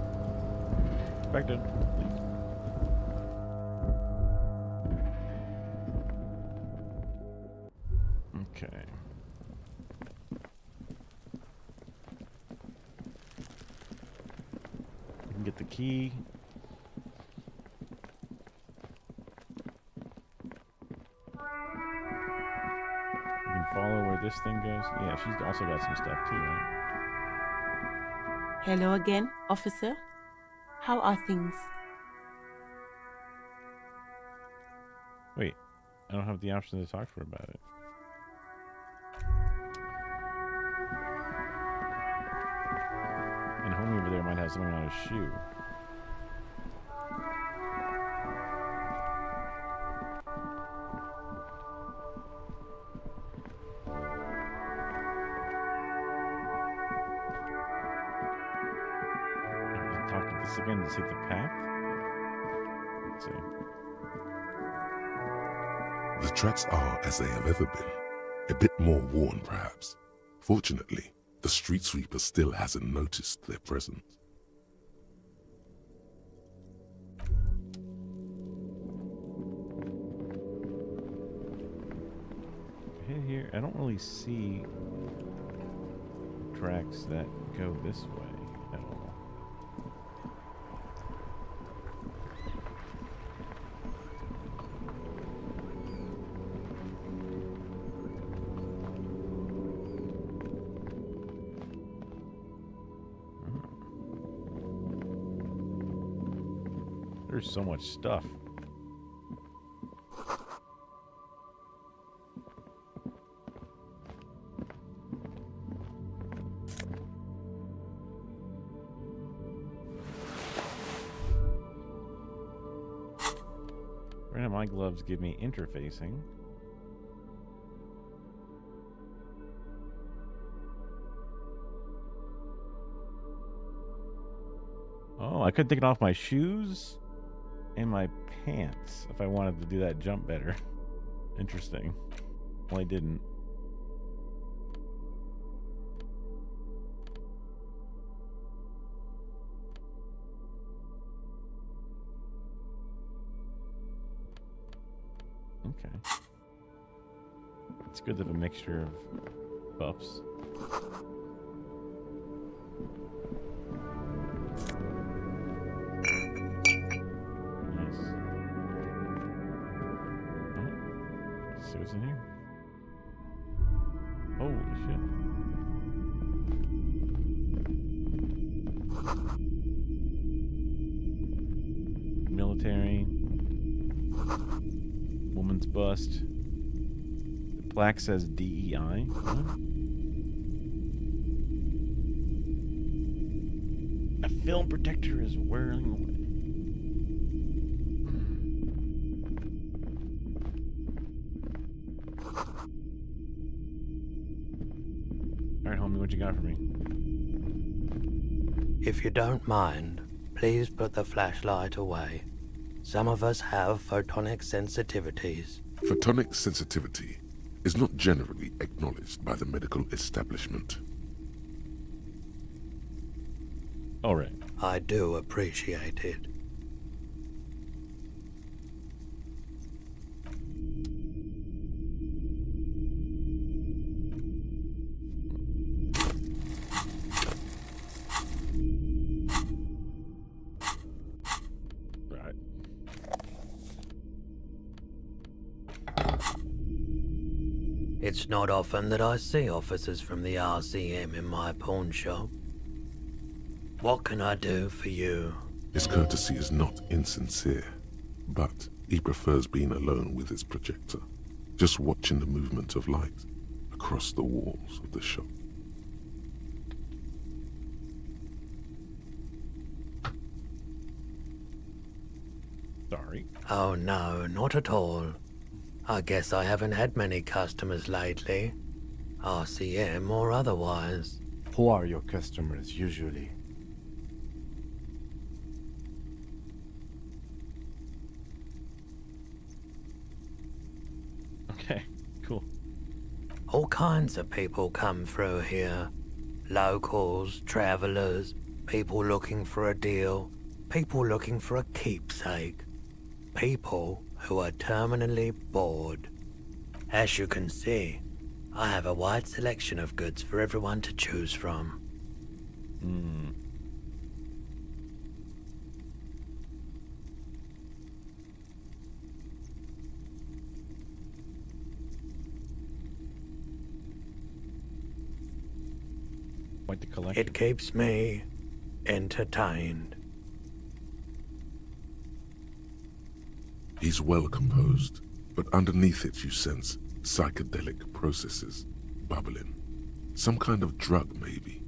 Back down. Okay. We can get the key. We can follow where this thing goes. Yeah, she's also got some stuff too, right? Hello again, officer. How are things? Wait, I don't have the option to talk to her about it. And homie over there might have something on his shoe. Talk to this again to see the path. Let's see. The tracks are as they have ever been, a bit more worn perhaps. Fortunately, the street sweeper still hasn't noticed their presence. Here, I don't really see tracks that go this way at all. There's so much stuff. Right now, my gloves give me interfacing. Oh, I could take it off my shoes and my pants if I wanted to do that jump better. Interesting. Well, I didn't. Okay. It's good to have a mixture of buffs. See what's in here. Holy shit. Military. Woman's bust. The plaque says DEI. What? A film protector is whirling away. Alright, homie, what you got for me? If you don't mind, please put the flashlight away. Some of us have photonic sensitivities. Photonic sensitivity is not generally acknowledged by the medical establishment. All right. I do appreciate it. Right. It's not often that I see officers from the RCM in my pawn shop. What can I do for you? His courtesy is not insincere, but he prefers being alone with his projector, just watching the movement of light across the walls of the shop. Sorry. Oh no, not at all. I guess I haven't had many customers lately. RCM or otherwise. Who are your customers usually? Okay, cool. All kinds of people come through here. Locals, travelers, People looking for a deal. People looking for a keepsake. People who are terminally bored. As you can see, I have a wide selection of goods for everyone to choose from. Quite the collection. It keeps me entertained. He's well composed, but underneath it you sense psychedelic processes bubbling. Some kind of drug, maybe.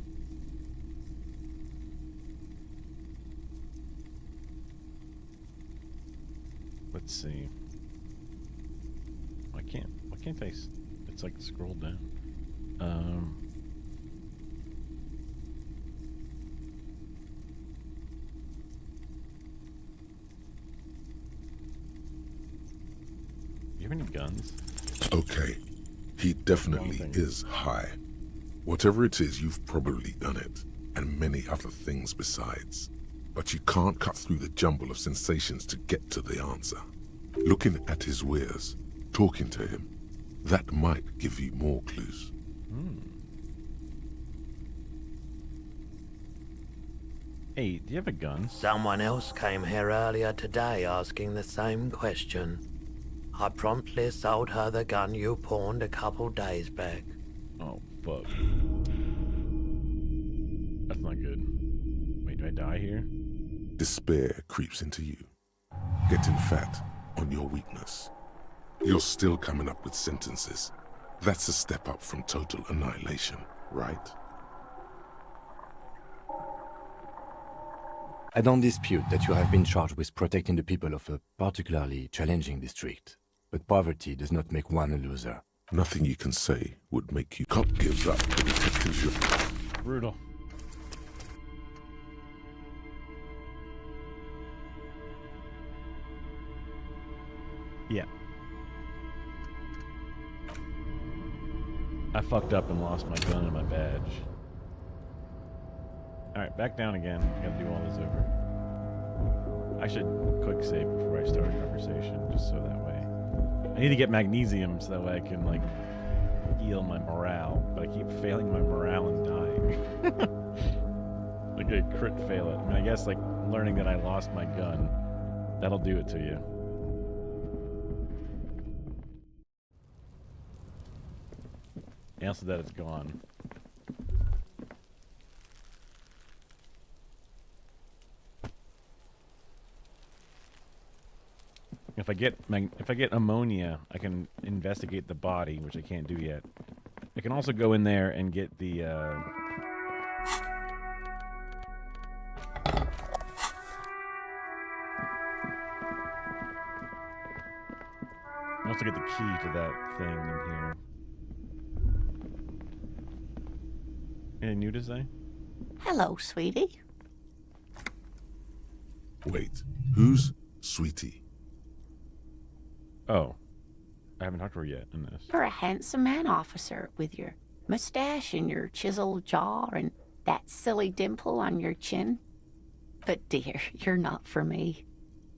Let's see. Why can't I? It's like scroll down. You have any guns? Okay, he definitely is high. Whatever it is, you've probably done it, and many other things besides. But you can't cut through the jumble of sensations to get to the answer. Looking at his wares, talking to him, that might give you more clues. Hey, do you have a gun? Someone else came here earlier today asking the same question. I promptly sold her the gun you pawned a couple days back. Oh, fuck. That's not good. Wait, do I die here? Despair creeps into you, getting fat on your weakness. You're still coming up with sentences. That's a step up from total annihilation, right? I don't dispute that you have been charged with protecting the people of a particularly challenging district, but poverty does not make one a loser. Nothing you can say would make you. Cop gives up. The detectives. Brutal. Yeah. I fucked up and lost my gun and my badge. Alright, back down again. I gotta do all this over. I should quick save before I start a conversation, just so that way. I need to get magnesium so that way I can, like, heal my morale. But I keep failing my morale and dying. Like a crit fail it. I mean, I guess, like, learning that I lost my gun, that'll do it to you. And also that it's gone. If I get ammonia, I can investigate the body, which I can't do yet. I can also go in there and get the I also get the key to that thing in here. Anything new to say? Hello, sweetie. Wait, who's Sweetie? Oh, I haven't talked to her yet in this. You're a handsome man, officer, with your mustache and your chiseled jaw and that silly dimple on your chin. But dear, you're not for me.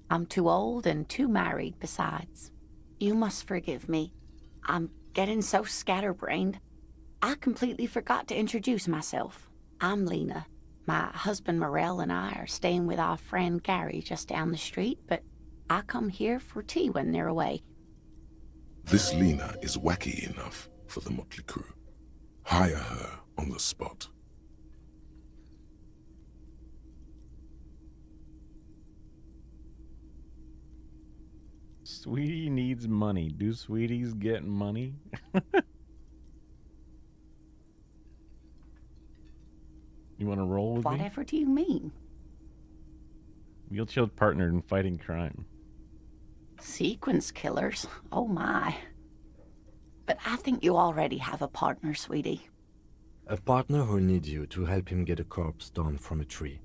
I'm too old and too married besides. You must forgive me. I'm getting so scatterbrained. I completely forgot to introduce myself. I'm Lena. My husband Morel and I are staying with our friend Gary just down the street, but I come here for tea when they're away. This Lena is wacky enough for the motley crew. Hire her on the spot. Sweetie needs money. Do sweeties get money? You want to roll with me? Whatever do you mean? Wheel-chilled partner in fighting crime. Sequence killers? Oh my. But I think you already have a partner, sweetie. A partner who needs you to help him get a corpse down from a tree.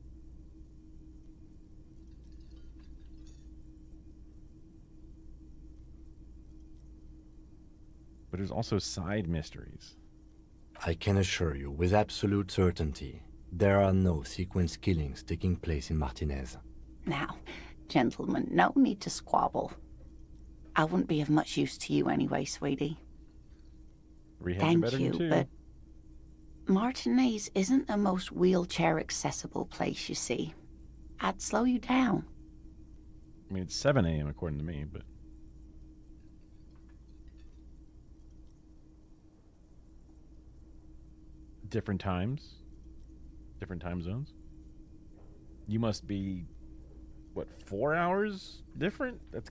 But there's also side mysteries. I can assure you with absolute certainty There are no sequence killings taking place in Martinez. Now, gentlemen, no need to squabble. I wouldn't be of much use to you anyway, sweetie. Thank you, but Martinez isn't the most wheelchair-accessible place, you see. I'd slow you down. I mean, it's 7 a.m. according to me, but... Different times? Different time zones? You must be, what, 4 hours different? That's...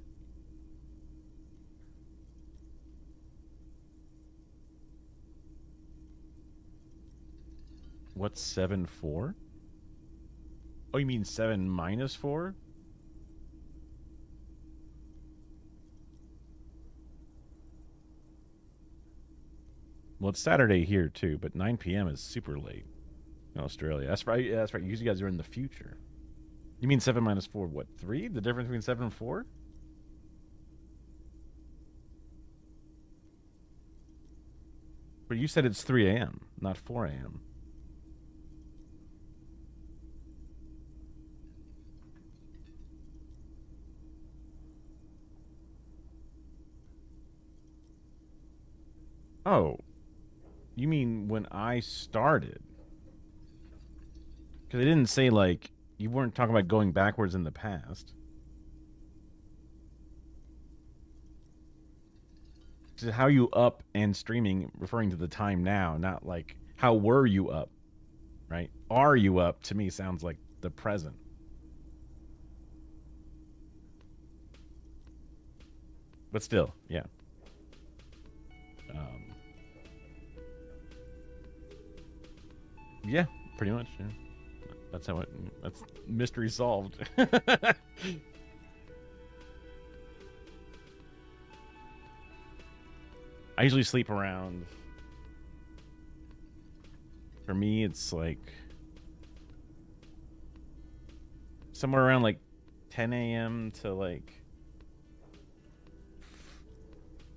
What's 7-4? Oh, you mean 7 minus 4? Well, it's Saturday here too, but 9 p.m. is super late in Australia. That's right. Yeah, that's right. You guys are in the future. You mean 7 minus 4? What, 3? The difference between 7 and 4? But you said it's 3 a.m., not 4 a.m. Oh, you mean when I started? Because they didn't say, like, you weren't talking about going backwards in the past. So how you up and streaming, referring to the time now, not like how were you up, right? Are you up, to me, sounds like the present. But still, yeah. Yeah, pretty much. Yeah. That's how it. That's mystery solved. I usually sleep around. For me, it's like somewhere around like 10 a.m. to like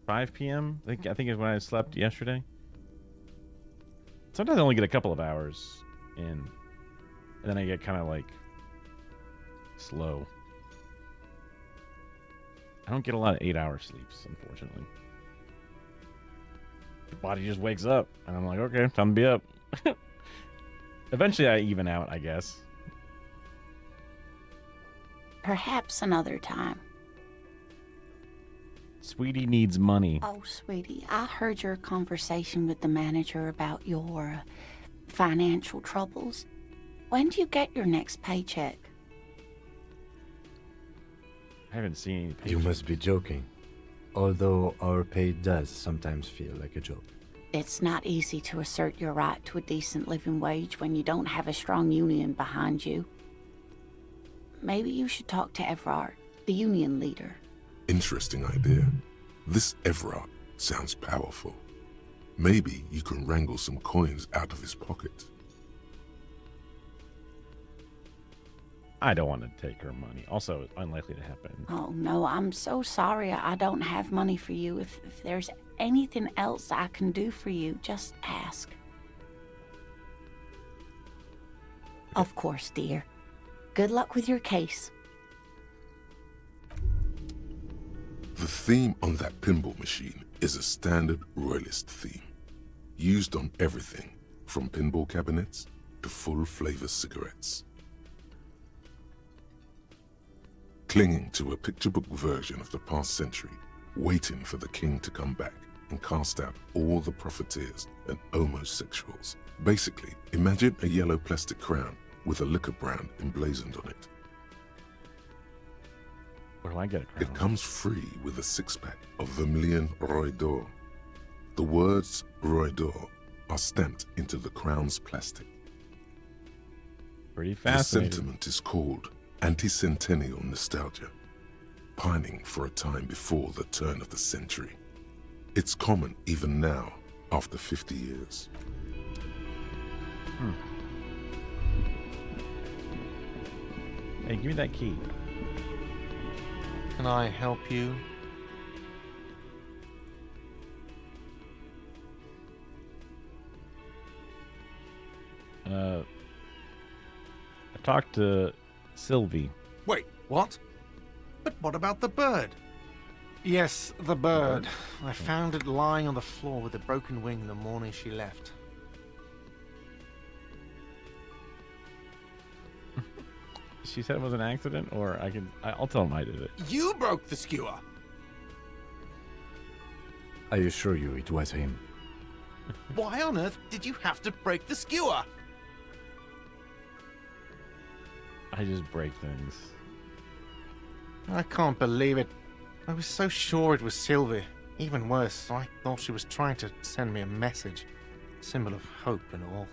5 p.m. I think is when I slept yesterday. Sometimes I only get a couple of hours in, and then I get kind of like slow. I don't get a lot of 8-hour sleeps, unfortunately. The body just wakes up, and I'm like, okay, time to be up. Eventually I even out, I guess. Perhaps another time. Sweetie needs money. Oh, sweetie, I heard your conversation with the manager about your financial troubles. When do you get your next paycheck? I haven't seen any paycheck. You must be joking. Although our pay does sometimes feel like a joke. It's not easy to assert your right to a decent living wage when you don't have a strong union behind you. Maybe you should talk to Everard, the union leader. Interesting idea. This Everard sounds powerful. Maybe you can wrangle some coins out of his pocket. I don't want to take her money. Also, unlikely to happen. Oh, no, I'm so sorry I don't have money for you. If there's anything else I can do for you, just ask. Of course, dear. Good luck with your case. The theme on that pinball machine is a standard royalist theme, used on everything from pinball cabinets to full-flavor cigarettes. Clinging to a picture book version of the past century, waiting for the king to come back and cast out all the profiteers and homosexuals. Basically, imagine a yellow plastic crown with a liquor brand emblazoned on it. Where do I get it? It comes free with a 6-pack of Vermilion Roy d'Or. The words Roy d'Or are stamped into the crown's plastic. Pretty The fascinating. sentiment is called anti-centennial nostalgia, pining for a time before the turn of the century. It's common even now, after 50 years. Hey, give me that key. Can I help you? talk to Sylvie. Wait, what? But what about the bird? Yes, the bird. I found it lying on the floor with a broken wing the morning she left. She said it was an accident, or I'll tell him I did it. You broke the skewer! I assure you it was him. Why on earth did you have to break the skewer? I just break things. I can't believe it. I was so sure it was Sylvie. Even worse, I thought she was trying to send me a message. Symbol of hope and all.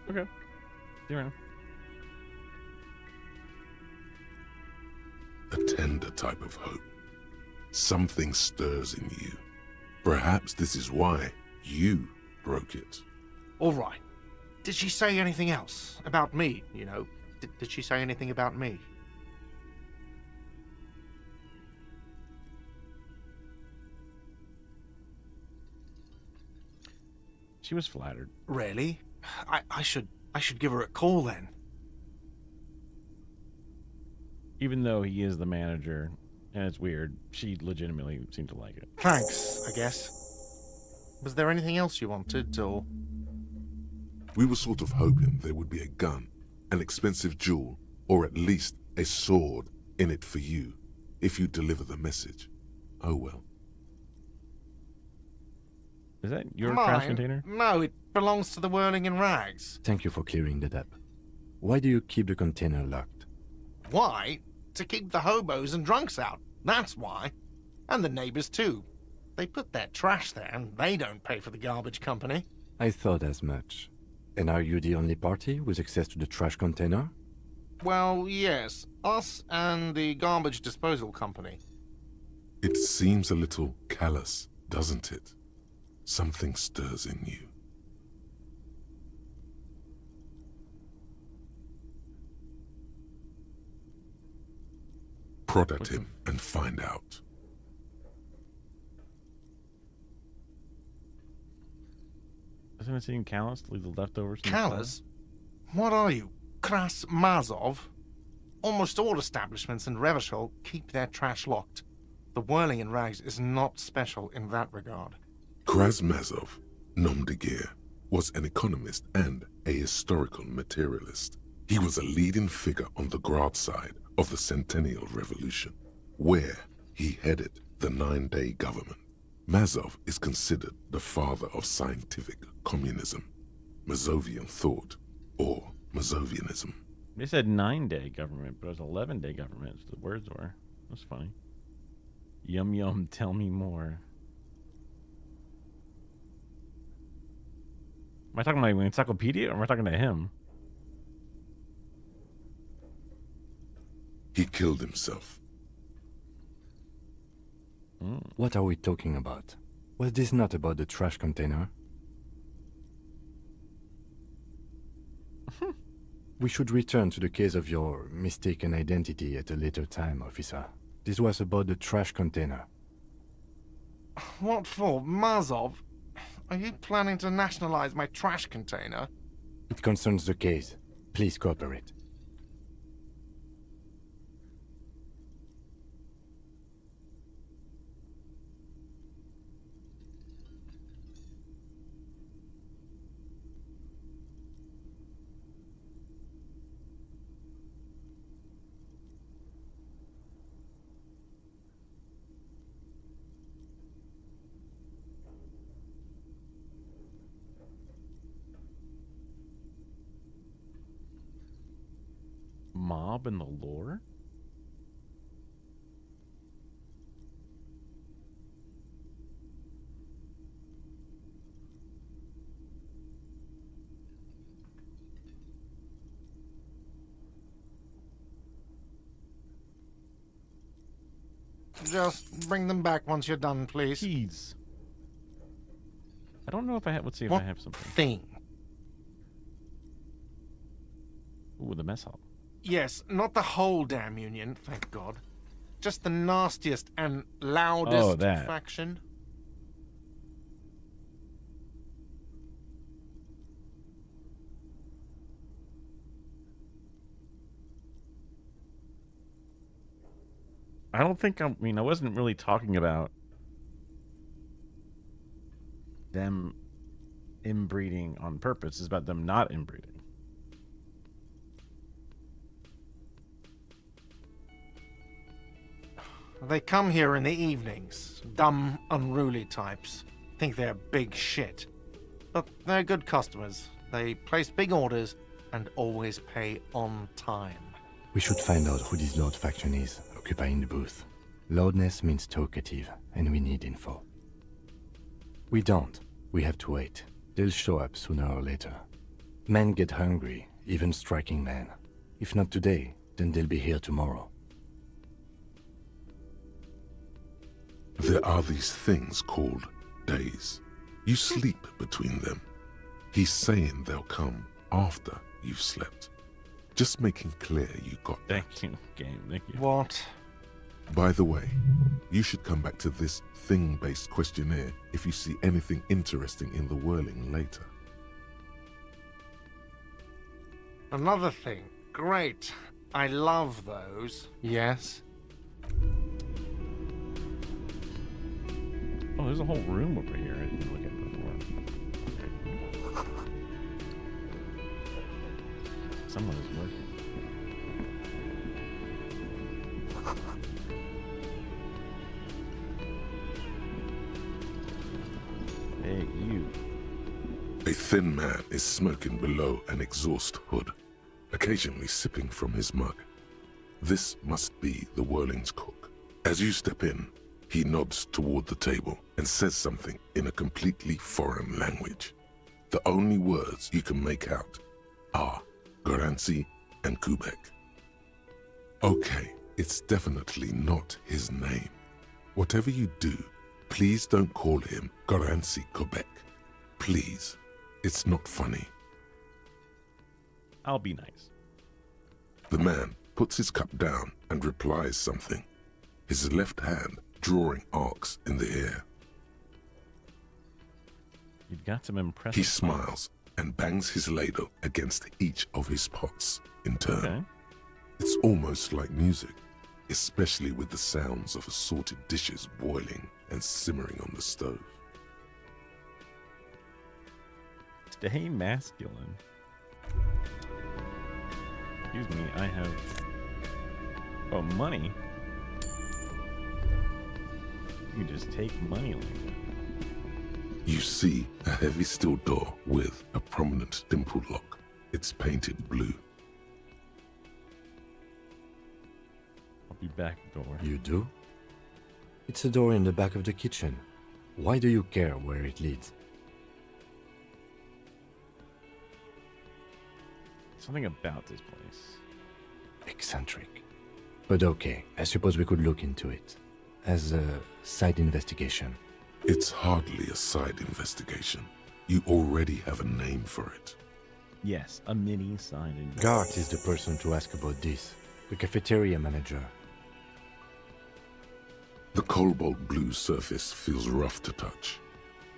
Okay. See you around. A tender type of hope. Something stirs in you. Perhaps this is why you broke it. All right. Did she say anything else? About me, you know? Did she say anything about me? She was flattered. Really? I should give her a call then. Even though he is the manager, and it's weird, she legitimately seemed to like it. Thanks, I guess. Was there anything else you wanted, or...? We were sort of hoping there would be a gun, an expensive jewel, or at least a sword in it for you, if you deliver the message. Oh well. Is that your Mine? trash container? No, it belongs to the Whirling in Rags. Thank you for clearing that up. Why do you keep the container locked? Why? To keep the hobos and drunks out. That's why. And the neighbors too. They put their trash there and they don't pay for the garbage company. I thought as much. And are you the only party with access to the trash container? Well, yes. Us and the garbage disposal company. It seems a little callous, doesn't it? Something stirs in you. Prod at him and find out. Doesn't it seem callous to leave the leftovers? in the Callous? What are you? Kras Mazov? Almost all establishments in Revachol keep their trash locked. The Whirling in Rags is not special in that regard. Krasmazov, nom de guerre, was an economist and a historical materialist. He was a leading figure on the Grad side of the Centennial Revolution, where he headed the 9-day government. Mazov is considered the father of scientific communism, Mazovian thought, or Mazovianism. They said 9-day government, but it was 11-day government. The words were. That's funny. Yum yum, tell me more. Am I talking about my encyclopedia, or am I talking to him? He killed himself. What are we talking about? Was this not about the trash container? We should return to the case of your mistaken identity at a later time, officer. This was about the trash container. What for? Mazov? Are you planning to nationalize my trash container? It concerns the case. Please cooperate. Mob in the lore? Just bring them back once you're done, please. Jeez. I don't know if I have. Let's see if What I have something. thing? Ooh, the mess hall. Yes, not the whole damn union, thank God. Just the nastiest and loudest that. faction. I don't think I wasn't really talking about them inbreeding on purpose. It's about them not inbreeding. They come here in the evenings. Dumb, unruly types. Think they're big shit. But they're good customers. They place big orders and always pay on time. We should find out who this Lord faction is, occupying the booth. Loudness means talkative, and we need info. We don't. We have to wait. They'll show up sooner or later. Men get hungry, even striking men. If not today, then they'll be here tomorrow. There are these things called days. You sleep between them. He's saying they'll come after you've slept. Just making clear you got that. Thank you, game. Thank you. What? By the way, you should come back to this thing-based questionnaire if you see anything interesting in the whirling later. Another thing. Great. I love those. Yes? Oh, there's a whole room over here I didn't look at before. Someone is working. Hey, you. A thin man is smoking below an exhaust hood, occasionally sipping from his mug. This must be the Whirling's cook. As you step in, he nods toward the table and says something in a completely foreign language. The only words you can make out are Garancy and Quebec. Okay, it's definitely not his name. Whatever you do, please don't call him Garancy Quebec. Please. It's not funny. I'll be nice. The man puts his cup down and replies something, his left hand drawing arcs in the air. You've got some impressive. He smiles and bangs his ladle against each of his pots in turn. Okay. It's almost like music, especially with the sounds of assorted dishes boiling and simmering on the stove. Stay masculine. Excuse me, I have... Oh, money? You can just take money like that. You see a heavy steel door with a prominent dimple lock. It's painted blue. I'll be back, door. You do? It's a door in the back of the kitchen. Why do you care where it leads? Something about this place. Eccentric. But okay, I suppose we could look into it. As a side investigation. It's hardly a side investigation. You already have a name for it. Yes, a mini side investigation. Gart is the person to ask about this. The cafeteria manager. The cobalt blue surface feels rough to touch.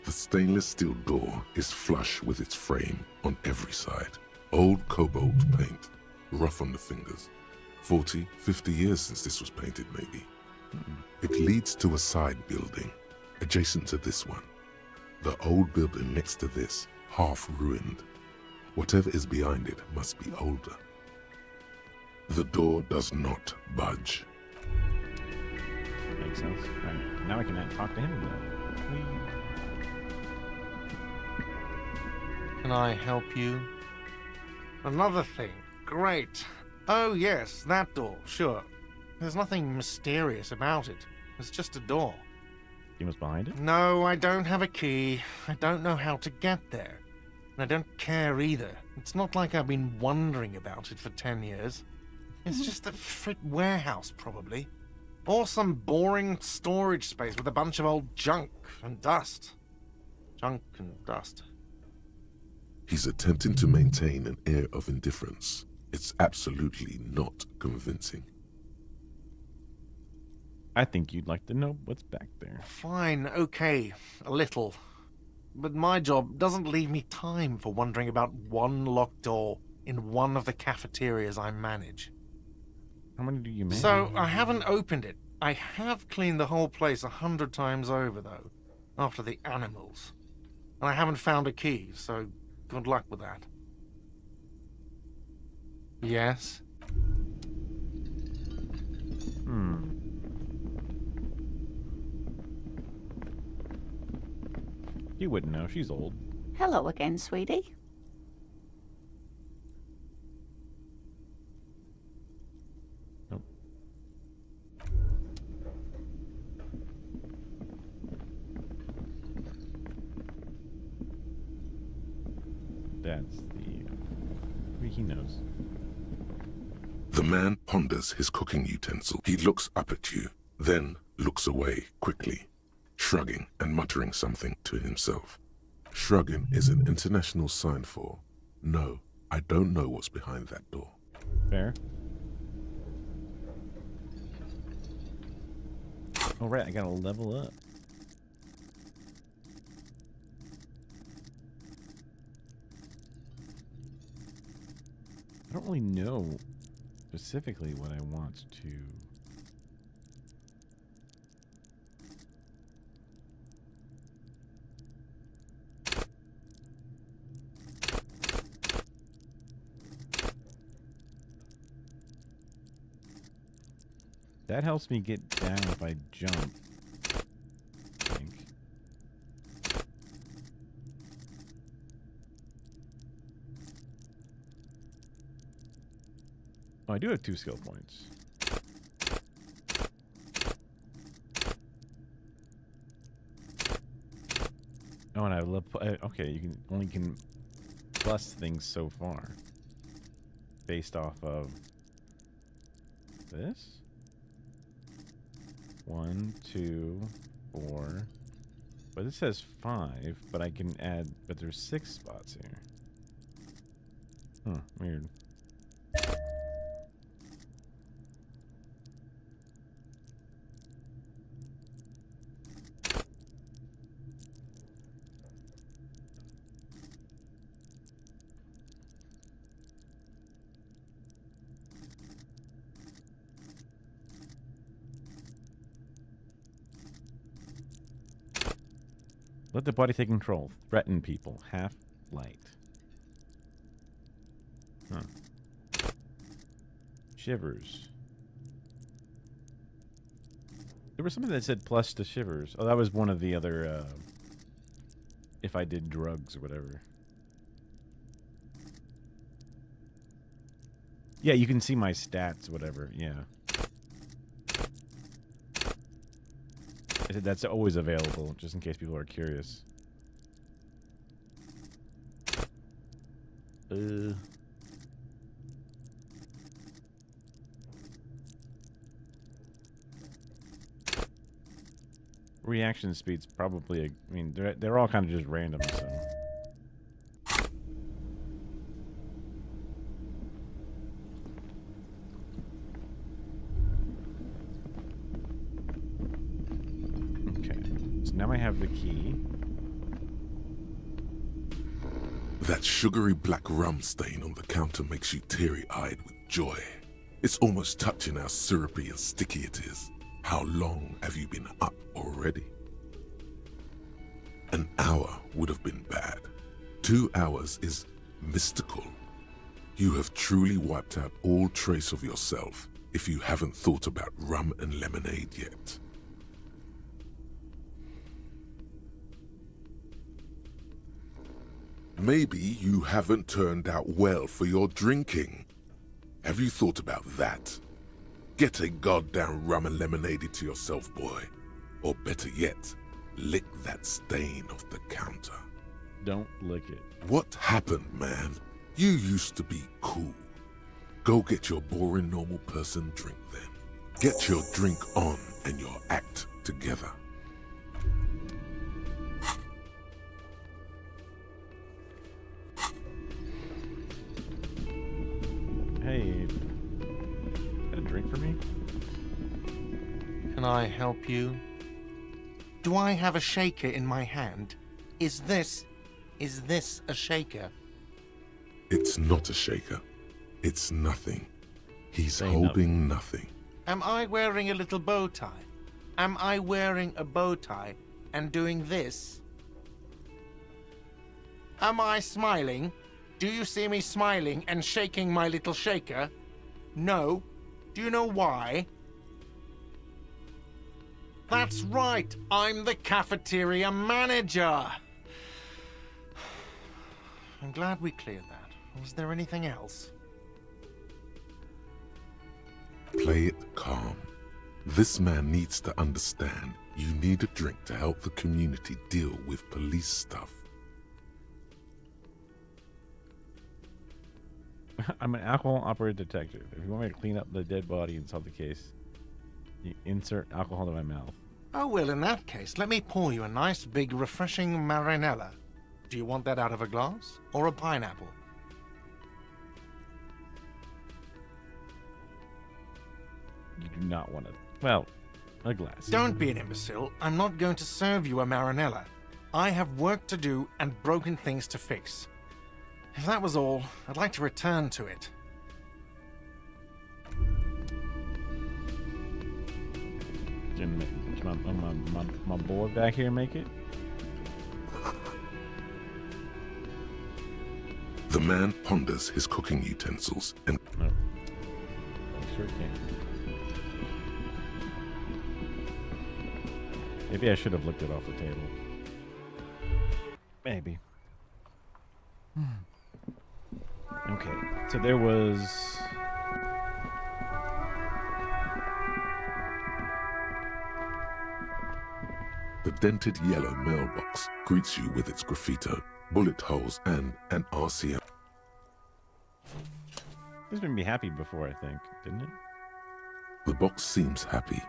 The stainless steel door is flush with its frame on every side. Old cobalt paint, rough on the fingers. 40, 50 years since this was painted, maybe. It leads to a side building, adjacent to this one. The old building next to this, half ruined. Whatever is behind it must be older. The door does not budge. Makes sense. Right. Now I can talk to him then. Can I help you? Another thing. Great. Oh, yes, that door, sure. There's nothing mysterious about it. It's just a door. He was behind it? No, I don't have a key. I don't know how to get there. And I don't care either. It's not like I've been wondering about it for 10 years. It's just a frit warehouse, probably. Or some boring storage space with a bunch of old junk and dust. Junk and dust. He's attempting to maintain an air of indifference. It's absolutely not convincing. I think you'd like to know what's back there. Fine, okay, a little. But my job doesn't leave me time for wondering about one locked door in one of the cafeterias I manage. How many do you manage? So I haven't opened it, I have cleaned the whole place 100 times over, though, after the animals. And I haven't found a key, so good luck with that. Yes? You wouldn't know. She's old. Hello again, sweetie. Nope. That's the creaky nose. The man ponders his cooking utensil. He looks up at you, then looks away quickly, shrugging and muttering something to himself. Shrugging is an international sign for, no, I don't know what's behind that door. Fair. All right, I gotta level up. I don't really know specifically what I want to. That helps me get down if I jump, I think. Oh, I do have 2 skill points. Oh, and I love. Okay, you can only plus things so far, based off of this. 1, 2, 4. But it says 5, but I can add. But there's 6 spots here. Huh, weird. Let the body take control. Threaten people. Half light. Huh. Shivers. There was something that said plus to shivers. Oh, that was one of the other, if I did drugs or whatever. Yeah, you can see my stats, whatever. Yeah. That's always available, just in case people are curious. Reaction speed's probably I mean, they're all kind of just random, so. Now I have the key. That sugary black rum stain on the counter makes you teary-eyed with joy. It's almost touching how syrupy and sticky it is. How long have you been up already? An hour would have been bad. 2 hours is mystical. You have truly wiped out all trace of yourself if you haven't thought about rum and lemonade yet. Maybe you haven't turned out well for your drinking. Have you thought about that? Get a goddamn rum and lemonade to yourself, boy. Or better yet, lick that stain off the counter. Don't lick it. What happened, man? You used to be cool. Go get your boring normal person drink then. Get your drink on and your act together. Hey, got a drink for me? Can I help you? Do I have a shaker in my hand? Is this a shaker? It's not a shaker. It's nothing. He's Say holding nothing. Am I wearing a little bow tie? Am I wearing a bow tie and doing this? Am I smiling? Do you see me smiling and shaking my little shaker? No. Do you know why? That's right. I'm the cafeteria manager. I'm glad we cleared that. Was there anything else? Play it calm. This man needs to understand you need a drink to help the community deal with police stuff. I'm an alcohol-operated detective. If you want me to clean up the dead body and solve the case, you insert alcohol in my mouth. Oh, well, in that case, let me pour you a nice, big, refreshing marinella. Do you want that out of a glass or a pineapple? You do not want to... Well, a glass. Don't be an imbecile. I'm not going to serve you a marinella. I have work to do and broken things to fix. If that was all, I'd like to return to it. Can my boy back here make it? The man ponders his cooking utensils and... No. I sure can. Maybe I should have looked it off the table. Maybe. Okay, so there was... The dented yellow mailbox greets you with its graffito, bullet holes, and an RCM. This made me happy before, I think, didn't it? The box seems happy.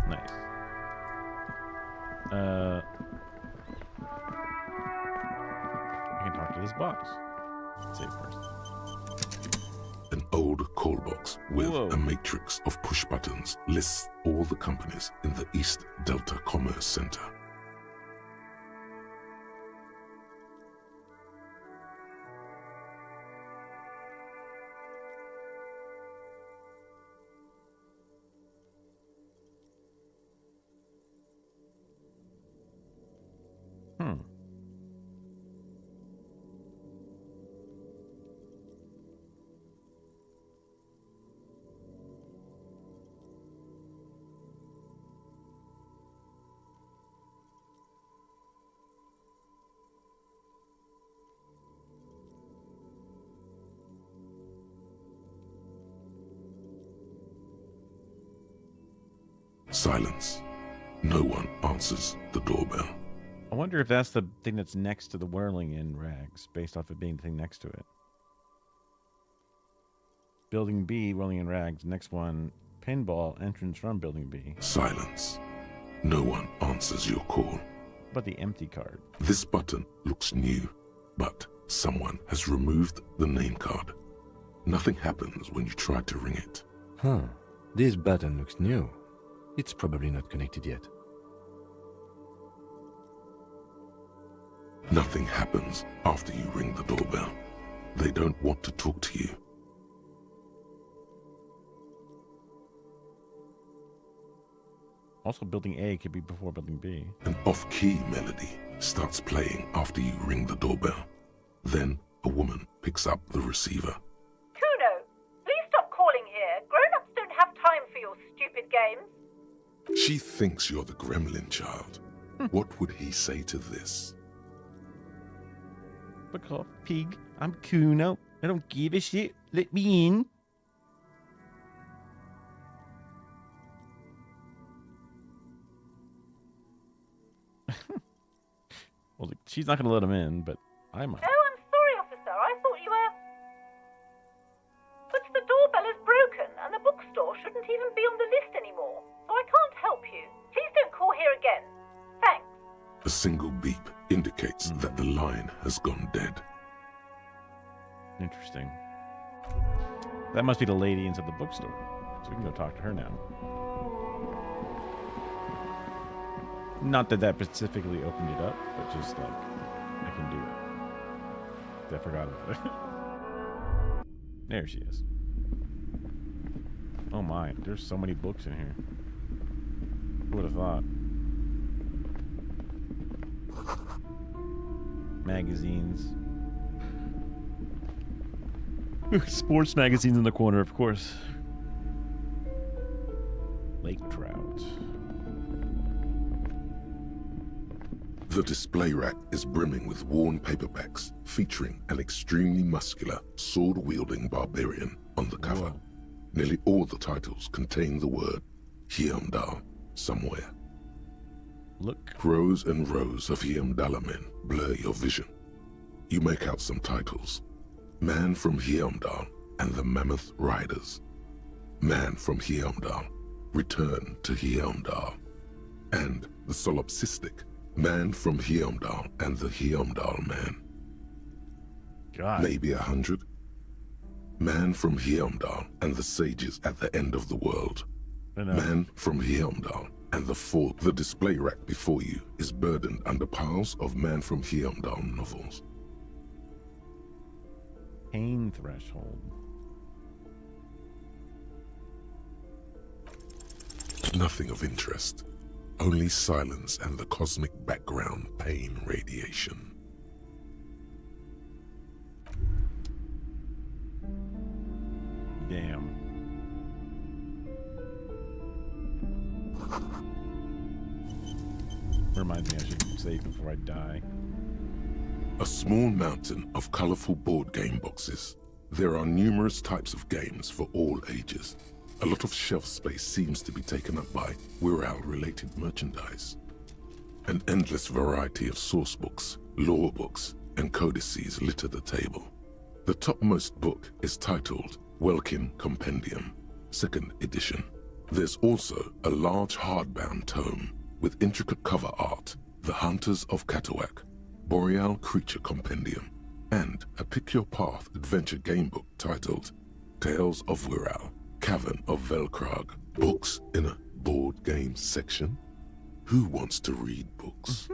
Nice. I can talk to this box. Save first. An old call box with Whoa. a matrix of push buttons lists all the companies in the East Delta Commerce Center. Silence. No one answers the doorbell. I wonder if that's the thing that's next to the whirling in rags, based off of being the thing next to it. Building B, whirling in rags. Next one, pinball, entrance from Building B. Silence. No one answers your call. But the empty card. This button looks new, but someone has removed the name card. Nothing happens when you try to ring it. Huh. This button looks new. It's probably not connected yet. Nothing happens after you ring the doorbell. They don't want to talk to you. Also, Building A could be before Building B. An off-key melody starts playing after you ring the doorbell. Then a woman picks up the receiver. Kuno, please stop calling here. Grown-ups don't have time for your stupid games. She thinks you're the gremlin child. What would he say to this? Fuck off, pig. I'm Kuno. I don't give a shit. Let me in. Well, she's not going to let him in, but I might. Oh, I'm sorry, officer. I thought you were... But the doorbell is broken, and the bookstore shouldn't even be on the list anymore. So I can't help you. Please don't call here again. Thanks. A single beep indicates that the line has gone dead. Interesting. That must be the lady inside the bookstore. So we can go talk to her now. Not that specifically opened it up, but just like, I can do it. I forgot about it. There she is. Oh my, there's so many books in here. Who would have thought? Magazines. Sports magazines in the corner, of course. Lake trout. The display rack is brimming with worn paperbacks featuring an extremely muscular, sword-wielding barbarian on the cover. Whoa. Nearly all the titles contain the word Heimdall somewhere. Look. Rows and rows of Heimdall men blur your vision. You make out some titles. Man from Heimdall and the Mammoth Riders. Man from Heimdall, Return to Heimdall. And the solipsistic Man from Heimdall and the Heimdall Man. God. Maybe 100. Man from Heimdall and the Sages at the End of the World. Man from Heimdall and the Fourth. The display rack before you is burdened under piles of Man from Heimdall novels. Pain threshold. Nothing of interest. Only silence and the cosmic background pain radiation. Damn. Reminds me I should save before I die. A small mountain of colorful board game boxes. There are numerous types of games for all ages. A lot of shelf space seems to be taken up by Wirral-related merchandise. An endless variety of source books, lore books, and codices litter the table. The topmost book is titled Welkin Compendium, 2nd edition. There's also a large hardbound tome with intricate cover art, The Hunters of Katawak, Boreal Creature Compendium, and a Pick Your Path adventure game book titled Tales of Wirral, Cavern of Velkrag. Books in a board game section? Who wants to read books?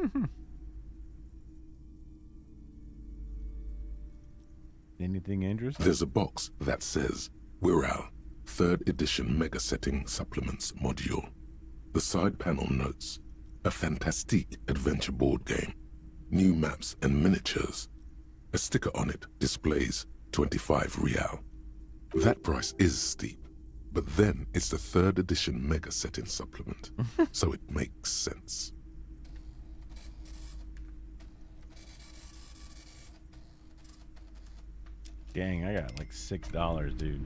Anything interesting? There's a box that says Wirral, 3rd edition Mega Setting Supplements Module. The side panel notes, a fantastique adventure board game, new maps and miniatures. A sticker on it displays 25 real. That price is steep, but then it's the 3rd edition Mega Setting Supplement, so it makes sense. Dang, I got like $6, dude.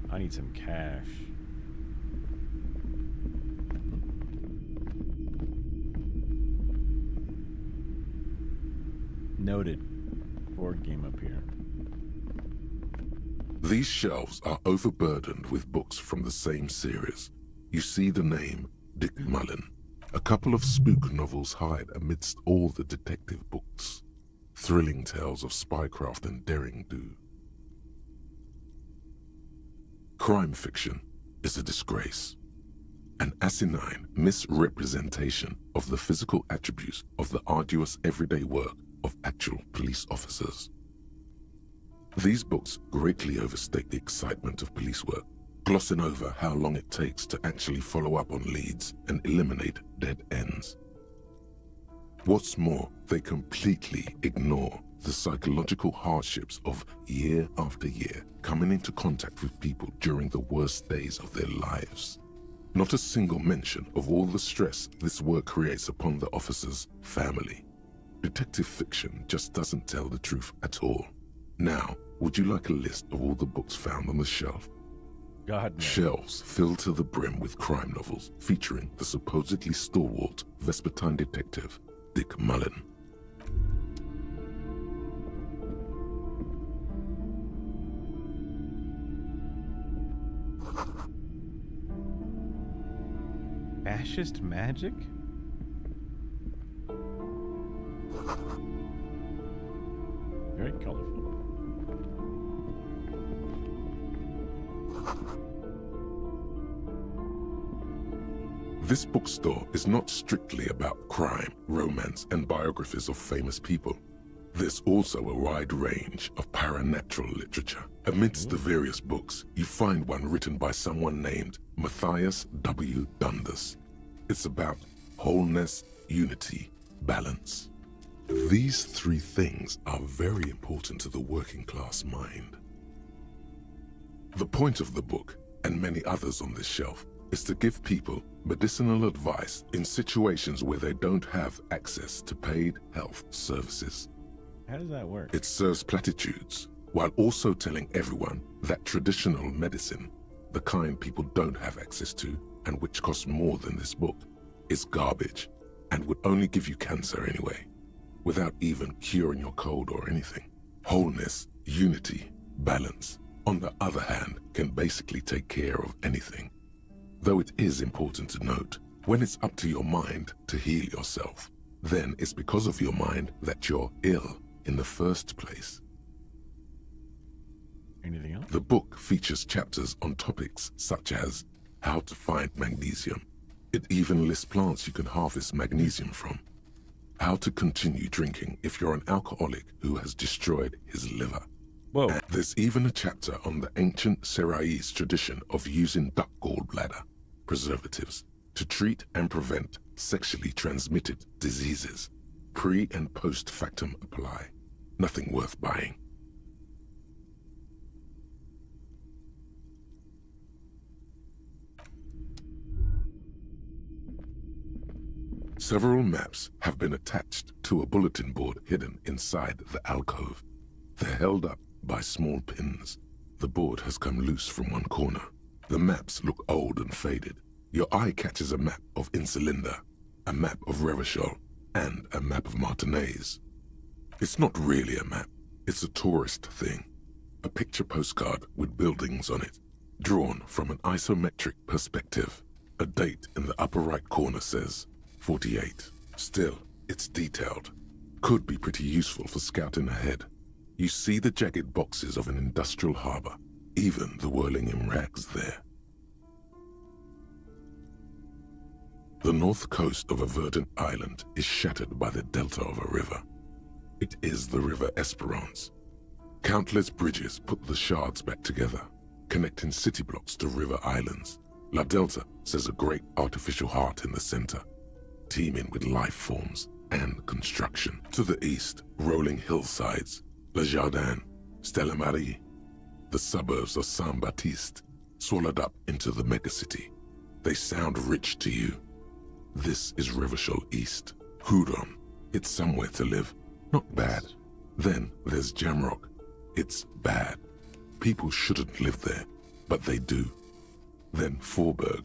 I need some cash. Noted. Board game up here. These shelves are overburdened with books from the same series. You see the name Dick Mullen. A couple of spook novels hide amidst all the detective books. Thrilling tales of spycraft and daring do. Crime fiction is a disgrace. An asinine misrepresentation of the physical attributes of the arduous everyday work of actual police officers. These books greatly overstate the excitement of police work, glossing over how long it takes to actually follow up on leads and eliminate dead ends. What's more, they completely ignore the psychological hardships of year after year coming into contact with people during the worst days of their lives. Not a single mention of all the stress this work creates upon the officer's family. Detective fiction just doesn't tell the truth at all. Now, would you like a list of all the books found on the shelf? God, no. Shelves filled to the brim with crime novels featuring the supposedly stalwart Vespertine detective, Dick Mullen. Fascist magic? Very colorful. This bookstore is not strictly about crime, romance, and biographies of famous people. There's also a wide range of paranatural literature. Amidst the various books, you find one written by someone named Matthias W. Dundas. It's about wholeness, unity, balance. These three things are very important to the working class mind. The point of the book, and many others on this shelf, is to give people medicinal advice in situations where they don't have access to paid health services. How does that work? It serves platitudes, while also telling everyone that traditional medicine, the kind people don't have access to and which costs more than this book, is garbage and would only give you cancer anyway, without even curing your cold or anything. Wholeness, unity, balance, on the other hand, can basically take care of anything. Though it is important to note, when it's up to your mind to heal yourself, then it's because of your mind that you're ill in the first place. Anything else? The book features chapters on topics such as how to find magnesium. It even lists plants you can harvest magnesium from. How to continue drinking if you're an alcoholic who has destroyed his liver. Whoa. And there's even a chapter on the ancient Seraïs tradition of using duck gallbladder preservatives to treat and prevent sexually transmitted diseases. Pre and post factum apply. Nothing worth buying. Several maps have been attached to a bulletin board hidden inside the alcove. They're held up by small pins. The board has come loose from one corner. The maps look old and faded. Your eye catches a map of Insulinda, a map of Revachol, and a map of Martinez. It's not really a map. It's a tourist thing. A picture postcard with buildings on it, drawn from an isometric perspective. A date in the upper right corner says 48. Still, it's detailed. Could be pretty useful for scouting ahead. You see the jagged boxes of an industrial harbor, even the whirling in rags there. The north coast of a verdant island is shattered by the delta of a river. It is the River Esperance. Countless bridges put the shards back together, connecting city blocks to river islands. La Delta says a great artificial heart in the center, teeming with life forms and construction. To the east, rolling hillsides, Le Jardin, Stella Marie, the suburbs of Saint-Baptiste, swallowed up into the megacity. They sound rich to you. This is Revachol East. Hudon, it's somewhere to live. Not bad. Then there's Jamrock. It's bad. People shouldn't live there, but they do. Then Forburg.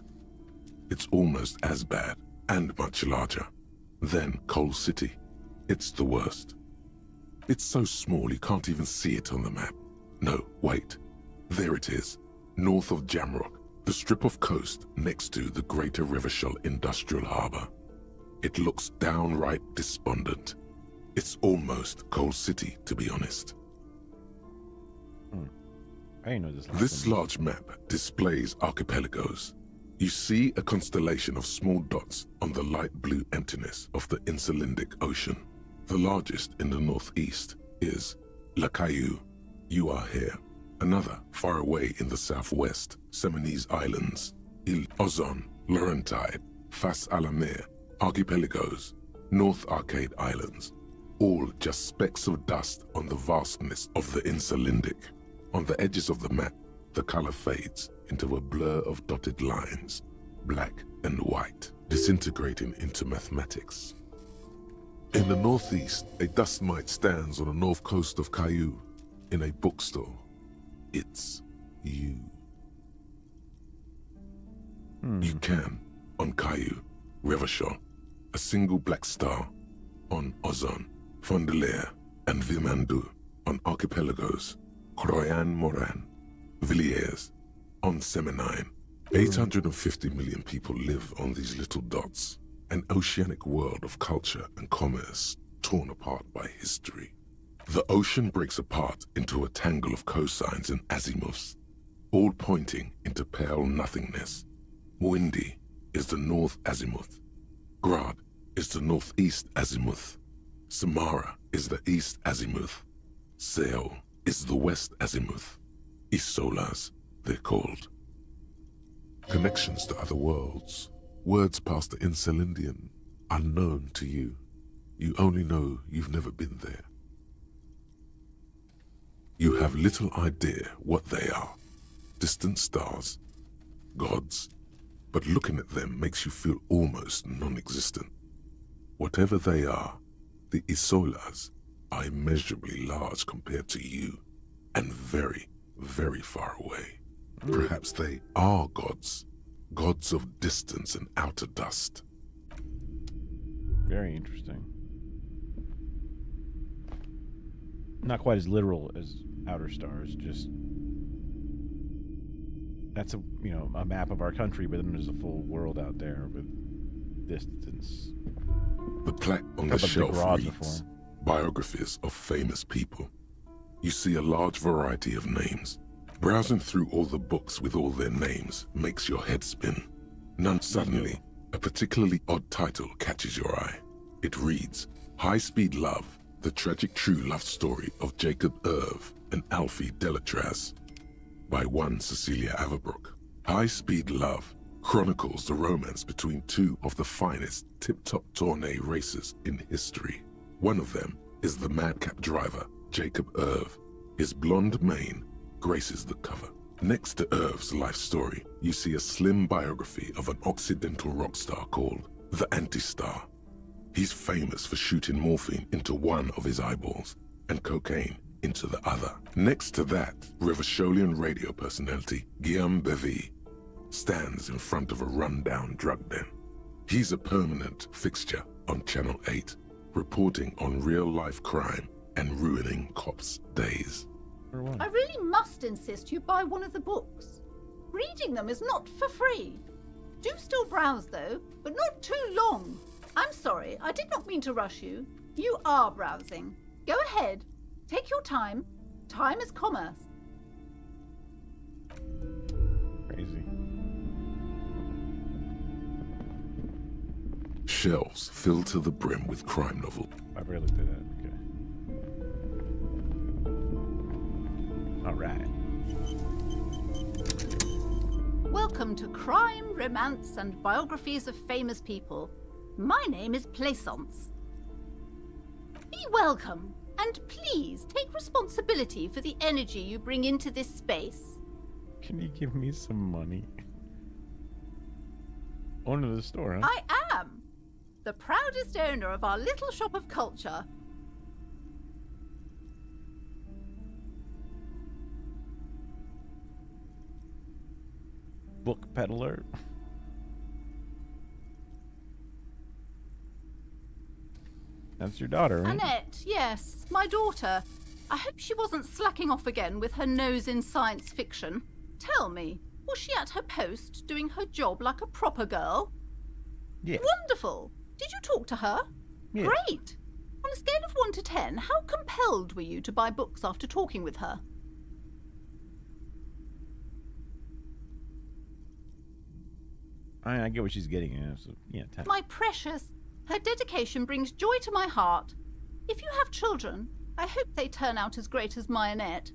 It's almost as bad, and much larger. Then Coal City. It's the worst. It's so small you can't even see it on the map. No, wait. There it is, north of Jamrock, the strip of coast next to the Greater Revachol Industrial Harbor. It looks downright despondent. It's almost Coal City, to be honest. I didn't know this. This large map displays archipelagos. You see a constellation of small dots on the light blue emptiness of the Insulindic Ocean. The largest in the northeast is La Caillou. You are here. Another, far away in the southwest, Seminese Islands, Ile Ozon, Laurentide, Fas à la Mer, Archipelagos, North Arcade Islands, all just specks of dust on the vastness of the Insulindic. On the edges of the map, the color fades into a blur of dotted lines, black and white, disintegrating into mathematics. In the northeast, a dust mite stands on the north coast of Caillou, in a bookstore. It's you. You can, on Caillou, Revachol, a single black star, on Ozon, Fondelier, and Vilmandoux, on archipelagos, Croyan-Moran, Villiers, on Seminine. 850 million people live on these little dots, an oceanic world of culture and commerce torn apart by history. The ocean breaks apart into a tangle of cosines and azimuths, all pointing into pale nothingness. Windy is the north azimuth. Grad is the northeast azimuth. Samara is the east azimuth. Seol is the west azimuth. Isolas, they're called. Connections to other worlds, words past the Insulindian, unknown to you. You only know you've never been there. You have little idea what they are. Distant stars, gods, but looking at them makes you feel almost non-existent. Whatever they are, the Isolas are immeasurably large compared to you, and very, very far away. Perhaps they are gods, gods of distance and outer dust. Very interesting. Not quite as literal as outer stars, just that's a map of our country, but then there's a full world out there with distance. The plaque on the shelf reads, biographies of famous people. You see a large variety of names. Browsing through all the books with all their names makes your head spin. Suddenly, a particularly odd title catches your eye. It reads, High Speed Love, the tragic true love story of Jacob Irv and Alfie Delatraz, by one Cecilia Averbrook. High Speed Love chronicles the romance between two of the finest tip-top tourney racers in history. One of them is the madcap driver, Jacob Irv. His blonde mane graces the cover. Next to Irv's life story, you see a slim biography of an Occidental rock star called the Anti-Star. He's famous for shooting morphine into one of his eyeballs and cocaine into the other. Next to that, Revacholian radio personality Guillaume Bevy stands in front of a rundown drug den. He's a permanent fixture on Channel 8, reporting on real-life crime and ruining cops' days. I really must insist you buy one of the books. Reading them is not for free. Do still browse, though, but not too long. I'm sorry, I did not mean to rush you. You are browsing. Go ahead. Take your time. Time is commerce. Crazy. Shelves filled to the brim with crime novels. I've already looked at that. Okay. All right. Welcome to Crime, Romance, and Biographies of Famous People. My name is Plaisance. Be welcome, and please take responsibility for the energy you bring into this space. Can you give me some money? Owner of the store, huh? I am the proudest owner of our little shop of culture. Book peddler. That's your daughter, right? Annette, yes, my daughter. I hope she wasn't slacking off again with her nose in science fiction. Tell me, was she at her post doing her job like a proper girl? Yeah. Wonderful. Did you talk to her? Yeah. Great. On a scale of 1 to 10, how compelled were you to buy books after talking with her? I get what she's getting at. So, yeah, 10. My precious, her dedication brings joy to my heart. If you have children, I hope they turn out as great as my Annette.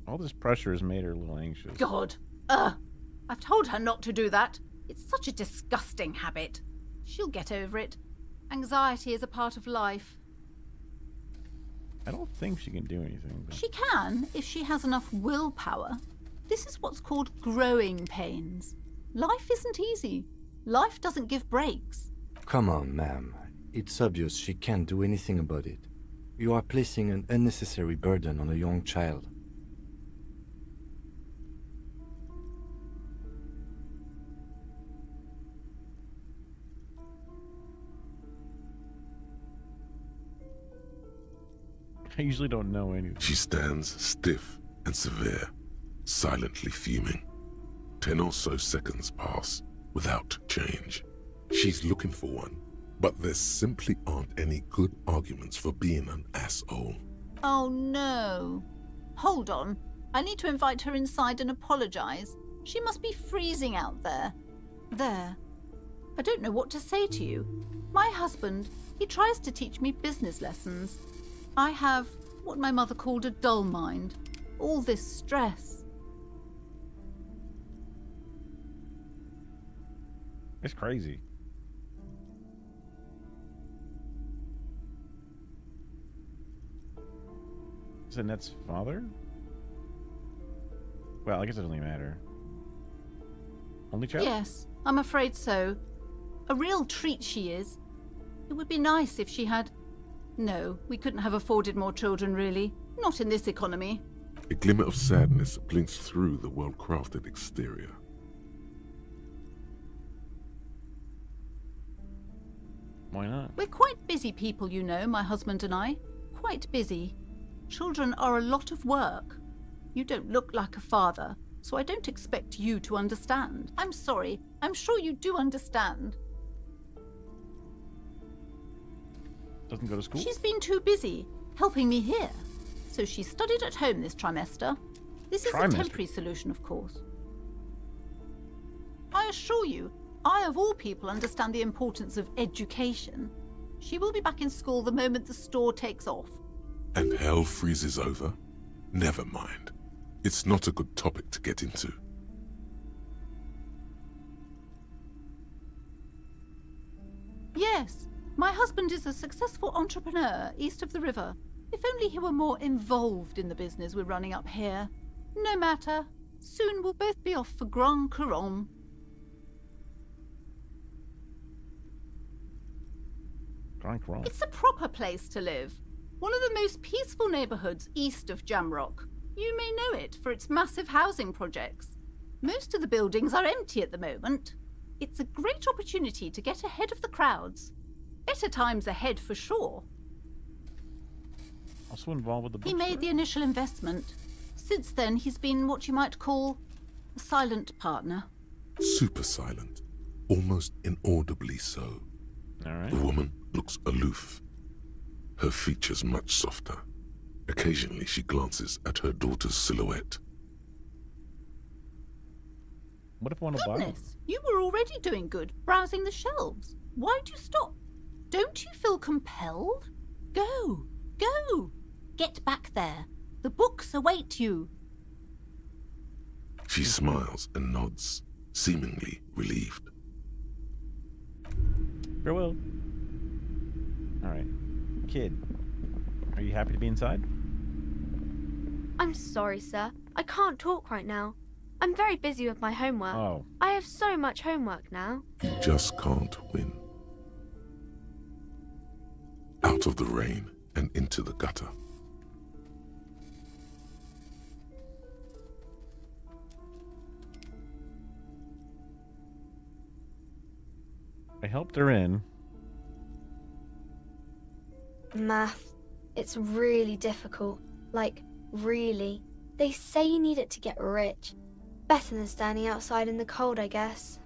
All this pressure has made her a little anxious. God! I've told her not to do that. It's such a disgusting habit. She'll get over it. Anxiety is a part of life. I don't think she can do anything. But... She can, if she has enough willpower. This is what's called growing pains. Life isn't easy. Life doesn't give breaks. Come on, ma'am. It's obvious she can't do anything about it. You are placing an unnecessary burden on a young child. I usually don't know anything. She stands stiff and severe, silently fuming. 10 or so seconds pass without change. She's looking for one, but there simply aren't any good arguments for being an asshole. Oh no. Hold on. I need to invite her inside and apologize. She must be freezing out there. There. I don't know what to say to you. My husband, he tries to teach me business lessons. I have what my mother called a dull mind. All this stress. It's crazy. Is it Net's father? Well, I guess it doesn't really matter. Only child? Yes, I'm afraid so. A real treat she is. It would be nice if she had... No, we couldn't have afforded more children, really. Not in this economy. A glimmer of sadness blinks through the well-crafted exterior. Why not? We're quite busy people, you know, my husband and I. Quite busy. Children are a lot of work. You don't look like a father, so I don't expect you to understand. I'm sorry. I'm sure you do understand. Doesn't go to school? She's been too busy helping me here. So she studied at home this trimester. This is a temporary solution, of course. I assure you, I of all people understand the importance of education. She will be back in school the moment the store takes off. And hell freezes over? Never mind. It's not a good topic to get into. Yes, my husband is a successful entrepreneur east of the river. If only he were more involved in the business we're running up here. No matter. Soon we'll both be off for Grand Couronne. Grand Couronne. It's a proper place to live. One of the most peaceful neighborhoods east of Jamrock. You may know it for its massive housing projects. Most of the buildings are empty at the moment. It's a great opportunity to get ahead of the crowds. Better times ahead for sure. Also involved with the bookstore? He made the initial investment. Since then, he's been what you might call a silent partner. Super silent. Almost inaudibly so. All right. The woman looks aloof. Her features much softer. Occasionally she glances at her daughter's silhouette. What if I want to buy it? Goodness, you were already doing good, browsing the shelves. Why'd you stop? Don't you feel compelled? Go, go. Get back there. The books await you. She smiles and nods, seemingly relieved. Farewell. All right. Kid, are you happy to be inside? I'm sorry, sir. I can't talk right now. I'm very busy with my homework. Oh. I have so much homework now. You just can't win. Out of the rain and into the gutter. I helped her in. Math. It's really difficult. Like, really. They say you need it to get rich. Better than standing outside in the cold, I guess.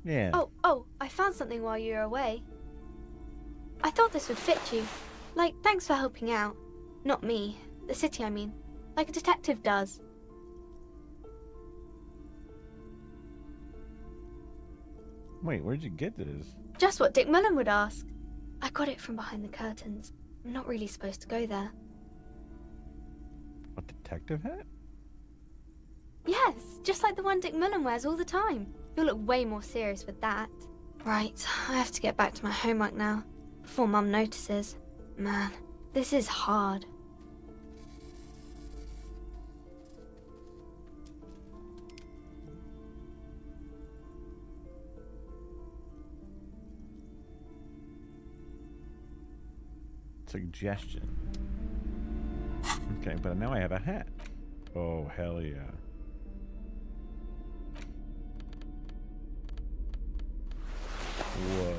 Yeah. Oh, I found something while you were away. I thought this would fit you. Like, thanks for helping out. Not me. The city, I mean. Like a detective does. Wait, where'd you get this? Just what Dick Mullen would ask. I got it from behind the curtains. I'm not really supposed to go there. A detective hat? Yes, just like the one Dick Mullen wears all the time. You'll look way more serious with that. Right, I have to get back to my homework now, before Mum notices. Man, this is hard. Suggestion. Okay, but now I have a hat. Oh, hell yeah. Whoa.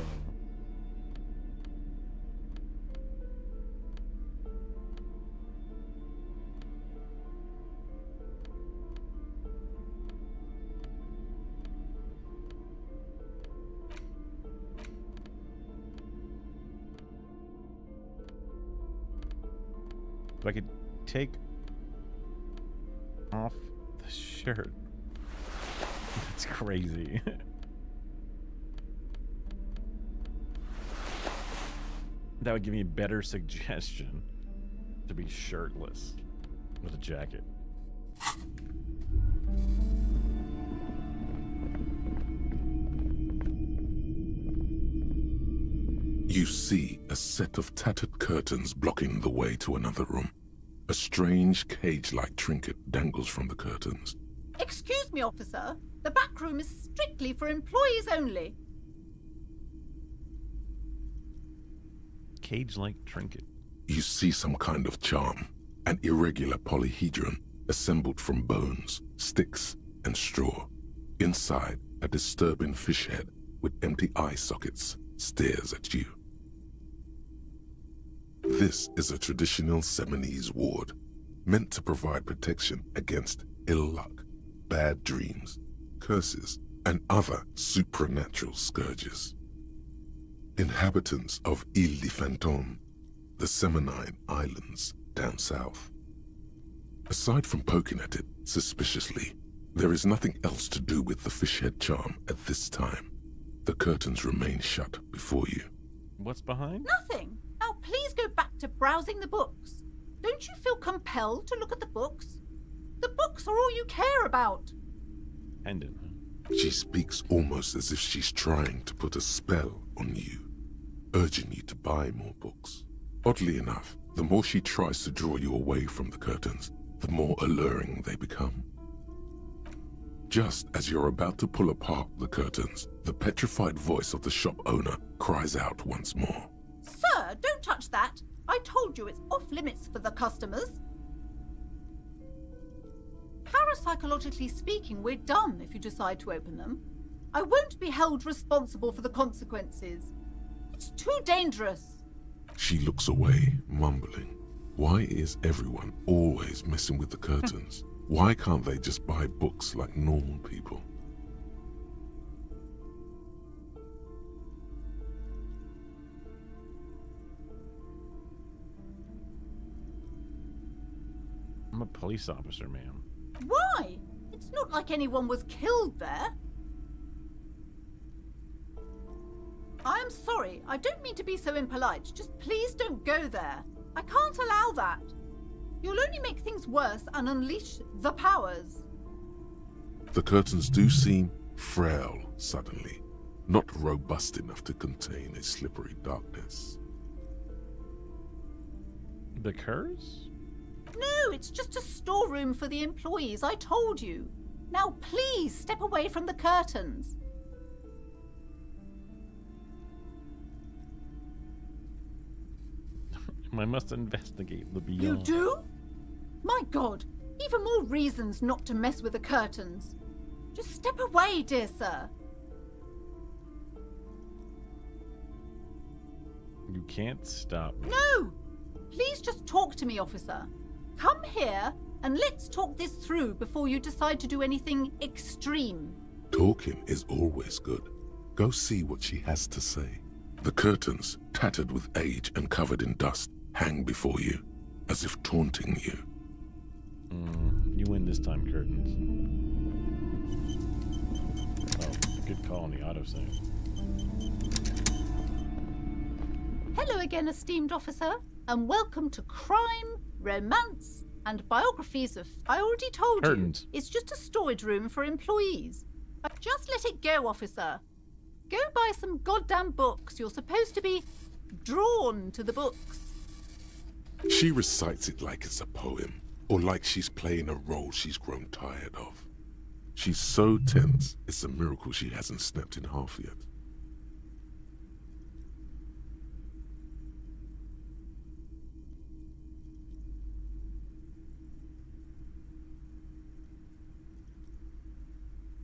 If I could take off the shirt. That's crazy. That would give me a better suggestion to be shirtless with a jacket. You see a set of tattered curtains blocking the way to another room. A strange cage-like trinket dangles from the curtains. Excuse me, officer. The back room is strictly for employees only. Cage-like trinket. You see some kind of charm, an irregular polyhedron assembled from bones, sticks, and straw. Inside, a disturbing fish head with empty eye sockets stares at you. This is a traditional Seminese ward, meant to provide protection against ill luck, bad dreams, curses, and other supernatural scourges. Inhabitants of Île de Fantôme, the Seminine Islands down south. Aside from poking at it suspiciously, there is nothing else to do with the fish head charm at this time. The curtains remain shut before you. What's behind? Nothing. Now please go back to browsing the books. Don't you feel compelled to look at the books? The books are all you care about. Pendant. She speaks almost as if she's trying to put a spell on you, urging you to buy more books. Oddly enough, the more she tries to draw you away from the curtains, the more alluring they become. Just as you're about to pull apart the curtains, the petrified voice of the shop owner cries out once more. Sir, don't touch that. I told you it's off limits for the customers. Parapsychologically speaking, we're done if you decide to open them. I won't be held responsible for the consequences. It's too dangerous. She looks away, mumbling. Why is everyone always messing with the curtains? Why can't they just buy books like normal people? I'm a police officer, ma'am. Why? It's not like anyone was killed there. I am sorry. I don't mean to be so impolite. Just please don't go there. I can't allow that. You'll only make things worse and unleash the powers. The curtains do seem frail suddenly, not robust enough to contain a slippery darkness. The curse? No, it's just a storeroom for the employees, I told you. Now please step away from the curtains. I must investigate the beyond. You do? My God, even more reasons not to mess with the curtains. Just step away, dear sir. You can't stop me. No! Please just talk to me, officer. Come here and let's talk this through before you decide to do anything extreme. Talking is always good. Go see what she has to say. The curtains, tattered with age and covered in dust, hang before you, as if taunting you. You win this time, curtains. Oh, good call on the autosave. Hello again, esteemed officer, and welcome to Crime, Romance, and Biographies of... I already told Curtains. you, it's just a storage room for employees. Just let it go, officer. Go buy some goddamn books. You're supposed to be drawn to the books. She recites it like it's a poem, or like she's playing a role she's grown tired of. She's so tense, it's a miracle she hasn't snapped in half yet.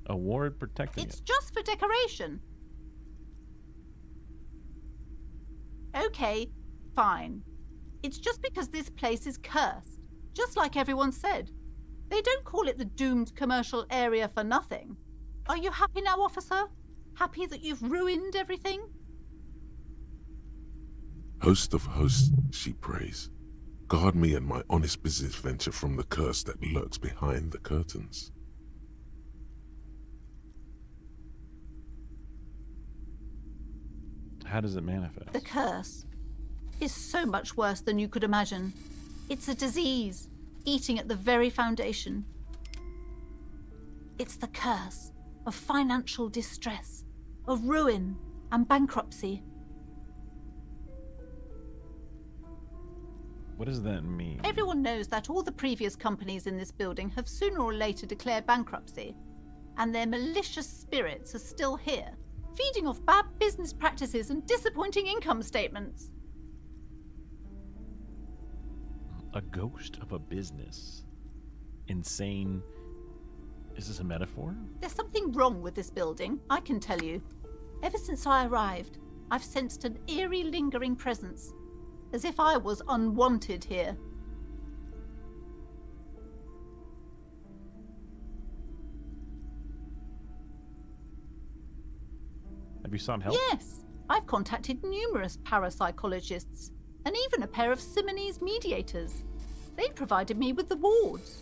A ward protecting It's it. just for decoration. Okay, fine. It's just because this place is cursed, just like everyone said. They don't call it the doomed commercial area for nothing. Are you happy now, officer? Happy that you've ruined everything? Host of hosts, she prays. Guard me and my honest business venture from the curse that lurks behind the curtains. How does it manifest? The curse is so much worse than you could imagine. It's a disease, eating at the very foundation. It's the curse of financial distress, of ruin and bankruptcy. What does that mean? Everyone knows that all the previous companies in this building have sooner or later declared bankruptcy, and their malicious spirits are still here, feeding off bad business practices and disappointing income statements. A ghost of a business. Insane. Is this a metaphor? There's something wrong with this building, I can tell you. Ever since I arrived, I've sensed an eerie, lingering presence, as if I was unwanted here. Have you sought help? Yes, I've contacted numerous parapsychologists, and even a pair of Simonese mediators. They provided me with the wards.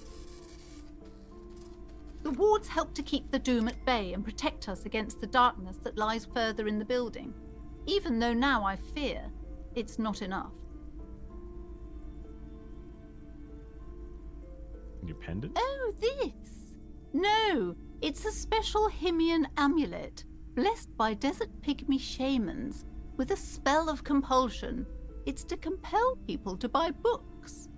The wards help to keep the doom at bay and protect us against the darkness that lies further in the building, even though now I fear it's not enough. Your pendant? Oh, this? No, it's a special Himian amulet, blessed by desert pygmy shamans, with a spell of compulsion. It's to compel people to buy books.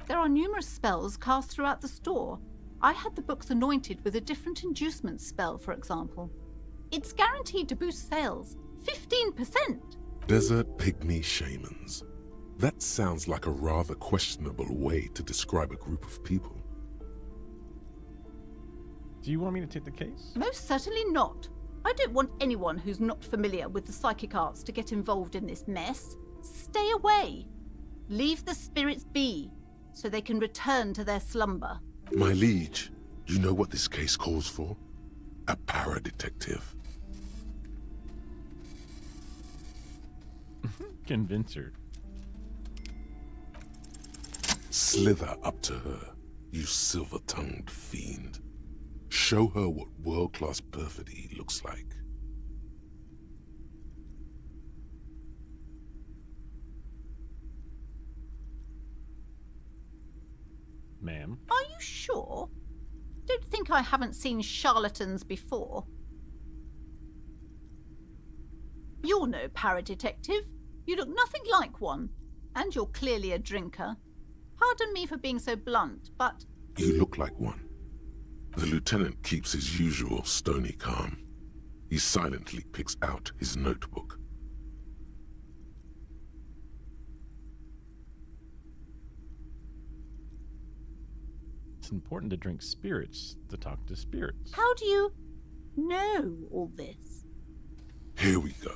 There are numerous spells cast throughout the store. I had the books anointed with a different inducement spell, for example. It's guaranteed to boost sales 15%. Desert pygmy shamans. That sounds like a rather questionable way to describe a group of people. Do you want me to take the case? Most certainly not. I don't want anyone who's not familiar with the psychic arts to get involved in this mess. Stay away. Leave the spirits be, so they can return to their slumber. My liege, you know what this case calls for? A para-detective. Convince her. Slither up to her, you silver-tongued fiend. Show her what world-class perfidy looks like. Ma'am? Are you sure? Don't think I haven't seen charlatans before. You're no para-detective. You look nothing like one. And you're clearly a drinker. Pardon me for being so blunt, but... You look like one. The lieutenant keeps his usual stony calm. He silently picks out his notebook. It's important to drink spirits to talk to spirits. How do you know all this? Here we go.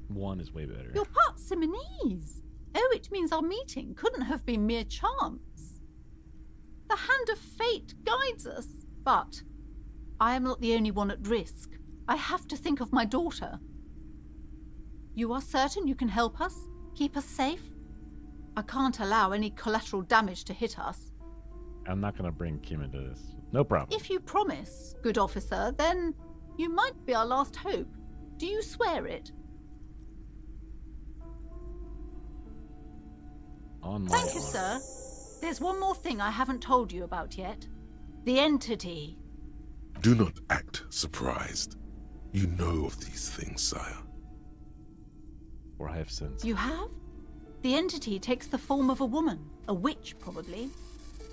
One is way better. You're part Simonese. Oh, it means our meeting couldn't have been mere chance. The hand of fate guides us. But I am not the only one at risk. I have to think of my daughter. You are certain you can help us? Keep us safe? I can't allow any collateral damage to hit us. I'm not going to bring Kim into this. No problem. If you promise, good officer, then you might be our last hope. Do you swear it? On my Thank you, sir. There's one more thing I haven't told you about yet. The entity. Do not act surprised. You know of these things, sire. Or I have sense. You have? The entity takes the form of a woman, a witch probably.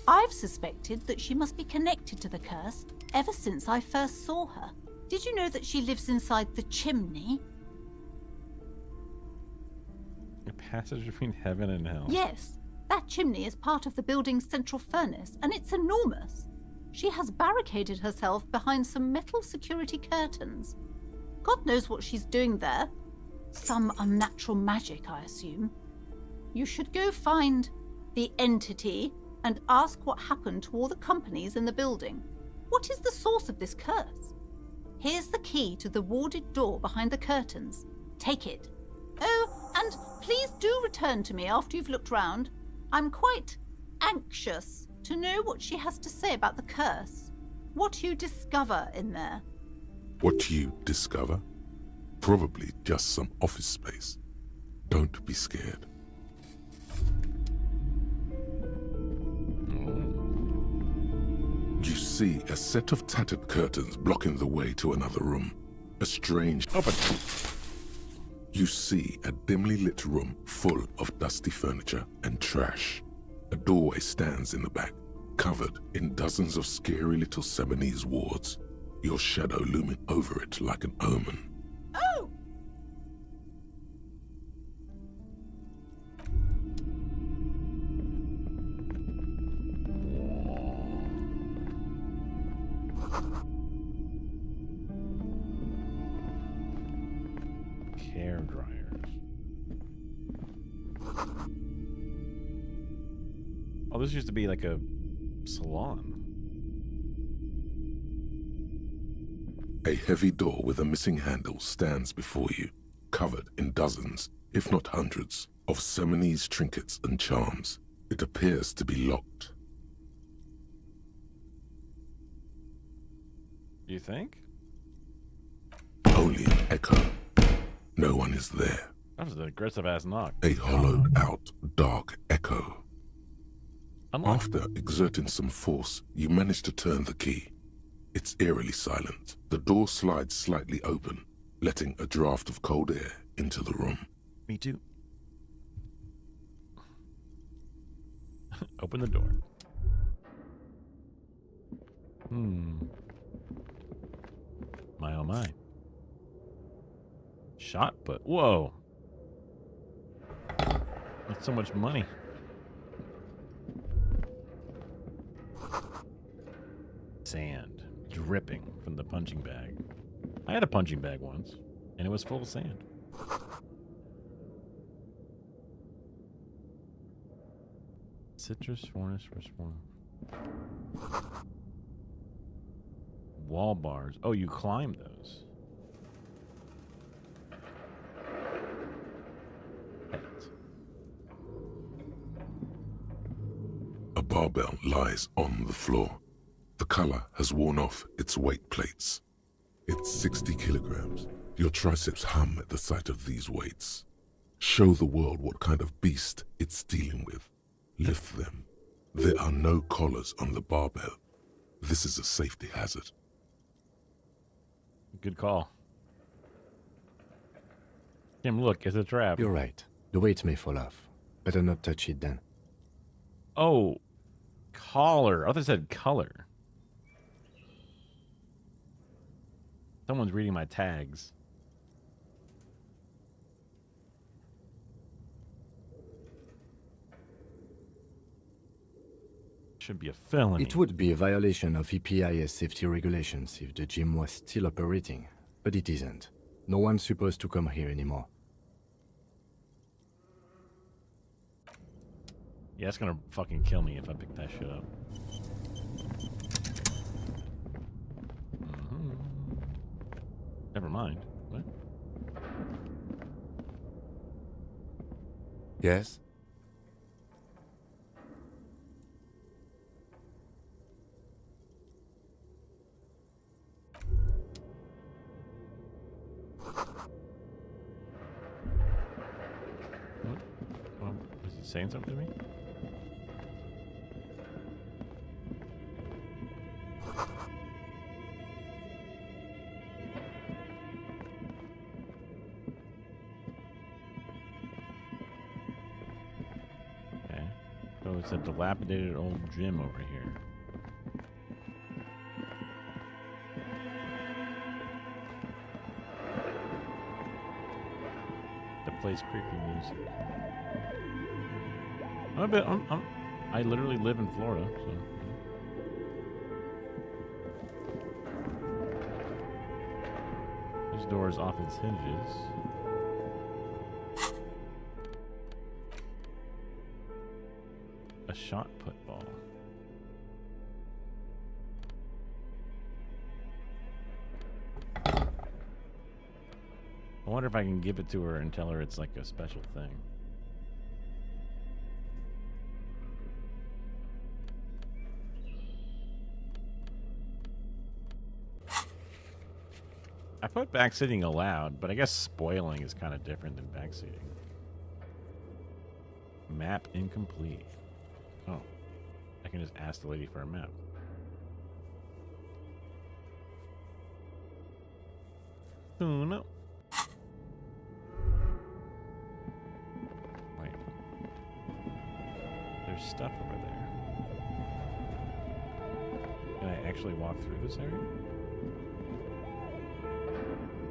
I've suspected that she must be connected to the curse ever since I first saw her. Did you know that she lives inside the chimney? A passage between heaven and hell. Yes, that chimney is part of the building's central furnace, and it's enormous. She has barricaded herself behind some metal security curtains. God knows what she's doing there. Some unnatural magic, I assume. You should go find the entity and ask what happened to all the companies in the building. What is the source of this curse? Here's the key to the warded door behind the curtains. Take it. Oh, and please do return to me after you've looked round. I'm quite anxious to know what she has to say about the curse. What you discover in there. What you discover? Probably just some office space. Don't be scared. You see a set of tattered curtains blocking the way to another room. A strange... Open! You see a dimly lit room full of dusty furniture and trash. A doorway stands in the back, covered in dozens of scary little Seminese wards, your shadow looming over it like an omen. Oh! Hair dryers. Oh, this used to be like a salon. A heavy door with a missing handle stands before you, covered in dozens, if not hundreds, of Seminese trinkets and charms. It appears to be locked. You think? Only an echo. No one is there. That was an aggressive ass knock. A hollowed out, dark echo. Unlock. After exerting some force, you manage to turn the key. It's eerily silent. The door slides slightly open, letting a draft of cold air into the room. Me too. Open the door. My oh my. Shot put. Whoa. That's so much money. Sand dripping from the punching bag. I had a punching bag once, and it was full of sand. Citrus, furnace, wall bars. Oh, you climb those. A barbell lies on the floor. The color has worn off its weight plates. It's 60 kilograms. Your triceps hum at the sight of these weights. Show the world what kind of beast it's dealing with. Lift them. There are no collars on the barbell. This is a safety hazard. Good call. Tim, look, it's a trap. You're right. The weight may fall off. Better not touch it then. Oh, collar. I thought it said color. Someone's reading my tags. Should be a felony. It would be a violation of EPIS safety regulations if the gym was still operating, but it isn't. No one's supposed to come here anymore. Yeah, it's gonna fucking kill me if I pick that shit up. Never mind. What? Yes? What? Well, is it saying something to me? So it's a dilapidated old gym over here. That plays creepy music. I literally live in Florida, so. This door is off its hinges. A shot put ball. I wonder if I can give it to her and tell her it's like a special thing. I put backseating allowed, but I guess spoiling is kind of different than backseating. Map incomplete. Oh. I can just ask the lady for a map. Oh, no. Wait. There's stuff over there. Can I actually walk through this area?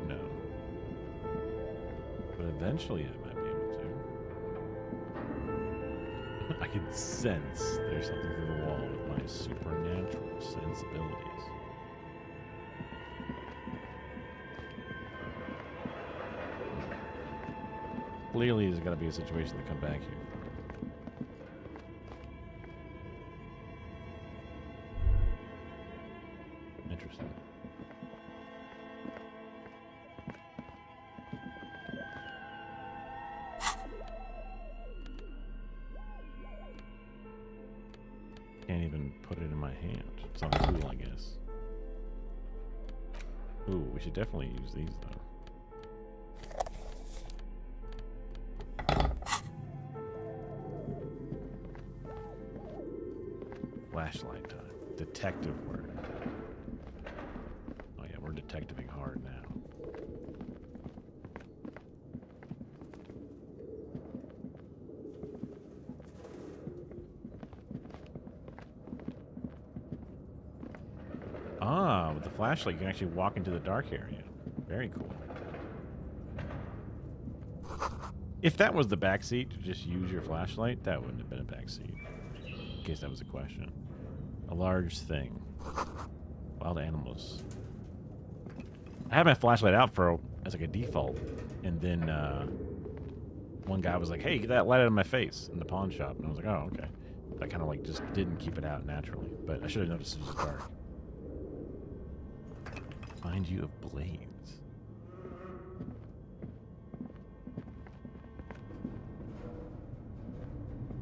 No. But eventually I might be able to. I can sense there's something through the wall with my supernatural sensibilities. Clearly, there's got to be a situation to come back here. Interesting. Can't even put it in my hand. It's on a tool, I guess. Ooh, we should definitely use these, though. Flashlight time. Detective work. Oh yeah, we're detectiving hard now. Ah, with the flashlight you can actually walk into the dark area. Very cool. If that was the backseat to just use your flashlight, that wouldn't have been a backseat. In case that was a question. A large thing. Wild animals. I had my flashlight out as like a default, and then one guy was like, "Hey, get that light out of my face" in the pawn shop, and I was like, "Oh, okay." I kind of like just didn't keep it out naturally, but I should have noticed it was dark. Find you of blades.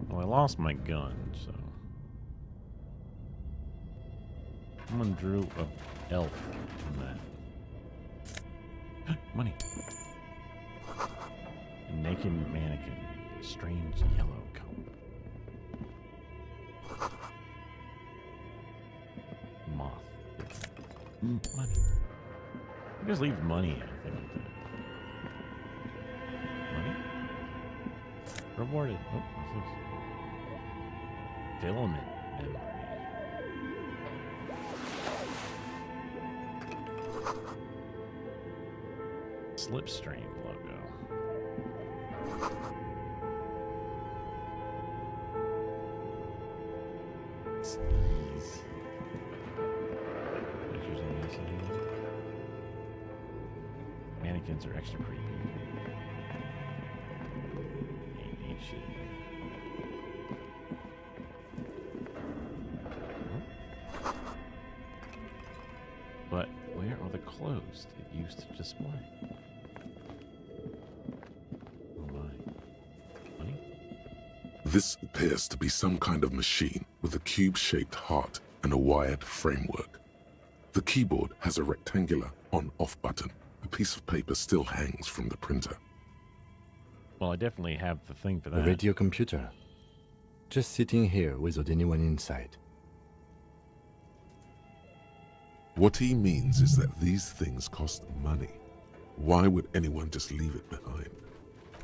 Well, I lost my gun, so someone drew an elf from that. Money. A naked mannequin. Strange yellow color. Moth. Money. You just leave money, I think. Money? Rewarded. Oh, what's this? Filament memory. Slipstream logo. Skis. Pictures of messages. Mannequins are extra creepy. Ain't shit. But where are the clothes it used to display? Oh my. Money? This appears to be some kind of machine with a cube-shaped heart and a wired framework. The keyboard has a rectangular on-off button. A piece of paper still hangs from the printer. Well, I definitely have the thing for A that. radio computer. Just sitting here without anyone inside. What he means is that these things cost money. Why would anyone just leave it behind?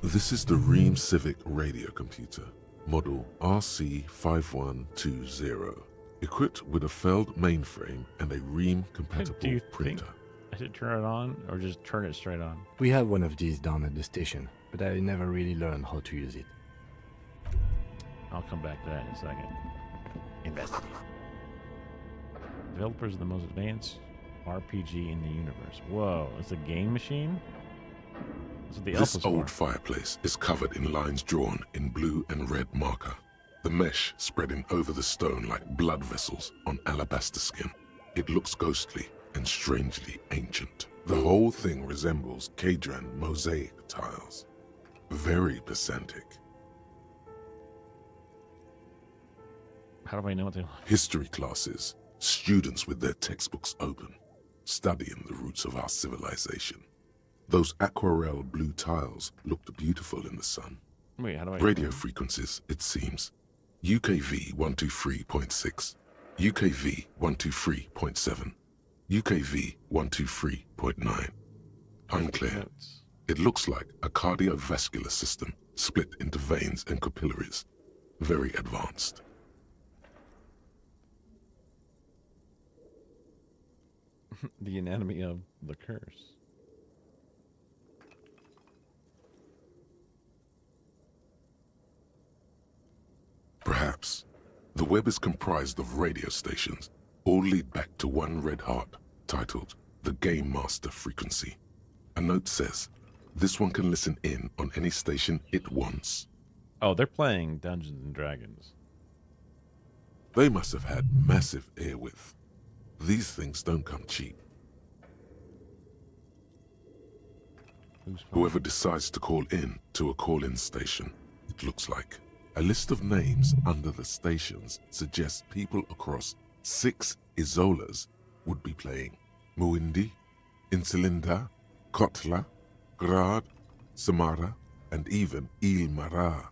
This is the Ream Civic radio computer, model RC5120, equipped with a Feld mainframe and a Ream-compatible Do you printer. think I should turn it on or just turn it straight on? We have one of these down at the station, but I never really learned how to use it. I'll come back to that in a second. Investigate. Developers of the most advanced RPG in the universe. Whoa, it's a game machine? That's what the elf This was for. old fireplace is covered in lines drawn in blue and red marker. the mesh spreading over the stone like blood vessels on alabaster skin. It looks ghostly and strangely ancient. The whole thing resembles Kadran mosaic tiles. Very pedantic. How do I know what they look? History classes, students with their textbooks open, studying the roots of our civilization. Those aquarelle blue tiles looked beautiful in the sun. Wait, how do I... Radio frequencies, it seems. UKV 123.6, UKV 123.7, UKV 123.9. Unclear. It looks like a cardiovascular system split into veins and capillaries. Very advanced. The anatomy of the curse. Perhaps. The web is comprised of radio stations, all lead back to one red heart, titled the Game Master Frequency. A note says, this one can listen in on any station it wants. Oh, they're playing Dungeons and Dragons. They must have had massive airwidth. These things don't come cheap. Whoever decides to call in to a call-in station, it looks like. A list of names under the stations suggests people across 6 Isolas would be playing. Muindi, Insulinda, Kotla, Grad, Samara, and even Ilmara.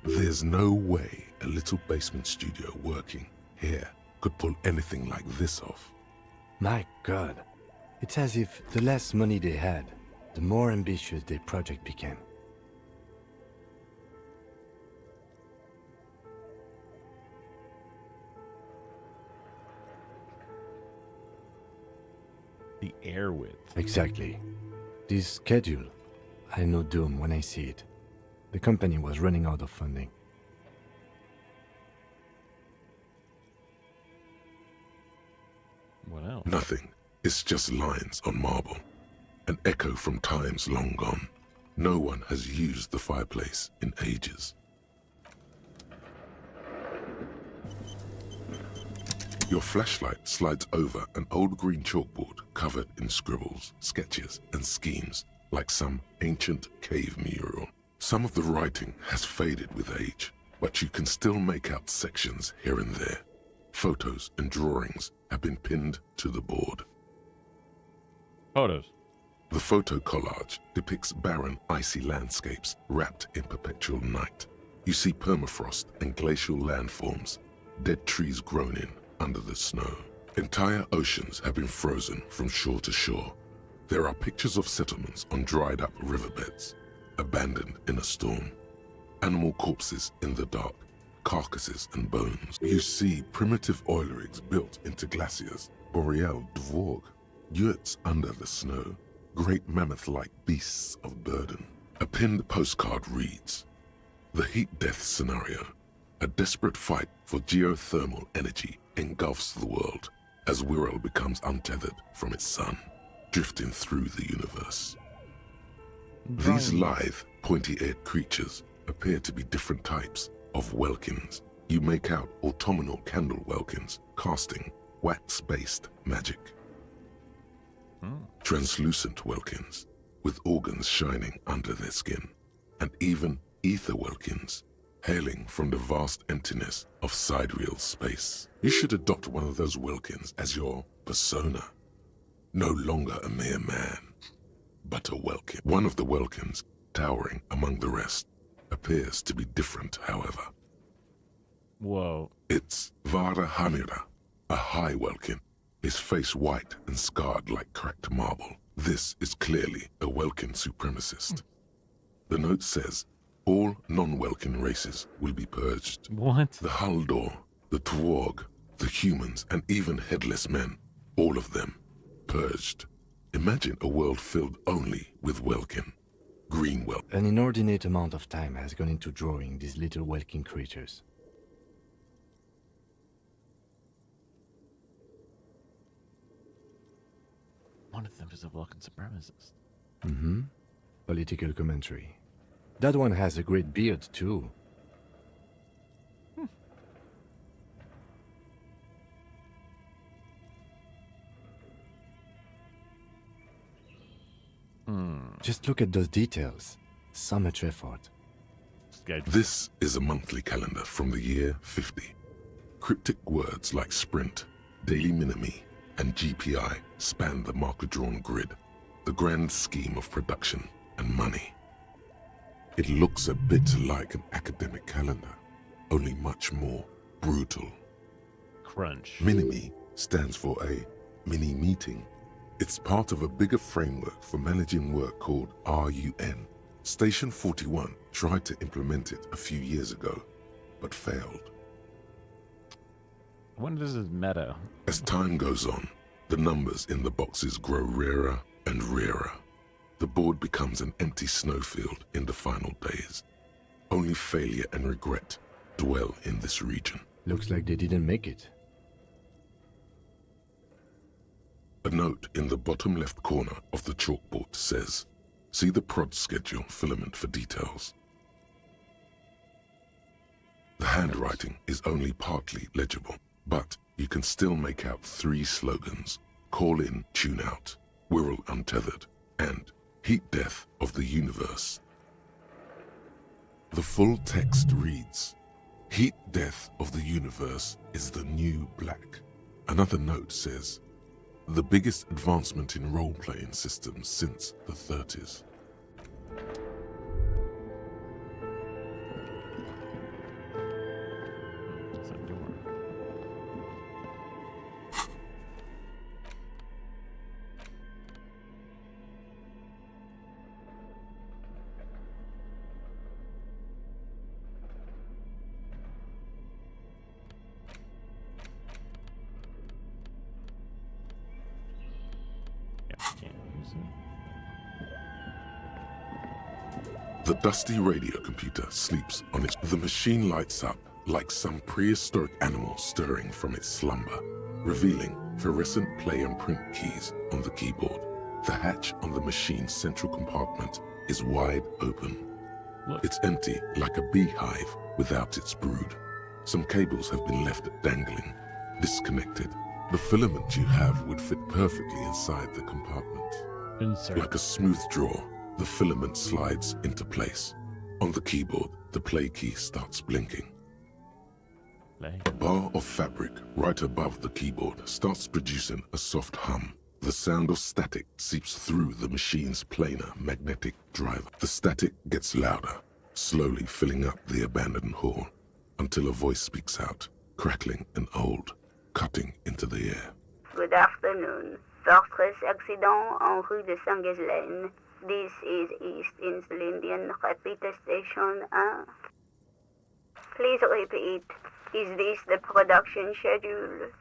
There's no way a little basement studio working here could pull anything like this off. My God. It's as if the less money they had, the more ambitious their project became. The air width. Exactly. This schedule, I know doom when I see it. The company was running out of funding. What else? Nothing. It's just lines on marble. An echo from times long gone. No one has used the fireplace in ages. Your flashlight slides over an old green chalkboard covered in scribbles, sketches, and schemes like some ancient cave mural. Some of the writing has faded with age, but you can still make out sections here and there. Photos and drawings have been pinned to the board. Photos. The photo collage depicts barren, icy landscapes wrapped in perpetual night. You see permafrost and glacial landforms, dead trees grown in under the snow. Entire oceans have been frozen from shore to shore. There are pictures of settlements on dried up riverbeds, abandoned in a storm. Animal corpses in the dark, carcasses and bones. You see primitive oil rigs built into glaciers, boreal dvorg, yurts under the snow, great mammoth-like beasts of burden. A pinned postcard reads, "The heat death scenario. A desperate fight for geothermal energy engulfs the world as Wirral becomes untethered from its sun, drifting through the universe." These lithe, pointy-eared creatures appear to be different types of welkins. You make out autumnal candle welkins casting wax-based magic. Translucent welkins with organs shining under their skin, and even ether welkins hailing from the vast emptiness of sidereal space. You should adopt one of those welkins as your persona. No longer a mere man, but a welkin. One of the welkins, towering among the rest, appears to be different, however. Whoa. It's Vara Hamira, a high welkin, his face white and scarred like cracked marble. This is clearly a welkin supremacist. The note says, all non-welkin races will be purged. What? The Haldor, the Tworg, the humans, and even headless men, all of them, purged. Imagine a world filled only with welkin. Green welkin. An inordinate amount of time has gone into drawing these little welkin creatures. One of them is a welcome supremacist. Mm-hmm. Political commentary. That one has a great beard, too. Just look at those details. So much effort. This is a monthly calendar from the year 50. Cryptic words like sprint, daily minimi, and GPI span the marker-drawn grid, the grand scheme of production and money. It looks a bit like an academic calendar, only much more brutal. Crunch. Minimi stands for a mini meeting. It's part of a bigger framework for managing work called RUN. Station 41 tried to implement it a few years ago, but failed. I wonder if this is meta. As time goes on, the numbers in the boxes grow rarer and rarer. The board becomes an empty snowfield in the final days. Only failure and regret dwell in this region. Looks like they didn't make it. A note in the bottom left corner of the chalkboard says, "See the prod schedule filament for details." The handwriting is only partly legible, but you can still make out 3 slogans: Call in, Tune Out, Wirral Untethered, and Heat Death of the Universe. The full text reads, "Heat Death of the Universe is the new black." Another note says, "The biggest advancement in role-playing systems since the 30s. The dusty radio computer sleeps on its... The machine lights up like some prehistoric animal stirring from its slumber, revealing fluorescent play and print keys on the keyboard. The hatch on the machine's central compartment is wide open. It's empty like a beehive without its brood. Some cables have been left dangling, disconnected. The filament you have would fit perfectly inside the compartment. Insert. Like a smooth drawer, the filament slides into place. On the keyboard, the play key starts blinking. A bar of fabric right above the keyboard starts producing a soft hum. The sound of static seeps through the machine's planar magnetic driver. The static gets louder, slowly filling up the abandoned hall, until a voice speaks out, crackling and old, cutting into the air. Good afternoon. Fortress accident en rue de Saint-Ghislaine. This is East Insulindian Repeater Station 1. Please repeat. Is this the production schedule?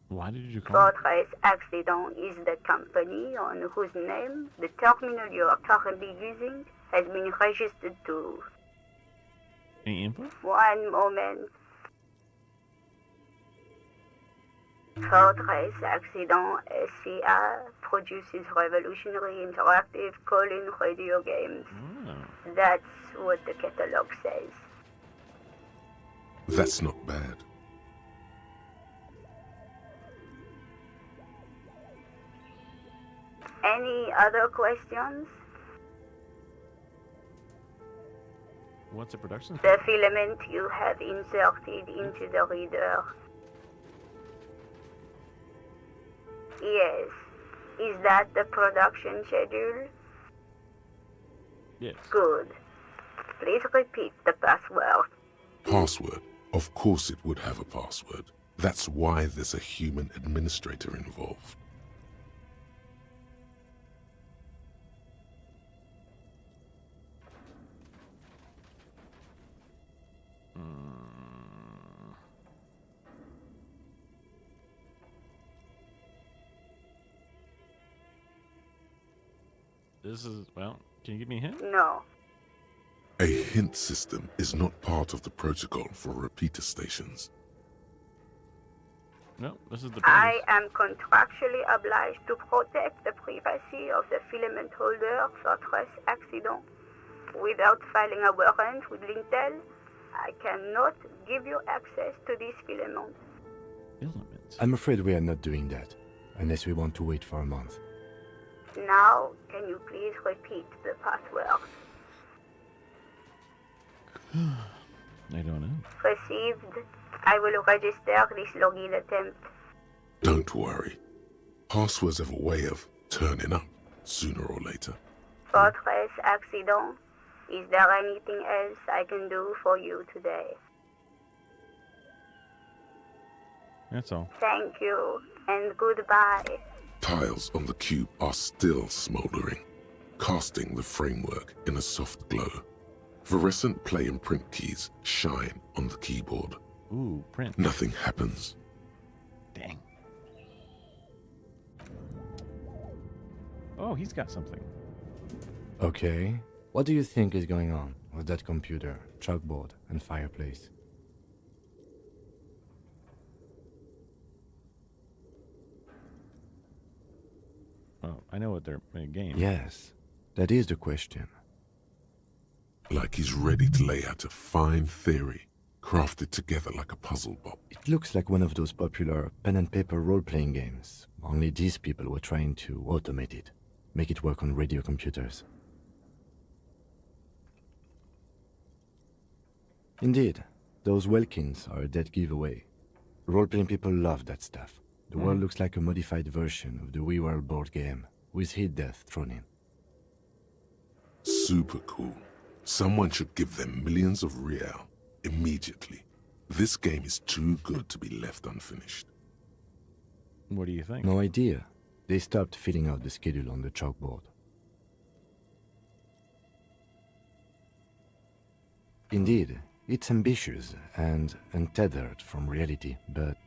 Why did you call Fortress Accident is the company on whose name the terminal you are currently using has been registered to. Any input? One moment. Fortress Accident SCA produces revolutionary interactive call-in radio games. That's what the catalog says. That's not bad. Any other questions? What's a production? The filament you have inserted into the reader. Yes. Is that the production schedule? Yes. Good. Please repeat the password. Password? Of course it would have a password. That's why there's a human administrator involved. This is, well, can you give me a hint? No. A hint system is not part of the protocol for repeater stations. No, this is the I am contractually obliged to protect the privacy of the filament holder, Fortress Accident. Without filing a warrant with Lintel, I cannot give you access to these filaments. I'm afraid we are not doing that, unless we want to wait for a month. Now, can you please repeat the password? I don't know. Received. I will register this login attempt. Don't worry. Passwords have a way of turning up sooner or later. Fortress accident. Is there anything else I can do for you today? That's all. Thank you, and goodbye. Tiles on the cube are still smoldering, casting the framework in a soft glow. Fluorescent play and print keys shine on the keyboard. Ooh, print. Nothing happens. Dang. Oh, he's got something. Okay. What do you think is going on with that computer, chalkboard, and fireplace? Oh, I know what they're in a game. Yes, that is the question. Like he's ready to lay out a fine theory, crafted together like a puzzle box. It looks like one of those popular pen and paper role-playing games, only these people were trying to automate it, make it work on radio computers. Indeed, those Welkins are a dead giveaway. Role-playing people love that stuff. The world looks like a modified version of the WeWorld board game, with hit death thrown in. Super cool. Someone should give them millions of real immediately. This game is too good to be left unfinished. What do you think? No idea. They stopped filling out the schedule on the chalkboard. Indeed, it's ambitious and untethered from reality, but...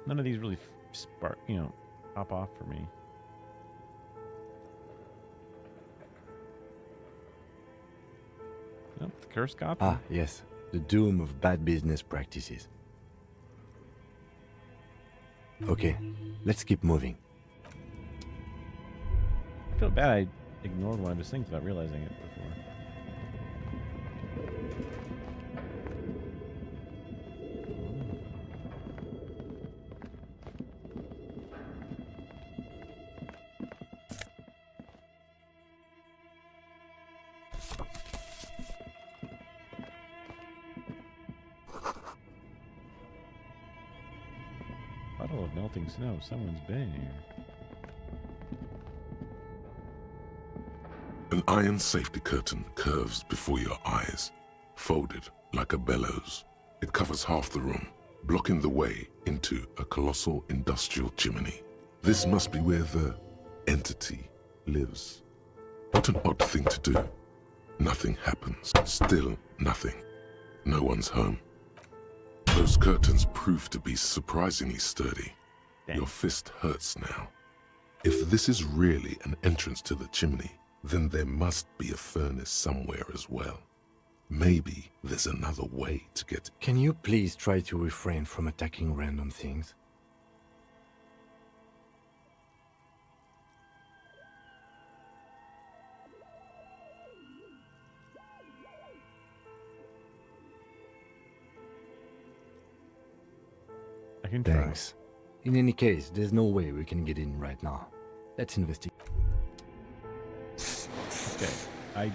None of these really spark, pop off for me. Oh, the curse copy. Ah, yes. The doom of bad business practices. Okay, let's keep moving. I feel bad I ignored one of his things without realizing it before. Puddle of melting snow. Someone's been here. An iron safety curtain curves before your eyes, folded like a bellows. It covers half the room, blocking the way into a colossal industrial chimney. This must be where the entity lives. What an odd thing to do. Nothing happens. Still nothing. No one's home. Those curtains prove to be surprisingly sturdy. Dang. Your fist hurts now. If this is really an entrance to the chimney, then there must be a furnace somewhere as well. Maybe there's another way to get... Can you please try to refrain from attacking random things? I can try. Thanks. In any case, there's no way we can get in right now. Let's investigate. Okay,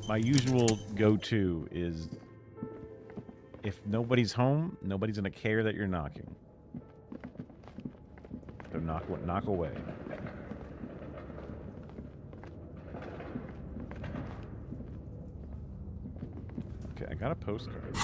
my usual go-to is if nobody's home, nobody's gonna care that you're knocking. So knock away. Okay, I got a postcard.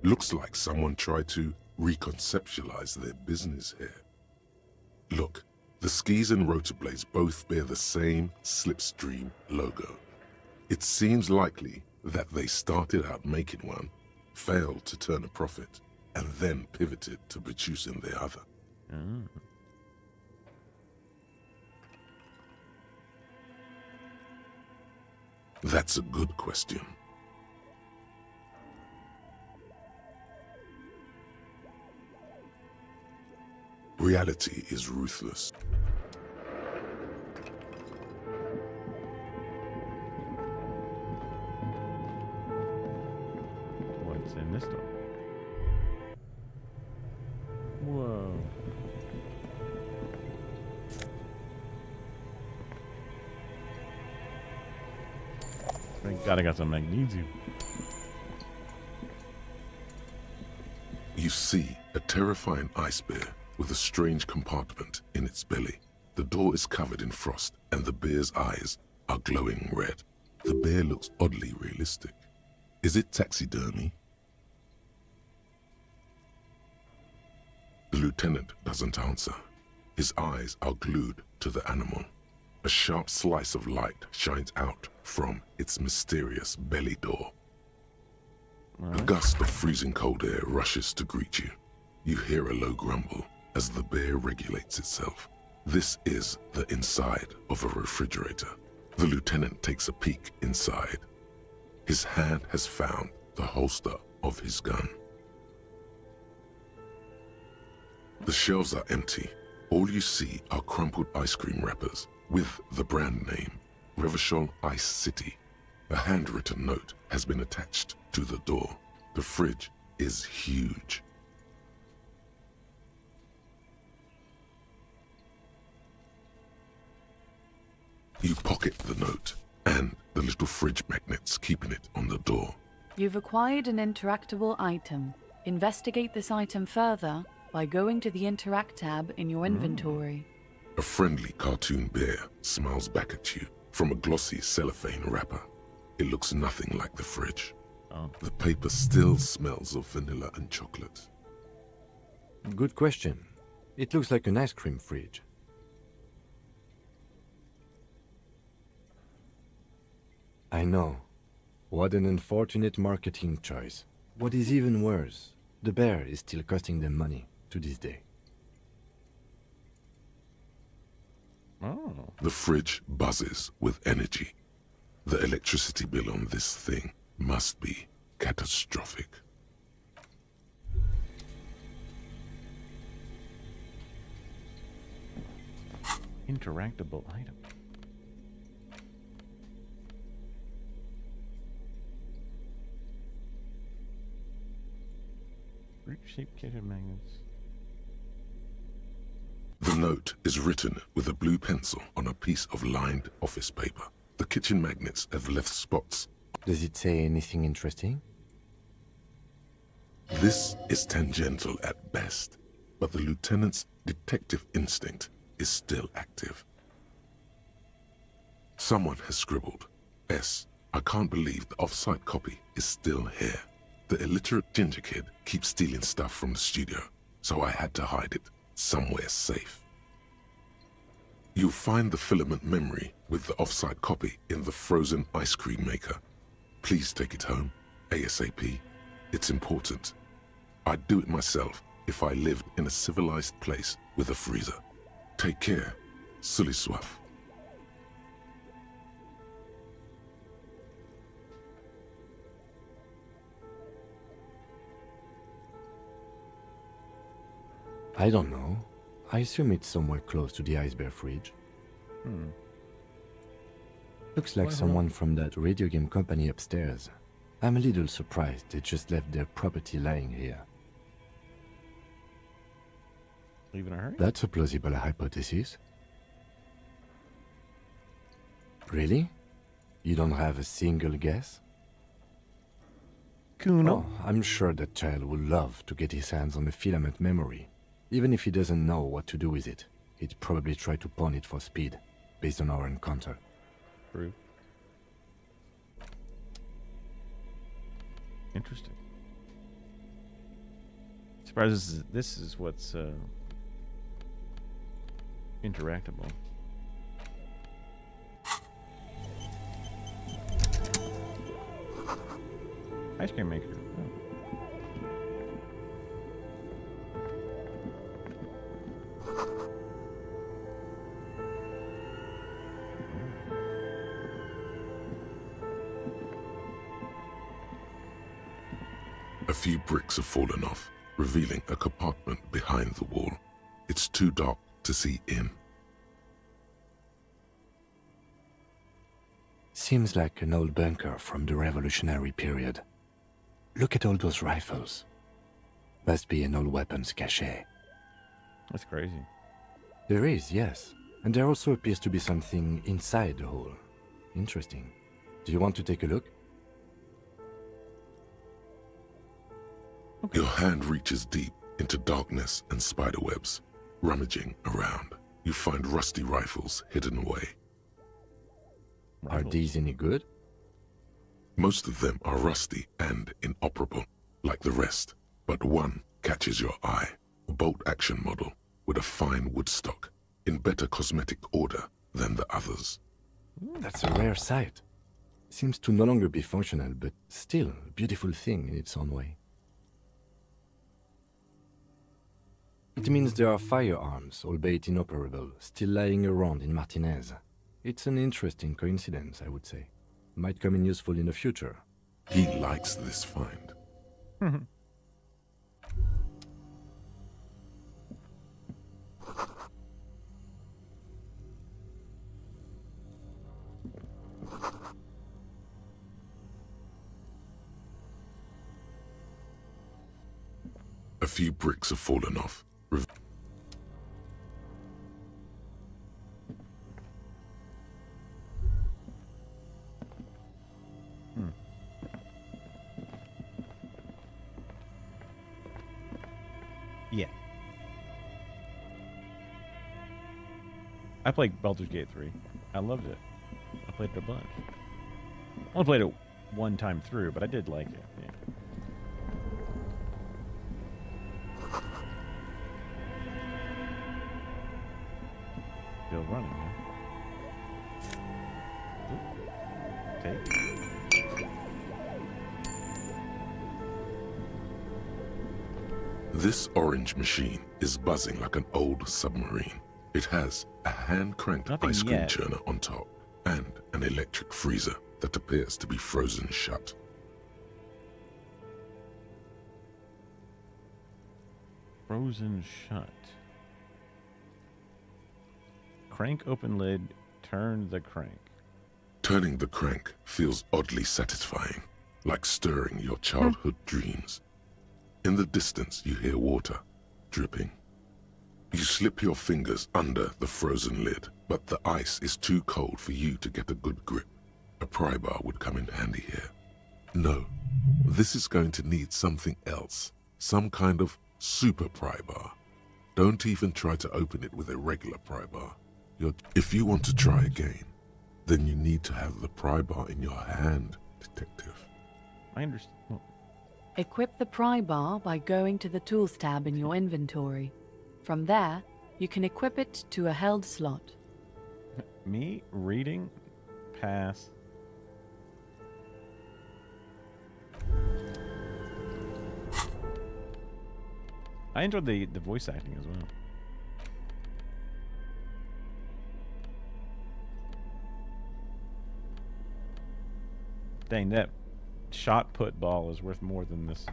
Looks like someone tried to reconceptualize their business here. Look, the skis and rotor blades both bear the same Slipstream logo. It seems likely that they started out making one, failed to turn a profit, and then pivoted to producing the other. Mm. That's a good question. Reality is ruthless. What's in this door? Whoa. Thank God I got some magnesium. You see a terrifying ice bear with a strange compartment in its belly. The door is covered in frost, and the bear's eyes are glowing red. The bear looks oddly realistic. Is it taxidermy? The lieutenant doesn't answer. His eyes are glued to the animal. A sharp slice of light shines out from its mysterious belly door. A gust of freezing cold air rushes to greet you. You hear a low grumble as the bear regulates itself. This is the inside of a refrigerator. The lieutenant takes a peek inside. His hand has found the holster of his gun. The shelves are empty. All you see are crumpled ice cream wrappers with the brand name, Revachol Ice City. A handwritten note has been attached to the door. The fridge is huge. You pocket the note and the little fridge magnets keeping it on the door. You've acquired an interactable item. Investigate this item further by going to the Interact tab in your inventory. A friendly cartoon bear smiles back at you from a glossy cellophane wrapper. It looks nothing like the fridge. The paper still smells of vanilla and chocolate. Good question. It looks like an ice cream fridge. I know. What an unfortunate marketing choice. What is even worse, the bear is still costing them money to this day. Oh. The fridge buzzes with energy. The electricity bill on this thing must be catastrophic. Interactable item. Fruit-shaped kitchen magnets. The note is written with a blue pencil on a piece of lined office paper. The kitchen magnets have left spots. Does it say anything interesting? This is tangential at best, but the lieutenant's detective instinct is still active. Someone has scribbled, S. I can't believe the off-site copy is still here. The illiterate ginger kid keeps stealing stuff from the studio, so I had to hide it somewhere safe. You'll find the filament memory with the off-site copy in the frozen ice cream maker. Please take it home, ASAP. It's important. I'd do it myself if I lived in a civilized place with a freezer. Take care, Sully Swaff. I don't know. I assume it's somewhere close to the ice bear fridge. Looks like someone from that radio game company upstairs. I'm a little surprised they just left their property lying here. Leave in a hurry? That's a plausible hypothesis. Really? You don't have a single guess? Kuno. Oh, I'm sure that child would love to get his hands on the filament memory. Even if he doesn't know what to do with it, he'd probably try to pawn it for speed, based on our encounter. True. Interesting. Surprised this is what's interactable. Ice cream maker. Oh. A few bricks have fallen off, revealing a compartment behind the wall. It's too dark to see in. Seems like an old bunker from the revolutionary period. Look at all those rifles. Must be an old weapons cache. That's crazy. There is, yes. And there also appears to be something inside the hole. Interesting. Do you want to take a look? Your hand reaches deep into darkness and spiderwebs. Rummaging around, you find rusty rifles hidden away. Are these any good? Most of them are rusty and inoperable, like the rest, but one catches your eye. A bolt-action model with a fine wood stock, in better cosmetic order than the others. That's a rare sight. Seems to no longer be functional, but still a beautiful thing in its own way. It means there are firearms, albeit inoperable, still lying around in Martinez. It's an interesting coincidence, I would say. Might come in useful in the future. He likes this find. A few bricks have fallen off. Yeah. I played Baldur's Gate 3. I loved it. I played it a bunch. I only played it one time through, but I did like it. Yeah. Still running, huh? Okay. This orange machine is buzzing like an old submarine. It has a hand-cranked Nothing ice cream yet. churner on top and an electric freezer that appears to be frozen shut. Frozen shut. Crank open lid, turn the crank. Turning the crank feels oddly satisfying, like stirring your childhood dreams. In the distance, you hear water dripping. You slip your fingers under the frozen lid, but the ice is too cold for you to get a good grip. A pry bar would come in handy here. No, this is going to need something else. Some kind of super pry bar. Don't even try to open it with a regular pry bar. If you want to try again, then you need to have the pry bar in your hand, detective. I understand. Equip the pry bar by going to the Tools tab in your inventory. From there, you can equip it to a held slot. Me reading? Pass. I enjoyed the voice acting as well. Dang, that shot put ball is worth more than this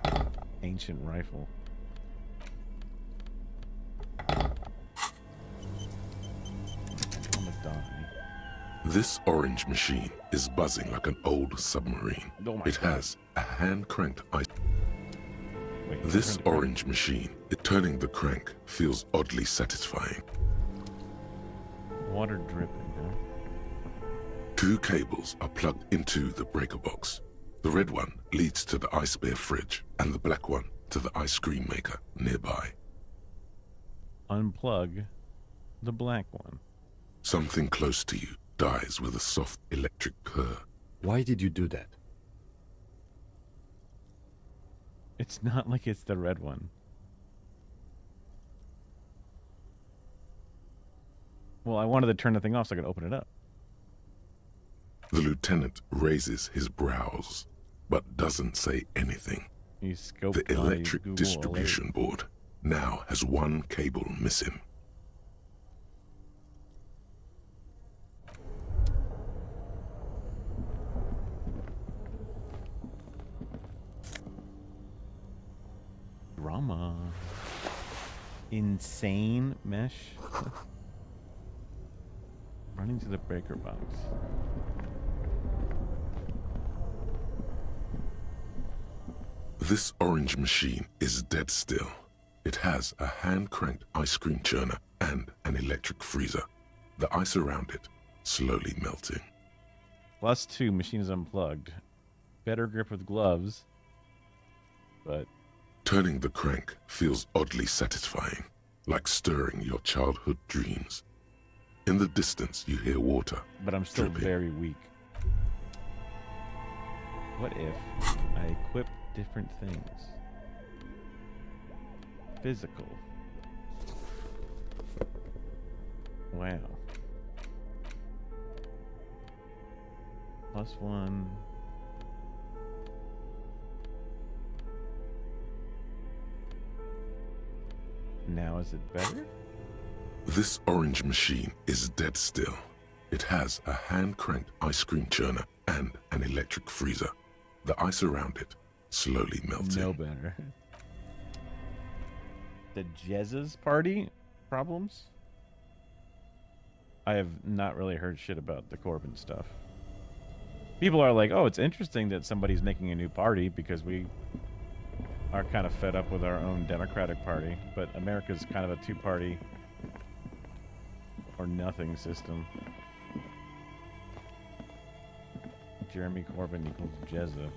ancient rifle. I'm gonna die. This orange machine is buzzing like an old submarine. Oh my It God. has a hand-cranked ice. Wait, This turn the crank. orange machine, turning the crank feels oddly satisfying. Water dripping, huh? Two cables are plugged into the breaker box. The red one leads to the ice bear fridge, and the black one to the ice cream maker nearby. Unplug the black one. Something close to you dies with a soft electric purr. Why did you do that? It's not like it's the red one. Well, I wanted to turn the thing off so I could open it up. The lieutenant raises his brows, but doesn't say anything. He scoped The my electric Google distribution board now has one cable missing. Drama. Insane mesh. Running to the breaker box. This orange machine is dead still. It has a hand-cranked ice cream churner and an electric freezer. The ice around it slowly melting. +2, machine is unplugged. Better grip with gloves. But Turning the crank feels oddly satisfying, like stirring your childhood dreams. In the distance, you hear water. But I'm still dripping. very weak. What if I equip different things? Physical. Wow. +1. Now is it better? This orange machine is dead still. It has a hand-cranked ice cream churner and an electric freezer. The ice around it slowly melting. No better. The Jezza's party problems? I have not really heard shit about the Corbin stuff. People are like, oh, it's interesting that somebody's making a new party because we are kind of fed up with our own Democratic Party. But America's kind of a two-party or nothing system. Jeremy Corbyn equals Jezza.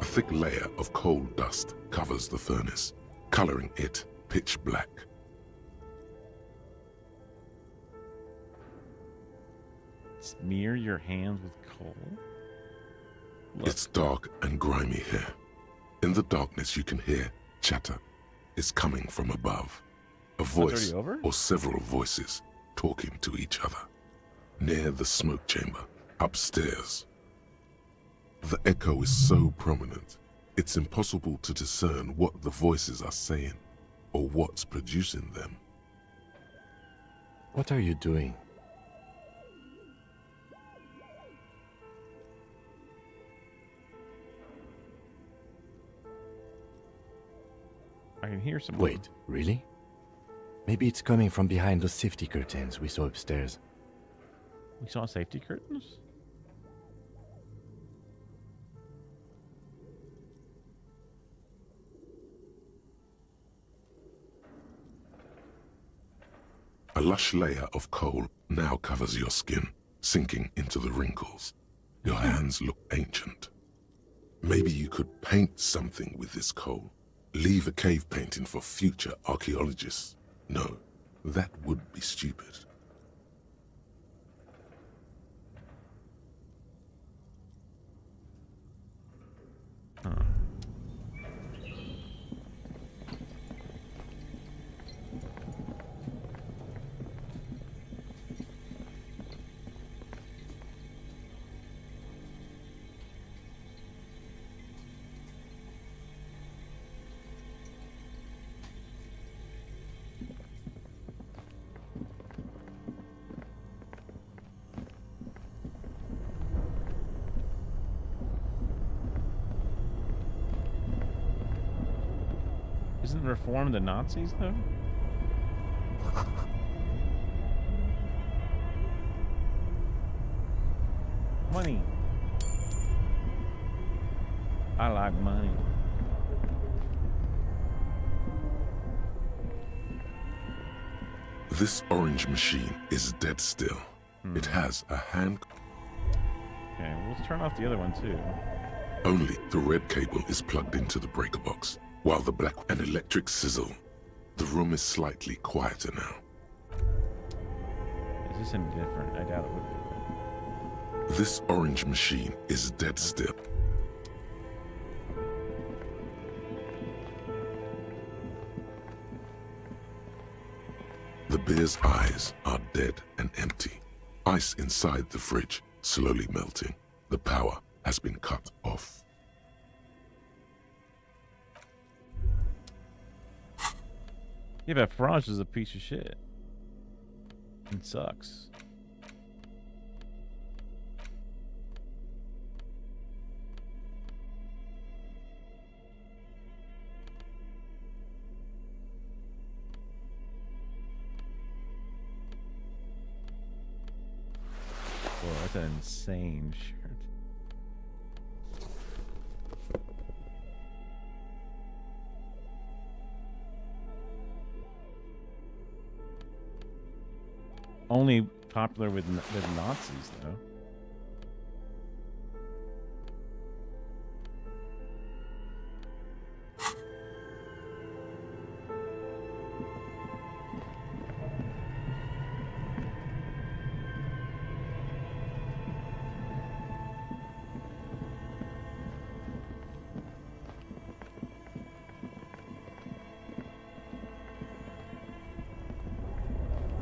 A thick layer of coal dust covers the furnace, coloring it pitch black. Smear your hands with coal? It's dark and grimy here. In the darkness, you can hear chatter. It's coming from above. A voice or several voices talking to each other. Near the smoke chamber, upstairs. The echo is so prominent, it's impossible to discern what the voices are saying or what's producing them. What are you doing? I can hear some. Wait, really? Maybe it's coming from behind those safety curtains we saw upstairs. We saw safety curtains? A lush layer of coal now covers your skin, sinking into the wrinkles. Your hands look ancient. Maybe you could paint something with this coal. Leave a cave painting for future archaeologists. No, that would be stupid. Isn't reform the Nazis, though? Money. I like money. This orange machine is dead still. It has a hand... Okay, well, let's turn off the other one, too. Only the red cable is plugged into the breaker box, while the black and electric sizzle. The room is slightly quieter now. Is this any different? I doubt it would be. This orange machine is dead still. beer's eyes are dead and empty. Ice inside the fridge slowly melting. The power has been cut off. Yeah, but Farage is a piece of shit. It sucks. Whoa, that's an insane shirt. Only popular with Nazis, though.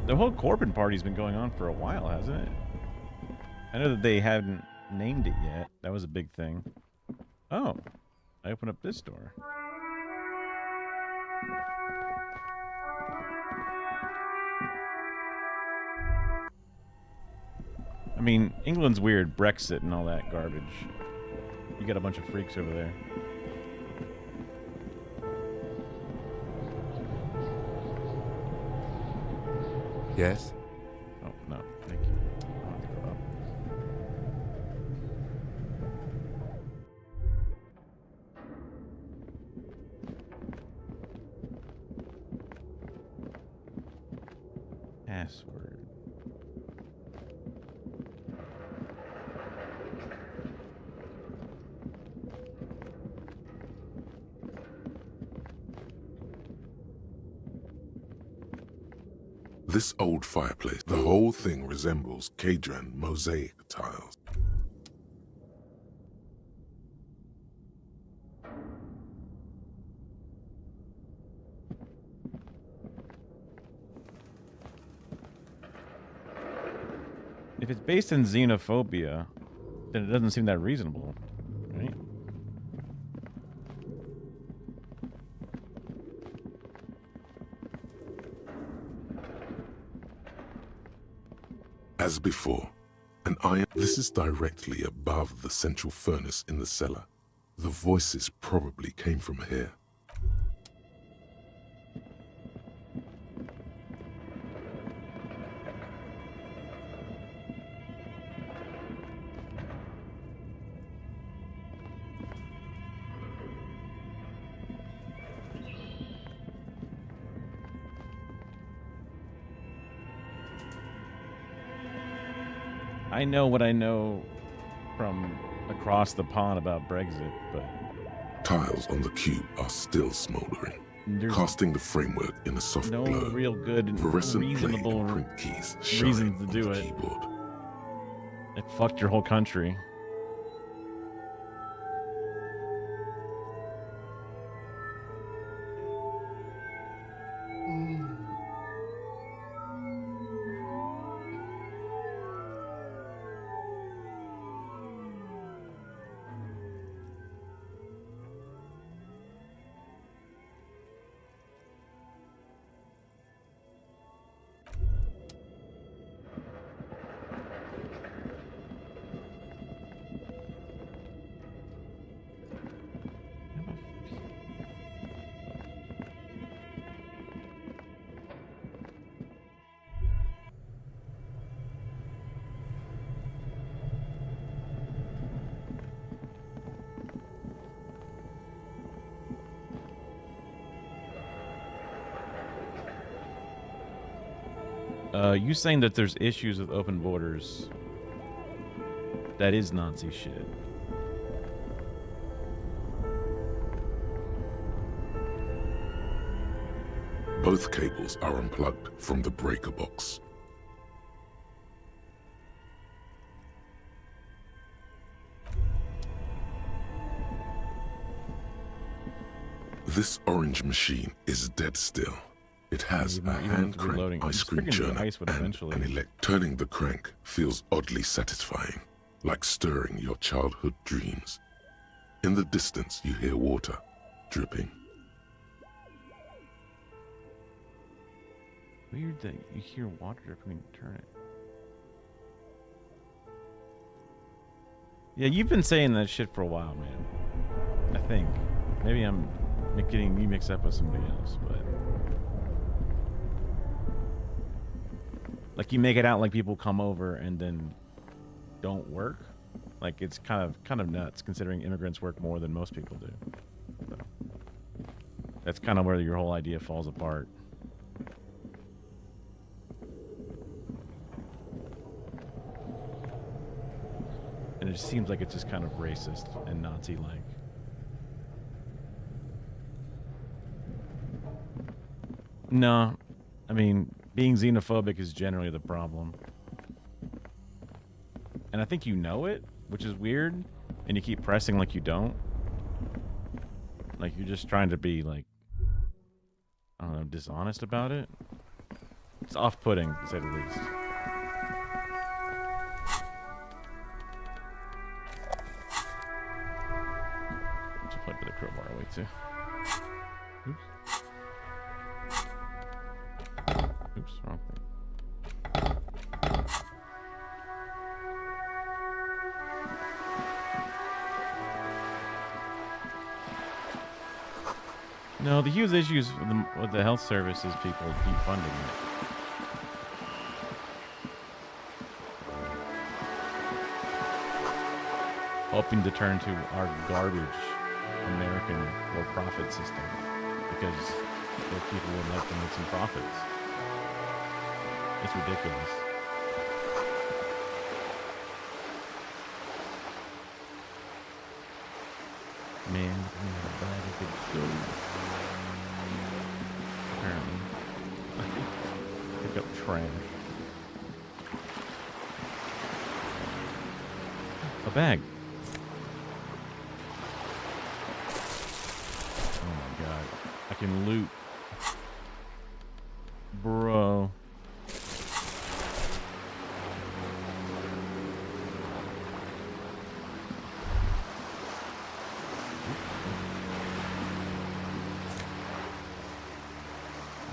The whole Corbin party's been going on for a while, hasn't it? I know that they hadn't named it yet. That was a big thing. Oh, I opened up this door. I mean, England's weird. Brexit and all that garbage. You got a bunch of freaks over there. Yes? Oh, no. Thank you. I want to go up. Password. This old fireplace, the whole thing resembles Kadran mosaic tiles. If it's based in xenophobia, then it doesn't seem that reasonable, right? As before, an iron. This is directly above the central furnace in the cellar. The voices probably came from here. I know what I know from across the pond about Brexit, but Tiles on the cube are still smoldering, casting the framework in a soft no glow. real good, Fluorescent reasonable playing print keys shine reasons to on do the it. keyboard. It fucked your whole country. You saying that there's issues with open borders, that is Nazi shit. Both cables are unplugged from the breaker box. This orange machine is dead still. It has a Even hand with reloading, crank ice it's cream triggering the churner ice would and eventually- an turning the crank feels oddly satisfying, like stirring your childhood dreams. In the distance, you hear water dripping. Weird that you hear water dripping when you turn it. Yeah, you've been saying that shit for a while, man. I think. Maybe I'm getting you mixed up with somebody else, but... Like, you make it out like people come over and then don't work. Like, it's kind of nuts, considering immigrants work more than most people do. So, that's kind of where your whole idea falls apart. And it seems like it's just kind of racist and Nazi-like. No, I mean, being xenophobic is generally the problem. And I think you know it, which is weird, and you keep pressing like you don't. Like, you're just trying to be, like, I don't know, dishonest about it. It's off-putting, to say the least. Plug the crowbar away too. Oops. Oops, wrong thing. No, the huge issues with the health services people defunding it. Hoping to turn to our garbage American for-profit system because those people would like to make some profits. It's ridiculous. Man, we have a bag of good food. Apparently. Pick up trash. A bag. I can loot. Bro.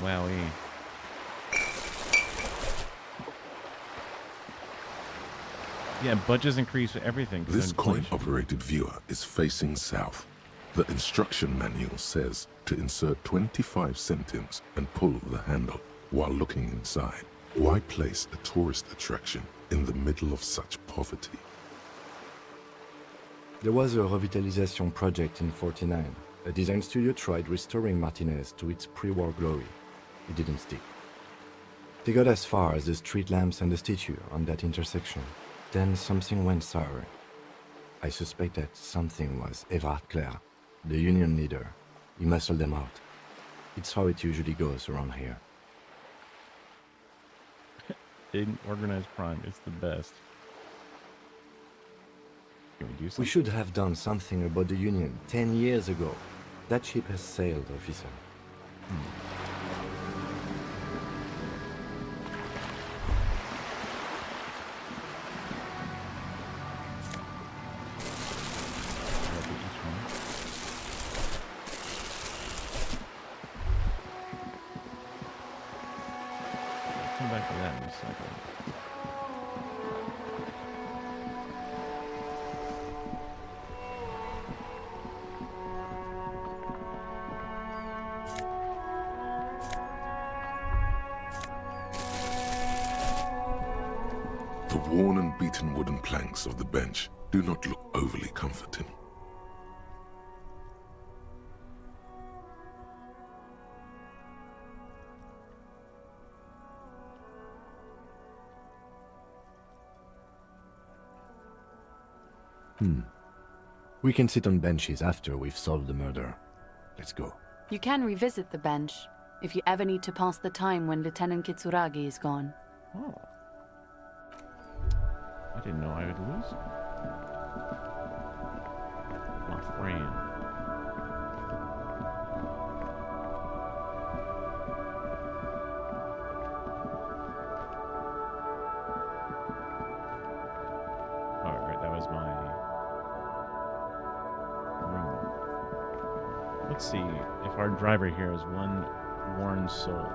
Wowie. Yeah, budgets increase for everything. This coin-operated viewer is facing south. The instruction manual says to insert 25 centimes and pull the handle while looking inside. Why place a tourist attraction in the middle of such poverty? There was a revitalization project in 49. A design studio tried restoring Martinez to its pre-war glory. It didn't stick. They got as far as the street lamps and the statue on that intersection. Then something went sour. I suspect that something was Everard Clare, the union leader. He muscled them out. It's how it usually goes around here. In organized crime, it's the best. Can we do something? We should have done something about the union 10 years ago. That ship has sailed, officer. Come back to that in a second. The worn and beaten wooden planks of the bench do not look overly comforting. We can sit on benches after we've solved the murder. Let's go. You can revisit the bench if you ever need to pass the time when Lieutenant Kitsuragi is gone. Oh. I didn't know I would lose. My friend. Let's see if our driver here is one worn soul.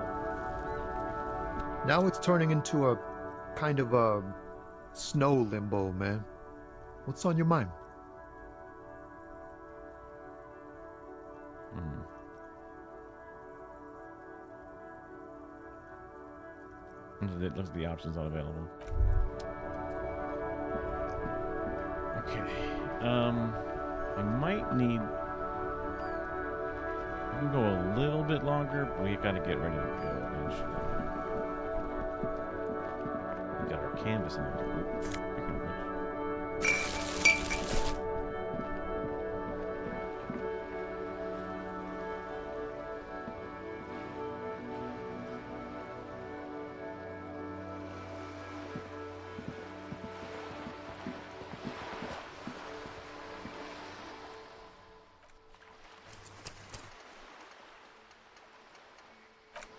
Now it's turning into a kind of a snow limbo, man. What's on your mind? Look at the options not available. Okay. I might need. We can go a little bit longer, but we gotta get ready to go eventually. We got our canvas in there.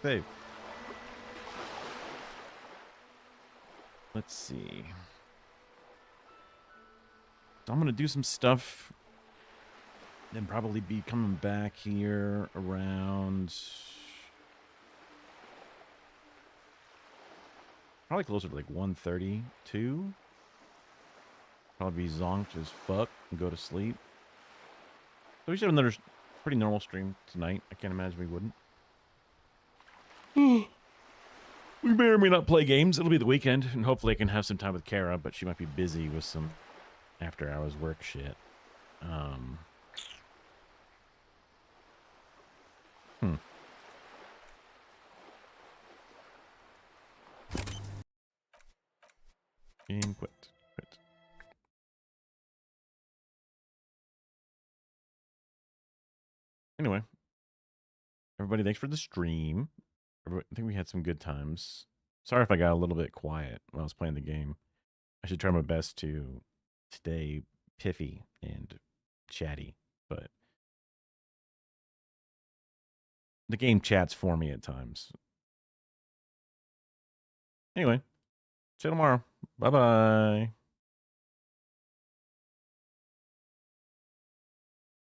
Save. Let's see. So I'm gonna do some stuff, then probably be coming back here around probably closer to like 1:32. Probably be zonked as fuck and go to sleep. So we should have another pretty normal stream tonight. I can't imagine we wouldn't. We may or may not play games. It'll be the weekend, and hopefully I can have some time with Kara, but she might be busy with some after-hours work shit. And quit. Anyway, everybody, thanks for the stream. I think we had some good times. Sorry if I got a little bit quiet when I was playing the game. I should try my best to stay piffy and chatty, but the game chats for me at times. Anyway, see you tomorrow. Bye-bye.